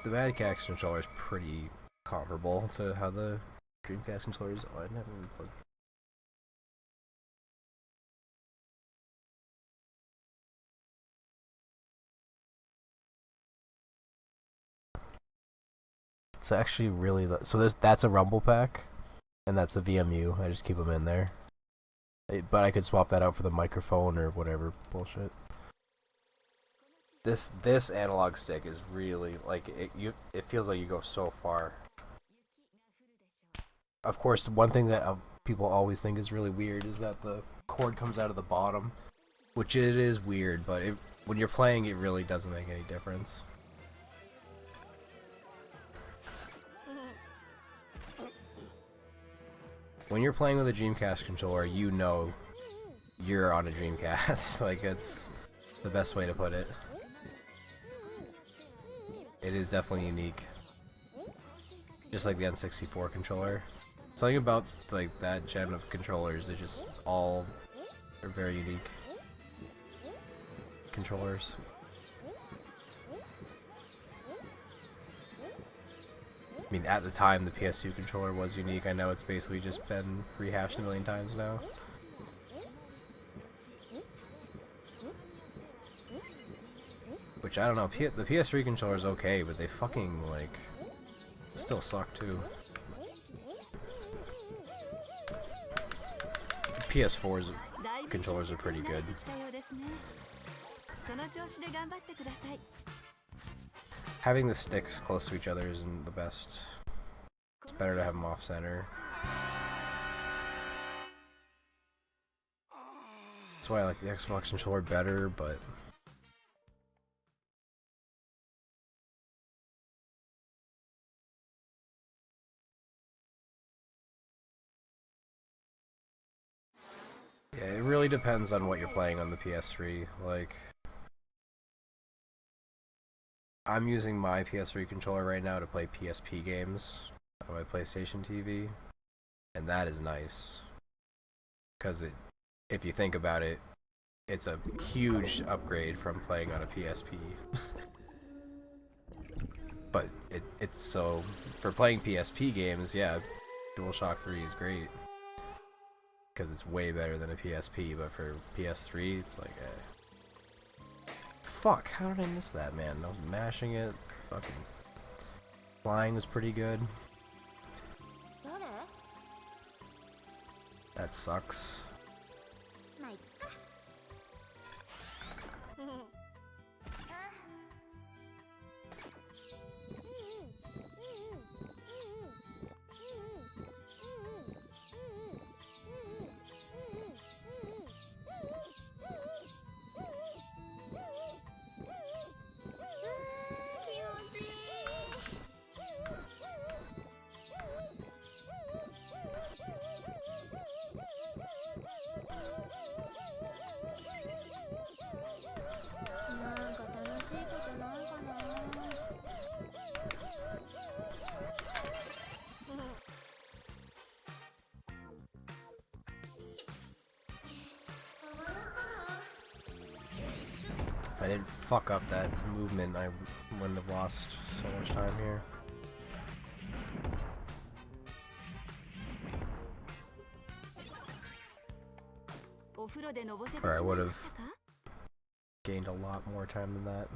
The Mad Cat's controller is pretty comparable to how the Dreamcast controllers. Oh, I never even plugged. It's actually really so. That's a Rumble pack, and that's a VMU. I just keep them in there. But I could swap that out for the microphone or whatever bullshit. This analog stick is really like it feels like you go so far. Of course, one thing that people always think is really weird is that the cord comes out of the bottom, which it is weird, but when you're playing, it really doesn't make any difference. When you're playing with a Dreamcast controller, you know you're on a Dreamcast. Like, it's the best way to put it. It is definitely unique. Just like the N64 controller. Something about like that gen of controllers, they just all are very unique controllers. I mean, at the time, the PS2 controller was unique. I know it's basically just been rehashed a million times now. Which, I don't know, the PS3 controller is okay, but they fucking, like, still suck, too. PS4's controllers are pretty good. Having the sticks close to each other isn't the best. It's better to have them off-center. That's why I like the Xbox controller better, but... yeah, it really depends on what you're playing on the PS3. Like, I'm using my PS3 controller right now to play PSP games on my PlayStation TV, and that is nice. Because if you think about it, it's a huge upgrade from playing on a PSP. But it's so, for playing PSP games, yeah, DualShock 3 is great. Because it's way better than a PSP, but for PS3, it's like, fuck, how did I miss that, man? I was mashing it, fucking flying was pretty good. That sucks. didn't fuck up that movement, I wouldn't have lost so much time here. Or I would have gained a lot more time than that.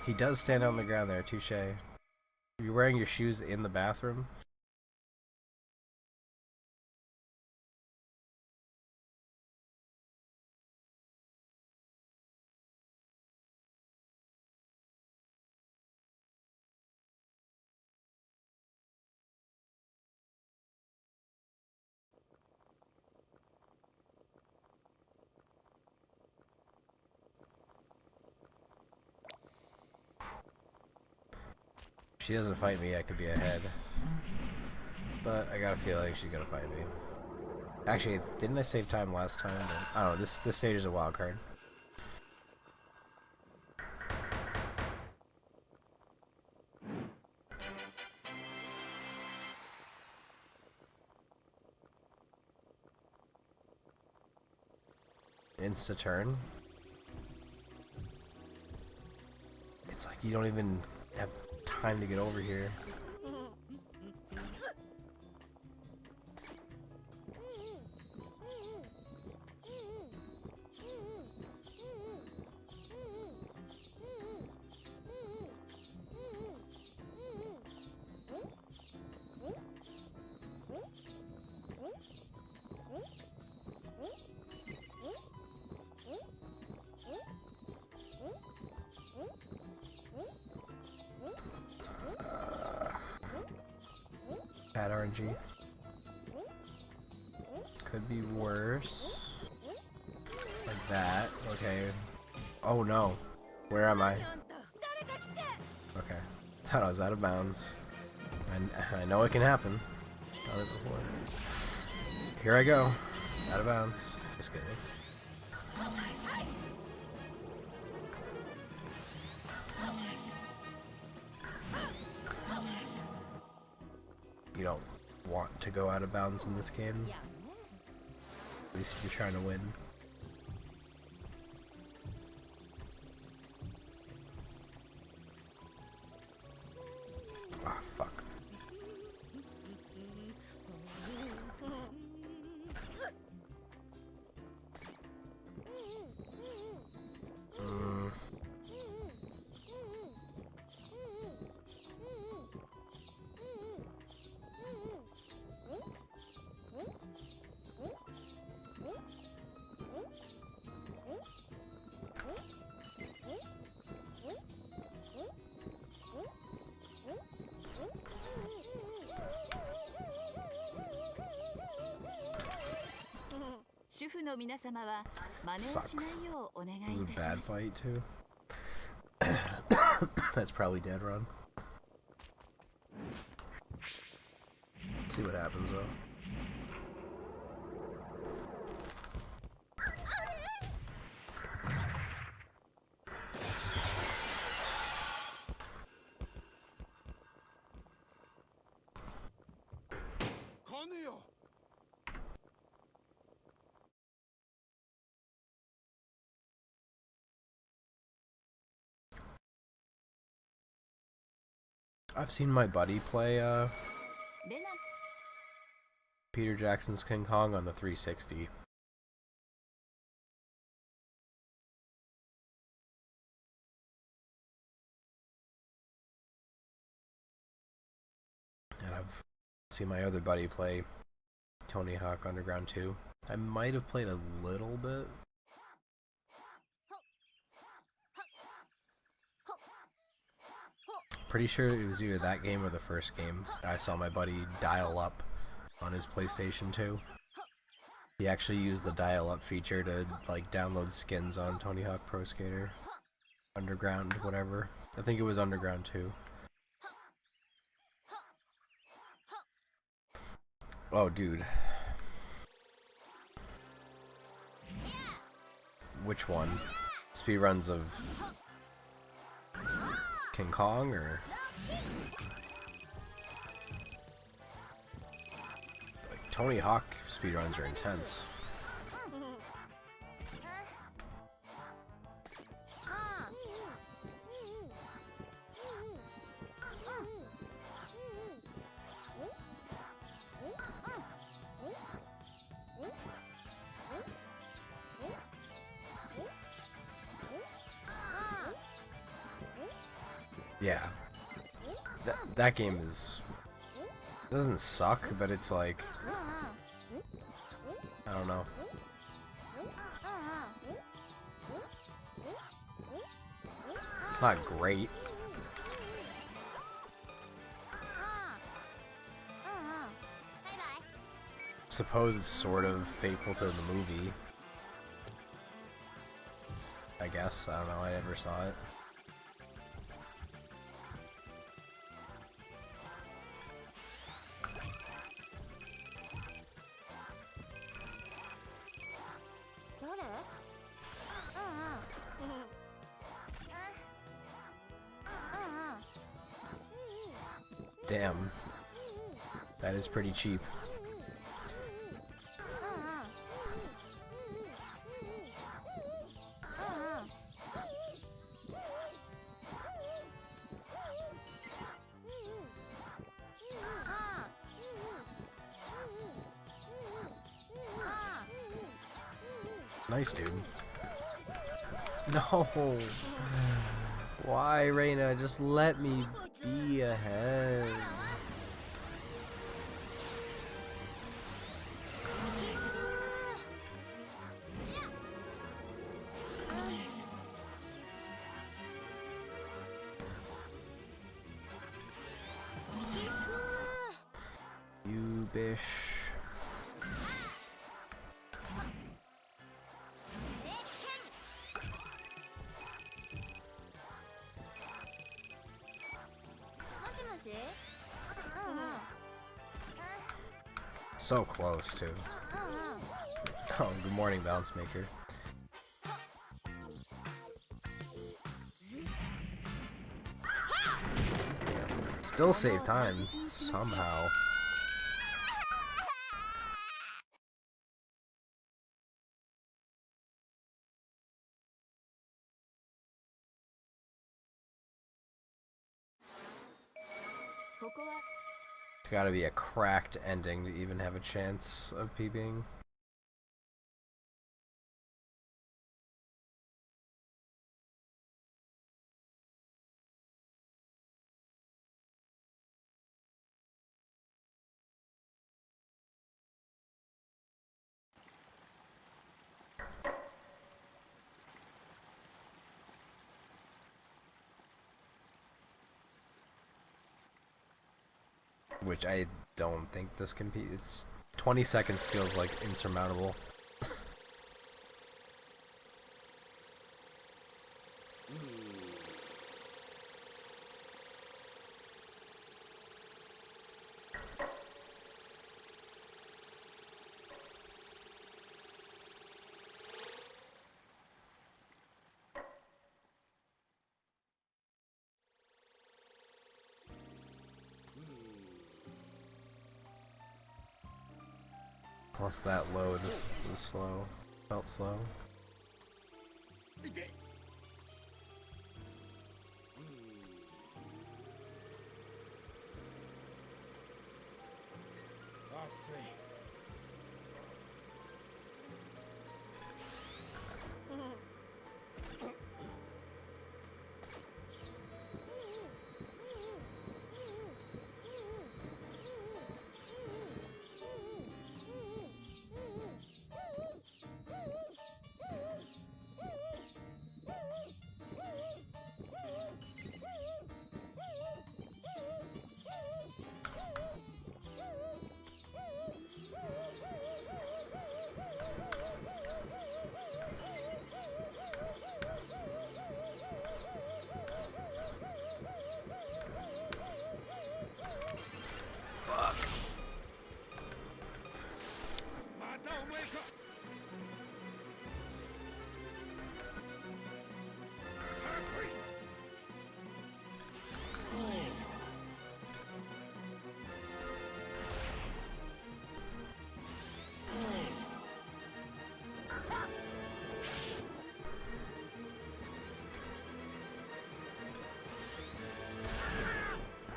He does stand on the ground there, touche. You're wearing your shoes in the bathroom? If she doesn't fight me, I could be ahead. But I got a feeling she's gonna fight me. Actually, didn't I save time last time? I don't know, this stage is a wild card. Insta turn. It's like you don't even have time to get over here. Bad RNG. Could be worse. Like that. Okay. Oh no. Where am I? Okay. Thought I was out of bounds. I know it can happen. Done it before. Here I go. Out of bounds. Just kidding. You don't want to go out of bounds in this game. At least if you're trying to win. Ah, fuck. Sucks. This is a bad fight too. That's probably dead run. See what happens though. I've seen my buddy play Peter Jackson's King Kong on the 360. And I've seen my other buddy play Tony Hawk Underground 2. I might have played a little bit. Pretty sure it was either that game or the first game. I saw my buddy dial up on his PlayStation 2. He actually used the dial up feature to like download skins on Tony Hawk Pro Skater. Underground, whatever. I think it was Underground 2. Oh, dude. Which one? Speedruns of King Kong or like Tony Hawk speedruns are intense. Yeah. That game doesn't suck, but it's like, I don't know. It's not great. Suppose it's sort of faithful to the movie. I guess. I don't know. I never saw it. Damn. That is pretty cheap. Nice, dude. No. Why, Reina? Just let me be ahead. You bish. So close, too. Oh, good morning, Bounce Maker. Still save time, somehow. It's gotta be a cracked ending to even have a chance of PBing. Which I don't think this can be. It's 20 seconds feels like insurmountable. Plus that load was slow. Felt slow.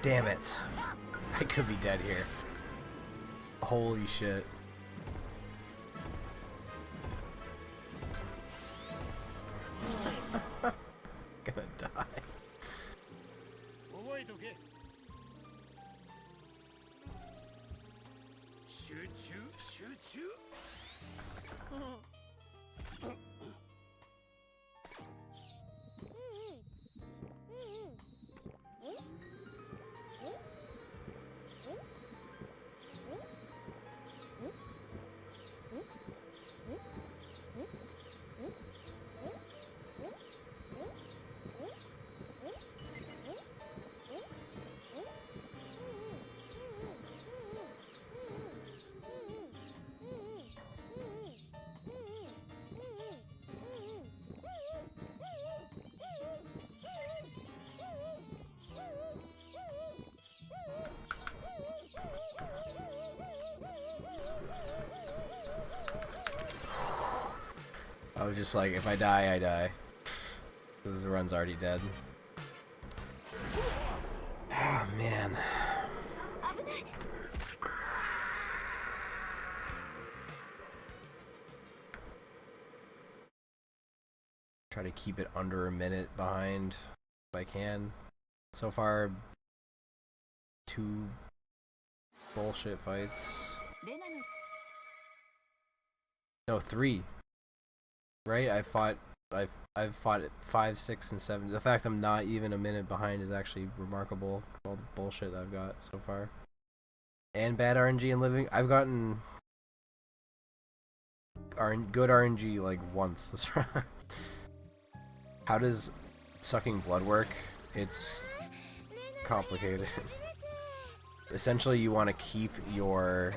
Damn it. I could be dead here. Holy shit. Gonna die. I was just like, if I die, I die. Because the run's already dead. Oh, man. Try to keep it under a minute behind if I can. So far, 2 bullshit fights. No, 3. Right? I've fought 5, 6, and 7. The fact I'm not even a minute behind is actually remarkable. All the bullshit I've got so far. And bad RNG and living. I've gotten good RNG like once this round. How does sucking blood work? It's complicated. Essentially, you want to keep your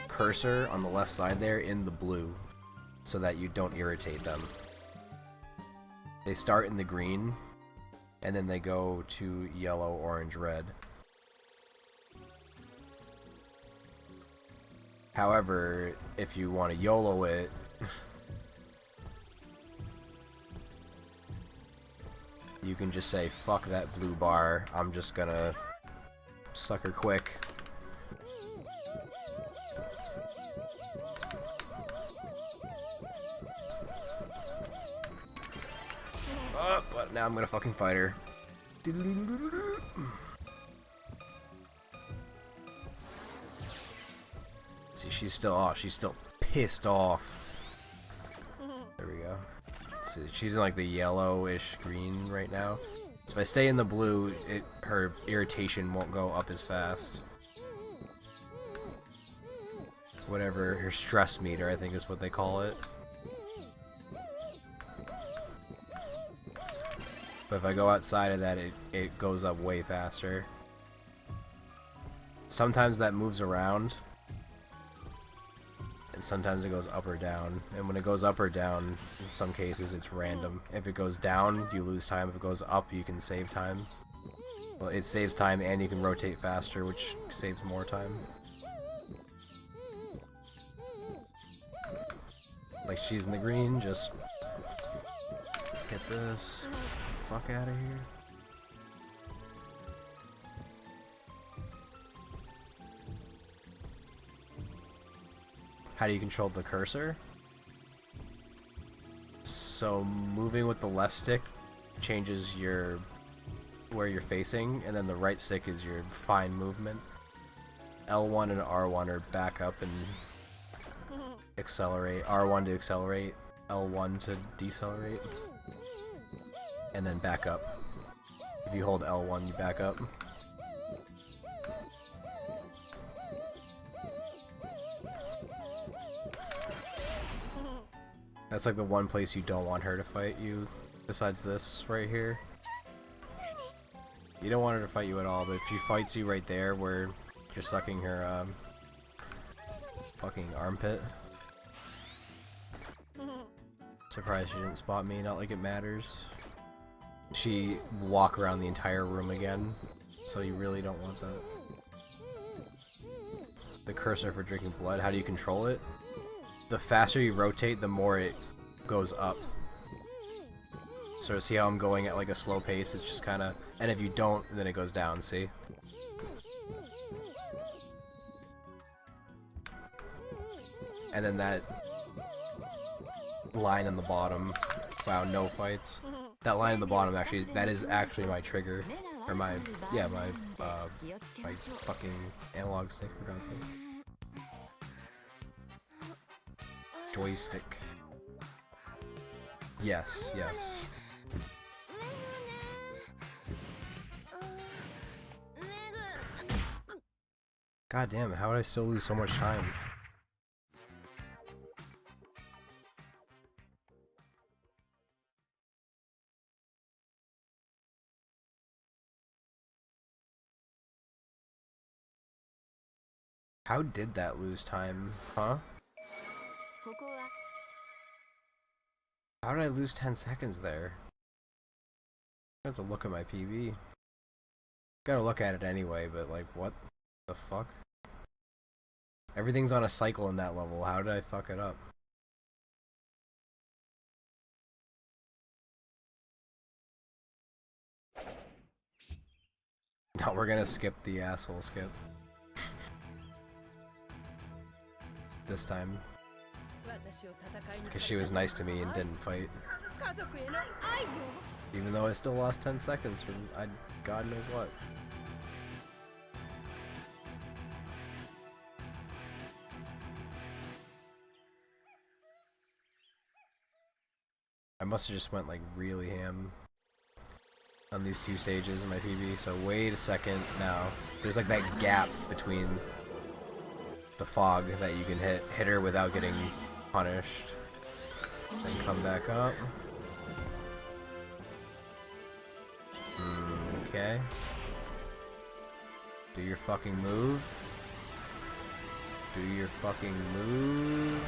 cursor on the left side there in the blue so that you don't irritate them. They start in the green and then they go to yellow, orange, red. However, if you want to YOLO it, you can just say, fuck that blue bar, I'm just gonna suck her quick. Oh, but now I'm gonna fucking fight her. See, she's still pissed off. There we go. See, she's in like the yellowish green right now. So if I stay in the blue, her irritation won't go up as fast. Whatever, her stress meter, I think is what they call it. But if I go outside of that, it goes up way faster. Sometimes that moves around. And sometimes it goes up or down. And when it goes up or down, in some cases it's random. If it goes down, you lose time. If it goes up, you can save time. Well, it saves time and you can rotate faster, which saves more time. Like, she's in the green, just get this fuck out of here. How do you control the cursor? So moving with the left stick changes where you're facing, and then the right stick is your fine movement. L1 and R1 are back up and accelerate. R1 to accelerate, L1 to decelerate, and then back up. If you hold L1, you back up. That's like the one place you don't want her to fight you, besides this right here. You don't want her to fight you at all, but if she fights you right there where you're sucking her fucking armpit. Surprised she didn't spot me, not like it matters. She walk around the entire room again, so you really don't want that. The cursor for drinking blood, how do you control it? The faster you rotate, the more it goes up. So see how I'm going at like a slow pace? It's just kind of, and if you don't, then it goes down. See? And then that line on the bottom. Wow, no fights. That line on the bottom actually, that is actually my trigger, or my fucking analog stick, for God's sake. Joystick. Yes, yes. God damn it, how would I still lose so much time? How did that lose time, huh? How did I lose 10 seconds there? I have to look at my PB. Gotta look at it anyway, but like, what the fuck? Everything's on a cycle in that level. How did I fuck it up? No, we're gonna skip the asshole skip. This time. Because she was nice to me and didn't fight. Even though I still lost 10 seconds from God knows what. I must have just went like really ham on these two stages in my PB. So wait a second now. There's like that gap between the fog that you can hit her without getting punished. Then come back up. Okay. Do your fucking move. Do your fucking move.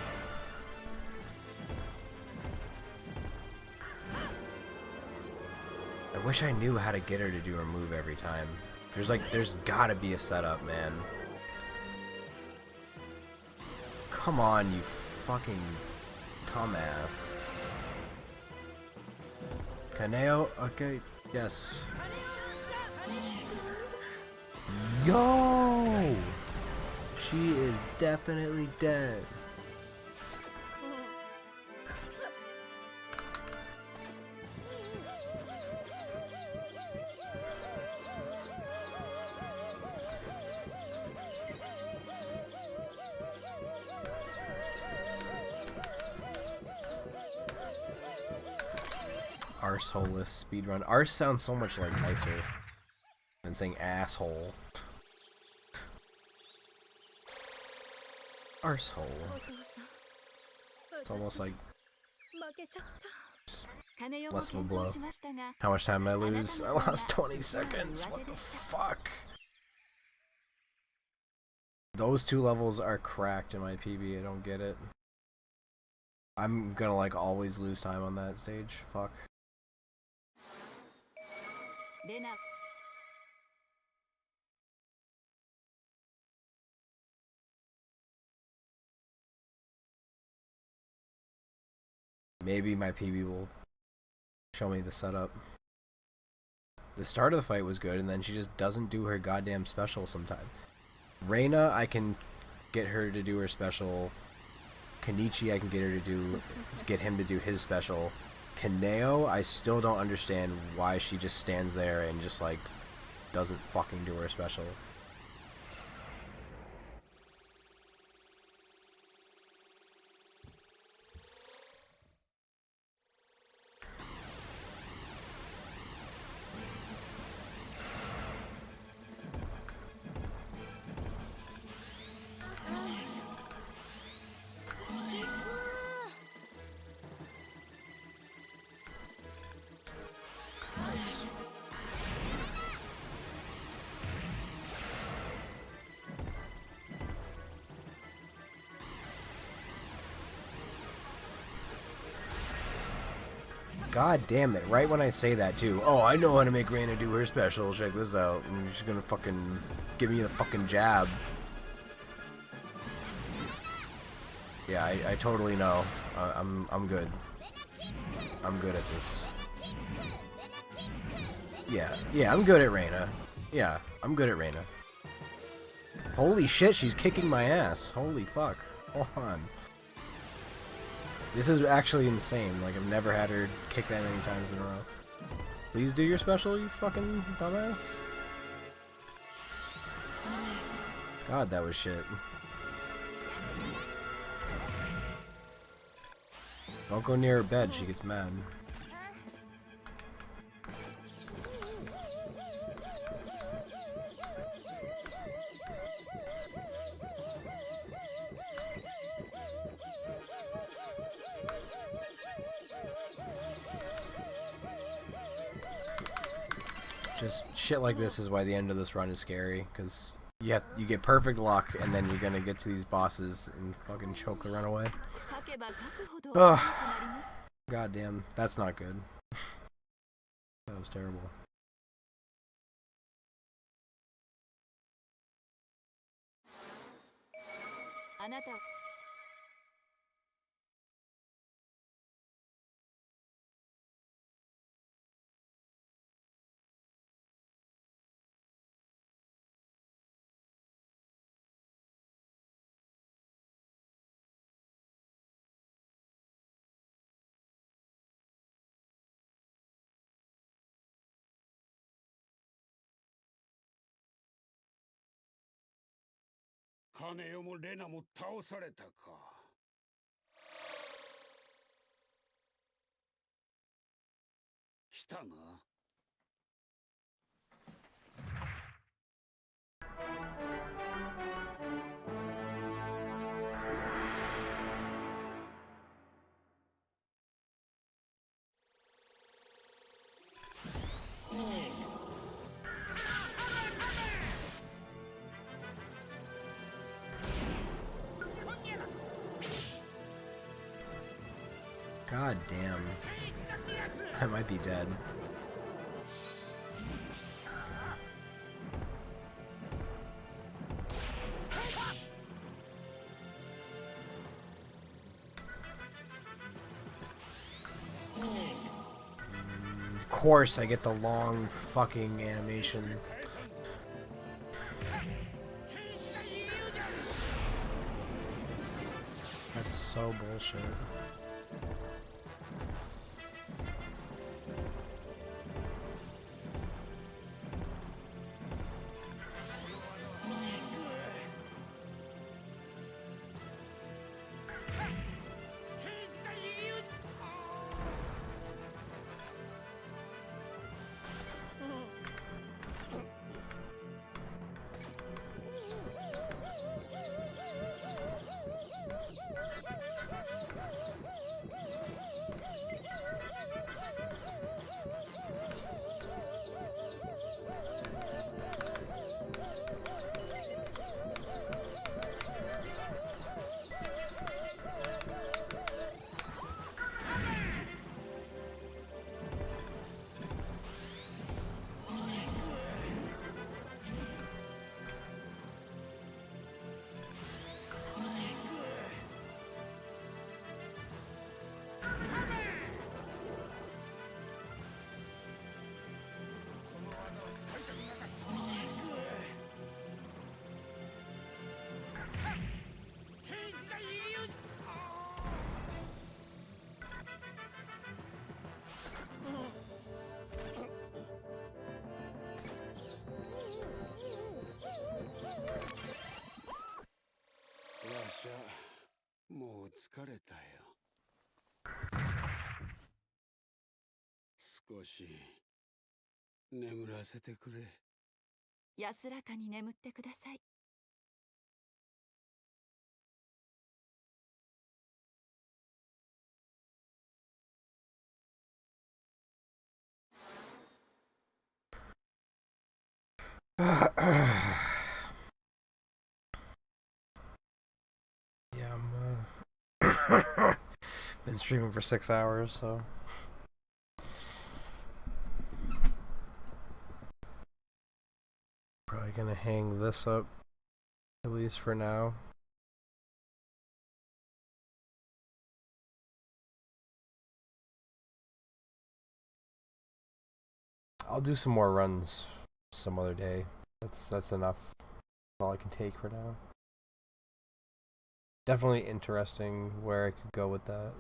I wish I knew how to get her to do her move every time. There's gotta be a setup, man. Come on, you fucking dumbass. Kaneo? Okay, yes. Yo! She is definitely dead. Arseholeless speedrun. Arse sounds so much like nicer than saying asshole. Arsehole. It's almost like just less of a blow. How much time did I lose? I lost 20 seconds. What the fuck? Those two levels are cracked in my PB. I don't get it. I'm gonna like always lose time on that stage. Fuck. Maybe my PB will show me the setup. The start of the fight was good, and then she just doesn't do her goddamn special sometimes. Reina, I can get her to do her special. Kenichi, I can get him to do his special. Kaneo, I still don't understand why she just stands there and just like doesn't fucking do her special. Nice. God damn it, right when I say that too. Oh, I know how to make Reina do her special. Check this out. And she's gonna fucking give me the fucking jab. Yeah, I totally know. I'm good. I'm good at this. Yeah, I'm good at Reyna. Yeah, I'm good at Reyna. Holy shit, she's kicking my ass. Holy fuck. Hold on. This is actually insane. Like, I've never had her kick that many times in a row. Please do your special, you fucking dumbass. God, that was shit. Don't go near her bed, she gets mad. Just shit like this is why the end of this run is scary, because you get perfect luck, and then you're gonna get to these bosses and fucking choke the run away. Ugh. God damn, that's not good. That was terrible.金代もレナも倒されたか。来たな。God damn. I might be dead. Of course I get the long fucking animation. That's so bullshit.もう疲れたよ。少し眠らせてくれ。安らかに眠ってください。Yeah, been streaming for 6 hours, so probably gonna hang this up, at least for now. I'll do some more runs some other day. That's enough. That's all I can take for now. Definitely interesting where I could go with that.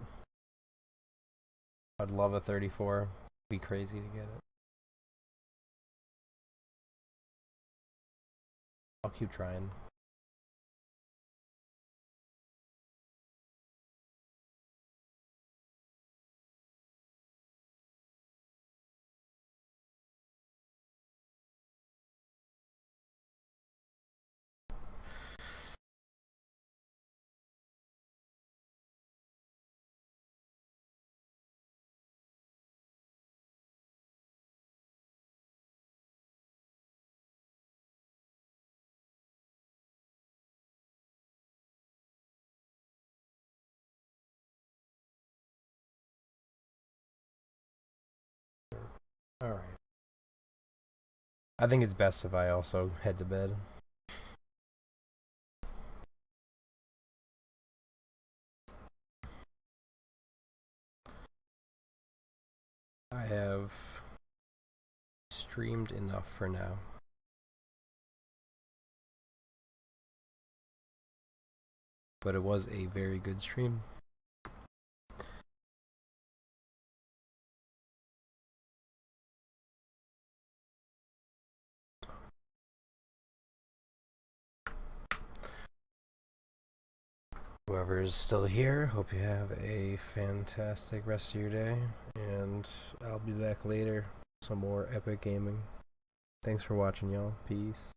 I'd love a 34. Be crazy to get it. I'll keep trying. Alright. I think it's best if I also head to bed. I have streamed enough for now. But it was a very good stream. Whoever is still here, hope you have a fantastic rest of your day, and I'll be back later. Some more epic gaming. Thanks for watching, y'all. Peace.